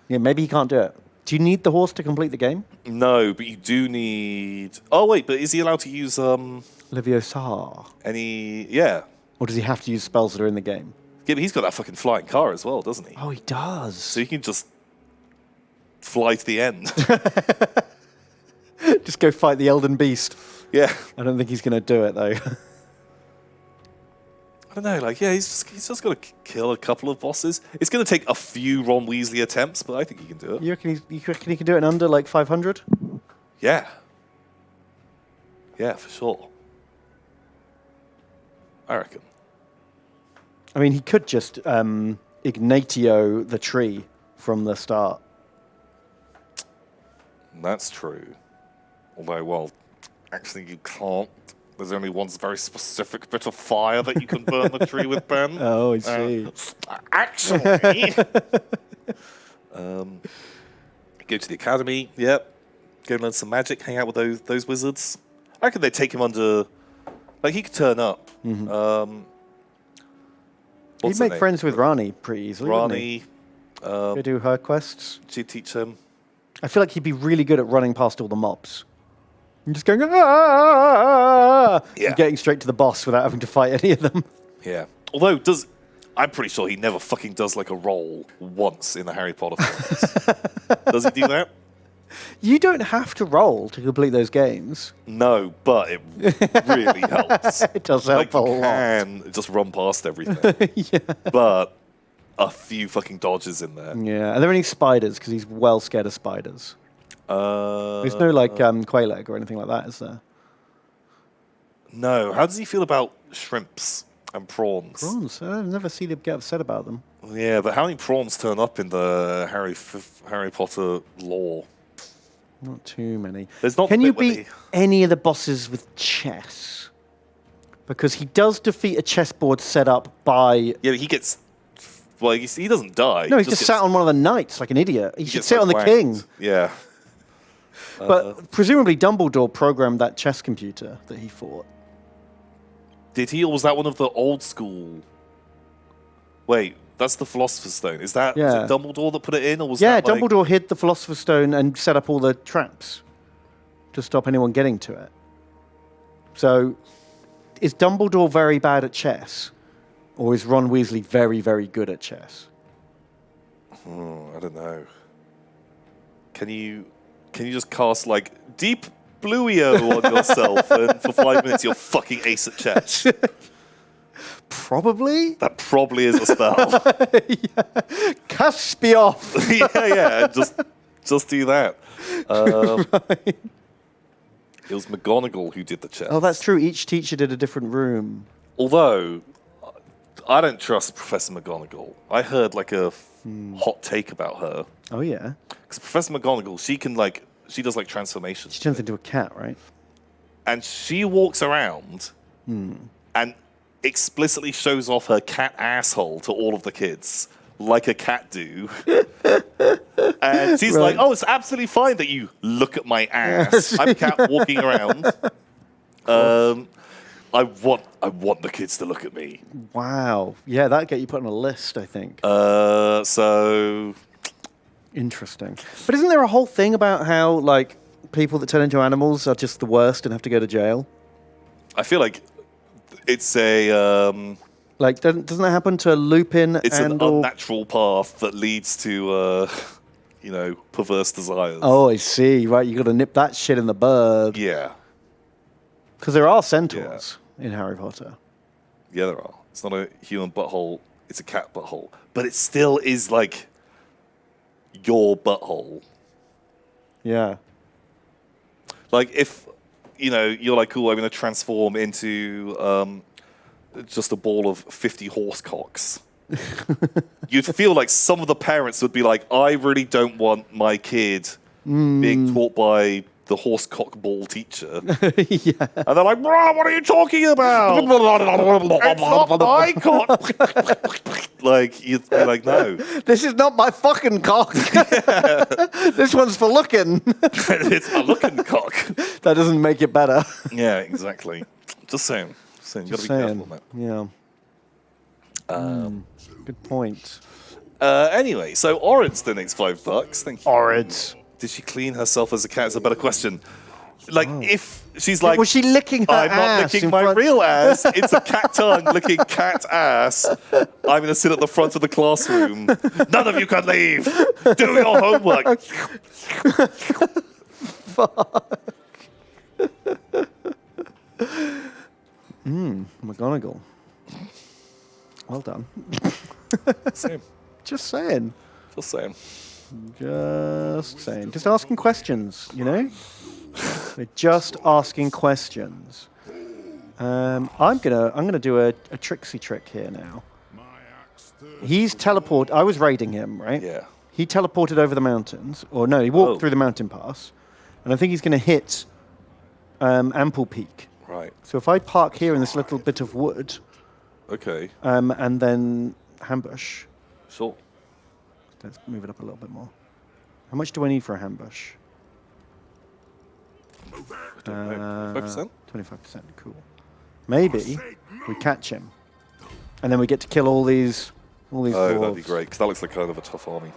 B: Yeah, maybe he can't do it. Do you need the horse to complete the game?
A: No, but you do need... Oh, wait, but is he allowed to use
B: Leviosa.
A: any... Yeah.
B: Or does he have to use spells that are in the game?
A: Yeah, but he's got that fucking flying car as well, doesn't he?
B: Oh, he does.
A: So he can just fly to the end.
B: Just go fight the Elden Beast.
A: Yeah.
B: I don't think he's going to do it, though.
A: I don't know, like, yeah, he's just got to kill a couple of bosses. It's going to take a few Ron Weasley attempts, but I think he can do it.
B: You reckon he can do it in under, like, 500?
A: Yeah. Yeah, for sure. I reckon.
B: I mean, he could just Ignatio the tree from the start.
A: That's true. Although, well, actually you can't. There's only one very specific bit of fire that you can burn the tree with, Ben.
B: Oh, I see.
A: Actually... go to the academy, yep. Go learn some magic, hang out with those wizards. I reckon they take him under... Like, he could turn up.
B: Mm-hmm.
A: He'd
B: make friends with Rani pretty easily, wouldn't he?
A: Rani,
B: Go do her quests.
A: she'd teach him.
B: I feel like he'd be really good at running past all the mobs. And just going, ah!
A: Yeah.
B: And getting straight to the boss without having to fight any of them.
A: Yeah. Although, I'm pretty sure he never fucking does, like, a roll once in the Harry Potter films. Does he do that?
B: You don't have to roll to complete those games.
A: No, but it really helps.
B: It does help a
A: You
B: lot.
A: can just run past everything.
B: Yeah.
A: But a few fucking dodges in there.
B: Yeah. Are there any spiders? Because he's well scared of spiders. There's no, like, Qualeg or anything like that, is there?
A: No. How does he feel about shrimps and prawns?
B: Prawns. I've never seen him get upset about them.
A: Yeah, but how many prawns turn up in the Harry Potter lore?
B: Not too many.
A: There's not
B: Can
A: the
B: you
A: bit where
B: beat any of the bosses with chess? Because he does defeat a chessboard set up by...
A: Yeah, but he gets... Well, he doesn't die.
B: No, he just sat on one of the knights like an idiot. He should
A: gets,
B: sit
A: like,
B: on the
A: whacked.
B: king.
A: Yeah.
B: But presumably Dumbledore programmed that chess computer that he fought.
A: Did he, or was that one of the old school... Wait, that's the Philosopher's Stone. Is that was
B: Yeah.
A: it Dumbledore that put it in, or was
B: Yeah,
A: that like...
B: Dumbledore hid the Philosopher's Stone and set up all the traps to stop anyone getting to it. So, is Dumbledore very bad at chess? Or is Ron Weasley very, very good at chess?
A: I don't know. Can you just cast, like, Deep Blueo on yourself, and for 5 minutes you're fucking ace at chess?
B: Probably.
A: That probably is a spell.
B: Caspioff!
A: yeah, just do that.
B: Right.
A: It was McGonagall who did the chess.
B: Oh, that's true. Each teacher did a different room.
A: Although, I don't trust Professor McGonagall. I heard, like, a hot take about her.
B: Oh, yeah.
A: Because Professor McGonagall, she does, like, transformations.
B: She turns into a cat, right?
A: And she walks around and explicitly shows off her cat asshole to all of the kids, like a cat do. And she's like, "Oh, it's absolutely fine that you look at my ass. I'm a cat walking around. I want the kids to look at me."
B: Wow. Yeah, that'd get you put on a list, I think.
A: So
B: Interesting. But isn't there a whole thing about how, like, people that turn into animals are just the worst and have to go to jail?
A: I feel like it's a
B: Like, doesn't that happen to Lupin
A: it's
B: and
A: an unnatural path that leads to perverse desires.
B: Oh, I see. Right, you got to nip that shit in the bud.
A: Yeah.
B: Because there are centaurs in Harry Potter.
A: Yeah, there are. It's not a human butthole, it's a cat butthole. But it still is like your butthole.
B: Yeah.
A: Like if, you're like, cool, I'm going to transform into just a ball of 50 horse cocks. You'd feel like some of the parents would be like, I really don't want my kid being taught by the horse cock ball teacher.
B: Yeah.
A: And they're like, bro, what are you talking about? It's not my cock. Like, you'd be like, no.
B: This is not my fucking cock. This one's for looking.
A: It's a looking cock.
B: That doesn't make it better.
A: Yeah, exactly. Just saying. You got to be careful on that.
B: Yeah. Good point.
A: Anyway, so Orid's donates $5. Thank you.
B: Orids.
A: Did she clean herself as a cat? Is a better question. Like, if she's like,
B: was she licking her
A: I'm not
B: ass
A: licking
B: in
A: my
B: front-
A: real ass. It's a cat tongue licking cat ass. I'm going to sit at the front of the classroom. None of you can leave. Do your homework.
B: McGonagall. Well done.
A: Same.
B: Just saying.
A: Just saying.
B: Just saying. Just asking questions, you know? We're just asking questions. I'm gonna do a tricksy trick here now. He's teleport. I was raiding him, right?
A: Yeah.
B: He teleported over the mountains, or no, he walked through the mountain pass, and I think he's gonna hit Ample Peak.
A: Right.
B: So if I park here in this little bit of wood,
A: Okay.
B: and then ambush.
A: Sure.
B: Let's move it up a little bit more. How much do I need for a ambush?
A: 5%?
B: 25%, cool. Maybe we catch him, and then we get to kill all these
A: Oh,
B: dwarves.
A: that'd be great, because that looks like kind of a tough army.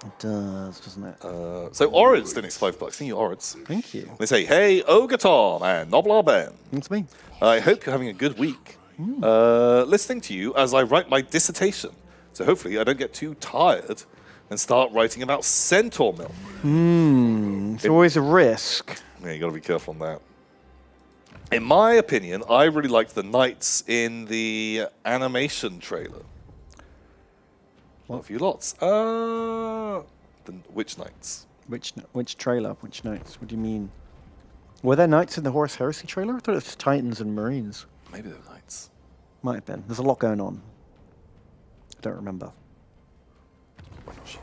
B: It does, doesn't it?
A: So Orids, the next $5. Thank you, Orids.
B: Thank you.
A: They say, hey, Ogre Tom and Noblar Ben.
B: That's me.
A: I hope you're having a good week. Listening to you as I write my dissertation. So hopefully I don't get too tired and start writing about centaur milk.
B: It's always a risk.
A: Yeah, you got to be careful on that. In my opinion, I really liked the knights in the animation trailer. What have you lots? Which knights?
B: Which trailer? Which knights? What do you mean? Were there knights in the Horus Heresy trailer? I thought it was Titans and Marines.
A: Maybe they're knights.
B: Might have been. There's a lot going on. I don't remember.
A: I'm not sure.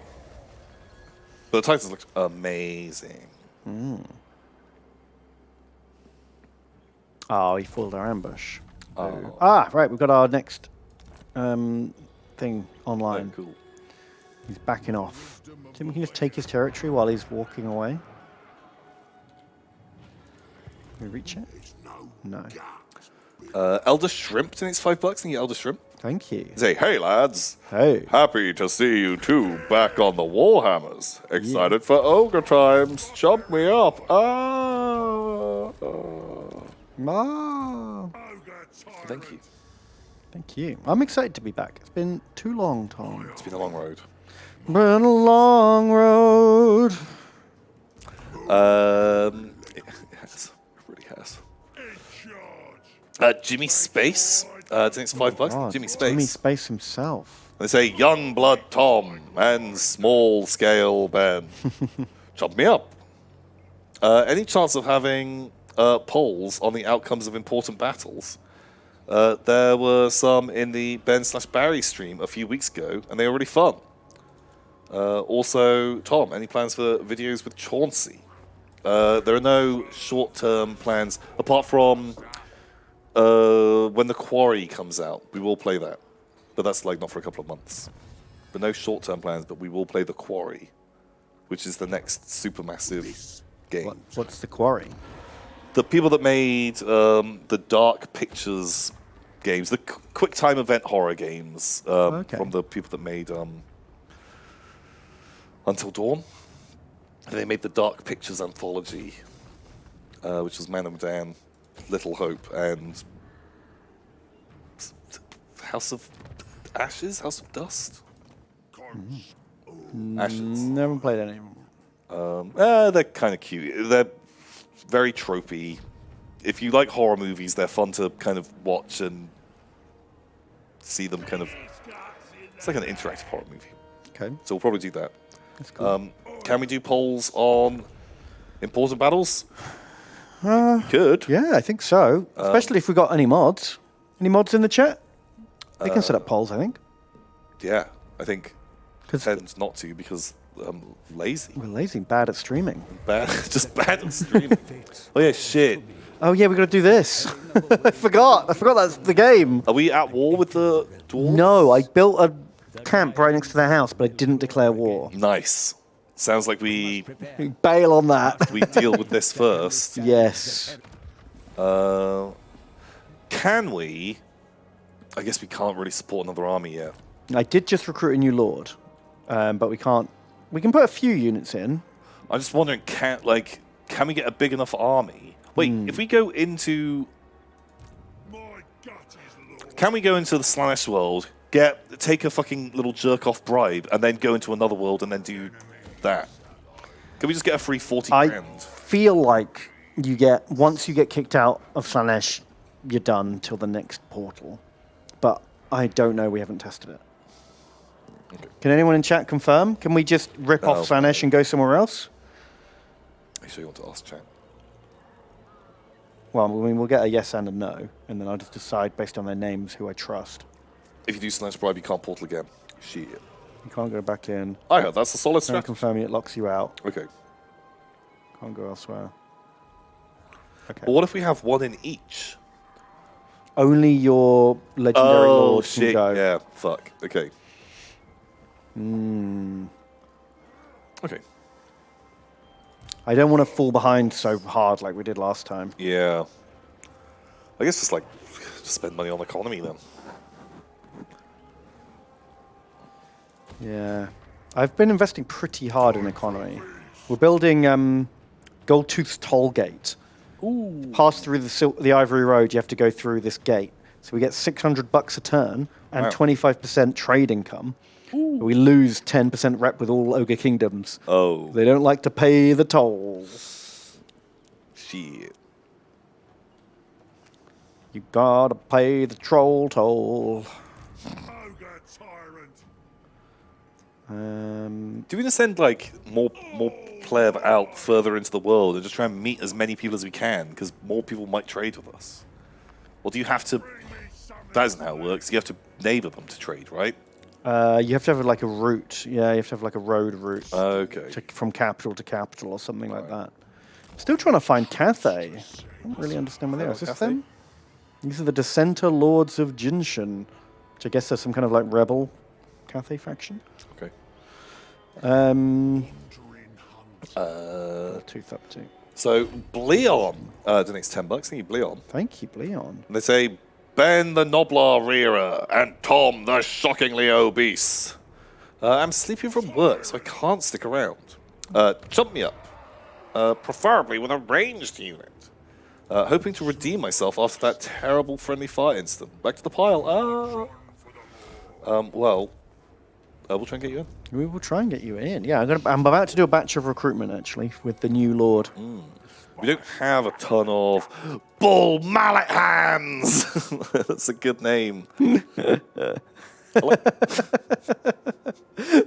A: But the Titans looked amazing.
B: Oh, he fooled our ambush.
A: Oh.
B: Ah, right. We've got our next thing online.
A: Oh, cool.
B: He's backing off. Do you think we can just take his territory while he's walking away? Can we reach it? No.
A: Elder Shrimp, in its $5. Thank you, Elder Shrimp.
B: Thank you.
A: They say, hey lads.
B: Hey.
A: Happy to see you two back on the Warhammers. Excited for Ogre times. Chop me up. Thank you.
B: Thank you. I'm excited to be back. It's been too long, Tom.
A: It's been a long road.
B: Been a long road.
A: It has. It really has. Jimmy Space. I think it's $5.
B: God,
A: Jimmy Space.
B: Jimmy Space himself.
A: They say young blood Tom and small scale Ben. Chop me up. Any chance of having polls on the outcomes of important battles? There were some in the Ben/Barry stream a few weeks ago, and they were really fun. Also, Tom, any plans for videos with Chauncey? There are no short-term plans, apart from when The Quarry comes out. We will play that, but that's like not for a couple of months. But no short-term plans, but we will play The Quarry, which is the next supermassive game.
B: What's the Quarry?
A: The people that made the Dark Pictures games, the quick time event horror games, from the people that made Until Dawn. And they made the Dark Pictures anthology, which was Man of Medan, Little Hope, and House of Ashes? House of Dust? Ashes.
B: Never played any.
A: They're kind of cute. They're very tropey. If you like horror movies, they're fun to kind of watch and see them kind of... It's like an interactive horror movie.
B: Okay.
A: So we'll probably do that.
B: That's cool.
A: Can we do polls on important battles? We could.
B: Yeah, I think so. Especially if we got any mods. Any mods in the chat? They can set up polls, I think.
A: Yeah, I think
B: 'Cause
A: tends not to because I'm lazy.
B: we're lazy, bad at streaming.
A: Bad, just bad at streaming. Oh yeah, shit.
B: Oh yeah, we got to do this. I forgot that's the game.
A: Are we at war with the dwarves?
B: No, I built a camp right next to their house, but I didn't declare war.
A: Nice. Sounds like we
B: Bail on that.
A: deal with this first.
B: Yes.
A: Can we? I guess we can't really support another army yet.
B: I did just recruit a new lord, but we can't. We can put a few units in.
A: I'm just wondering, can can we get a big enough army? Wait, if we go into... Can we go into the Slaanesh world, take a fucking little jerk-off bribe, and then go into another world and then do that? Can we just get a free 40 grand?
B: I feel like once you get kicked out of Slaanesh, you're done till the next portal. But I don't know, we haven't tested it.
A: Okay.
B: Can anyone in chat confirm? Can we just rip off Slaanesh and go somewhere else?
A: Are you sure you want to ask chat?
B: Well, I mean, we'll get a yes and a no, and then I'll just decide based on their names who I trust.
A: If you do Slaanesh bribe, you can't portal again. Shit.
B: You can't go back in.
A: I heard that's a solid
B: No
A: strategy.
B: confirming it locks you out.
A: Okay.
B: Can't go elsewhere. Okay.
A: But what if we have one in each?
B: Only your legendary lord
A: shit.
B: can go.
A: Yeah, fuck. Okay. Okay.
B: I don't want to fall behind so hard like we did last time.
A: Yeah. I guess just spend money on economy then.
B: Yeah. I've been investing pretty hard in economy. We're building Goldtooth's toll gate.
A: Ooh.
B: Pass through the Ivory Road, you have to go through this gate. So we get $600 a turn and
A: Wow.
B: 25% trade income. We lose 10% rep with all Ogre Kingdoms.
A: Oh.
B: They don't like to pay the toll.
A: Shit.
B: You gotta pay the troll toll.
C: Ogre tyrant.
A: Do we just send more pleb out further into the world and just try and meet as many people as we can? Because more people might trade with us. Or do you have to... That isn't how it works. You have to neighbor them to trade, right?
B: You have to have a route. Yeah, you have to have a road route.
A: Okay.
B: From capital to capital or something like that. Still trying to find Cathay. I don't really understand where they are. Is this
A: Cathay?
B: them? These are the Dissenter Lords of Jinshin, which I guess are some kind of rebel Cathay faction.
A: Okay.
B: Tooth up too.
A: So, Bleon donates $10. Thank you, Bleon.
B: Thank you, Bleon.
A: And they say, Ben the Noblar Rearer and Tom the Shockingly Obese. I'm sleeping from work, so I can't stick around. Jump me up. Preferably with a ranged unit. Hoping to redeem myself after that terrible friendly fire incident. Back to the pile. We'll try and get you in.
B: We will try and get you in. Yeah, I'm about to do a batch of recruitment, actually, with the new Lord.
A: We don't have a ton of Bull Mallet Hands. That's a good name.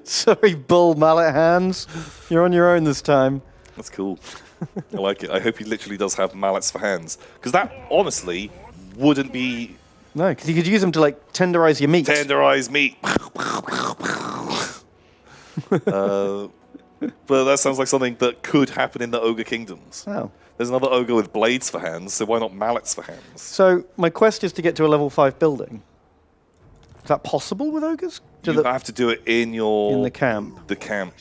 B: Sorry, Bull Mallet Hands. You're on your own this time.
A: That's cool. I like it. I hope he literally does have mallets for hands. Because that, honestly, wouldn't be...
B: No, because you could use them to, tenderize your meat.
A: Tenderize meat. But that sounds like something that could happen in the Ogre Kingdoms.
B: Oh.
A: There's another Ogre with blades for hands, so why not mallets for hands?
B: So, my quest is to get to a level 5 building. Is that possible with Ogres?
A: You have to do it in
B: the camp.
A: The camp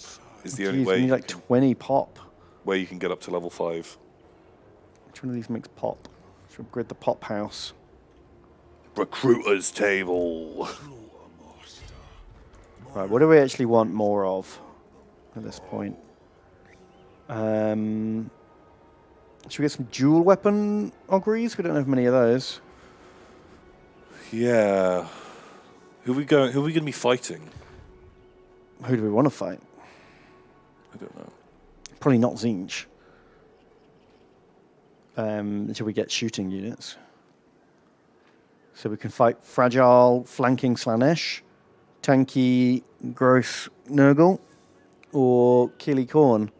A: is the only
B: Jeez,
A: way
B: you need 20 pop.
A: where you can get up to level 5.
B: Which one of these makes pop? Let's upgrade the pop house.
A: Recruiter's table.
B: Right, what do we actually want more of at this point? Should we get some dual weapon Ogres? We don't have many of those.
A: Yeah. Who are we going to be fighting?
B: Who do we want to fight?
A: I don't know.
B: Probably not Zinch. Until we get shooting units. So we can fight fragile flanking Slaanesh, tanky gross Nurgle, or Keely Korn.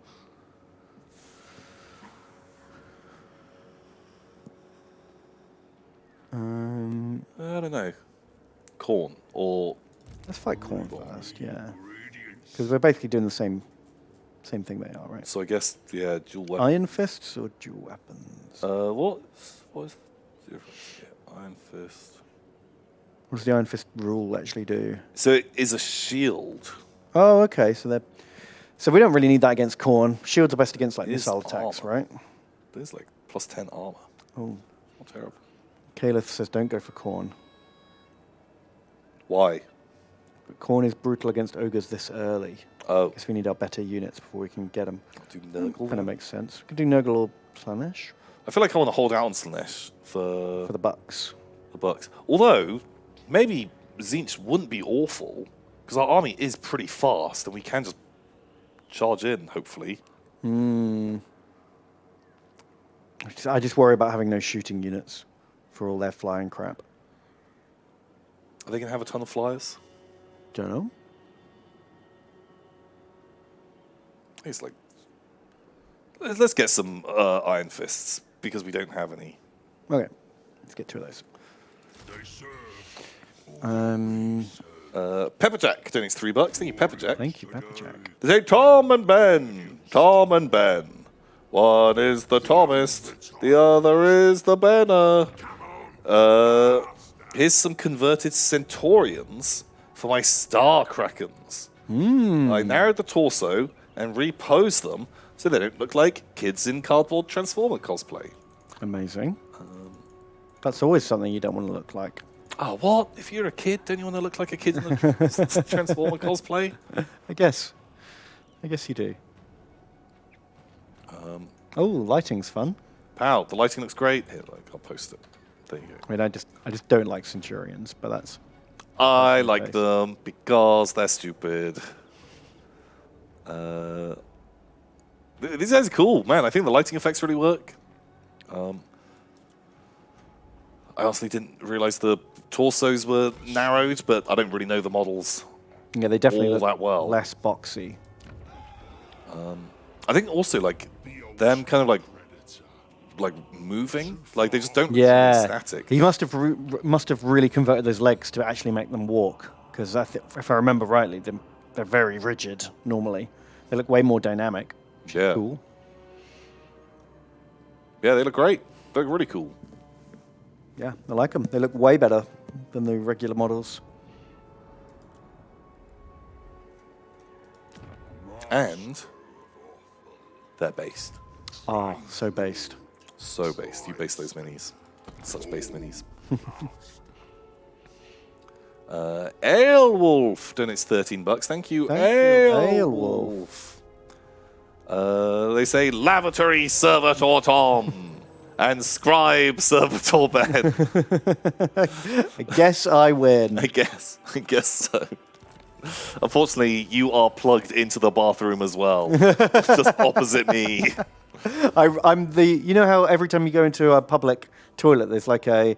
A: I don't know. Corn or...
B: Let's fight Korn first, yeah. Because we're basically doing the same thing they are, right?
A: So I guess, yeah, dual weapon.
B: Iron fists or dual weapons?
A: What is the difference? Yeah, Iron Fist.
B: What does the Iron Fist rule actually do?
A: So it is a shield.
B: Oh, okay. So we don't really need that against Korn. Shields are best against
A: It is
B: missile attacks,
A: armor.
B: right?
A: There's plus 10 armor.
B: Oh,
A: Not terrible.
B: Caliph says don't go for Korn.
A: Why?
B: But Korn is brutal against ogres this early.
A: Oh,
B: Guess we need our better units before we can get them.
A: do Nurgle.
B: Kind of makes sense. We can do Nurgle or Slaanesh
A: I feel like I want to hold out on Slaanesh for
B: for the Bucks.
A: the Bucks. Although, maybe Tzeentch wouldn't be awful, because our army is pretty fast, and we can just charge in, hopefully.
B: I just worry about having no shooting units for all their flying crap.
A: Are they going to have a ton of flyers?
B: Don't know.
A: It's like... Let's get some Iron Fists, because we don't have any.
B: Okay, let's get two of those.
A: Pepperjack donates $3. Thank you, Pepperjack.
B: Thank you, Pepperjack.
A: They say Tom and Ben. Tom and Ben. One is the Thomist, the other is the Benner. Here's some converted Centaurians for my Star Krakens. I narrowed the torso and reposed them so they don't look like kids in cardboard Transformer cosplay.
B: Amazing. That's always something you don't want to look like.
A: Oh, what? If you're a kid, don't you want to look like a kid in a Transformer cosplay?
B: I guess you do. Oh, lighting's fun.
A: Pow, the lighting looks great. Here, I'll post it. There you go.
B: I mean, I just don't like Centurions, but that's...
A: I like them because they're stupid. These guys are cool, man. I think the lighting effects really work. I honestly didn't realize the torsos were narrowed, but I don't really know the models.
B: Yeah, they definitely
A: all
B: look
A: that well.
B: less boxy.
A: I think also like them kind of like moving, like they just don't look
B: Yeah,
A: static.
B: he must have really converted those legs to actually make them walk. Because if I remember rightly, they're very rigid normally. They look way more dynamic. Which is
A: Yeah.
B: cool.
A: Yeah, they look great. They look really cool.
B: Yeah, I like them. They look way better than the regular models.
A: And they're based.
B: Oh, so based.
A: So based. You base those minis. Such based minis. Aelwolf donates $13. Thank you,
B: Thank you,
A: Aelwolf. They say lavatory servitor Tom and scribe servitor Ben.
B: I guess I win.
A: I guess so. Unfortunately, you are plugged into the bathroom as well, just opposite me.
B: I'm the. You know how every time you go into a public toilet, there's like a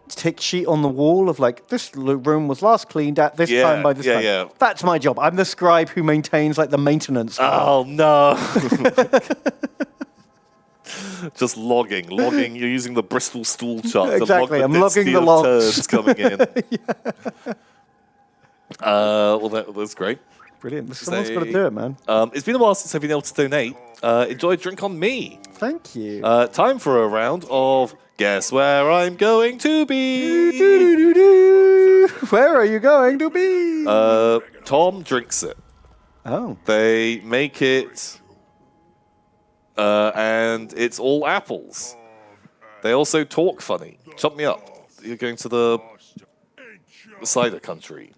B: tick sheet on the wall of like this room was last cleaned at this time by this time.
A: Yeah.
B: That's my job. I'm the scribe who maintains like the maintenance.
A: Oh no! Just logging. You're using the Bristol stool chart.
B: Exactly,
A: To log
B: I'm logging the logs.
A: turds coming in. Well, that's great.
B: Brilliant. Someone's got to do it, man.
A: It's been a while since I've been able to donate. Enjoy Drink on Me.
B: Thank you.
A: Time for a round of Guess Where I'm Going to Be.
B: Where are you going to be?
A: Tom drinks it.
B: Oh.
A: They make it, and it's all apples. They also talk funny. Chop me up. You're going to the cider country.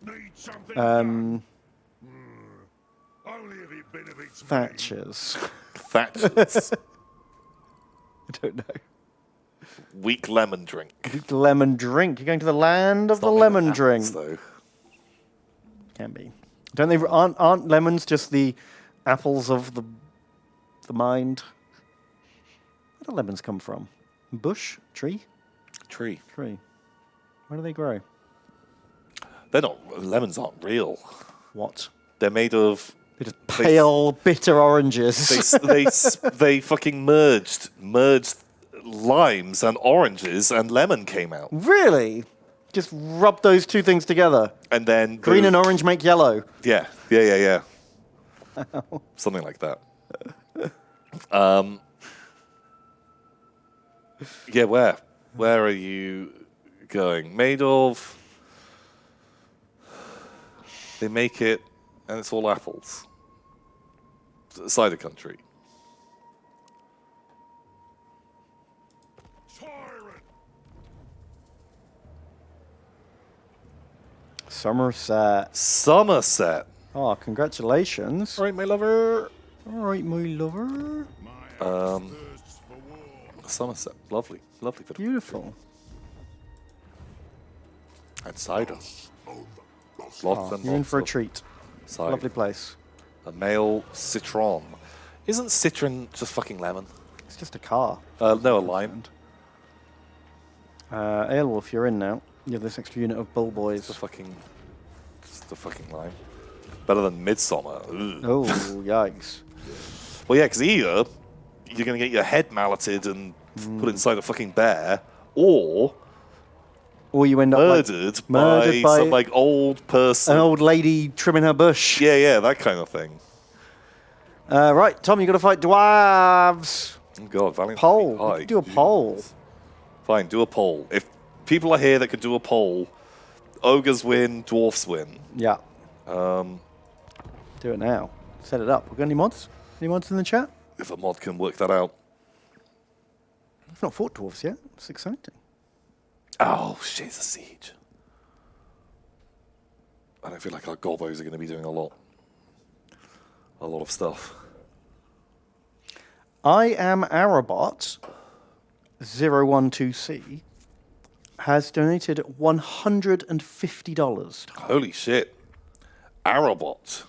B: Thatchers.
A: Thatchers.
B: I don't know.
A: Weak lemon drink.
B: Lemon drink. You're going to the land of the
A: Not made
B: lemon
A: apples,
B: drink.
A: though.
B: Can be. Don't they? Aren't lemons just the apples of the mind? Where do lemons come from? Bush? Tree?
A: Tree.
B: Tree. Where do they grow?
A: They're not. Lemons aren't real.
B: What?
A: They're made of.
B: They're just pale, bitter oranges.
A: They fucking merged limes and oranges, and lemon came out.
B: Really? Just rub those two things together.
A: And then
B: Green and orange make yellow.
A: Yeah. Something like that. Yeah, where are you going? Made of. They make it, and it's all apples. Cider country.
B: Somerset.
A: Somerset.
B: Oh, congratulations.
A: All right, my lover.
B: All right, my lover.
A: Somerset, lovely, lovely.
B: Beautiful.
A: And cider. Lots and
B: You're in
A: lots
B: for a
A: of
B: treat.
A: cider.
B: Lovely place.
A: A male citron. Isn't citron just fucking lemon?
B: It's just a car.
A: No, a lime.
B: Airwolf, you're in now. You have this extra unit of bull
A: Just
B: boys.
A: the fucking lime. Better than Midsummer. Ugh.
B: Oh, yikes.
A: Well, yeah, because either you're going to get your head malleted and put inside a fucking bear, or
B: you end up
A: murdered
B: murdered
A: by
B: by
A: some like old person.
B: an old lady trimming her bush.
A: Yeah, that kind of thing.
B: Right, Tom, you got to fight dwarves.
A: Oh God, Valiant.
B: Poll.
A: High.
B: We can do a poll.
A: Fine, do a poll. If people are here that could do a poll, ogres win, dwarfs win.
B: Yeah. Do it now. Set it up. We got any mods? Any mods in the chat?
A: If a mod can work that out.
B: We've not fought dwarves yet. It's exciting.
A: Oh, Shades of Siege. I don't feel like our gobos are going to be doing a lot of stuff.
B: I am Arabot 012C has donated $150.
A: Holy shit. Arabot.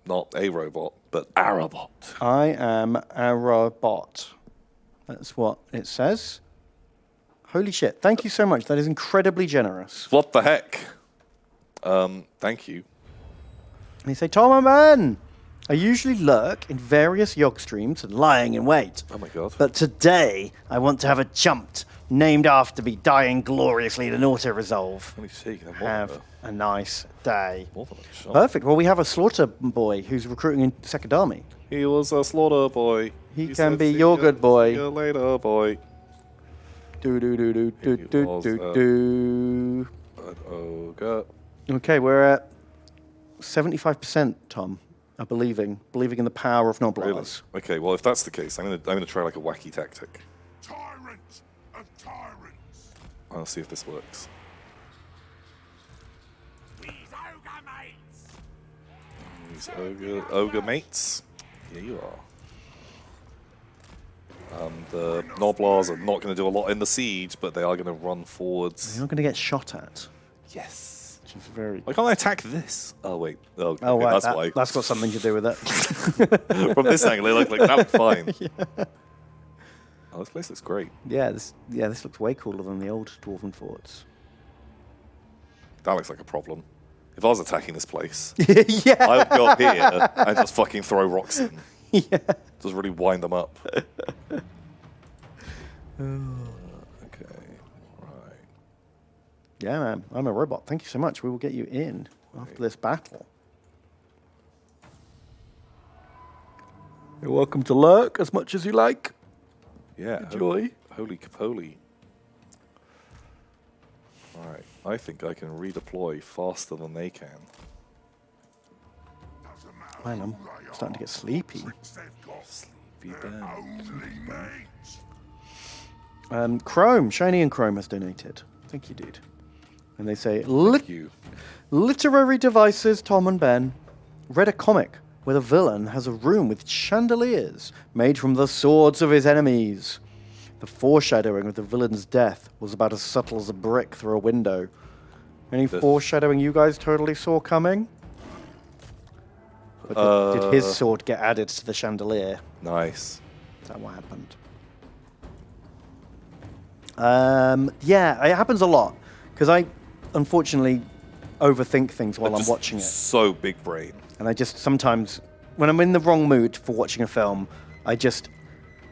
A: Not a robot, but Arabot.
B: I am Arabot. That's what it says. Holy shit. Thank you so much. That is incredibly generous.
A: What the heck? Thank you.
B: They say, Tom and Ben, I usually lurk in various Yog streams and lying in wait.
A: Oh my God.
B: But today, I want to have a jumped named after me dying gloriously in an auto-resolve.
A: Holy shit, you can
B: Have a nice day.
A: more than a shot.
B: Perfect. Well, we have a slaughter boy who's recruiting in Second Army.
A: He was a slaughter boy.
B: He can
A: said,
B: be
A: "See
B: your
A: ya-
B: good boy."
A: See you later, boy.
B: Do do do do do
A: He
B: do
A: was,
B: do do.
A: An ogre.
B: Okay, we're at 75%, Tom. Believing in the power of
A: Really?
B: Noblars.
A: Okay, well, if that's the case, I'm gonna try like a wacky tactic.
C: Tyrant of tyrants.
A: I'll see if this works.
C: These ogre mates.
A: These ogre mates. Here you are. The Noblars are not going to do a lot in the siege, but they are going to run forwards.
B: You're not going to get shot at.
A: Yes.
B: Which is very...
A: Why can't I attack this? Oh, wait. Oh, okay,
B: Oh, right,
A: that's why.
B: that's got something to do with it.
A: From this angle, it looked like that looked fine. Oh, this place looks great.
B: Yeah, this looks way cooler than the old Dwarven forts.
A: That looks like a problem. If I was attacking this place,
B: Yeah.
A: I would go up here and just fucking throw rocks in.
B: Yeah.
A: Just really wind them up. Okay, right.
B: Yeah, man. I'm a robot. Thank you so much. We will get you in after this battle. You're welcome to lurk as much as you like.
A: Yeah.
B: Enjoy.
A: Holy capoly. Alright, I think I can redeploy faster than they can.
C: Doesn't matter
B: Man, I'm
C: who they
B: starting to
C: are,
B: get sleepy.
C: tricks they've got.
A: Sleepy
C: They're
A: Ben.
C: only mates.
B: Chrome, Shiny and Chrome has donated. Thank you, dude. And they say,
A: Thank you.
B: literary devices, Tom and Ben. Read a comic where the villain has a room with chandeliers made from the swords of his enemies. The foreshadowing of the villain's death was about as subtle as a brick through a window. Any foreshadowing you guys totally saw coming? But did his sword get added to the chandelier?
A: Nice.
B: Is that what happened? Yeah, it happens a lot. Because I, unfortunately, overthink things while I'm
A: Just
B: watching it.
A: So big brain.
B: And I just sometimes, when I'm in the wrong mood for watching a film,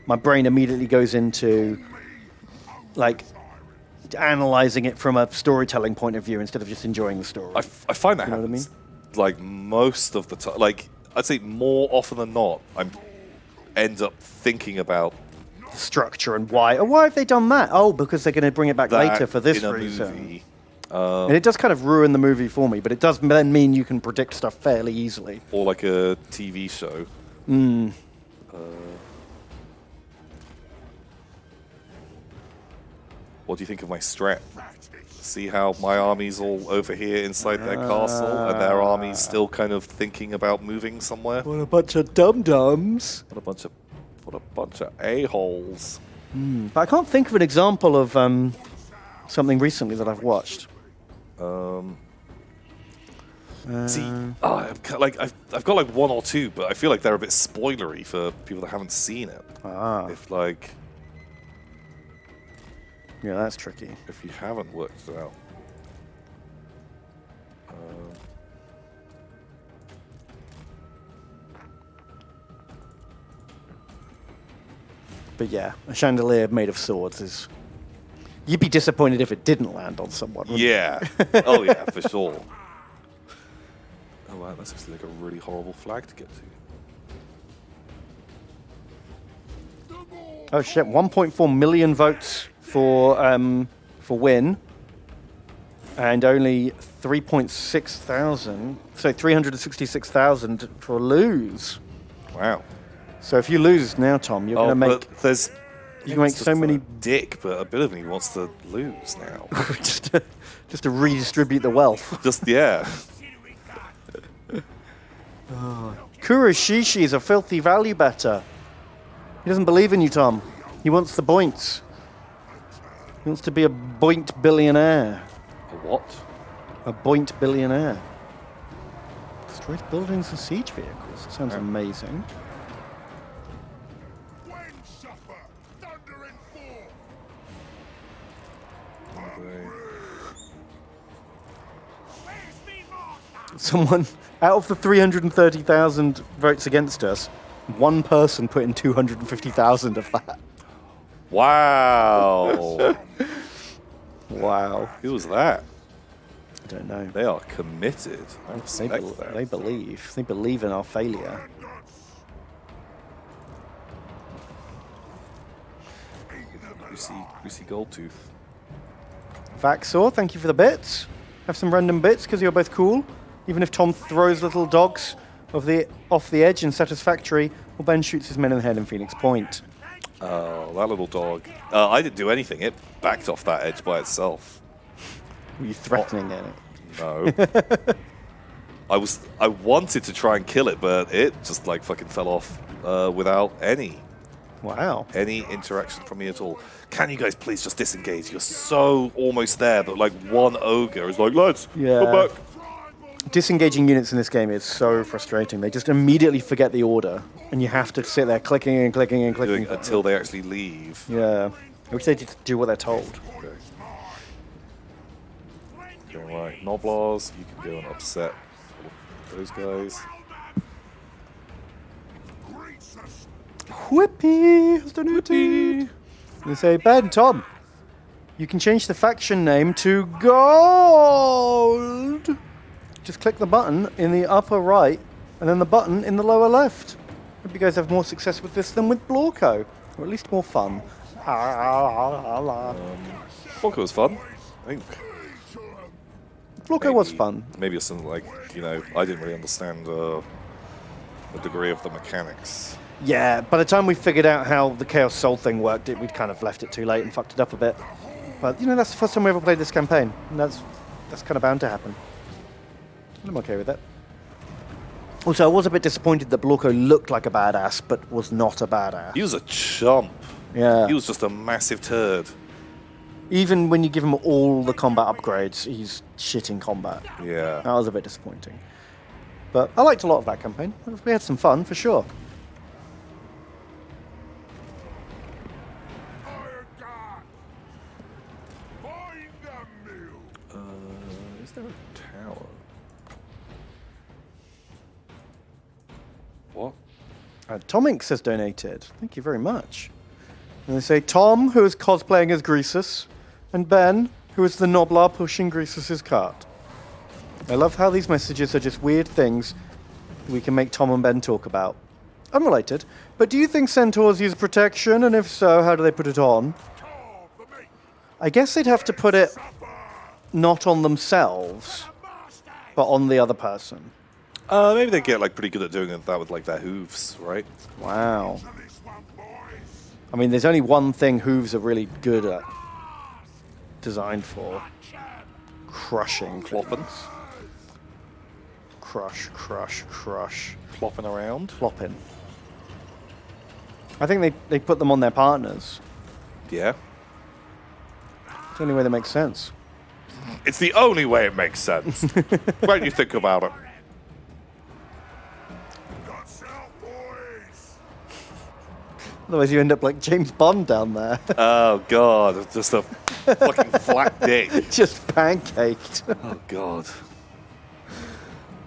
B: my brain immediately goes into, like, analyzing it from a storytelling point of view instead of just enjoying the story.
A: I find that
B: You know what I
A: happens like most of the time. Like, I'd say more often than not, I end up thinking about
B: The structure and why. Oh, why have they done that? Oh, because they're going to bring it back
A: that
B: later for this
A: in a
B: reason.
A: movie.
B: And it does kind of ruin the movie for me, but it does then mean you can predict stuff fairly easily.
A: Or like a TV show. What do you think of my strat? See how my army's all over here inside their castle, and their army's still kind of thinking about moving somewhere?
B: What a bunch of dum-dums.
A: What a bunch of a-holes.
B: But I can't think of an example of something recently that I've watched.
A: See, I've got like one or two, but I feel like they're a bit spoilery for people that haven't seen it. If like,
B: yeah, that's tricky.
A: if you haven't worked it out.
B: But yeah, a chandelier made of swords is... You'd be disappointed if it didn't land on someone, wouldn't you?
A: Yeah. Oh yeah, for sure. Oh wow, that's actually like a really horrible flag to get to.
B: Oh shit, 1.4 million votes for win, and only 366,000 for lose.
A: Wow.
B: So if you lose now, Tom, you're going to make...
A: But there's...
B: You can make so many...
A: dick, but a bit of me wants to lose now.
B: just to redistribute the wealth.
A: Just, yeah.
B: Kuroshishi is a filthy value better. He doesn't believe in you, Tom. He wants the points. He wants to be a boint billionaire.
A: A what?
B: A boint billionaire. Destroys buildings and siege vehicles. That sounds amazing. Someone, out of the 330,000 votes against us, one person put in 250,000 of that.
A: Wow.
B: Wow.
A: Who was that?
B: I don't know.
A: They are committed. I respect that.
B: They believe. They believe in our failure.
A: Greasy gold tooth.
B: Vaxor, thank you for the bits. Have some random bits because you're both cool. Even if Tom throws little dogs off the edge in Satisfactory, or Ben shoots his men in the head in Phoenix Point.
A: Oh, that little dog. I didn't do anything. It backed off that edge by itself.
B: Were you threatening it?
A: No. I wanted to try and kill it, but it just like fucking fell off without any interaction from me at all. Can you guys please just disengage? You're so almost there, but like one ogre is like, lads, come back.
B: Disengaging units in this game is so frustrating. They just immediately forget the order, and you have to sit there clicking and clicking and clicking
A: until they actually leave.
B: Yeah, I wish they just do what they're told.
A: Okay. Okay, right, Noblars, you can go and upset those guys.
B: Whippy has donated. They say, Ben, Tom, you can change the faction name to Gold. Just click the button in the upper right, and then the button in the lower left. Hope you guys have more success with this than with Blorko, or at least more fun.
A: Blorko was fun, I think.
B: Blorko was fun.
A: Maybe it's something like, you know, I didn't really understand the degree of the mechanics.
B: Yeah, by the time we figured out how the Chaos Soul thing worked, we'd kind of left it too late and fucked it up a bit. But, you know, that's the first time we ever played this campaign, and that's kind of bound to happen. I'm okay with that. Also, I was a bit disappointed that Blorko looked like a badass, but was not a badass.
A: He was a chump.
B: Yeah.
A: He was just a massive turd.
B: Even when you give him all the combat upgrades, he's shit in combat.
A: Yeah.
B: That was a bit disappointing. But I liked a lot of that campaign. We had some fun, for sure.
A: Is there a tower? What?
B: Tom Inks has donated. Thank you very much. And they say, Tom, who is cosplaying as Greasus, and Ben, who is the Noblar pushing Greasus' cart. I love how these messages are just weird things we can make Tom and Ben talk about. Unrelated, but do you think centaurs use protection, and if so, how do they put it on? I guess they'd have to put it not on themselves, but on the other person.
A: Maybe they get like pretty good at doing that with like their hooves, right?
B: Wow. I mean, there's only one thing hooves are really good at. designed for. Crushing
A: Clopping.
B: things. Crush, crush, crush.
A: Plopping around.
B: Plopping. I think they put them on their partners.
A: Yeah.
B: It's the only way that makes sense.
A: It's the only way it makes sense. When you think about it.
B: Otherwise you end up like James Bond down there.
A: Oh, God. It's just a fucking flat dick.
B: Just pancaked.
A: Oh, God.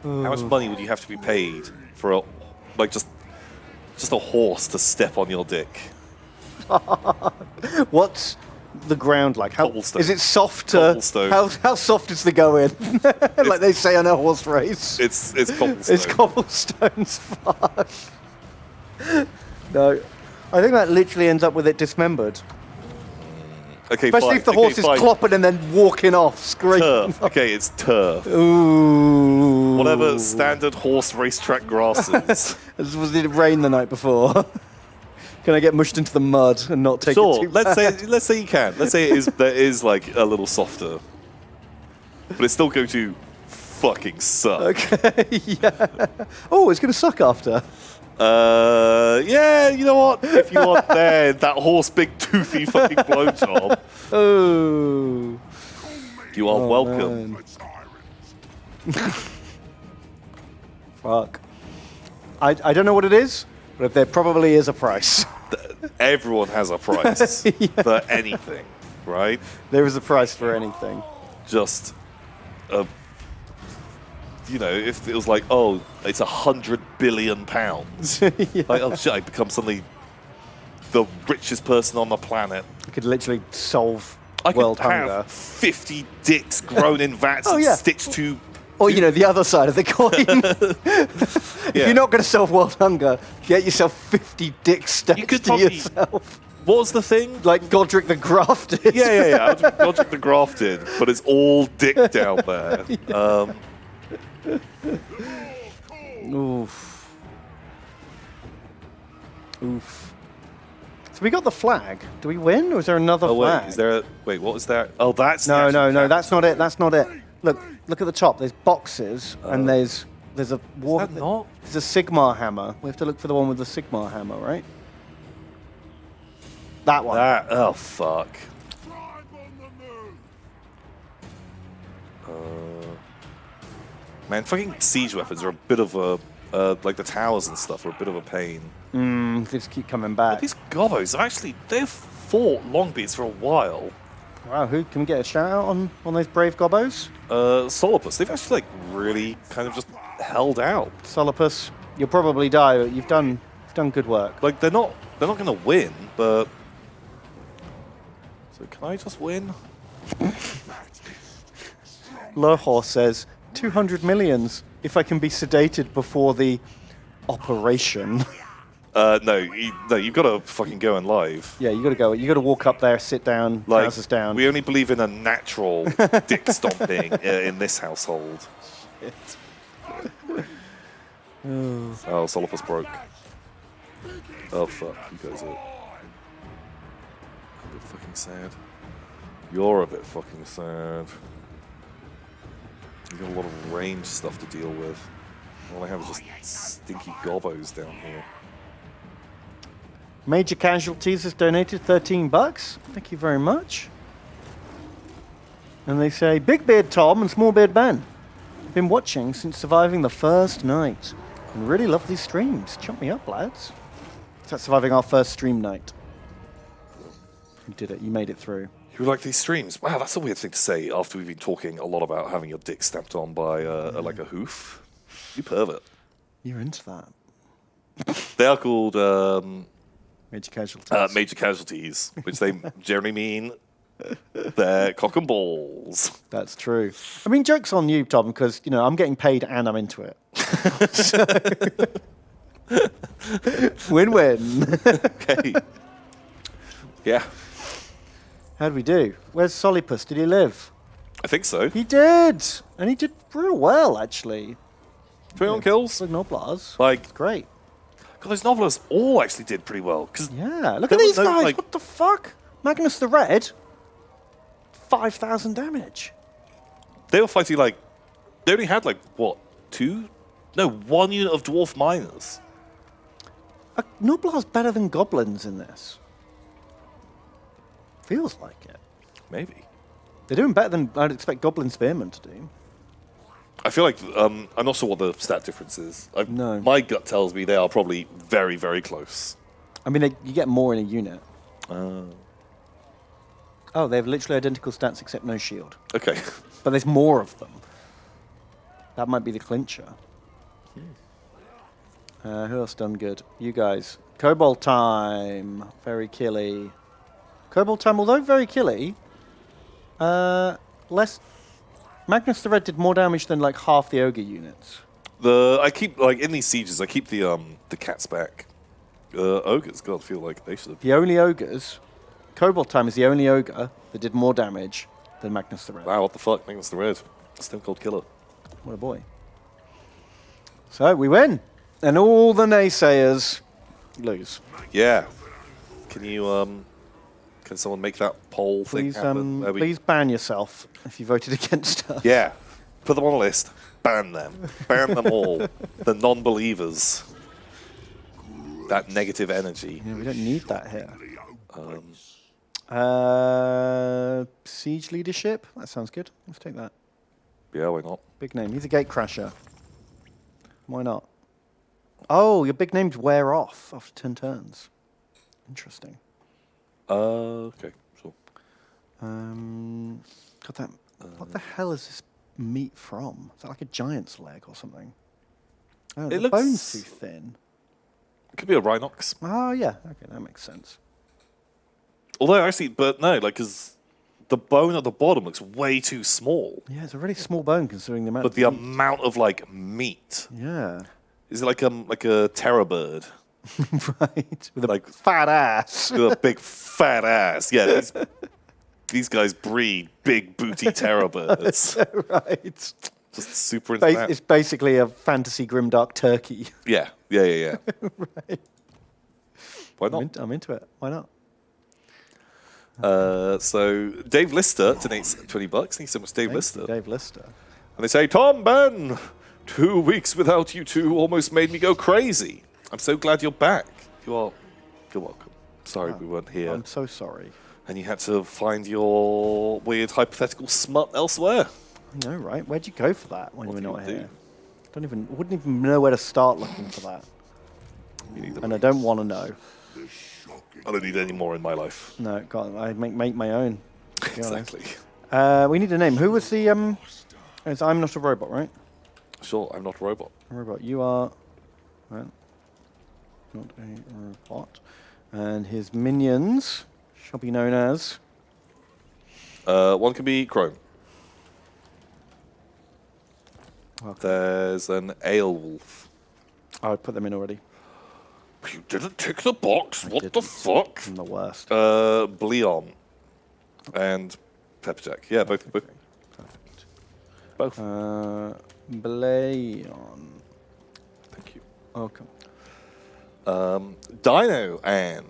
A: How much money would you have to be paid for a, like, just a horse to step on your dick?
B: What's the ground like? How
A: Cobblestone.
B: is it soft?
A: Cobblestone.
B: How soft is the going? Like they say on a horse race.
A: It's cobblestone.
B: It's cobblestones. Fuck. No, I think that literally ends up with it dismembered.
A: Okay,
B: Especially
A: fine.
B: if the horse is
A: fine.
B: clopping and then walking off, screaming.
A: Turf. Okay, it's turf.
B: Ooh.
A: Whatever standard horse racetrack grass is.
B: Was it rain the night before? Can I get mushed into the mud and not take it
A: Sure.
B: too
A: Let's
B: bad?
A: say you can. Let's say there is like a little softer, but it's still going to fucking suck.
B: Okay, yeah. Oh, it's going to suck after.
A: Yeah. You know what? If you want there, that horse big toothy fucking blowjob,
B: Oh.
A: you are welcome.
B: Man. Fuck. I don't know what it is, but there probably is a price.
A: Everyone has a price for anything, right?
B: There is a price for anything.
A: Just, you know, if it was like, oh, it's 100 billion pounds,
B: Yeah.
A: like, oh shit, I become suddenly the richest person on the planet.
B: I could literally solve
A: I
B: world
A: could have
B: hunger.
A: 50 dicks grown in vats
B: Oh,
A: and
B: yeah.
A: stitched to.
B: Or, you know, the other side of the coin. If
A: Yeah.
B: you're not going to solve world hunger, get yourself 50 dicks stacked
A: could
B: to
A: probably-
B: yourself.
A: What was the thing?
B: Like Godric the Grafted.
A: Yeah. Godric the Grafted, but it's all dick down there.
B: Oof. Oof. So we got the flag. Do we win, or is there another
A: Oh
B: flag?
A: wait, is there? Wait, what was that? Oh, that's the
B: No,
A: actual
B: no,
A: flag.
B: that's not it. That's not it. Look at the top. There's boxes, and there's a war.
A: that not?
B: There's a Sigmar hammer. We have to look for the one with the Sigmar hammer, right? That one.
A: That. Oh fuck. Man, fucking siege weapons are a bit of a like the towers and stuff are a bit of a pain.
B: They just keep coming back.
A: These gobos actually they've fought Longbeards for a while.
B: Wow, who can we get a shout out on those brave gobbos?
A: Solopus, they've actually like really kind of just held out.
B: Solopus, you'll probably die, but you've done good work.
A: Like they're not going to win, but so can I just win?
B: Lohor says 200 millions if I can be sedated before the operation.
A: No, you've got to fucking go in live.
B: Yeah, you got to go. You got to walk up there, sit down,
A: Like
B: trousers down.
A: we only believe in a natural dick stomping in this household. Oh, Solopus broke. Oh fuck, you guys are a bit fucking sad. You're a bit fucking sad. You got a lot of range stuff to deal with. All I have is just stinky gobos down here.
B: Major Casualties has donated $13. Thank you very much. And they say, Big Beard Tom and Small Beard Ben. Been watching since surviving the first night. And really love these streams. Chump me up, lads. That's surviving our first stream night. You did it. You made it through.
A: You like these streams? Wow, that's a weird thing to say after we've been talking a lot about having your dick stamped on by like a hoof. You pervert.
B: You're into that.
A: They are called
B: Major Casualties.
A: major casualties, which they generally mean they're cock and balls.
B: That's true. I mean, joke's on you, Tom, because, you know, I'm getting paid and I'm into it. Win-win.
A: Okay. Yeah,
B: How'd we do? Where's Solipus? Did he live?
A: I think so.
B: He did! And he did real well, actually.
A: 21 kills.
B: Like Noblars.
A: Like,
B: Great.
A: God, those novelists all actually did pretty well. Because
B: Yeah, look
A: There
B: at
A: was
B: these
A: no,
B: guys.
A: like-
B: What the fuck? Magnus the Red? 5,000 damage.
A: They were fighting like, they only had like, what, 2? No, 1 unit of dwarf miners.
B: Noblar's better than goblins in this. Feels like it.
A: Maybe.
B: They're doing better than I'd expect Goblin Spearmen to do.
A: I feel like, I'm not sure what the stat difference is.
B: No.
A: My gut tells me they are probably very, very close.
B: I mean, you get more in a unit. Oh, they have literally identical stats except no shield.
A: Okay.
B: But there's more of them. That might be the clincher. Who else done good? You guys. Cobalt Time. Very killy. Cobalt Time, although very killy, less... Magnus the Red did more damage than like half the Ogre units.
A: I keep, like, in these sieges, I keep the cats back. Ogres, God, I feel like they should have...
B: The only Ogres... Cobalt Time is the only Ogre that did more damage than Magnus the Red.
A: Wow, what the fuck? Magnus the Red. Stone Cold Killer.
B: What a boy. So, we win. And all the naysayers lose.
A: Yeah. Can you, can someone make that poll
B: Please,
A: thing happen?
B: please ban yourself if you voted against us.
A: Yeah. Put them on a list. Ban them. Ban them all. The non-believers. That negative energy.
B: Yeah, we don't need that here. Siege leadership? That sounds good. Let's take that.
A: Yeah, why not?
B: Big name. He's a gatecrasher. Why not? Oh, your big names wear off after 10 turns. Interesting.
A: Okay, sure.
B: God, that, what the hell is this meat from? Is that like a giant's leg or something? Oh, the
A: looks-
B: bone's too thin.
A: It could be a Rhinox.
B: Oh, yeah. Okay, that makes sense.
A: Although, actually, but no, like, because the bone at the bottom looks way too small.
B: Yeah, it's a really small bone considering the amount
A: But
B: of
A: the
B: meat.
A: amount of, like, meat.
B: Yeah.
A: Is it like a terror bird?
B: Right. With a
A: Like-
B: fat ass.
A: With a big fat ass. Yeah, these guys breed big booty terror birds.
B: Right.
A: Just super into that.
B: It's basically a fantasy grimdark turkey.
A: Yeah.
B: Right.
A: Why not?
B: I'm into it. Why not?
A: So Dave Lister donates $20. Thank you so much, Dave Lister.
B: Thank you, Dave Lister.
A: And they say, Tom, Ben, 2 weeks without you two almost made me go crazy. I'm so glad you're back. You're welcome. Sorry we weren't here.
B: I'm so sorry.
A: And you had to find your weird hypothetical smut elsewhere.
B: I know, right? Where'd you go for that when
A: What
B: you were
A: do
B: not
A: you
B: here? Wouldn't even know where to start looking for that. And I don't want to know.
A: I don't need any more in my life.
B: No, God, I make my own. To be honest.
A: Exactly.
B: We need a name. Who was the it's I'm not a robot, right?
A: Sure, I'm not a robot.
B: A robot. You are well, not a robot. And his minions shall be known as
A: One can be Chrome.
B: Okay.
A: There's an Ale Wolf.
B: I put them in already.
A: You didn't tick the box. What the
B: didn't.
A: fuck?
B: I'm the worst.
A: Bleon and Pepperjack. Yeah, both.
B: Perfect.
A: Both.
B: Blayon.
A: Thank you.
B: Welcome.
A: Dino and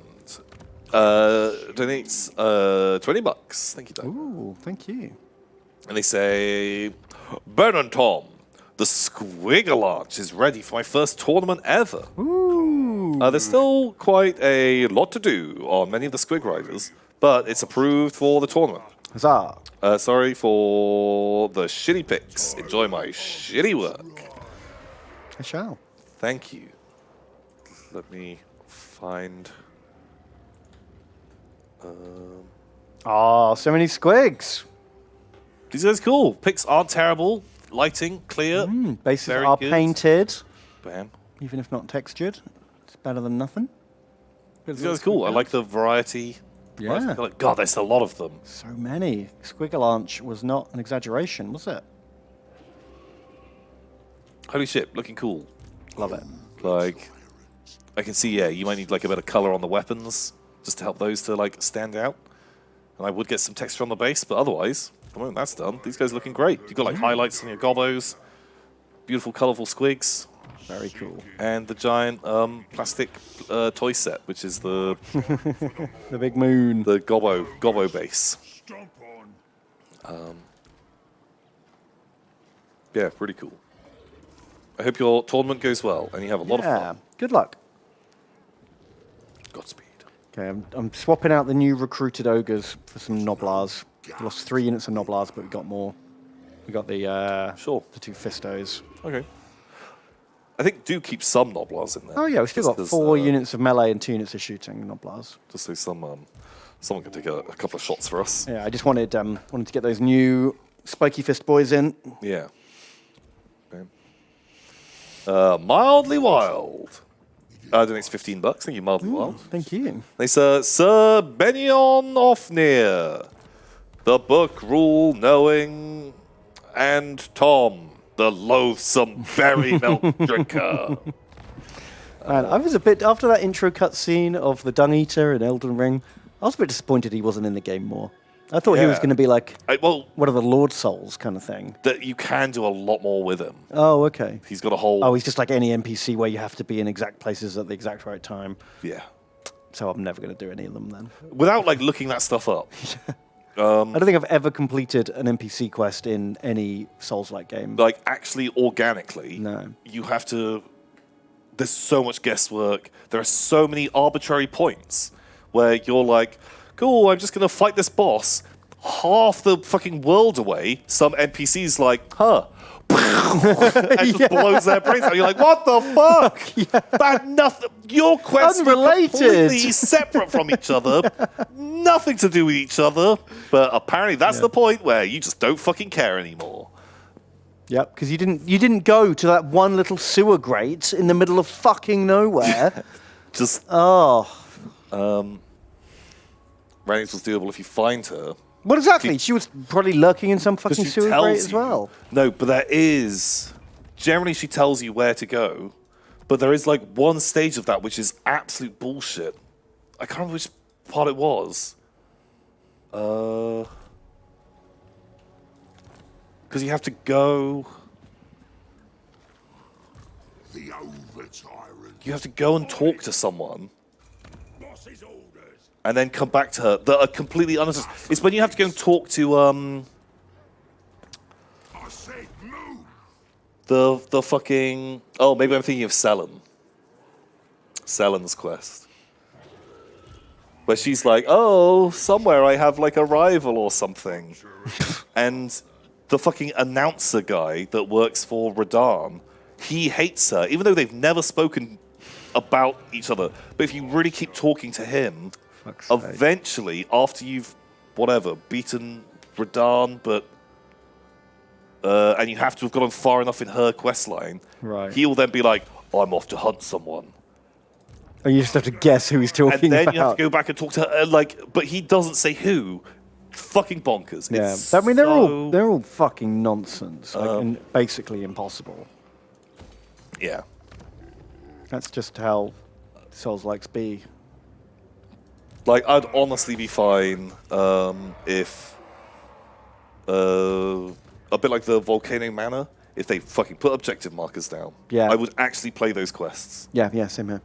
A: donates $20. Thank you, Dino.
B: Ooh, thank you.
A: And they say, Ben and Tom, the Squiggle is ready for my first tournament ever.
B: Ooh.
A: There's still quite a lot to do on many of the Squig Riders, but it's approved for the tournament.
B: Huzzah.
A: Sorry for the shitty picks. Enjoy my shitty work.
B: I shall.
A: Thank you. Let me find...
B: Oh, so many squigs.
A: These guys are cool. Picks aren't terrible. Lighting, clear.
B: Bases
A: Very
B: are
A: good.
B: painted,
A: Bam.
B: even if not textured. It's better than nothing.
A: These guys are cool. I like the variety.
B: Yeah.
A: God, there's a lot of them.
B: So many. Squiggleanch was not an exaggeration, was it?
A: Holy shit, looking cool.
B: Love it.
A: Like, I can see, yeah, you might need like a bit of color on the weapons just to help those to like stand out. And I would get some texture on the base, but otherwise, the moment that's done, these guys are looking great. You've got like highlights on your gobos, beautiful, colorful squigs,
B: Very cool.
A: and the giant plastic toy set, which is the
B: The big moon.
A: gobbo base.
C: Stomp on.
A: Yeah, pretty cool. I hope your tournament goes well and you have a lot of fun.
B: Good luck.
A: Godspeed.
B: Okay, I'm swapping out the new recruited ogres for some noblars. We lost 3 units of noblars, but we got more. We got the the 2 fistos.
A: Okay. I think do keep some noblars in there.
B: Oh yeah, we still got 4 units of melee and 2 units of shooting noblars.
A: Just so someone can take a couple of shots for us.
B: Yeah, I just wanted to get those new spiky fist boys in.
A: Yeah. Okay. Mildly Wild. Donates $15. Thank you, Mildly Wild.
B: Thank you.
A: They say, Sir Benion Ofnir, the book rule knowing, and Tom, the loathsome berry milk drinker.
B: Man, I was a bit, after that intro cutscene of the Dung Eater in Elden Ring, I was a bit disappointed he wasn't in the game more. I thought he was going to be like one of the Lord Souls kind of thing.
A: That you can do a lot more with him.
B: Oh, okay.
A: He's got a whole...
B: Oh, he's just like any NPC where you have to be in exact places at the exact right time.
A: Yeah.
B: So I'm never going to do any of them then.
A: Without like looking that stuff up.
B: I don't think I've ever completed an NPC quest in any Souls-like game.
A: Like actually organically.
B: No.
A: You have to... There's so much guesswork. There are so many arbitrary points where you're like, cool, I'm just going to fight this boss. Half the fucking world away, some NPC's like, huh. and just blows their brains out. You're like, what the fuck? That nothing. Your quests are completely separate from each other. Nothing to do with each other. But apparently that's the point where you just don't fucking care anymore.
B: Yep, because you didn't go to that one little sewer grate in the middle of fucking nowhere.
A: Just Rani's was doable if you find her.
B: What exactly? She was probably lurking in some fucking sewer grate as well.
A: No, but there is. Generally, she tells you where to go, but there is like one stage of that which is absolute bullshit. I can't remember which part it was. Because you have to go.
C: The over-tyrant.
A: You have to go and talk to someone. And then come back to her. That are completely unnecessary. It's when you have to go and talk to
C: I said move.
A: the fucking. Oh, maybe I'm thinking of Selen. Selen's quest, where she's like, "Oh, somewhere I have like a rival or something," and the fucking announcer guy that works for Radahn, he hates her, even though they've never spoken about each other. But if you really keep talking to him. Eventually, after you've beaten Radahn, but and you have to have gone far enough in her quest line, he'll then be like, "I'm off to hunt someone."
B: And you just have to guess who he's talking about.
A: And then you have to go back and talk to her, but he doesn't say who. Fucking bonkers.
B: Yeah,
A: it's
B: I mean they're all fucking nonsense, and basically impossible.
A: Yeah,
B: that's just how Souls likes be.
A: Like, I'd honestly be fine if, a bit like the Volcano Manor, if they fucking put objective markers down.
B: Yeah.
A: I would actually play those quests.
B: Yeah, same here.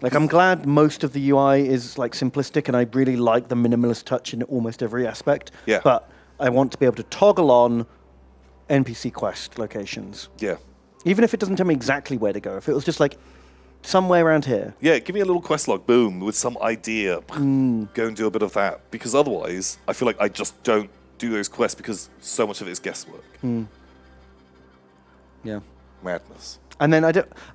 B: Like, I'm glad most of the UI is, like, simplistic, and I really like the minimalist touch in almost every aspect.
A: Yeah.
B: But I want to be able to toggle on NPC quest locations.
A: Yeah.
B: Even if it doesn't tell me exactly where to go. If it was just, like, somewhere around here.
A: Yeah, give me a little quest log, boom, with some idea. Go and do a bit of that. Because otherwise, I feel like I just don't do those quests because so much of it is guesswork.
B: Yeah.
A: Madness.
B: And then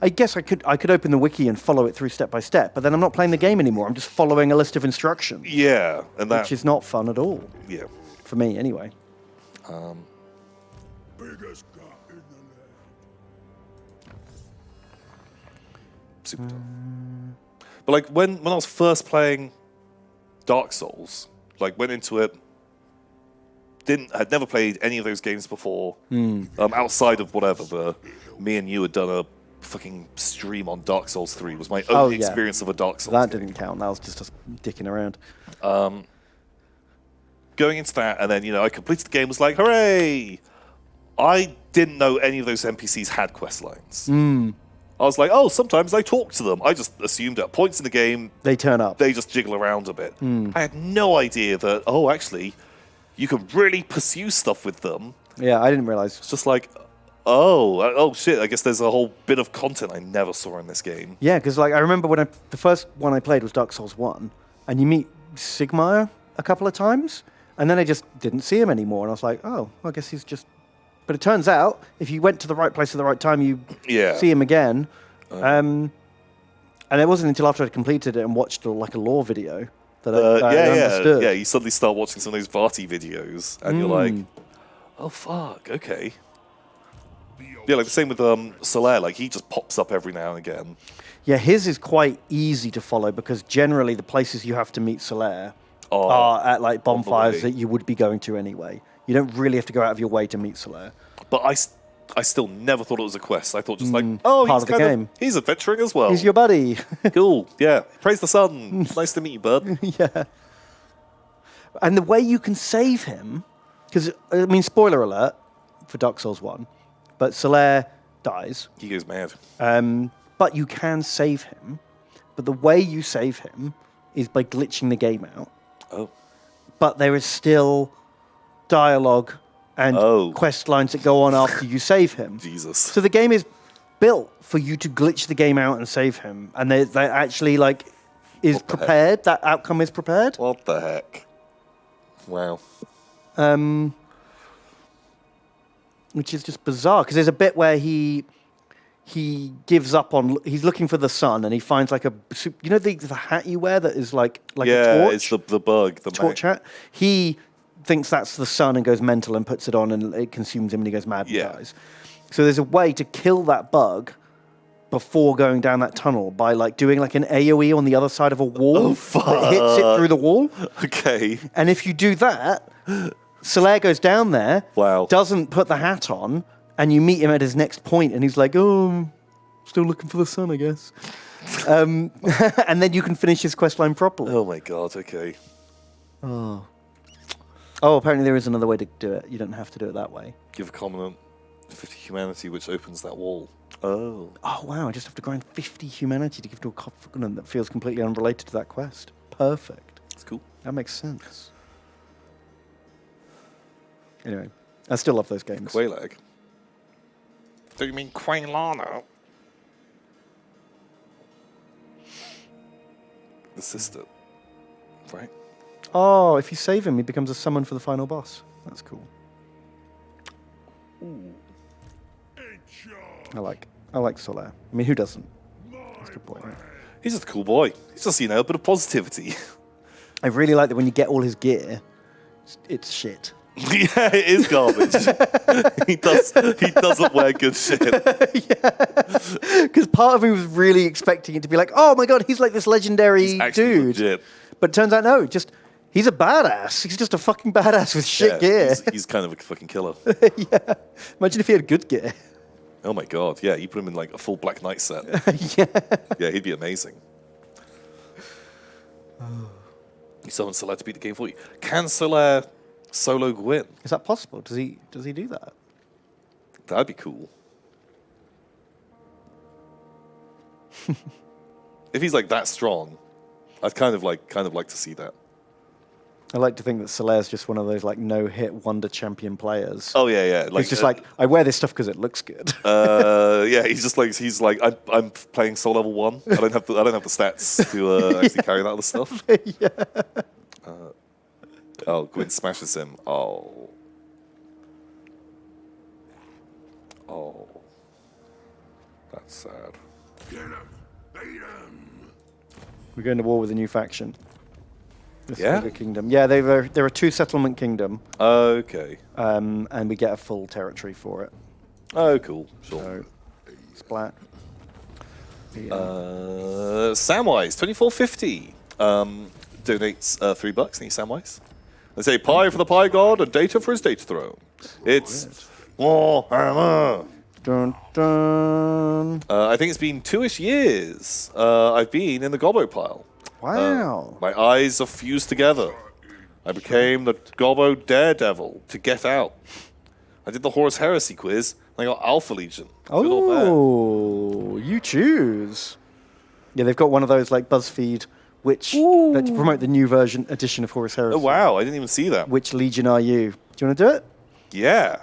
B: I guess I could open the wiki and follow it through step by step, but then I'm not playing the game anymore. I'm just following a list of instructions.
A: Yeah, and that...
B: Which is not fun at all.
A: Yeah.
B: For me, anyway.
C: Biggest gut in the land.
A: Super dumb. But like when I was first playing Dark Souls, like went into it, had never played any of those games before, outside of whatever. Me and you had done a fucking stream on Dark Souls 3. Was my only experience of a Dark Souls.
B: That
A: game.
B: didn't count. That was just us dicking around.
A: Going into that, and then I completed the game. Was like, hooray! I didn't know any of those NPCs had quest lines. I was like, oh, sometimes I talk to them. I just assumed at points in the game
B: they turn up.
A: They just jiggle around a bit. I had no idea that. Oh, actually. you can really pursue stuff with them.
B: Yeah, I didn't realize.
A: It's just like, oh shit! I guess there's a whole bit of content I never saw in this game.
B: Yeah, because like I remember when the first one I played was Dark Souls 1, and you meet Sigmar a couple of times, and then I just didn't see him anymore, and I was like, oh, I guess he's just. But it turns out, if you went to the right place at the right time, you see him again. And it wasn't until after I'd completed it and watched like a lore video that I understood.
A: Yeah, you suddenly start watching some of those Vati videos, and you're like, oh fuck, okay. Yeah, like the same with Solaire, like he just pops up every now and again.
B: Yeah, his is quite easy to follow because generally the places you have to meet Solaire are at like bonfires that you would be going to anyway. You don't really have to go out of your way to meet Solaire.
A: But I still never thought it was a quest. I thought just like, oh,
B: part of the game.
A: He's adventuring as well.
B: He's your buddy.
A: Cool, yeah. Praise the sun. Nice to meet you, bud.
B: Yeah. And the way you can save him, because, I mean, spoiler alert for Dark Souls 1, but Solaire dies.
A: He goes mad.
B: But you can save him. But the way you save him is by glitching the game out.
A: Oh.
B: But there is still dialogue and quest lines that go on after you save him.
A: Jesus.
B: So the game is built for you to glitch the game out and save him. And they actually, like, is prepared. That outcome is prepared.
A: What the heck? Wow.
B: Which is just bizarre, because there's a bit where he gives up on. He's looking for the sun, and he finds like the hat you wear that is like a torch.
A: Yeah, it's the bug, the
B: torch hat. He thinks that's the sun and goes mental and puts it on, and it consumes him, and he goes mad and dies. So there's a way to kill that bug before going down that tunnel by like doing like an AoE on the other side of a wall.
A: Oh fuck!
B: That hits it through the wall.
A: Okay.
B: And if you do that, Solaire goes down there.
A: Wow.
B: Doesn't put the hat on. And you meet him at his next point, and he's like, "Oh, still looking for the sun, I guess." And then you can finish his questline properly.
A: Oh my god! Okay.
B: Oh, apparently there is another way to do it. You don't have to do it that way.
A: Give a covenant 50 humanity, which opens that wall. Oh.
B: Oh wow! I just have to grind 50 humanity to give to a covenant that feels completely unrelated to that quest. Perfect.
A: That's cool.
B: That makes sense. Anyway, I still love those games.
A: Quailag. Do you mean Quailana? The sister, right?
B: Oh, if you save him, he becomes a summon for the final boss. That's cool.
A: Ooh.
B: I like Solaire. I mean, who doesn't? That's a good point, right?
A: He's just a cool boy. He's just, a bit of positivity.
B: I really like that when you get all his gear, it's shit.
A: Yeah, it is garbage. he doesn't wear good shit.
B: Yeah, because part of me was really expecting it to be like, oh my god, he's like this legendary dude.
A: Legit.
B: But it turns out no, he's a badass. He's just a fucking badass with shit gear.
A: He's kind of a fucking killer.
B: Yeah. Imagine if he had good gear.
A: Oh my god, yeah, you put him in like a full Black Knight set. Yeah, he'd be amazing. You summon Solaire to beat the game for you. Can Solaire solo Gwyn?
B: Is that possible? Does he do that?
A: That'd be cool. If he's like that strong, I'd kind of like to see that.
B: I like to think that Solaire's just one of those like no-hit wonder champion players.
A: Oh yeah.
B: Like, he's just like, I wear this stuff because it looks good.
A: Yeah, he's like I'm playing Soul Level 1. I don't have the stats to actually carry that other stuff.
B: Yeah.
A: Gwyn smashes him. Oh. That's sad.
C: Get him! Beat him!
B: We're going to war with a new faction.
A: Yeah?
B: Ogre Kingdom. Yeah, they're a 2-settlement kingdom.
A: Okay.
B: And we get a full territory for it.
A: Oh, cool. Sure.
B: So, splat. Yeah.
A: Samwise, 2450. Donates $3. Any Samwise? They say pie for the pie god and data for his data throne. It's Warhammer.
B: Dun, dun.
A: I think it's been 2-ish years. I've been in the Gobbo pile.
B: Wow.
A: My eyes are fused together. I became the Gobbo daredevil to get out. I did the Horus Heresy quiz, and I got Alpha Legion. Good or bad.
B: Oh, you choose. Yeah, they've got one of those like BuzzFeed Which to promote the new edition of Horus Heresy.
A: Oh wow, I didn't even see that.
B: Which Legion are you? Do you want to do it?
A: Yeah,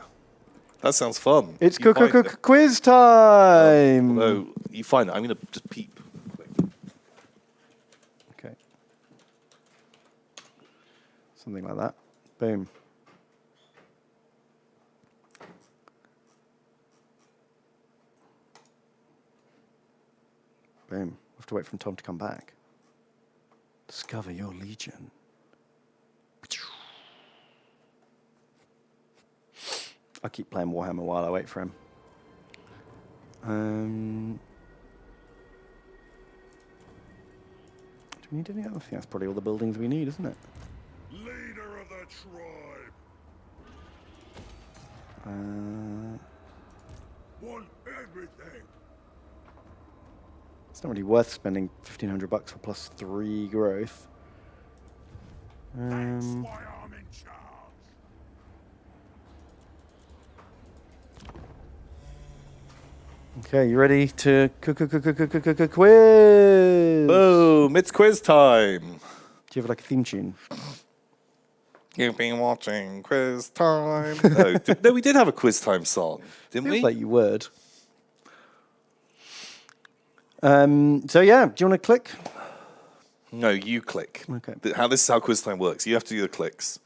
A: that sounds fun.
B: It's
A: You find it.
B: quiz time.
A: No, you find it. I'm gonna just peep.
B: Okay. Something like that. Boom. Boom. We have to wait for Tom to come back. Discover your legion. I'll keep playing Warhammer while I wait for him. Do we need any other? I think that's probably all the buildings we need, isn't it?
C: Leader of the tribe. Want everything.
B: It's not really worth spending $1,500 for +3 growth.
C: That's why I'm in charge.
B: Okay, you ready to quiz?
A: Boom! It's quiz time.
B: Do you have like a theme tune?
A: You've been watching quiz time. No, we did have a quiz time song, didn't we?
B: Feels like you would. So yeah, do you want to click?
A: No, you click.
B: Okay.
A: This is how quiz time works. You have to do the clicks.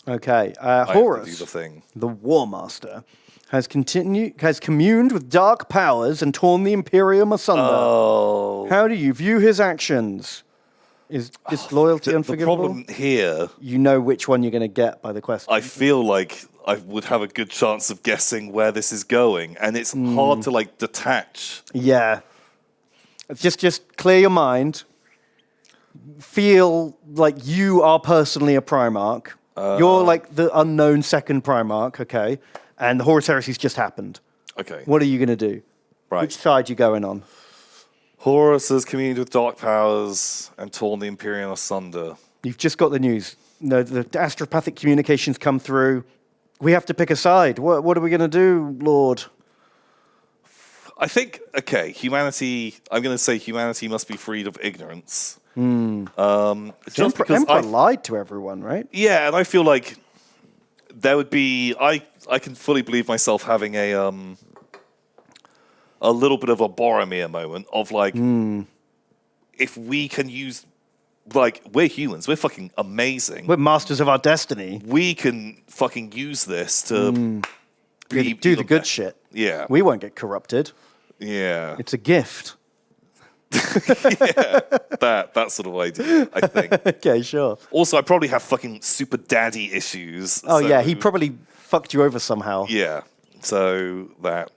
B: Okay,
A: I have to
B: Horus,
A: do the thing.
B: the War Master, has communed with dark powers and torn the Imperium asunder.
A: Oh.
B: How do you view his actions? Is disloyalty
A: The
B: unforgivable?
A: problem here,
B: You know which one you're going to get by the question.
A: I feel like I would have a good chance of guessing where this is going, and it's hard to like detach.
B: Yeah. Just clear your mind. Feel like you are personally a Primarch. You're like the unknown second Primarch, okay? And the Horus Heresy's just happened.
A: Okay.
B: What are you going to do?
A: Right.
B: Which side you going on?
A: Horus has communed with dark powers and torn the Imperium asunder.
B: You've just got the news. No, the astropathic communications come through. We have to pick a side. What are we going to do, Lord?
A: I think, okay, humanity, I'm going to say humanity must be freed of ignorance. Just because
B: Emperor lied to everyone, right?
A: Yeah, and I feel like there would be, I can fully believe myself having a little bit of a Boromir moment of like, if we can use, like, we're humans, we're fucking amazing.
B: We're masters of our destiny.
A: We can fucking use this to
B: Do the good shit.
A: Yeah.
B: We won't get corrupted.
A: Yeah.
B: It's a gift.
A: that sort of idea, I think.
B: Okay, sure.
A: Also, I probably have fucking super daddy issues.
B: Oh,
A: so-
B: yeah, he probably fucked you over somehow.
A: Yeah, so that.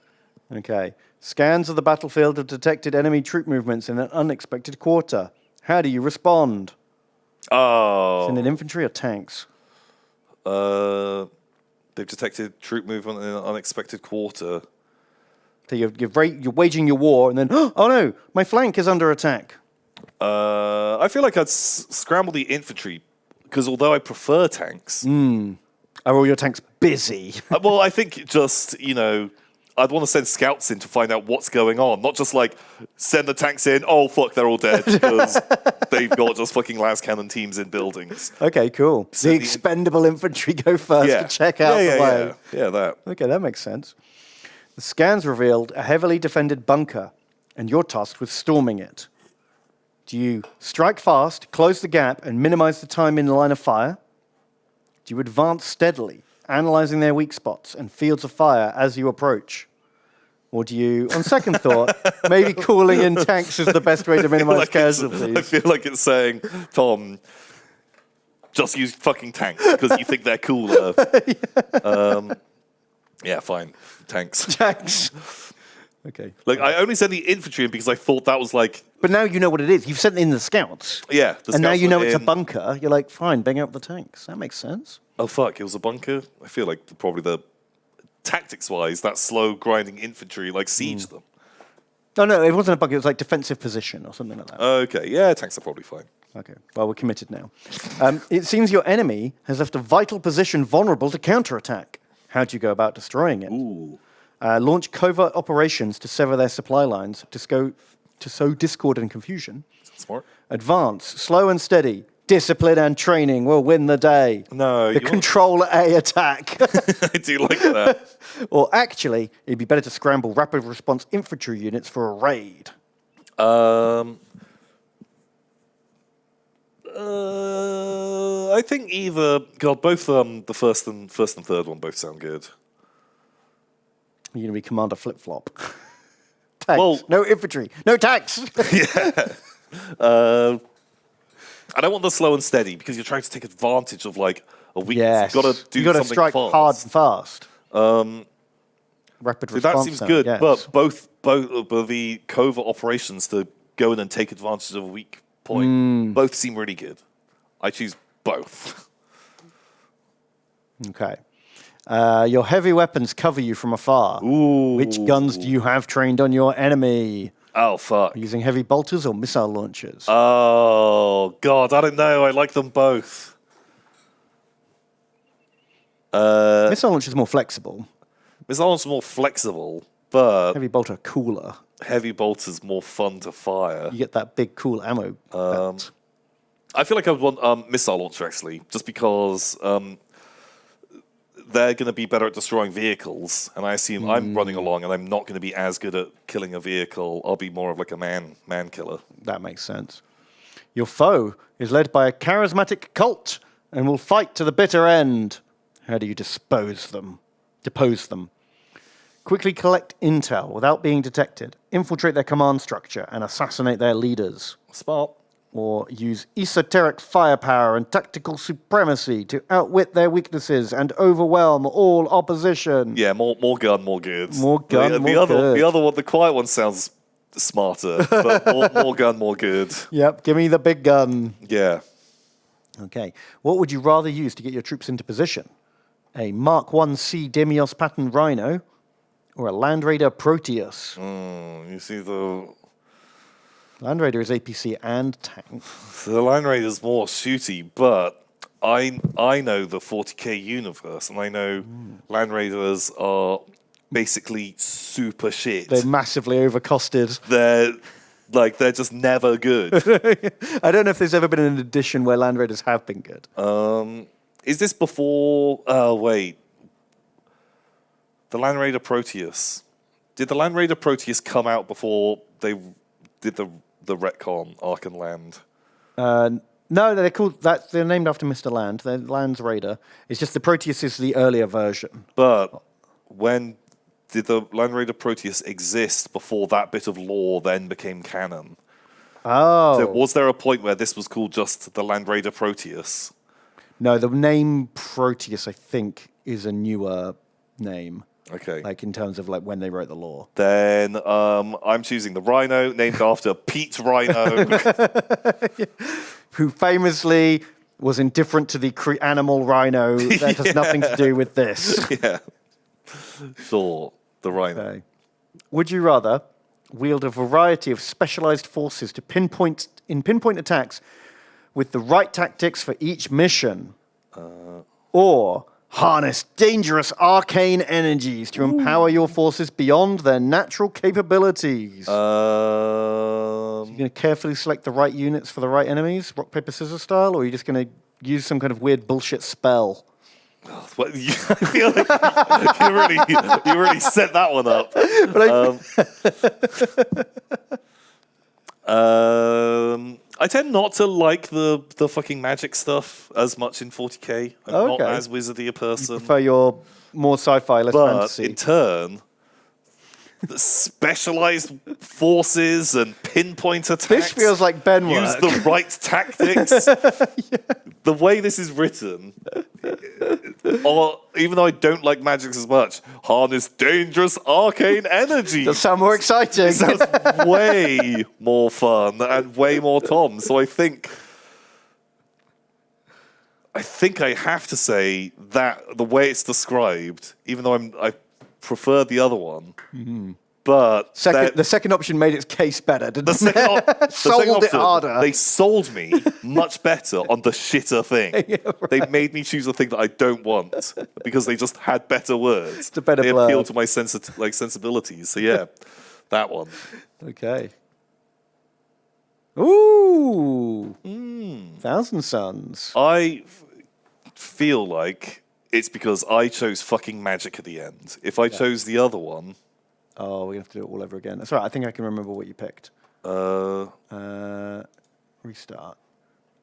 B: Okay. Scans of the battlefield have detected enemy troop movements in an unexpected quarter. How do you respond?
A: Oh.
B: In an infantry or tanks?
A: They've detected troop movement in an unexpected quarter.
B: So you're waging your war, and then, oh no, my flank is under attack.
A: I feel like I'd scramble the infantry, because although I prefer tanks...
B: Are all your tanks busy?
A: well, I think just, I'd want to send scouts in to find out what's going on. Not just like, send the tanks in, oh fuck, they're all dead, because they've got just fucking las cannon teams in buildings.
B: Okay, cool.
A: So
B: the
A: the-
B: expendable infantry go first
A: Yeah.
B: to check out the way.
A: Yeah, that.
B: Okay, that makes sense. The scans revealed a heavily defended bunker, and you're tasked with storming it. Do you strike fast, close the gap, and minimize the time in the line of fire? Do you advance steadily, analyzing their weak spots and fields of fire as you approach? Or do you, on second thought, maybe calling in tanks is the best way to minimize
A: I
B: casualties?
A: feel like it's saying, Tom, just use fucking tanks because you think they're cooler. Yeah, fine. Tanks.
B: Tanks. Okay.
A: Like, I only sent the infantry in because I thought that was like,
B: But now you know what it is. You've sent in the scouts.
A: yeah. The
B: And now
A: scouts
B: you know
A: went
B: it's a
A: in.
B: bunker. You're like, fine, bang out the tanks. That makes sense.
A: Oh, fuck, it was a bunker? I feel like probably the tactics-wise, that slow grinding infantry, like, siege them.
B: No, it wasn't a bunker. It was like defensive position or something like that.
A: Okay, yeah, tanks are probably fine.
B: Okay, well, we're committed now. It seems your enemy has left a vital position vulnerable to counterattack. How do you go about destroying it?
A: Ooh.
B: Launch covert operations to sever their supply lines. to sow discord and confusion.
A: Smart.
B: Advance, slow and steady. Discipline and training will win the day.
A: No,
B: The Control A attack.
A: I do like that.
B: Or actually, it'd be better to scramble rapid response infantry units for a raid.
A: I think either. God, both the first and third one both sound good.
B: You're going to be Commander Flip Flop. Tanks.
A: Well-
B: No infantry. No tanks.
A: I don't want the slow and steady because you're trying to take advantage of like a weakness.
B: Yes.
A: You've got to do
B: You've got to
A: something
B: strike
A: fast.
B: hard and fast. Rapid
A: So
B: response.
A: that seems
B: now,
A: good,
B: yes.
A: but both the covert operations to go in and take advantage of a weak point both seem really good. I choose both.
B: Okay. Your heavy weapons cover you from afar.
A: Ooh.
B: Which guns do you have trained on your enemy?
A: Oh fuck.
B: Using heavy bolters or missile launchers?
A: Oh god, I don't know. I like them both.
B: Missile launchers are more flexible.
A: Missile launchers are more flexible, but
B: Heavy bolter cooler.
A: heavy bolters more fun to fire.
B: You get that big cool ammo belt.
A: I feel like I would want missile launcher actually, just because they're going to be better at destroying vehicles, and I assume I'm running along and I'm not going to be as good at killing a vehicle. I'll be more of like a man killer.
B: That makes sense. Your foe is led by a charismatic cult and will fight to the bitter end. How do you depose them? Quickly collect intel without being detected, infiltrate their command structure, and assassinate their leaders.
A: Smart.
B: Or use esoteric firepower and tactical supremacy to outwit their weaknesses and overwhelm all opposition.
A: Yeah, more gun, more good.
B: More gun,
A: the
B: more good.
A: The other one, the quiet one, sounds smarter, but more gun, more good.
B: Yep, give me the big gun.
A: Yeah.
B: Okay, what would you rather use to get your troops into position? A Mark 1C Demios pattern Rhino or a Land Raider Proteus?
A: You see the
B: Land Raider is APC and tank.
A: Land Raider's more shooty, but I know the 40k universe, and I know Land Raiders are basically super shit.
B: They're massively overcosted.
A: They're just never good.
B: I don't know if there's ever been an edition where Land Raiders have been good.
A: Is this before? Wait. The Land Raider Proteus. Did the Land Raider Proteus come out before they did the retcon Ark and Land?
B: No, they're called that. They're named after Mr. Land. They're Land's Raider. It's just the Proteus is the earlier version.
A: But when did the Land Raider Proteus exist before that bit of lore then became canon?
B: Oh.
A: So was there a point where this was called just the Land Raider Proteus?
B: No, the name Proteus, I think, is a newer name.
A: Okay.
B: Like in terms of like when they wrote the lore.
A: Then I'm choosing the Rhino, named after Pete Rhino.
B: Who famously was indifferent to the animal rhino. That has nothing to do with this.
A: Yeah. Sure, the Rhino.
B: Okay. Would you rather wield a variety of specialized forces to pinpoint attacks with the right tactics for each mission? Or harness dangerous arcane energies to empower your forces beyond their natural capabilities? You're going to carefully select the right units for the right enemies, rock, paper, scissors style, or are you just going to use some kind of weird bullshit spell?
A: Well, I feel like you really set that one up. I tend not to like the fucking magic stuff as much in 40k. I'm not as wizardy a person.
B: Prefer your more sci-fi, less
A: But
B: fantasy.
A: in turn, the specialized forces and pinpoint attacks.
B: This feels like Ben
A: Use
B: work.
A: the right tactics. The way this is written, or even though I don't like magic as much, harness dangerous arcane energy.
B: That sound more exciting.
A: It sounds way more fun and way more Tom. So I think I have to say that the way it's described, even though I prefer the other one, but
B: the second option made its case better, didn't it?
A: sold
B: it harder.
A: They sold me much better on the shitter thing.
B: Yeah, right.
A: They made me choose a thing that I don't want because they just had better words.
B: It's a better
A: they
B: blurb.
A: appeal to my sensibilities. So yeah, that one.
B: Okay. Ooh. Thousand Suns.
A: I feel like it's because I chose fucking magic at the end. If I chose the other one...
B: Oh, we're going to have to do it all over again. That's right. I think I can remember what you picked. Restart.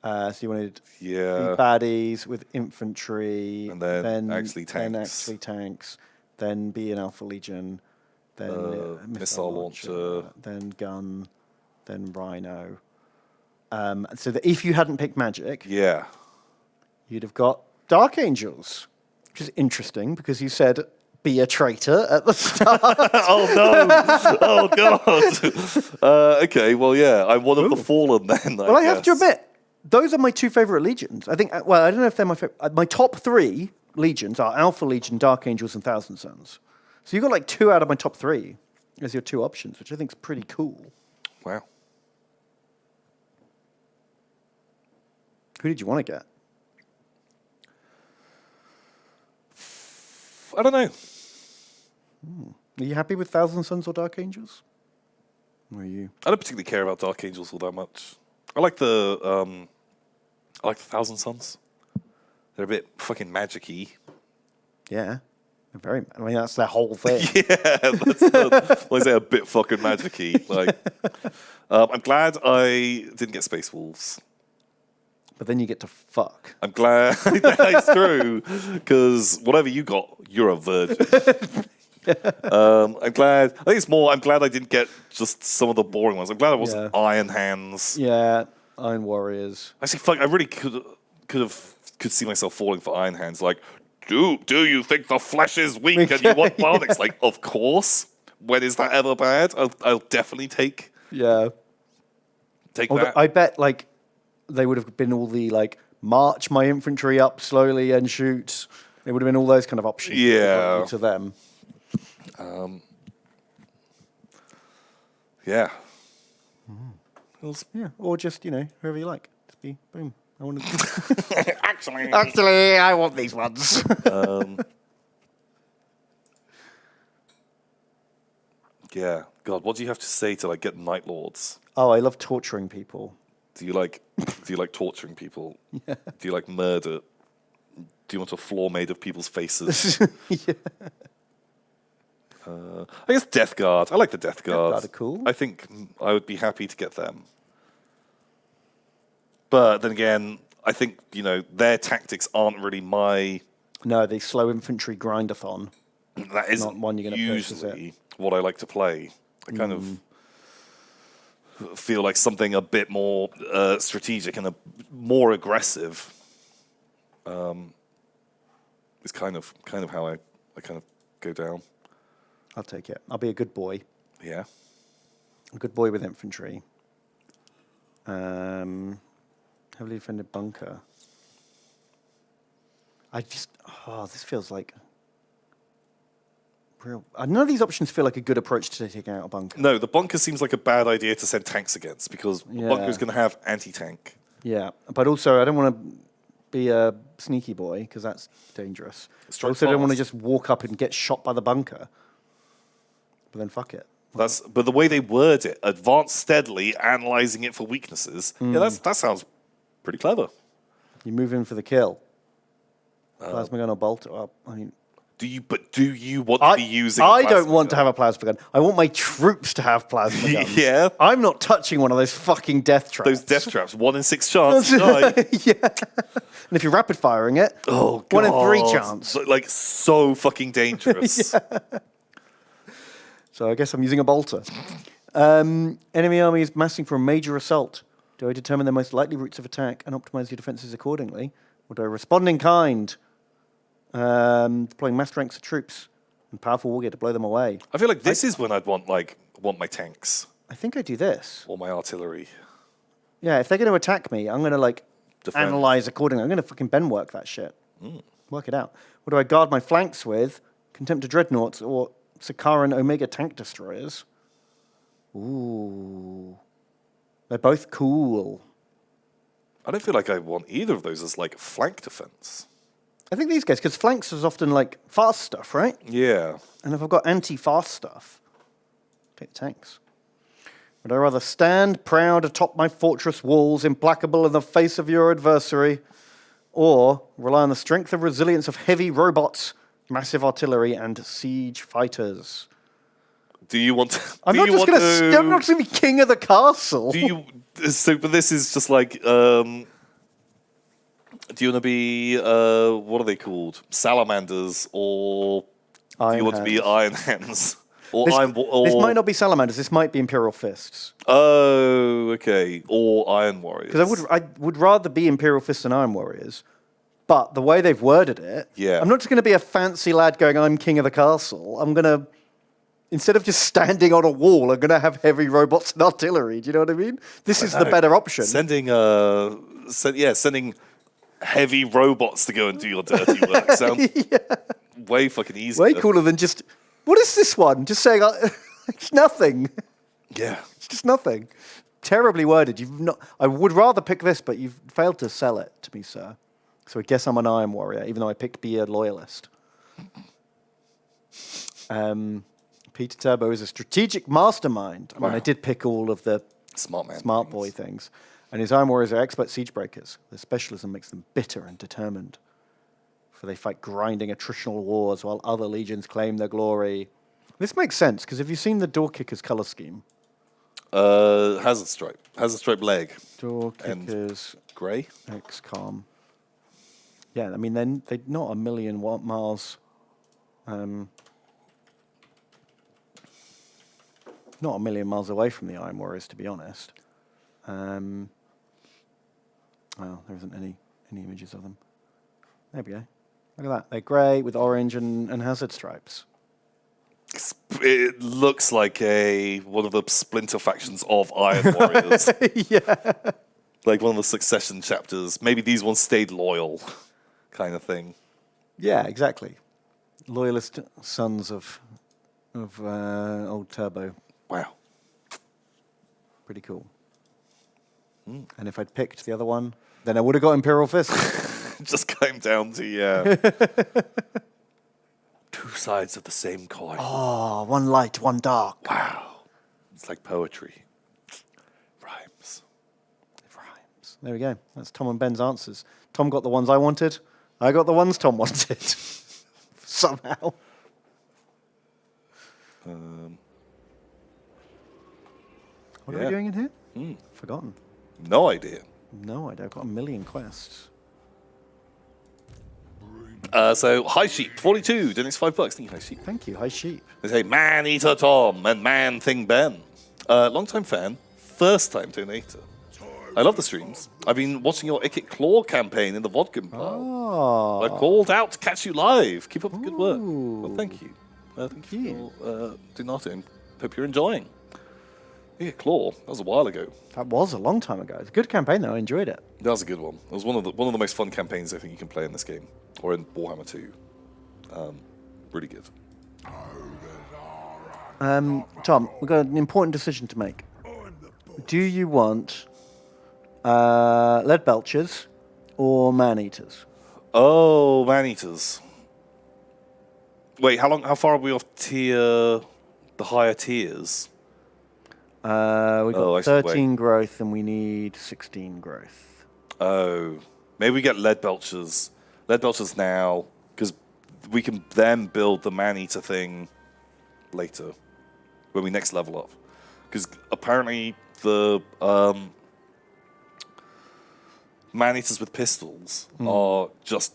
B: So you wanted three baddies with infantry.
A: And then actually tanks.
B: Then actually tanks. Then be an Alpha Legion. Then missile launcher. Then gun. Then Rhino. So that if you hadn't picked magic, you'd have got Dark Angels, which is interesting because you said be a traitor at the start.
A: Oh no! Oh god! Okay, well yeah, I'm one of the fallen then.
B: Well, I have to admit, those are my two favorite legions. I think. Well, I don't know if they're my favorite. My top three legions are Alpha Legion, Dark Angels, and Thousand Suns. So you got like 2 out of my top 3 as your 2 options, which I think is pretty cool.
A: Wow.
B: Who did you want to get?
A: I don't know.
B: Are you happy with Thousand Suns or Dark Angels? Or are you?
A: I don't particularly care about Dark Angels all that much. I like the Thousand Suns. They're a bit fucking magic-y.
B: Yeah. Very. I mean, that's their whole thing.
A: Yeah, that's like I say, a bit fucking magic-y. Like, I'm glad I didn't get Space Wolves.
B: But then you get to fuck.
A: I'm glad that's true, because whatever you got, you're a virgin. I'm glad. I think it's more. I'm glad I didn't get just some of the boring ones. I'm glad it wasn't Iron Hands.
B: Yeah, Iron Warriors.
A: Actually, fuck. I really could see myself falling for Iron Hands. Like, do you think the flesh is weak and you want bionics? Like, of course. When is that ever bad? I'll definitely take.
B: Yeah.
A: Take
B: Although
A: that.
B: I bet like they would have been all the like march my infantry up slowly and shoot. It would have been all those kind of options.
A: Yeah.
B: To them.
A: Yeah.
B: Yeah. Or just whoever you like. Just be boom. I want
A: to. Actually,
B: I want these ones.
A: Yeah. God, what do you have to say to like get Night Lords?
B: Oh, I love torturing people.
A: Do you like torturing people? Yeah. Do you like murder? Do you want a floor made of people's faces?
B: Yeah.
A: I guess Death Guard. I like the Death Guard.
B: Death Guard are cool.
A: I think I would be happy to get them. But then again, I think, their tactics aren't really my...
B: No, they slow infantry grindathon.
A: That is
B: not one you're going to
A: usually what I like to play. I kind of feel like something a bit more strategic and more aggressive is kind of how I kind of go down.
B: I'll take it. I'll be a good boy.
A: Yeah.
B: A good boy with infantry. Heavily defended bunker. This feels like real. None of these options feel like a good approach to taking out a bunker.
A: No, the bunker seems like a bad idea to send tanks against because the bunker is going to have anti-tank.
B: Yeah, but also I don't want to be a sneaky boy because that's dangerous. I also don't want to just walk up and get shot by the bunker. But then fuck it.
A: But the way they word it, advance steadily, analyzing it for weaknesses. Yeah, that sounds pretty clever.
B: You move in for the kill. Plasma gun or bolt. I mean,
A: do you want to be using?
B: I don't want to have a plasma gun. I want my troops to have plasma guns.
A: Yeah.
B: I'm not touching one of those fucking death traps.
A: Those death traps. 1 in 6 chance to die.
B: Yeah. And if you're rapid firing it,
A: oh god,
B: 1 in 3 chance.
A: Like so fucking dangerous.
B: Yeah. So I guess I'm using a bolter. Enemy army is massing for a major assault. Do I determine their most likely routes of attack and optimize your defenses accordingly? Or do I respond in kind? Deploying mass ranks of troops and powerful war gear to blow them away.
A: I feel like this is when I'd want my tanks.
B: I think I do this.
A: Or my artillery.
B: Yeah, if they're going to attack me, I'm going to
A: defend.
B: Analyze accordingly. I'm going to fucking Ben work that shit. Work it out. What do I guard my flanks with? Contemptor Dreadnoughts or Sakaran Omega tank destroyers? Ooh. They're both cool.
A: I don't feel like I want either of those as flank defense.
B: I think these guys, because flanks is often fast stuff, right?
A: Yeah.
B: And if I've got anti-fast stuff, take the tanks. Would I rather stand proud atop my fortress walls, implacable in the face of your adversary, or rely on the strength and resilience of heavy robots, massive artillery, and siege fighters?
A: Do you want?
B: I'm not just going to be king of the castle.
A: Do you? So, but this is just like. Do you want to be what are they called? Salamanders, or do you want to be Iron Hands? Or
B: this might not be salamanders. This might be Imperial Fists.
A: Oh, okay. Or Iron Warriors.
B: Because I would rather be Imperial Fists than Iron Warriors. But the way they've worded it,
A: yeah.
B: I'm not just going to be a fancy lad going, I'm king of the castle. I'm going to, instead of just standing on a wall, I'm going to have heavy robots and artillery. Do you know what I mean? This is the better option.
A: Sending heavy robots to go and do your dirty work sounds way fucking easy.
B: Way cooler than just... What is this one? Just saying, it's nothing.
A: Yeah.
B: It's just nothing. Terribly worded. I would rather pick this, but you've failed to sell it to me, sir. So I guess I'm an Iron Warrior, even though I picked be a loyalist. Peter Turbo is a strategic mastermind. I mean, I did pick all of the smart boy things. And his Iron Warriors are expert siege breakers. Their specialism makes them bitter and determined. For they fight grinding attritional wars while other legions claim their glory. This makes sense, because have you seen the Door Kickers color scheme?
A: Hazard stripe leg.
B: Door Kickers.
A: Grey?
B: XCOM. Yeah, I mean, they're not a million miles. Not a million miles away from the Iron Warriors, to be honest. Well, there isn't any images of them. There we go. Look at that. They're grey with orange and hazard stripes.
A: It looks like one of the splinter factions of Iron Warriors.
B: Yeah.
A: Like one of the succession chapters. Maybe these ones stayed loyal, kind of thing.
B: Yeah, exactly. Loyalist sons of old Turbo.
A: Wow.
B: Pretty cool. And if I'd picked the other one, then I would have got Imperial Fist.
A: Just came down to, two sides of the same coin.
B: Oh, one light, one dark.
A: Wow. It's like poetry. Rhymes.
B: It rhymes. There we go. That's Tom and Ben's answers. Tom got the ones I wanted. I got the ones Tom wanted. Somehow. What are we doing in here? Forgotten.
A: No idea.
B: No idea. I've got a million quests.
A: So, High Sheep, 42, donates $5. Thank you, High Sheep.
B: Thank you, High Sheep.
A: They say, Man Eater Tom and Man Thing Ben. Long-time fan, first-time donator. I love the streams. I've been watching your Ikit Claw campaign in the Vodkin pile.
B: Oh.
A: I called out to catch you live. Keep up the good work.
B: Ooh.
A: Well, thank you.
B: Thank you.
A: Donating. Hope you're enjoying. Ikit Claw, that was a while ago.
B: That was a long time ago. It's a good campaign, though. I enjoyed it.
A: That was a good one. It was one of the most fun campaigns I think you can play in this game, or in Warhammer 2. Really good.
B: Tom, we've got an important decision to make. Do you want lead belchers or man-eaters?
A: Oh, man-eaters. Wait, how far are we off the higher tiers?
B: We've got 13
A: wait.
B: growth and we need 16 growth.
A: Oh, maybe we get lead belchers. Lead belchers now, because we can then build the man-eater thing later, when we next level up. Because apparently the man-eaters with pistols are just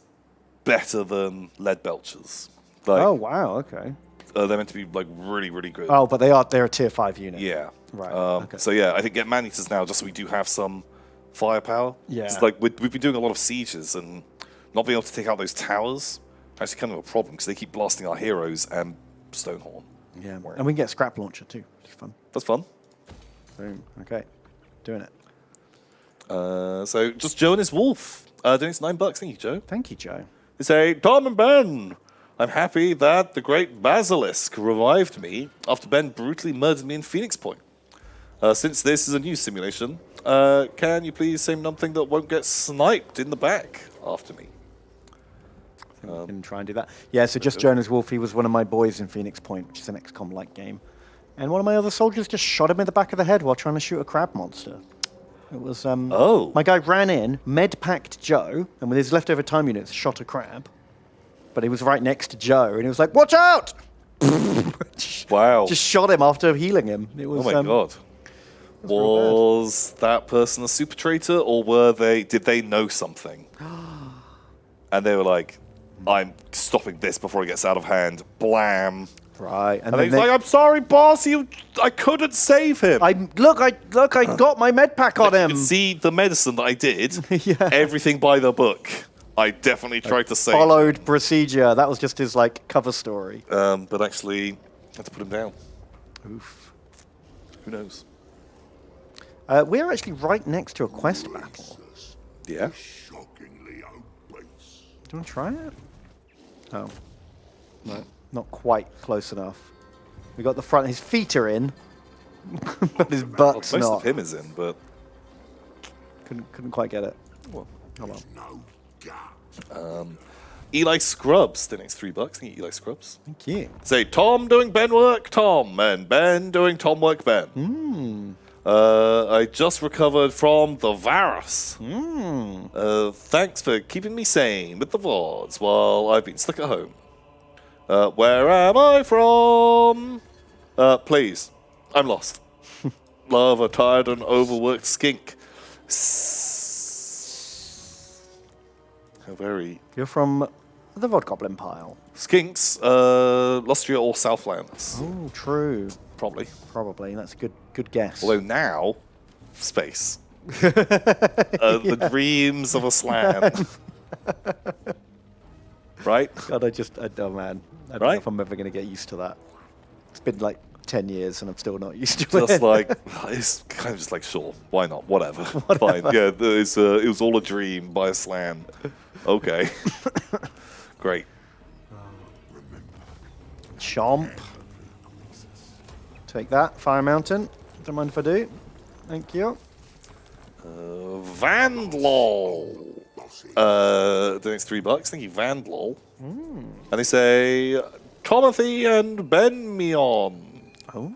A: better than lead belchers. Like,
B: oh, wow, okay.
A: They're meant to be like really, really good.
B: Oh, but they're a tier 5 unit.
A: Yeah.
B: Right. Okay.
A: So yeah, I think get man-eaters now just so we do have some firepower.
B: Yeah.
A: It's like we've been doing a lot of sieges and not being able to take out those towers. Actually, kind of a problem because they keep blasting our heroes and Stonehorn.
B: Yeah, and we can get scrap launcher too, which is fun.
A: That's fun.
B: Boom. Okay, doing it.
A: So just Jonas Wolf doing $9. Thank you, Joe.
B: Thank you, Joe.
A: They say, Tom and Ben, I'm happy that the great Basilisk revived me after Ben brutally murdered me in Phoenix Point. Since this is a new simulation, can you please say something that won't get sniped in the back after me?
B: I think we can try and do that. Yeah, so just Jonas Wolf, he was one of my boys in Phoenix Point, which is an XCOM-like game. And one of my other soldiers just shot him in the back of the head while trying to shoot a crab monster. It was,
A: Oh.
B: my guy ran in, med-packed Joe, and with his leftover time units, shot a crab. But he was right next to Joe, and he was like, watch out!
A: Wow.
B: Just shot him after healing him. It was,
A: Oh my god. Was that person a super traitor, or did they know something? And they were like, I'm stopping this before it gets out of hand. Blam.
B: Right.
A: And he's like, I'm sorry, boss, I couldn't save him.
B: I got my med pack on
A: You
B: him.
A: can see the medicine that I did.
B: Yeah.
A: Everything by the book. I definitely tried to save him.
B: Followed procedure. That was just his like cover story.
A: But actually had to put him down.
B: Oof.
A: Who knows?
B: We're actually right next to a quest battle.
A: Yeah.
C: Shockingly obese.
B: Do you want to try it? Oh. No, not quite close enough. We got the front. His feet are in, but his butt's
A: Most
B: not.
A: of him is in, but
B: Couldn't quite get it.
A: well.
B: Hold on.
C: No gut.
A: Eli Scrubs donates $3. Thank you, Eli Scrubs.
B: Thank you.
A: Say Tom doing Ben work, Tom, and Ben doing Tom work, Ben. I just recovered from the virus. Thanks for keeping me sane with the VODs while I've been stuck at home. Where am I from? Please, I'm lost. Love a tired and overworked skink. How very...
B: You're from the VOD Goblin pile.
A: Skinks, Lustria or Southlands.
B: Oh, true.
A: Probably.
B: Probably. That's a good guess.
A: Although now, space. The dreams of a slan. Right?
B: God, oh man. I don't know
A: Right?
B: if I'm ever going to get used to that. It's been like 10 years and I'm still not used to
A: Just
B: it.
A: like, it's kind of just like, sure, why not? Whatever. Fine. Yeah, it was all a dream by a slan. Okay. Great.
B: Chomp. Take that, Fire Mountain. Don't mind if I do. Thank you.
A: Vandlol. Doing $3. Thank you, Vandlol. And they say, Timothy and Ben Mion.
B: Oh.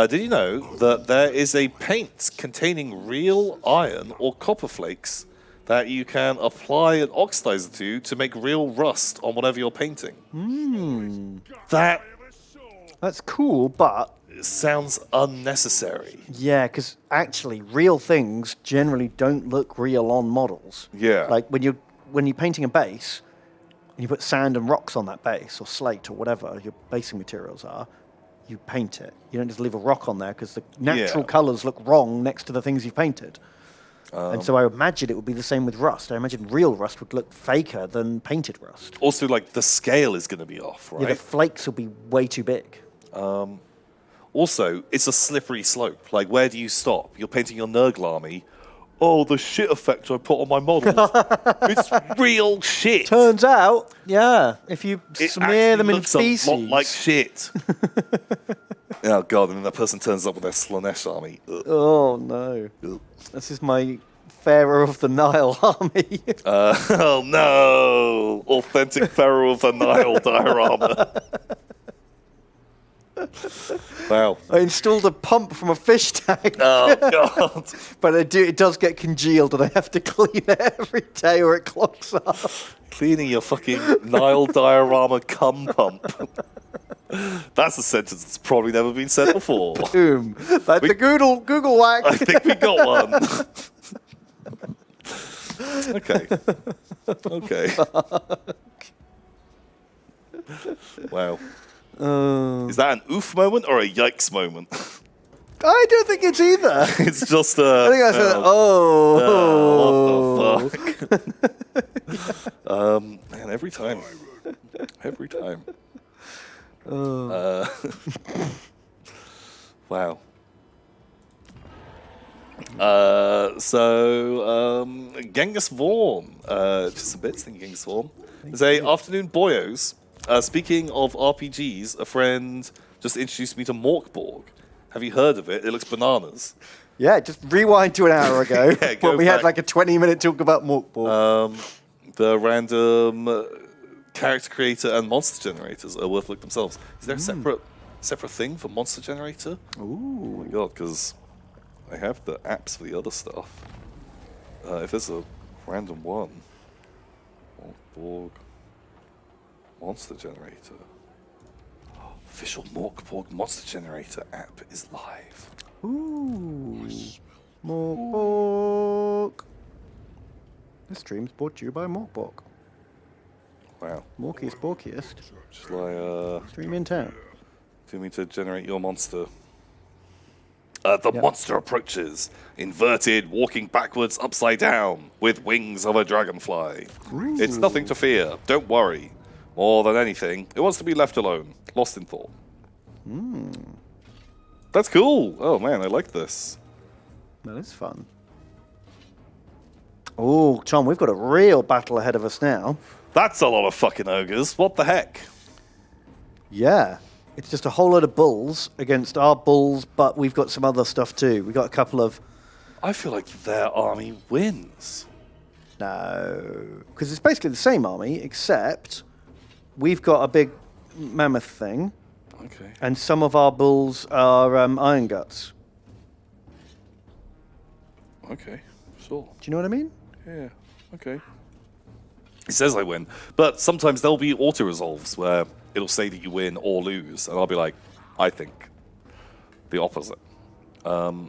A: Did you know that there is a paint containing real iron or copper flakes that you can apply an oxidizer to make real rust on whatever you're painting? That
B: That's cool, but
A: sounds unnecessary.
B: yeah, because actually real things generally don't look real on models.
A: Yeah.
B: Like when you're painting a base and you put sand and rocks on that base or slate or whatever your basing materials are, you paint it. You don't just leave a rock on there because the natural
A: Yeah.
B: colors look wrong next to the things you've painted. And so I imagine it would be the same with rust. I imagine real rust would look faker than painted rust.
A: Also, like, the scale is going to be off, right?
B: Yeah, the flakes will be way too big.
A: Also, it's a slippery slope. Like, where do you stop? You're painting your Nurgle army. Oh, the shit effect I put on my models. It's real shit.
B: Turns out, yeah, if you
A: It
B: smear them
A: actually
B: in
A: looks
B: feces.
A: a lot like shit. Oh, God, and then that person turns up with their Slanesh army. Ugh.
B: Oh no.
A: Ugh.
B: This is my Pharaoh of the Nile army.
A: Oh, no. Authentic Pharaoh of the Nile diorama. Wow.
B: I installed a pump from a fish tank,
A: Oh, God.
B: but it does get congealed and I have to clean it every day or it clogs up.
A: Cleaning your fucking Nile diorama cum pump. That's a sentence that's probably never been said before.
B: Boom. Like the Google whack.
A: I think we got one. Okay. Okay. Wow. Is that an oof moment or a yikes moment?
B: I don't think it's either.
A: It's just
B: I think I said, oh.
A: what the fuck? Man, every time. Every time. Wow. Genghis Vaughn, just some bits. Thank you, Genghis Vaughn. Say, afternoon, boyos. Speaking of RPGs, a friend just introduced me to Morkborg. Have you heard of it? It looks bananas.
B: Yeah, just rewind to an hour ago
A: Yeah, go
B: when we had
A: back.
B: like a 20-minute talk about Morkborg.
A: The random character creator and monster generators are worth a look themselves. Is there a separate separate thing for monster generator?
B: Ooh.
A: Oh my god, because I have the apps for the other stuff. If there's a random one, Morkborg monster generator. Official Morkborg monster generator app is live.
B: Ooh. Morkborg. This stream's brought to you by Morkborg.
A: Wow.
B: Morkiest Borkiest.
A: Shall I
B: Stream in town.
A: do me to generate your monster? The monster approaches, inverted, walking backwards, upside down, with wings of a dragonfly.
B: Ooh.
A: It's nothing to fear, don't worry. More than anything, it wants to be left alone, lost in thought. That's cool. Oh man, I like this.
B: That is fun. Oh, Tom, we've got a real battle ahead of us now.
A: That's a lot of fucking ogres. What the heck?
B: Yeah. It's just a whole lot of bulls against our bulls, but we've got some other stuff too. We've got a couple of...
A: I feel like their army wins.
B: No. Because it's basically the same army, except we've got a big mammoth thing,
A: Okay.
B: and some of our bulls are iron guts.
A: Okay, sure.
B: Do you know what I mean?
A: Yeah, okay. It says I win, but sometimes there'll be auto-resolves where it'll say that you win or lose, and I'll be like, I think the opposite. Okay.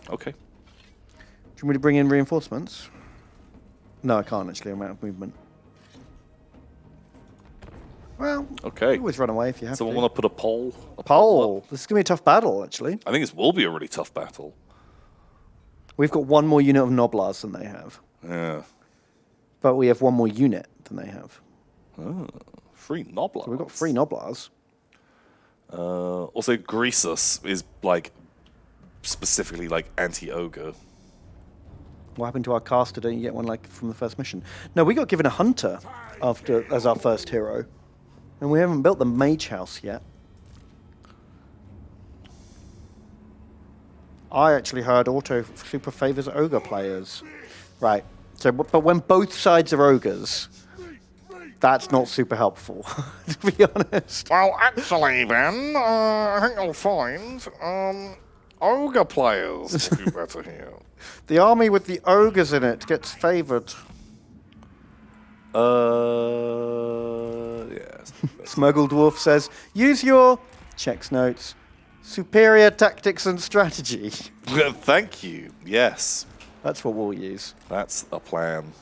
B: Do you want me to bring in reinforcements? No, I can't actually. I'm out of movement. Well,
A: Okay.
B: you always run away if you have
A: Someone
B: to.
A: want to put a poll?
B: Pole. This is going to be a tough battle, actually.
A: I think this will be a really tough battle.
B: We've got one more unit of Noblars than they have.
A: Yeah.
B: But we have one more unit than they have.
A: Free Noblar.
B: So we've got 3 Noblars.
A: Also, Greasus is like specifically like anti-ogre.
B: What happened to our caster? Don't you get one like from the first mission? No, we got given a hunter as our first hero. And we haven't built the mage house yet. I actually heard auto super favors ogre players. Right. So, but when both sides are ogres, that's not super helpful, to be honest.
A: Well, actually, then, I think you'll find ogre players do better here.
B: The army with the ogres in it gets favored.
A: Yes.
B: Smuggle Dwarf says, use your, checks notes, superior tactics and strategy.
A: Thank you. Yes,
B: That's what we'll use.
A: that's a plan.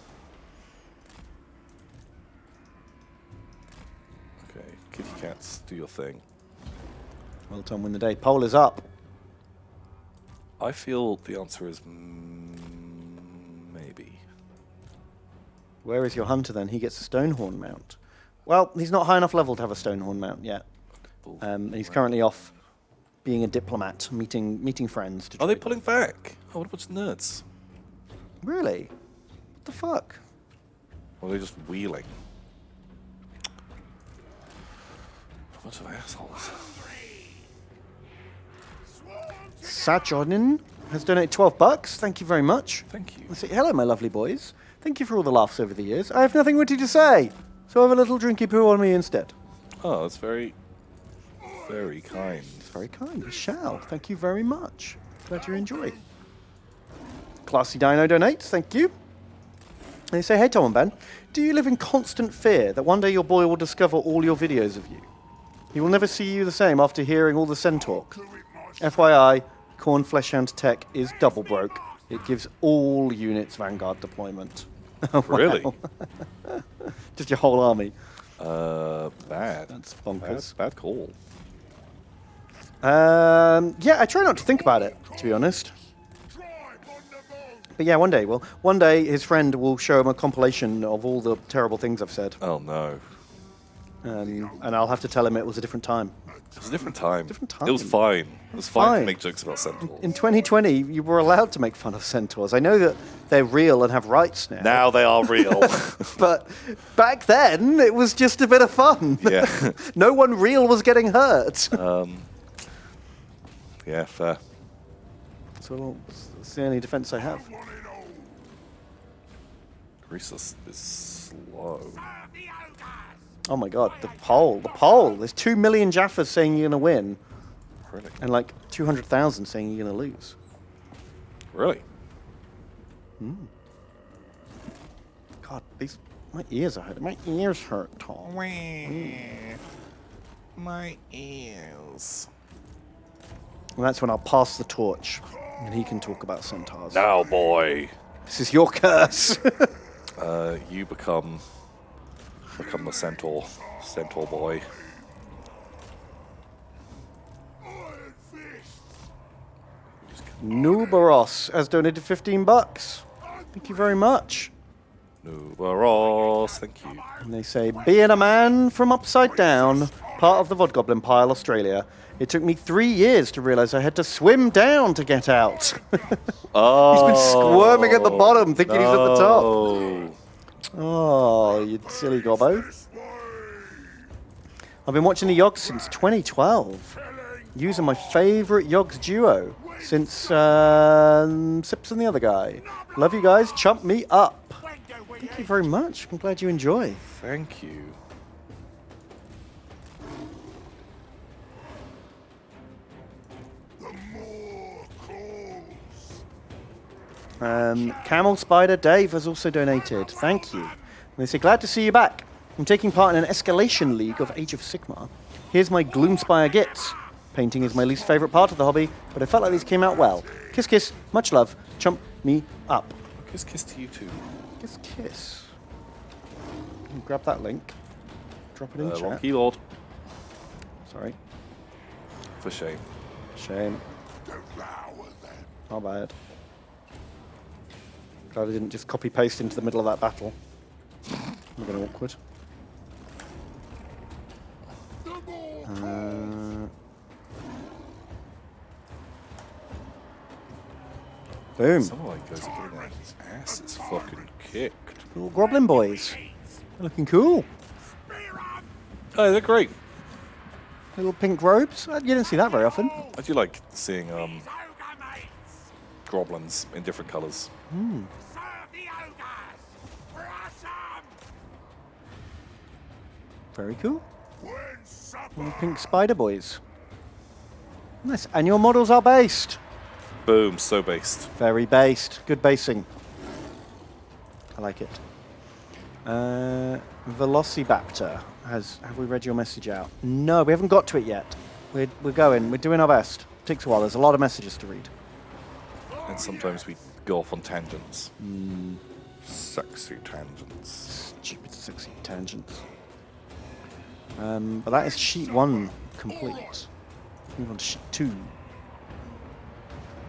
A: Okay, kitty cats, do your thing.
B: Well done, win the day. Poll is up.
A: I feel the answer is maybe.
B: Where is your hunter then? He gets a Stonehorn mount. Well, he's not high enough level to have a Stonehorn mount yet. He's currently off being a diplomat, meeting friends. To
A: Are they
B: trade.
A: pulling back? Oh, what a bunch of nerds.
B: Really? What the fuck?
A: Or are they just wheeling? A bunch of assholes.
B: Sajonin has donated $12. Thank you very much.
A: Thank you.
B: I say, hello, my lovely boys. Thank you for all the laughs over the years. I have nothing witty to say, so have a little drinky poo on me instead.
A: Oh, that's very, very kind.
B: It's very kind. You shall. Thank you very much. Glad you enjoy. Classy Dino donates. Thank you. And they say, hey, Tom and Ben, do you live in constant fear that one day your boy will discover all your videos of you? He will never see you the same after hearing all the Sen talk. FYI, Corn Fleshhound Tech is double broke. It gives all units Vanguard deployment. Wow.
A: Really?
B: Just your whole army.
A: Bad.
B: That's bonkers.
A: Bad call.
B: Yeah, I try not to think about it, to be honest. But yeah, one day, one day his friend will show him a compilation of all the terrible things I've said.
A: Oh no.
B: And I'll have to tell him it was a different time.
A: It was a different time.
B: Different time.
A: It was fine. It was fine
B: fine.
A: to make jokes about centaurs.
B: In 2020, you were allowed to make fun of centaurs. I know that they're real and have rights now.
A: Now they are real.
B: But back then, it was just a bit of fun.
A: Yeah.
B: No one real was getting hurt.
A: Yeah, fair.
B: So that's the only defense I have.
A: Greasus is slow.
B: Oh my god, the poll. There's 2 million Jaffas saying you're going to win.
A: Really?
B: And like 200,000 saying you're going to lose.
A: Really?
B: God, my ears are hurting. My ears hurt, Tom.
A: My ears.
B: And that's when I'll pass the torch, and he can talk about centaurs.
A: Now, boy.
B: This is your curse.
A: You become the centaur boy.
B: Nubaros has donated $15. Thank you very much.
A: Nubaros, thank you.
B: And they say, being a man from upside down, part of the Vodgoblin Pile, Australia, it took me 3 years to realize I had to swim down to get out.
A: Oh,
B: He's been squirming at the bottom, thinking he's at the top.
A: Oh,
B: Oh, you silly gobbo. I've been watching the Yogs since 2012, using my favourite Yogs duo since Sips and the other guy. Love you guys, chump me up. Thank you very much. I'm glad you enjoy.
A: thank you.
B: Camel Spider Dave has also donated. Thank you. And they say, glad to see you back. I'm taking part in an escalation league of Age of Sigmar. Here's my Gloomspire gits. Painting is my least favourite part of the hobby, but I felt like these came out well. Kiss, kiss, much love. Chump me up.
A: Kiss to you too.
B: Kiss, kiss. Grab that link. Drop it in
A: Wrong
B: chat.
A: keyboard.
B: Sorry.
A: For shame.
B: Shame. Not bad. Glad I didn't just copy paste into the middle of that battle. A bit awkward. Boom.
A: Some of my guys are getting their asses fucking kicked.
B: Little Goblin boys. They're looking cool.
A: Oh, they're great.
B: Little pink robes. You don't see that very often.
A: I do like seeing goblins in different colours.
B: Very cool. Little pink spider boys. Nice. And your models are based.
A: Boom, so based.
B: Very based. Good basing. I like it. Velocibaptor have we read your message out? No, we haven't got to it yet. We're going. We're doing our best. Takes a while. There's a lot of messages to read.
A: And sometimes we go off on tangents. Sexy tangents.
B: Stupid sexy tangents. But that is sheet 1 complete. Move on to sheet 2.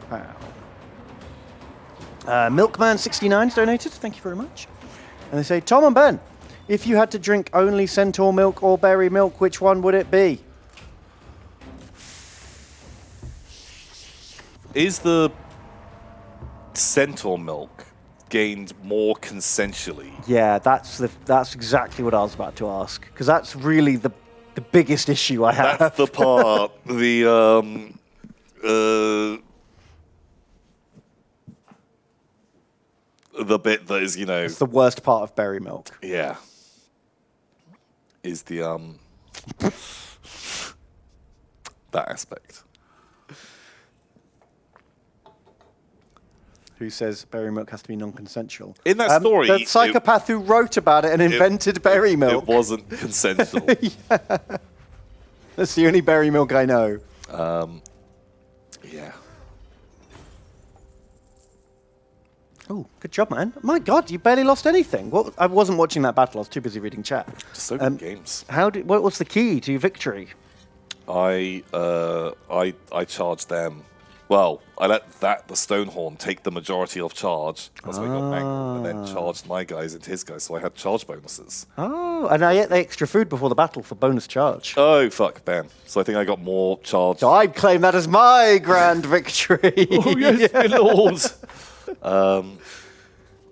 B: Wow. Milkman69 donated. Thank you very much. And they say, Tom and Ben, if you had to drink only centaur milk or berry milk, which one would it be?
A: Is the centaur milk gained more consensually?
B: Yeah, that's exactly what I was about to ask, because that's really the biggest issue I have.
A: That's the part. The bit that is,
B: It's the worst part of berry milk.
A: yeah, is the that aspect.
B: Who says berry milk has to be non-consensual?
A: In that story,
B: the psychopath who wrote about it and invented berry milk.
A: It wasn't consensual.
B: That's the only berry milk I know.
A: Yeah.
B: Oh, good job, man. My God, you barely lost anything. What? I wasn't watching that battle. I was too busy reading chat.
A: So good games.
B: What was the key to victory?
A: I charged them. Well, I let the Stonehorn take the majority of charge. That's why I got mangled, and then charged my guys into his guys, so I had charge bonuses.
B: Oh, and I ate the extra food before the battle for bonus charge.
A: Oh, fuck, bam. So I think I got more charge.
B: So I claim that as my grand victory.
A: Oh, yes, my lords.
B: Good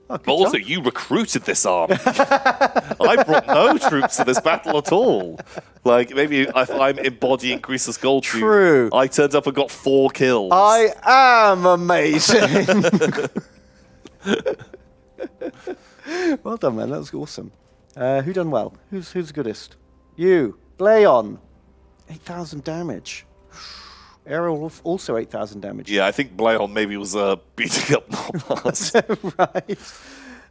A: But also,
B: job.
A: you recruited this army. I brought no troops to this battle at all. Like, maybe if I'm embodying Greaser's gold tube,
B: True.
A: I turned up and got 4 kills.
B: I am amazing. Well done, man. That was awesome. Who done well? Who's goodest? You. Blayon. 8,000 damage. Ariel also 8,000 damage.
A: Yeah, I think Blayon maybe was beating up nomads.
B: Right.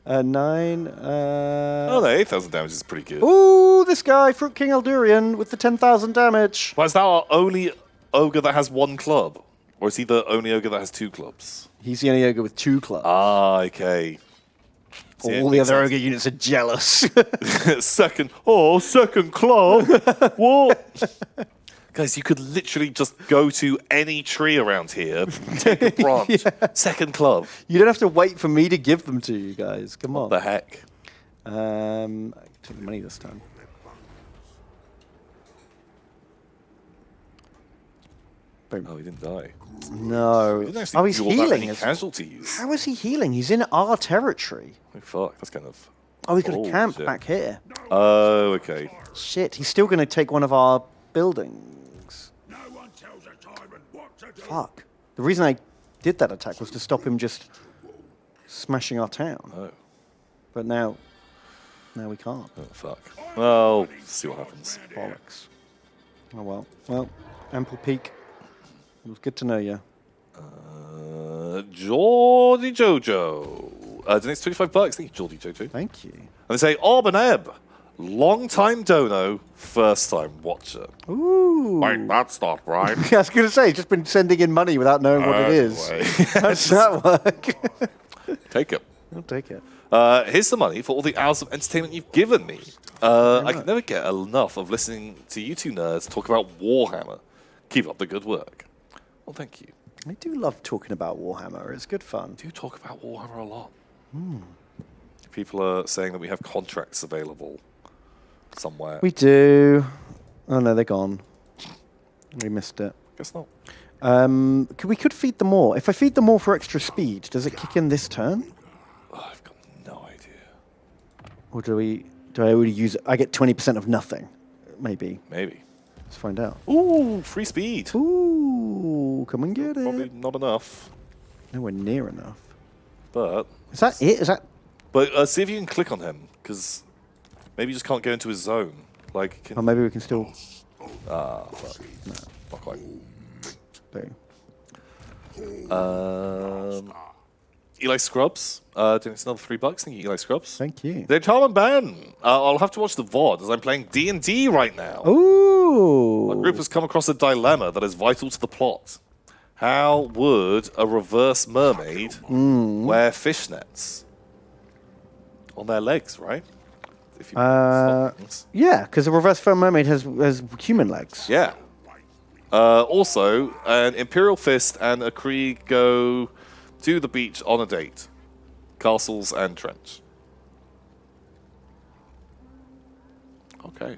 B: 9.
A: Oh, no, 8,000 damage is pretty good.
B: Ooh, this guy, Fruit King Eldurian, with the 10,000 damage.
A: Well, is that our only ogre that has 1 club? Or is he the only ogre that has 2 clubs?
B: He's the only ogre with 2 clubs.
A: Ah, okay. See,
B: All the other ogre units are jealous.
A: second club? What? Guys, you could literally just go to any tree around here, take a branch, second club.
B: You don't have to wait for me to give them to you guys. Come on.
A: What the heck?
B: I took the money this time. Boom.
A: Oh, he didn't die.
B: No.
A: He didn't actually
B: Oh, he's
A: do all that
B: healing.
A: many casualties.
B: How is he healing? He's in our territory.
A: Oh, fuck, that's kind of...
B: Oh, he's got a camp
A: shit.
B: back here.
A: Oh, okay.
B: Shit, he's still going to take one of our buildings.
C: No one tells a tyrant what to do.
B: Fuck. The reason I did that attack was to stop him just smashing our town.
A: Oh,
B: But now we can't.
A: oh fuck. Well, see what happens.
B: Bollocks. Oh well. Well, Ample Peak. It was good to know you.
A: Geordie Jojo. Donates $25. Thank you, Geordie Jojo.
B: Thank you.
A: And they say, Orban Ebb. Long-time dono, first-time watcher.
B: Ooh.
A: Wait, that's not right.
B: I was going to say, he's just been sending in money without knowing what it is. How does that work?
A: Take it.
B: I'll take it.
A: Here's the money for all the hours of entertainment you've given me. I can never get enough of listening to you two nerds talk about Warhammer. Keep up the good work. Well, thank you.
B: I do love talking about Warhammer. It's good fun.
A: I do talk about Warhammer a lot. People are saying that we have contracts available somewhere.
B: We do. Oh no, they're gone. We missed it.
A: Guess not.
B: We could feed them more. If I feed them more for extra speed, does it kick in this turn?
A: Oh, I've got no idea.
B: Or do I already use it? I get 20% of nothing. Maybe.
A: Maybe.
B: Let's find out.
A: Ooh, free speed.
B: Ooh, come and get
A: Probably
B: it.
A: not enough,
B: Nowhere near enough.
A: but...
B: Is that it? Is that...
A: But see if you can click on him, because maybe you just can't go into his zone. Like,
B: Oh, maybe we can still...
A: fuck.
B: No.
A: Not quite.
B: Boom.
A: Eli Scrubs, doing another $3. Thank you, Eli Scrubs.
B: Thank you.
A: They're Tom and Ben. I'll have to watch the VOD as I'm playing D&D right now.
B: Ooh.
A: My group has come across a dilemma that is vital to the plot. How would a reverse mermaid wear fishnets? On their legs, right? If you stockings.
B: Yeah, because a reverse fur mermaid has human legs.
A: Yeah. Also, an Imperial Fist and a Krieg go to the beach on a date. Castles and trench. Okay.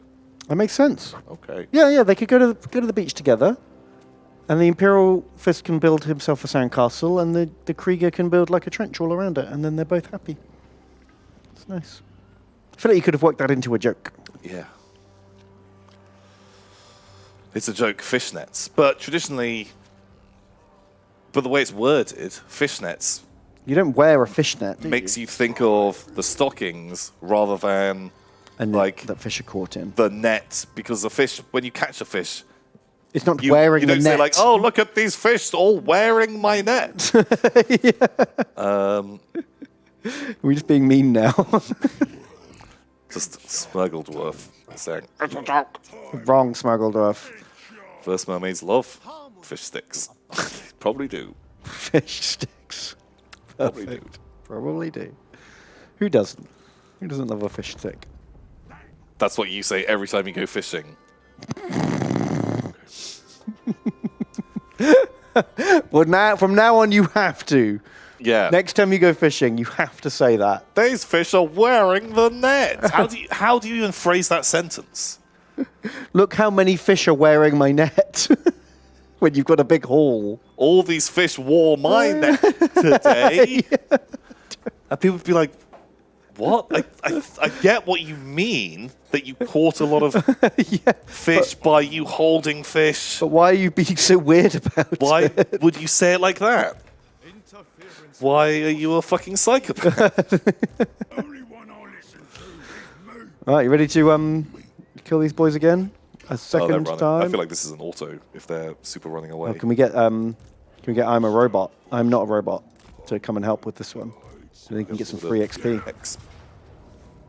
B: That makes sense.
A: Okay.
B: Yeah, they could go to the beach together, and the Imperial Fist can build himself a sandcastle, and the Krieger can build like a trench all around it, and then they're both happy. It's nice. I feel like you could have worked that into a joke.
A: Yeah. It's a joke, fishnets. But traditionally, but the way it's worded, fishnets
B: You don't wear a fishnet, do
A: makes
B: you?
A: you think of the stockings rather than
B: And
A: like
B: that fish are caught in.
A: the net, because the fish, when you catch a fish,
B: It's not
A: you,
B: wearing
A: you
B: the
A: don't
B: net.
A: say like, oh, look at these fish all wearing my net.
B: Are we just being mean now?
A: Just Smuggledworth saying,
B: Wrong, Smuggledorf.
A: first mermaids love fish sticks. Probably do.
B: Fish sticks.
A: Probably do.
B: Perfect. Probably do. Who doesn't? Who doesn't love a fish stick?
A: That's what you say every time you go fishing.
B: Well, from now on, you have to.
A: Yeah.
B: Next time you go fishing, you have to say that.
A: These fish are wearing the net. How do you even phrase that sentence?
B: Look how many fish are wearing my net. When you've got a big haul.
A: All these fish wore my net today. And people would be like, what? I get what you mean, that you caught a lot of fish by you holding fish.
B: But why are you being so weird about
A: Why
B: it?
A: would you say it like that? Why are you a fucking psychopath?
C: Only one I listen to is me.
B: All right, you ready to kill these boys again? A
A: Oh, they're
B: second
A: running.
B: time?
A: I feel like this is an auto if they're super running away.
B: Oh, can we get I'm a robot? I'm not a robot to come and help with this one. So you can get some free XP.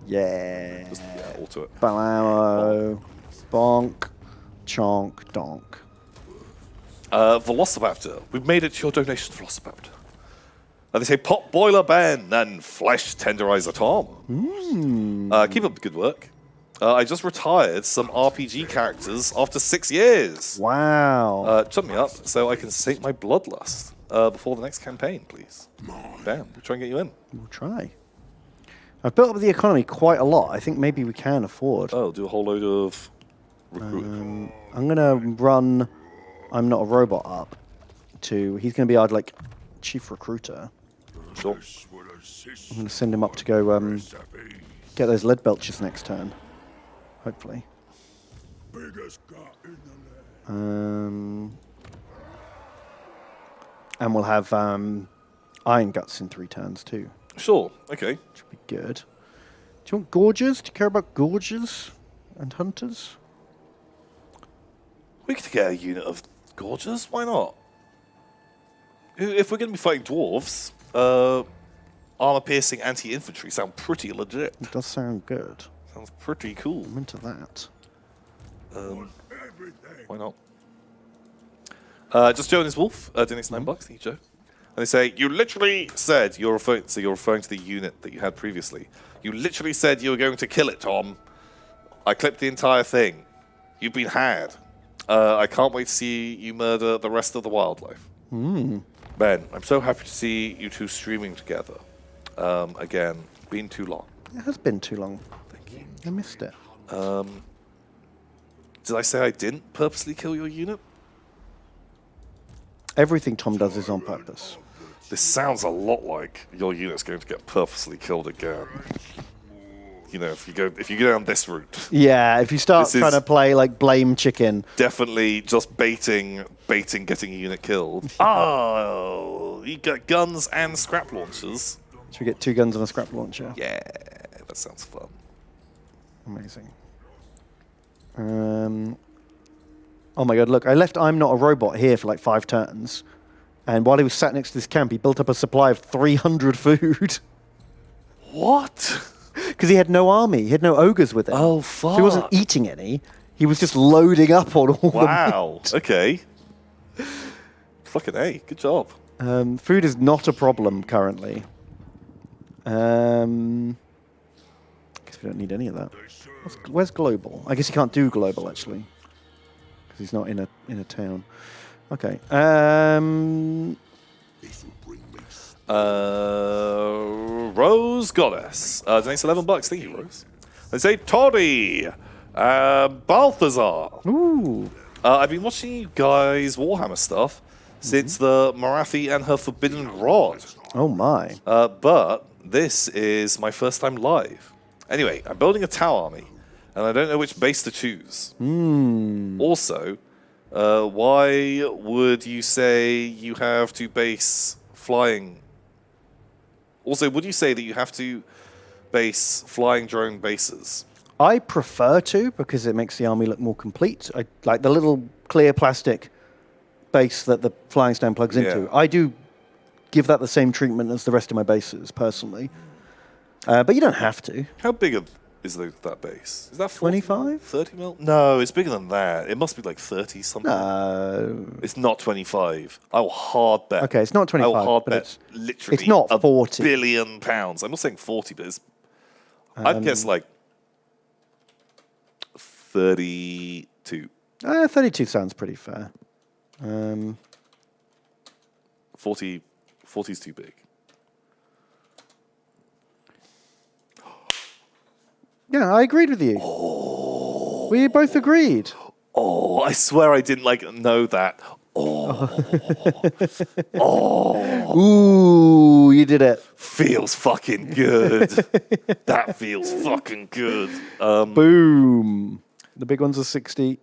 B: Yeah.
A: Just, auto it.
B: Blammo. Bonk. Chonk. Donk.
A: Velociraptor. We've made it to your donation, Velociraptor. They say Pot Boiler Ben and Flesh Tenderizer Tom. Keep up the good work. I just retired some RPG characters after 6 years.
B: Wow.
A: Chop me up so I can sate my bloodlust before the next campaign, please. Bam, we'll try and get you in.
B: We'll try. I've built up the economy quite a lot. I think maybe we can afford.
A: Oh, do a whole load of recruiting.
B: I'm going to run I'm Not a Robot up to... He's going to be our, like, chief recruiter.
A: Sure.
B: I'm going to send him up to go get those lead belches next turn. Hopefully. And we'll have Iron Guts in 3 turns too.
A: Sure, okay.
B: Which would be good. Do you want Gorges? Do you care about Gorges and Hunters?
A: We could get a unit of Gorges, why not? If we're going to be fighting dwarves, armor-piercing anti-infantry sound pretty legit.
B: It does sound good.
A: Sounds pretty cool.
B: I'm into that.
A: Why not? Just Joe and his wolf donates $9. Thank you, Joe. And they say, you literally said you're referring to the unit that you had previously. You literally said you were going to kill it, Tom. I clipped the entire thing. You've been had. I can't wait to see you murder the rest of the wildlife. Ben, I'm so happy to see you two streaming together. Again, been too long.
B: It has been too long.
A: Thank you.
B: I missed it.
A: Did I say I didn't purposely kill your unit?
B: Everything Tom does is on purpose.
A: This sounds a lot like your unit's going to get purposely killed again. You know, if you go down this route.
B: Yeah, if you start trying to play like blame chicken.
A: Definitely just baiting getting a unit killed. Oh, you got guns and scrap launchers.
B: Should we get 2 guns and a scrap launcher?
A: Yeah, that sounds fun.
B: Amazing. Oh my god, look, I left I'm Not a Robot here for like 5 turns. And while he was sat next to this camp, he built up a supply of 300 food.
A: What?
B: Because he had no army. He had no ogres with him.
A: Oh, fuck.
B: So he wasn't eating any. He was just loading up on all
A: Wow.
B: the meat.
A: Okay. Fucking A. Good job.
B: Food is not a problem currently. I guess we don't need any of that. Where's global? I guess he can't do global actually, because he's not in a town. Okay.
A: Rose Goddess. Donates $11. Thank you, Rose. They say Toddy. Balthazar.
B: Ooh.
A: I've been watching you guys Warhammer stuff since the Marathi and her Forbidden Rod.
B: Oh my.
A: But this is my first time live. Anyway, I'm building a Tau army, and I don't know which base to choose. Also, why would you say you have to base flying? Also, would you say that you have to base flying drone bases?
B: I prefer to, because it makes the army look more complete. I like the little clear plastic base that the flying stone plugs into. I do give that the same treatment as the rest of my bases, personally. But you don't have to.
A: How big is that base? Is that
B: 25?
A: 30 mil? No, it's bigger than that. It must be like 30 something.
B: No.
A: It's not 25. I will hard bet.
B: Okay, it's not 25.
A: I will hard
B: but
A: bet
B: it's
A: literally
B: not 40.
A: £1 billion. I'm not saying 40, but I'd guess like 32.
B: 32 sounds pretty fair.
A: 40 is too big.
B: Yeah, I agreed with you.
A: Oh.
B: We both agreed.
A: Oh, I swear I didn't know that. Oh. Oh.
B: Ooh, you did it.
A: Feels fucking good. That feels fucking good.
B: Boom. The big ones are 60.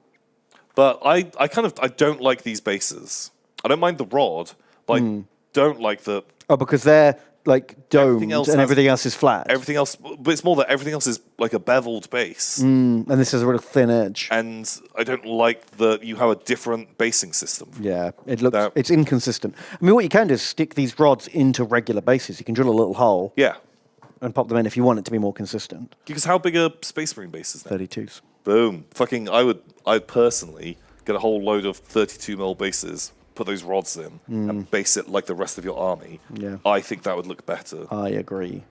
A: But I don't like these bases. I don't mind the rod, but I don't like the...
B: Oh, because they're like domed
A: Everything else
B: and
A: has-
B: everything else is flat.
A: Everything else, but it's more that everything else is like a beveled base.
B: And this is a real thin edge.
A: And I don't like that you have a different basing system.
B: Yeah, it looks
A: That-
B: it's inconsistent. I mean, what you can do is stick these rods into regular bases. You can drill a little hole
A: Yeah.
B: and pop them in if you want it to be more consistent.
A: Because how big are Space Marine bases then?
B: 32s.
A: Boom. Fucking, I'd personally get a whole load of 32mm bases, put those rods in, and base it like the rest of your army.
B: Yeah.
A: I think that would look better.
B: I agree.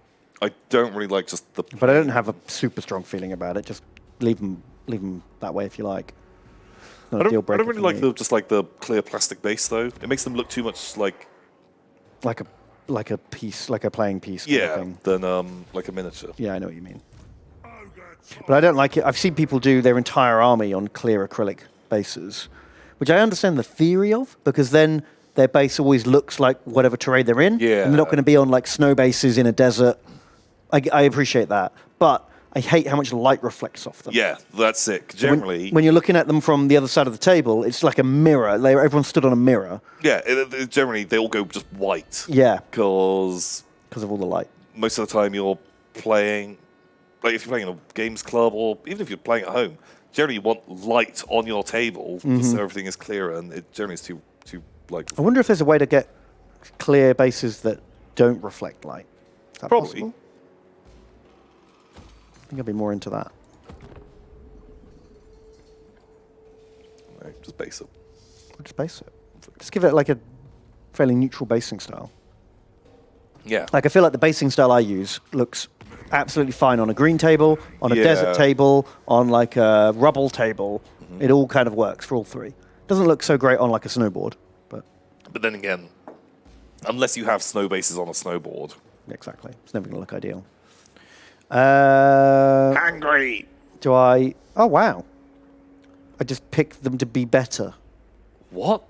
A: I don't really like just the...
B: But I don't have a super strong feeling about it. Just leave them that way if you like. Not a deal
A: I
B: breaker
A: don't really
B: for
A: like
B: me.
A: the clear plastic base, though. It makes them look too much like...
B: like a piece, like a playing piece. Kind of
A: Yeah,
B: thing.
A: than like a miniature.
B: Yeah, I know what you mean. But I don't like it. I've seen people do their entire army on clear acrylic bases, which I understand the theory of, because then their base always looks like whatever terrain they're in.
A: Yeah.
B: And they're not going to be on like snow bases in a desert. I appreciate that. But I hate how much light reflects off them.
A: Yeah, that's it. Generally...
B: When you're looking at them from the other side of the table, it's like a mirror. Everyone stood on a mirror.
A: Yeah, generally they all go just white.
B: Yeah.
A: Because
B: Because of all the light.
A: most of the time you're playing, like if you're playing in a games club or even if you're playing at home, generally you want light on your table so everything is clearer, and it generally is too like...
B: I wonder if there's a way to get clear bases that don't reflect light. Is that
A: Probably.
B: possible? I think I'd be more into that.
A: No, just base it.
B: Or just base it. Just give it like a fairly neutral basing style.
A: Yeah.
B: Like I feel like the basing style I use looks absolutely fine on a green table, on a
A: Yeah.
B: desert table, on like a rubble table. It all kind of works for all three. Doesn't look so great on like a snowboard, but
A: But then again, unless you have snow bases on a snowboard.
B: exactly. It's never going to look ideal. Uh,
A: Angry!
B: Do I... Oh, wow. I just picked them to be better.
A: What?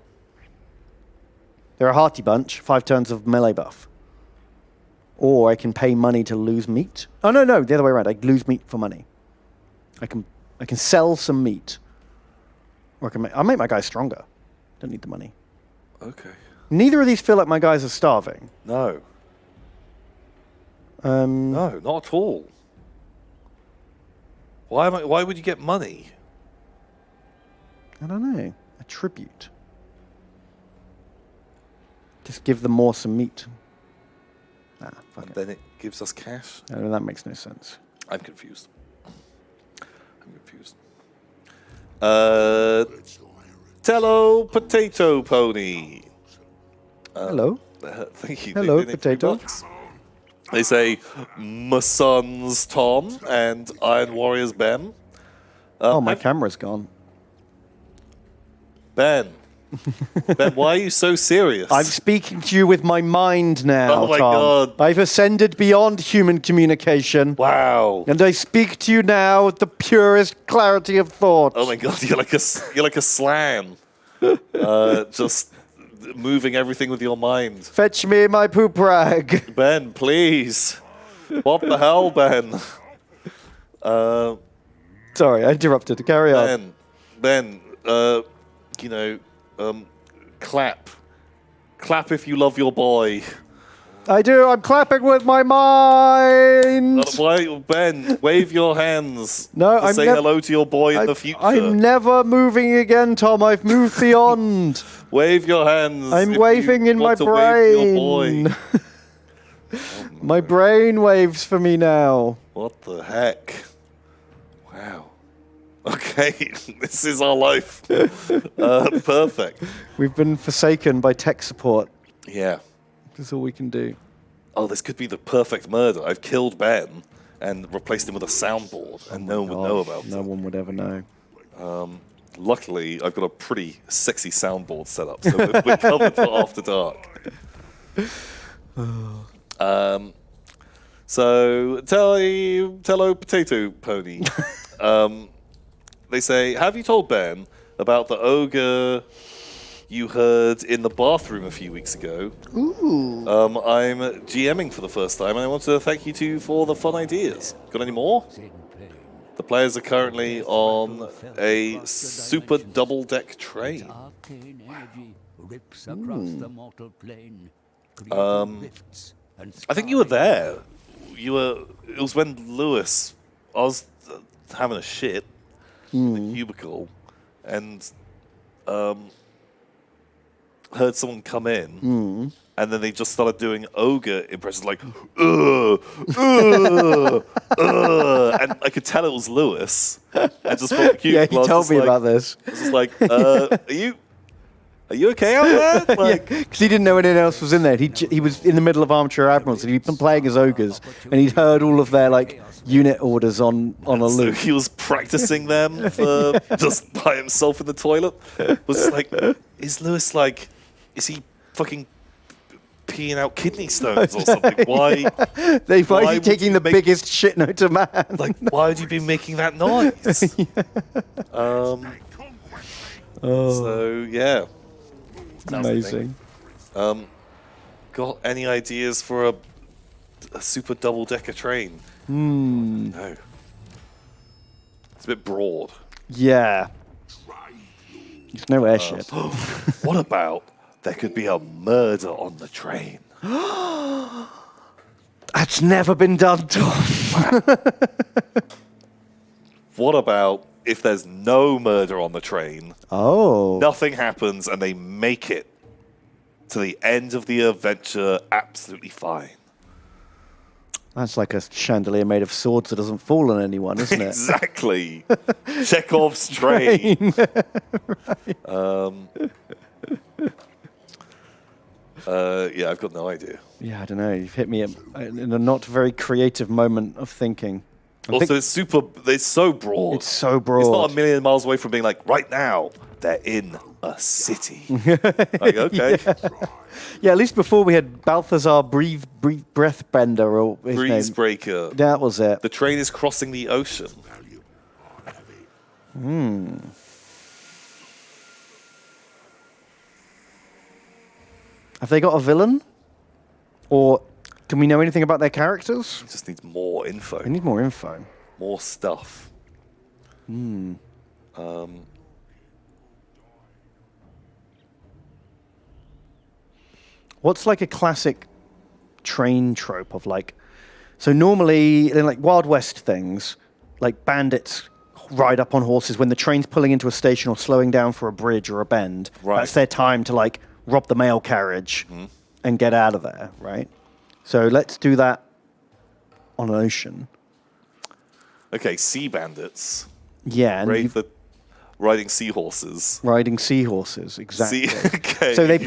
B: They're a hearty bunch, 5 turns of melee buff. Or I can pay money to lose meat. Oh, no, the other way around. I lose meat for money. I can sell some meat. Or I'll make my guys stronger. Don't need the money.
A: Okay.
B: Neither of these feel like my guys are starving.
A: No.
B: No.
A: No, not at all. Why would you get money?
B: I don't know. A tribute. Just give them more some meat. Nah, fuck
A: And
B: it.
A: then it gives us cash?
B: No, that makes no sense.
A: I'm confused. Tello Potato Pony.
B: Hello.
A: Thank you.
B: Hello,
A: They donate
B: Potato.
A: $3. They say, my son's Tom and Iron Warrior's Ben.
B: Oh, my camera's gone.
A: Ben. Ben, why are you so serious?
B: I'm speaking to you with my mind now,
A: Oh my
B: Tom.
A: God.
B: I've ascended beyond human communication.
A: Wow.
B: And I speak to you now with the purest clarity of thought.
A: Oh my God, you're like a slan. Just moving everything with your mind.
B: Fetch me my poop rag.
A: Ben, please. What the hell, Ben?
B: Sorry, I interrupted. Carry on.
A: Ben, clap. Clap if you love your boy.
B: I do. I'm clapping with my mind.
A: Why, Ben, wave your hands.
B: No,
A: to
B: I'm
A: say
B: nev-
A: hello to your boy in the future.
B: I'm never moving again, Tom. I've moved beyond.
A: Wave your hands.
B: I'm
A: if you
B: waving in my
A: want to wave to your boy.
B: brain. My brain waves for me now.
A: What the heck? Wow. Okay, this is our life. Perfect.
B: We've been forsaken by tech support.
A: Yeah.
B: That's all we can do.
A: Oh, this could be the perfect murder. I've killed Ben and replaced him with a soundboard, and no one would know about
B: No
A: it.
B: one would ever know.
A: Luckily, I've got a pretty sexy soundboard set up, so we're covered for After Dark. So, Tello Potato Pony. They say, have you told Ben about the ogre you heard in the bathroom a few weeks ago?
B: Ooh.
A: I'm GMing for the first time, and I want to thank you two for the fun ideas. Got any more? The players are currently on a super double-deck train.
D: Arcane energy rips across the mortal plane, creating rifts and
A: I think you were there. It was when Lewis. I was having a shit in the cubicle, and heard someone come in, and then they just started doing ogre impressions, like and I could tell it was Lewis. I just felt cute.
B: Yeah, he told me about this.
A: I was just like, are you okay out there? Like,
B: Because he didn't know anyone else was in there. He was in the middle of Armchair Admirals, and he'd been playing as ogres, and he'd heard all of their like unit orders on a
A: so
B: loop.
A: he was practicing them for just by himself in the toilet. Was just like, is Lewis like, is he fucking peeing out kidney stones or something? Why?
B: Why is he taking the biggest shit known to man?
A: Like, why would you be making that noise? So yeah, that was the
B: Amazing.
A: thing. Got any ideas for a super double-decker train? No. It's a bit broad.
B: Yeah. There's no airship.
A: What about there could be a murder on the train?
B: That's never been done, Tom.
A: What about if there's no murder on the train,
B: Oh.
A: nothing happens, and they make it to the end of the adventure absolutely fine?
B: That's like a chandelier made of swords that doesn't fall on anyone, isn't it?
A: Exactly. Chekhov's train. Yeah, I've got no idea.
B: Yeah, I don't know. You've hit me in a not very creative moment of thinking.
A: Also, it's so broad.
B: It's so broad.
A: It's not a million miles away from being like, right now, they're in a city. Like, okay.
B: Yeah, at least before we had Balthazar Breath Bender or his name.
A: Breezebreaker.
B: That was it.
A: The train is crossing the ocean.
B: Have they got a villain? Or can we know anything about their characters?
A: It just needs more info.
B: We need more info.
A: More stuff.
B: What's like a classic train trope of like... So normally, in like Wild West things, like bandits ride up on horses when the train's pulling into a station or slowing down for a bridge or a bend.
A: Right.
B: That's their time to like rob the mail carriage and get out of there, right? So let's do that on an ocean.
A: Okay, sea bandits.
B: Yeah, and
A: Riding seahorses.
B: riding seahorses, exactly.
A: Okay.
B: So they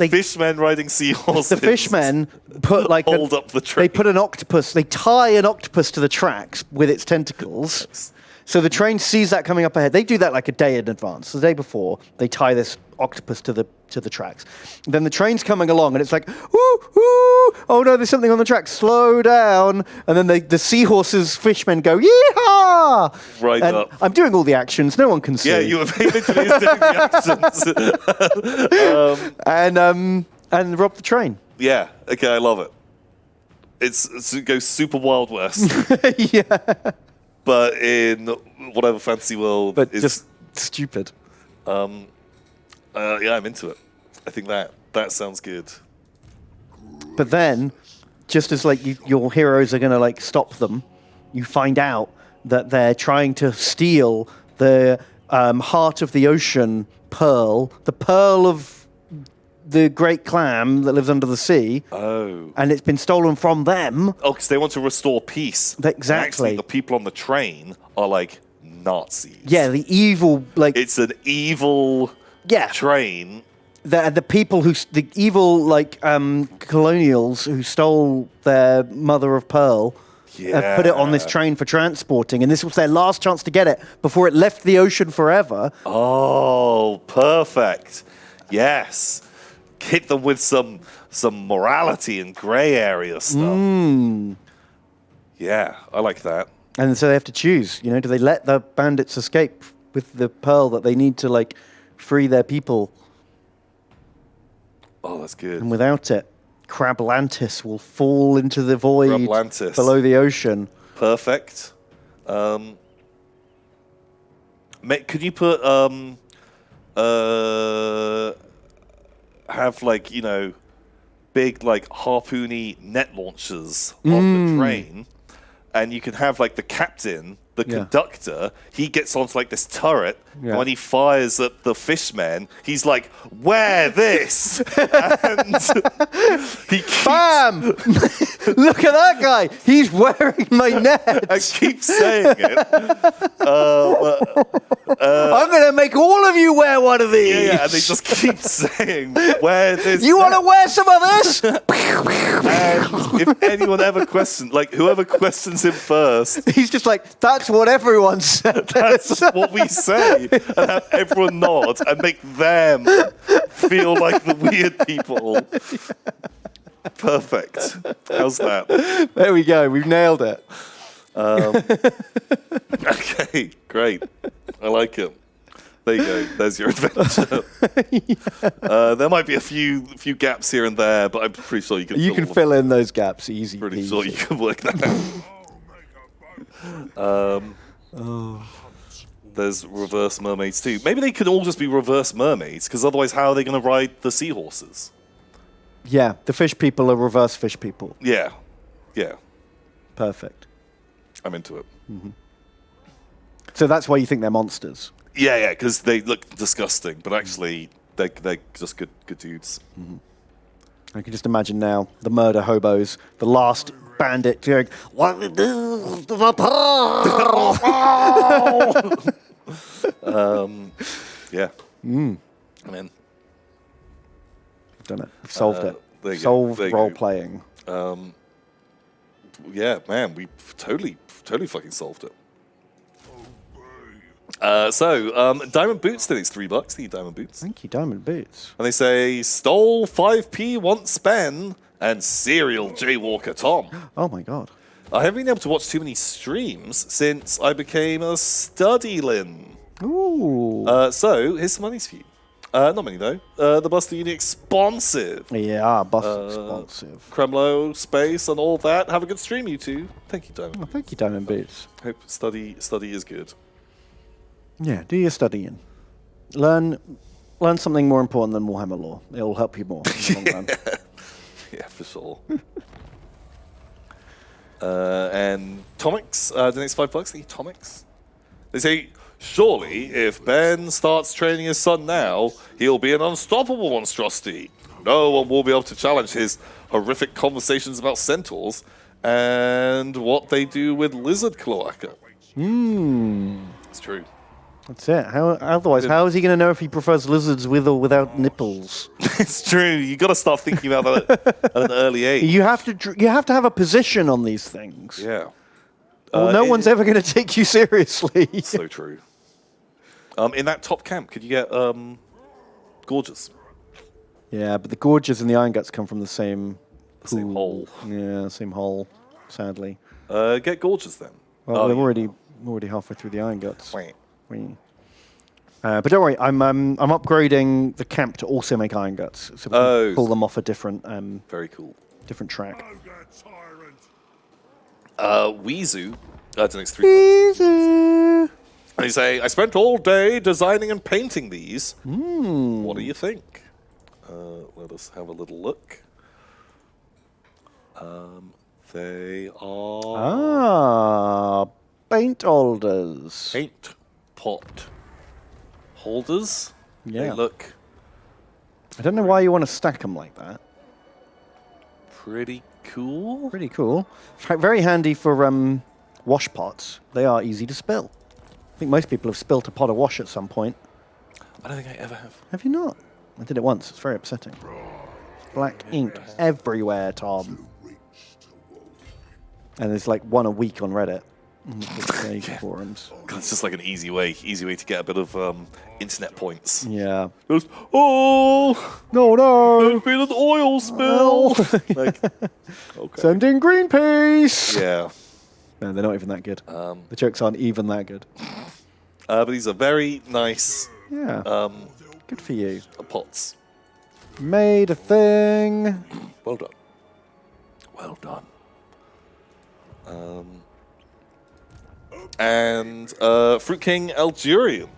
A: Fishmen riding seahorses.
B: the fishmen put like
A: Hold up the train.
B: They put an octopus. They tie an octopus to the tracks with its tentacles. So the train sees that coming up ahead. They do that like a day in advance. The day before, they tie this octopus to the tracks. Then the train's coming along, and it's like, whoo, whoo, oh no, there's something on the track. Slow down. And then the seahorses, fishmen go, yeehaw!
A: Right
B: and
A: up.
B: I'm doing all the actions. No one can see.
A: Yeah, you were literally doing the actions.
B: And rob the train.
A: Yeah, okay, I love it. It goes super Wild West.
B: Yeah.
A: But in whatever fantasy world
B: But
A: is
B: just stupid.
A: yeah, I'm into it. I think that sounds good.
B: But then, just as like your heroes are going to like stop them, you find out that they're trying to steal the heart of the ocean pearl, the pearl of the great clam that lives under the sea.
A: Oh.
B: And it's been stolen from them.
A: Oh, because they want to restore peace.
B: Exactly.
A: And actually, the people on the train are like Nazis.
B: Yeah, the evil like
A: It's an evil train.
B: the people the evil like colonials who stole their mother of pearl have put it on this train for transporting, and this was their last chance to get it before it left the ocean forever.
A: Oh, perfect. Yes. Hit them with some morality and grey area stuff. Yeah, I like that.
B: And so they have to choose, do they let the bandits escape with the pearl that they need to like free their people?
A: Oh, that's good.
B: And without it, Crablantis will fall into the void
A: Crablantis.
B: below the ocean.
A: Perfect. Could you put have like big like harpoony net launchers on the train, and you can have like the captain, the conductor. He gets onto like this turret, and when he fires at the fishmen, he's like, "Wear this!" and he keeps,
B: Bam! Look at that guy. He's wearing my net.
A: I keep saying it.
B: I'm going to make all of you wear one of these.
A: Yeah, and they just keep saying, "Wear this."
B: You want to wear some of this?
A: And if anyone ever questions, like whoever questions him first,
B: He's just like, that's what everyone said.
A: that's just what we say, and have everyone nod and make them feel like the weird people. Perfect. How's that?
B: There we go. We've nailed it.
A: Okay, great. I like it. There you go. There's your adventure. There might be a few gaps here and there, but I'm pretty sure you can.
B: You can fill in those gaps easy.
A: Pretty sure you can work that out. There's reverse mermaids too. Maybe they could all just be reverse mermaids, because otherwise, how are they going to ride the seahorses?
B: Yeah, the fish people are reverse fish people.
A: Yeah.
B: Perfect.
A: I'm into it.
B: So that's why you think they're monsters.
A: Yeah, because they look disgusting, but actually they're just good dudes.
B: I can just imagine now the murder hobos, the last bandit going, "What we do to the
A: Yeah. I'm in.
B: We've done it. We've solved it.
A: There you go.
B: Solved
A: There you
B: role
A: go.
B: playing.
A: Yeah, man, we totally fucking solved it. Diamond Boots, then it's $3. Thank you, Diamond Boots.
B: Thank you, Diamond Boots.
A: And they say, stole 5p once Ben and serial Jaywalker Tom.
B: Oh my god.
A: I haven't been able to watch too many streams since I became a studylin.
B: Ooh.
A: So, here's some monies for you. Not many, though. The Buster Unique sponsored.
B: Yeah, bus responsive.
A: Kremlo, Space, and all that. Have a good stream, you two. Thank you, Diamond.
B: Oh, thank you, Diamond Boots.
A: Hope study is good.
B: Yeah, do your studying. Learn something more important than Warhammer lore. It'll help you more in the long run.
A: Yeah, for sure. And Tomix, the next $5. Thank you, Tomix. They say, surely if Ben starts training his son now, he'll be an unstoppable monstrosity. No one will be able to challenge his horrific conversations about centaurs and what they do with lizard cloaca. It's true.
B: That's it. Otherwise, how is he going to know if he prefers lizards with or without nipples?
A: It's true. You got to start thinking about that at an early age.
B: You have to have a position on these things.
A: Yeah.
B: Well, no one's ever going to take you seriously.
A: So true. In that top camp, could you get Gorges?
B: Yeah, but the Gorges and the Iron Guts come from the same
A: Same hole.
B: Yeah, same hole. Sadly.
A: Get Gorges then.
B: Well, we're already halfway through the Iron Guts.
A: Wait.
B: But don't worry, I'm upgrading the camp to also make Iron Guts, so we can pull them off a different
A: Very cool.
B: different track.
A: Weezu, that's the next $3. And you say, I spent all day designing and painting these. What do you think? Let us have a little look. They are
B: Paint holders.
A: paint pot holders.
B: Yeah.
A: They look
B: I don't know why you want to stack them like that.
A: pretty cool.
B: Pretty cool. Very handy for wash pots. They are easy to spill. I think most people have spilt a pot of wash at some point.
A: I don't think I ever have.
B: Have you not? I did it once. It's very upsetting. Black ink everywhere, Tom. And there's like one a week on Reddit. Forums.
A: God, it's just like an easy way to get a bit of internet points.
B: Yeah.
A: Goes, oh,
B: No.
A: there's been an oil spill. Like, okay.
B: Sending Greenpeace.
A: Yeah.
B: No, they're not even that good. The jokes aren't even that good.
A: But these are very nice
B: Yeah. Good for you.
A: pots.
B: Made a thing.
A: Well done. Well done. And Fruit King Algerian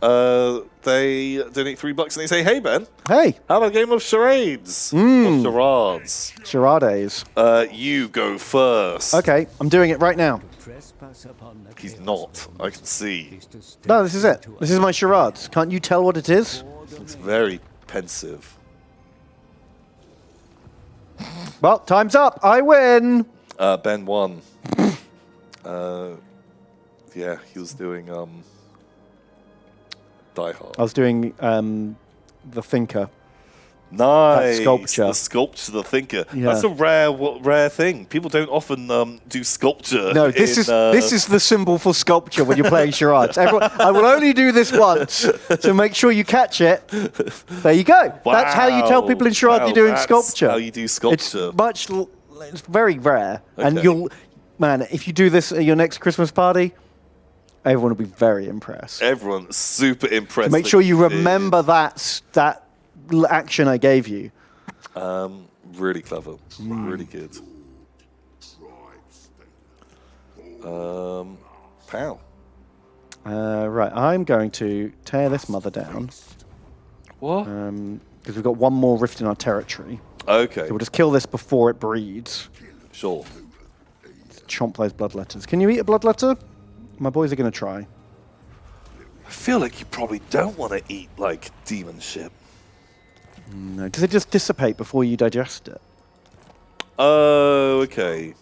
A: They donate $3 and they say, "Hey Ben,
B: Hey,
A: how about a game of charades or charades?
B: charades.
A: You go first."
B: Okay, I'm doing it right now.
D: Trespass upon the
A: He's
D: chaos
A: not. I can see.
D: is to step
B: No, this is it.
D: into
B: This is my charades. Can't you tell what it is?
A: It's very pensive.
B: Well, time's up. I win.
A: Ben won. Yeah, he was doing Die Hard.
B: I was doing the Thinker.
A: Nice.
B: sculpture.
A: The sculpture, the thinker.
B: Yeah.
A: That's a rare thing. People don't often do sculpture.
B: No, this
A: in,
B: is the symbol for sculpture when you're playing charades. Everyone, I will only do this once, so make sure you catch it. There you go. That's how you tell people in charades
A: Wow,
B: you're doing
A: that's
B: sculpture.
A: how you do sculpture.
B: It's very rare, and
A: Okay.
B: man, if you do this at your next Christmas party, everyone will be very impressed.
A: Everyone's super impressed.
B: Make
A: that
B: sure you
A: did.
B: remember that action I gave you.
A: Really clever. Really good. Pow.
B: Right, I'm going to tear this mother down
A: What?
B: because we've got one more rift in our territory.
A: Okay.
B: So we'll just kill this before it breeds.
A: Sure.
B: Chomp those bloodletters. Can you eat a bloodletter? My boys are going to try.
A: I feel like you probably don't want to eat like demon shit.
B: No. Does it just dissipate before you digest it?
A: Oh, okay.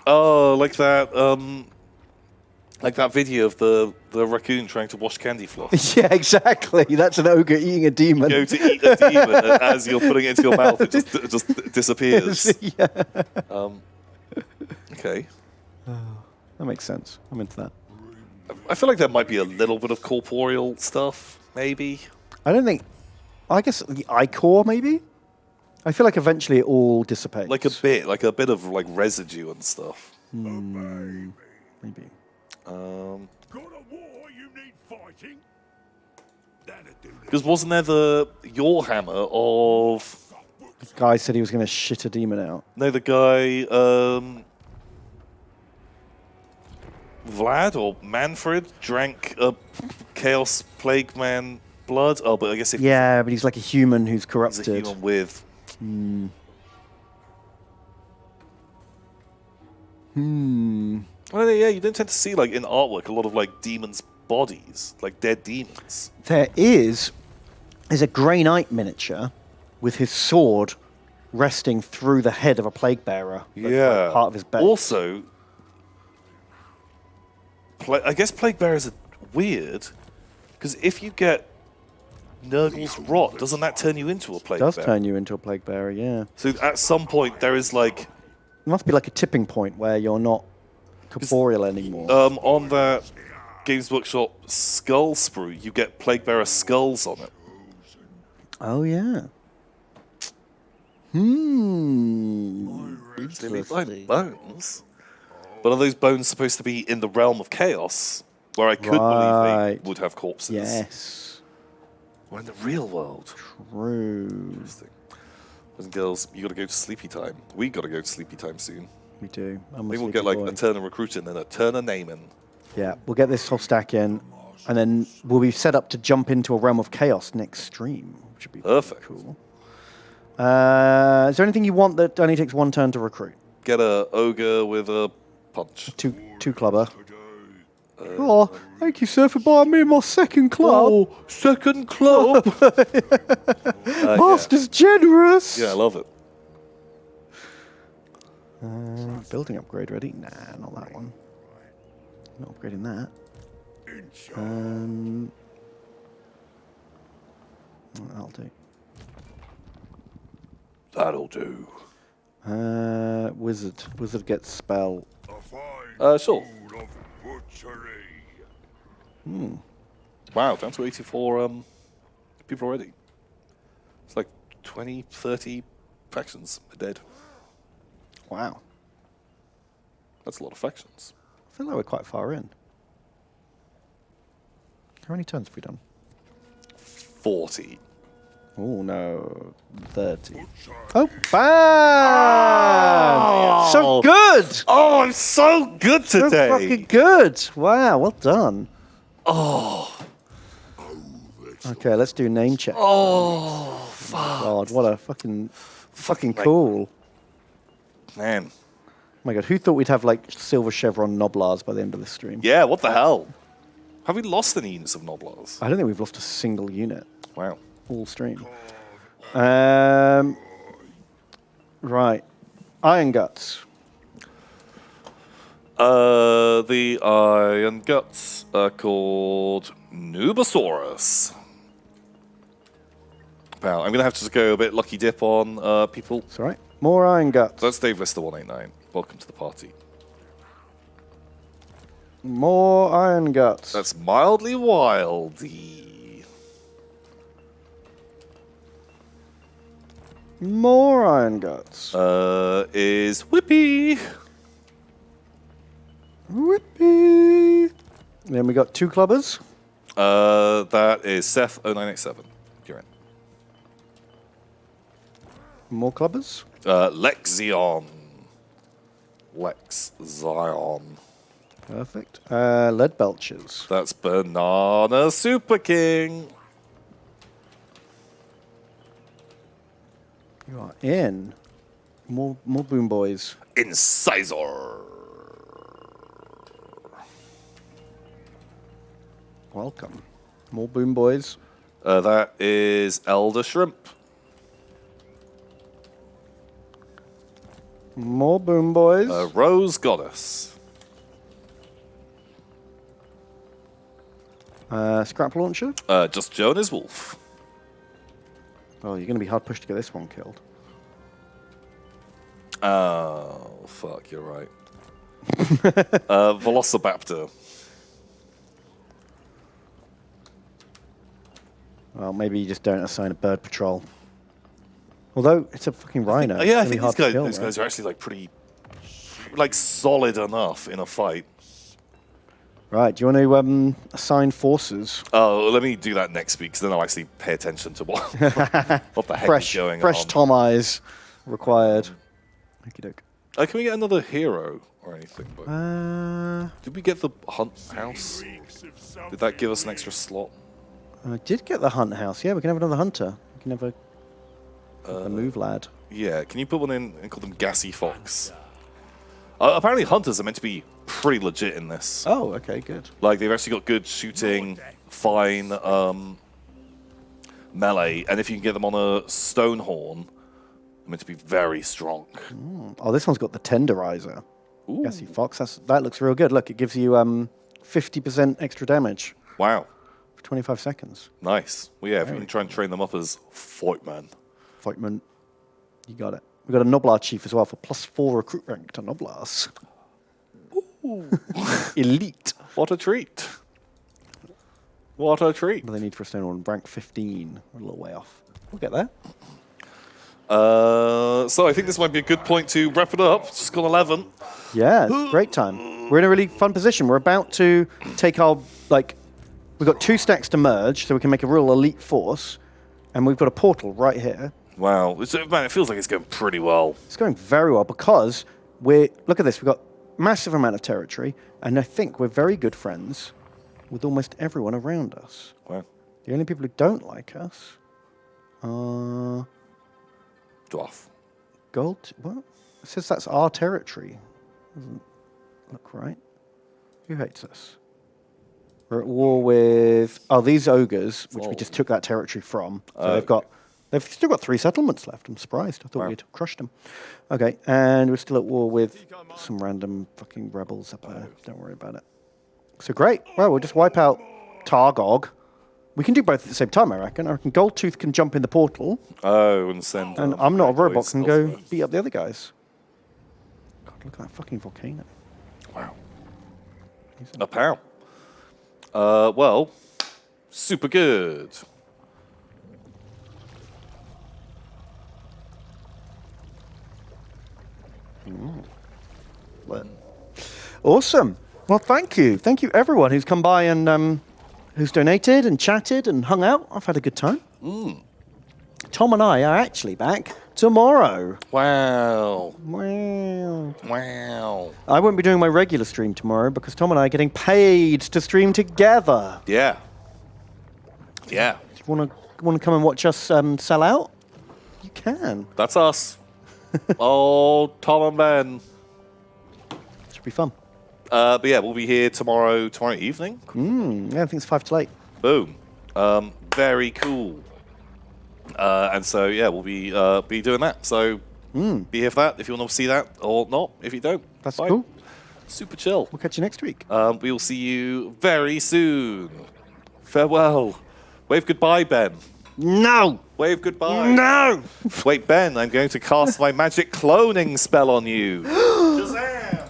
A: Oh, like that video of the raccoon trying to wash candy floss.
B: Yeah, exactly. That's an ogre eating a demon.
A: Go to eat a demon, and as you're putting it into your mouth, it just disappears.
B: Yeah.
A: Okay.
B: That makes sense. I'm into that.
A: I feel like there might be a little bit of corporeal stuff, maybe.
B: I don't think... I guess the ichor, maybe? I feel like eventually it all dissipates.
A: Like a bit of like residue and stuff.
B: Maybe.
C: Got a war you need fighting? That'd do.
A: Because wasn't there the Warhammer of...
B: The guy said he was going to shit a demon out.
A: No, the guy... Vlad or Manfred drank a Chaos Plague Man blood. Oh, but I guess if
B: Yeah, but he's like a human who's
A: he's
B: corrupted.
A: a human with... Well, yeah, you don't tend to see like in artwork a lot of like demons' bodies, like dead demons.
B: There's a Grey Knight miniature with his sword resting through the head of a plague bearer. That's
A: Yeah.
B: like part of his back.
A: Also, I guess plague bearers are weird because if you get Nurgle's rot, doesn't that turn you into a plague
B: It does
A: bearer?
B: turn you into a plague bearer, yeah.
A: So at some point there is like
B: It must be like a tipping point where you're not corporeal anymore.
A: on that Games Workshop skull sprue, you get plague bearer skulls on it.
B: Oh, yeah.
A: They leave like bones. But are those bones supposed to be in the realm of chaos, where I could believe
B: Right.
A: they would have corpses?
B: Yes.
A: Or in the real world?
B: True.
A: Interesting. Boys and girls, you got to go to sleepy time. We got to go to sleepy time soon.
B: We do. I'm a
A: Maybe we'll
B: sleepy
A: get like
B: boy.
A: a Turner recruit in and a Turner naming.
B: Yeah, we'll get this whole stack in, and then we'll be set up to jump into a realm of chaos next stream, which would be
A: Perfect.
B: cool. Is there anything you want that only takes one turn to recruit?
A: Get a ogre with a punch.
B: Two clubber. Oh, thank you, sir, for buying me my second club.
A: Oh, second club.
B: Master's generous.
A: Yeah, I love it.
B: Building upgrade ready? Nah, not that one. Not upgrading that. That'll do.
A: That'll do.
B: Wizard. Wizard gets spell.
C: A fine
A: Sure.
C: food of butchery.
A: Wow, down to 84 people already. It's like 20, 30 factions are dead.
B: Wow.
A: That's a lot of factions.
B: I feel like we're quite far in. How many turns have we done?
A: 40.
B: Oh, no. 30. Oh, bam! So good!
A: Oh, I'm so good
B: So
A: today.
B: fucking good. Wow, well done. Okay, let's do name check.
A: Oh, fuck.
B: God, what a fucking
A: Fucking
B: cool.
A: Man.
B: Oh my God, who thought we'd have like silver chevron Noblars by the end of this stream?
A: Yeah, what the hell? Have we lost any units of Noblars?
B: I don't think we've lost a single unit
A: Wow.
B: all stream. Right. Iron Guts.
A: The Iron Guts are called Nubasaurus. Pal, I'm going to have to just go a bit lucky dip on people.
B: It's all right. More Iron Guts.
A: That's Dave Lister 189. Welcome to the party.
B: More Iron Guts.
A: That's mildly wildy.
B: More Iron Guts.
A: Is Whippy.
B: Whippy. Then we got 2 clubbers.
A: That is Seth 0987. You're in.
B: More clubbers.
A: Lexion. Lex Zion.
B: Perfect. Lead Belchers.
A: That's Banana Super King.
B: You are in. More Boom Boys.
A: Incisor.
B: Welcome. More Boom Boys.
A: That is Elder Shrimp.
B: More Boom Boys.
A: Rose Goddess.
B: Scrap Launcher.
A: Just Jonas Wolf.
B: Oh, you're going to be hard pushed to get this one killed.
A: Oh, fuck, you're right. Velociraptor.
B: Well, maybe you just don't assign a bird patrol. Although it's a fucking rhino.
A: Yeah, I
B: It's
A: think
B: gonna be hard to kill,
A: these
B: right?
A: guys are actually like pretty, like solid enough in a fight.
B: Right, do you want to assign forces?
A: Oh, let me do that next week, because then I'll actually pay attention to what the heck is going
B: fresh
A: on.
B: Tom eyes required. Okie doke.
A: Can we get another hero or anything? But did we get the hunt house? Did that give us an extra slot?
B: I did get the hunt house. Yeah, we can have another hunter. We can have a move lad.
A: Yeah, can you put one in and call them Gassy Fox? Apparently hunters are meant to be pretty legit in this.
B: Oh, okay, good.
A: Like, they've actually got good shooting, fine melee, and if you can get them on a stone horn, they're meant to be very strong.
B: Oh, this one's got the tenderizer.
A: Ooh.
B: Gassy Fox. That looks real good. Look, it gives you 50% extra damage
A: Wow,
B: for 25 seconds.
A: nice. Well, yeah, if you can try and train them up as fightmen.
B: Fightman, you got it. We've got a Noblar Chief as well for +4 recruit rank to Noblars. Elite.
A: What a treat. What a treat.
B: What do they need for a stone horn? Rank 15. We're a little way off. We'll get there.
A: So I think this might be a good point to wrap it up. It's just gone 11.
B: Yeah, it's a great time. We're in a really fun position. We're about to take our, we've got 2 stacks to merge, so we can make a real elite force. And we've got a portal right here.
A: Wow. Man, it feels like it's going pretty well.
B: It's going very well because look at this, we've got massive amount of territory, and I think we're very good friends with almost everyone around us.
A: Wow.
B: The only people who don't like us are
A: Dwarf.
B: Gold. What? It says that's our territory. Doesn't look right. Who hates us? We're at war with these ogres, which we just took that territory from. So they've still got 3 settlements left. I'm surprised. I thought we'd crushed them. Okay, and we're still at war with some random fucking rebels up there. Don't worry about it. So great. Well, we'll just wipe out Targog. We can do both at the same time, I reckon. I reckon Goldtooth can jump in the portal,
A: Oh, and send.
B: and I'm not a robot,
A: boys
B: can go
A: elsewhere.
B: beat up the other guys. God, look at that fucking volcano.
A: Wow. A pow. Well, super good.
B: Well, awesome. Well, thank you. Thank you, everyone who's come by and who's donated and chatted and hung out. I've had a good time. Tom and I are actually back tomorrow.
A: Wow.
B: Wow.
A: Wow.
B: I won't be doing my regular stream tomorrow because Tom and I are getting paid to stream together.
A: Yeah. Yeah.
B: want to come and watch us sell out, you can.
A: That's us. Oh, Tom and Ben.
B: Should be fun.
A: But yeah, we'll be here tomorrow evening.
B: Yeah, I think it's 5 till 8.
A: Boom. Very cool. And so yeah, we'll be doing that. So be here for that if you want to see that, or not if you don't.
B: That's
A: fine.
B: cool.
A: Super chill.
B: We'll catch you next week.
A: We will see you very soon. Farewell. Wave goodbye, Ben.
B: No!
A: Wave goodbye.
B: No!
A: Wait, Ben, I'm going to cast my magic cloning spell on you. Shazam!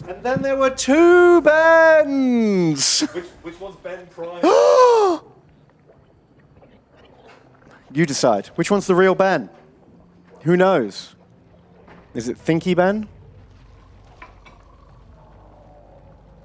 B: And then there were 2 Bens!
A: Which one's Ben Prime?
B: You decide. Which one's the real Ben? Who knows? Is it Thinky Ben?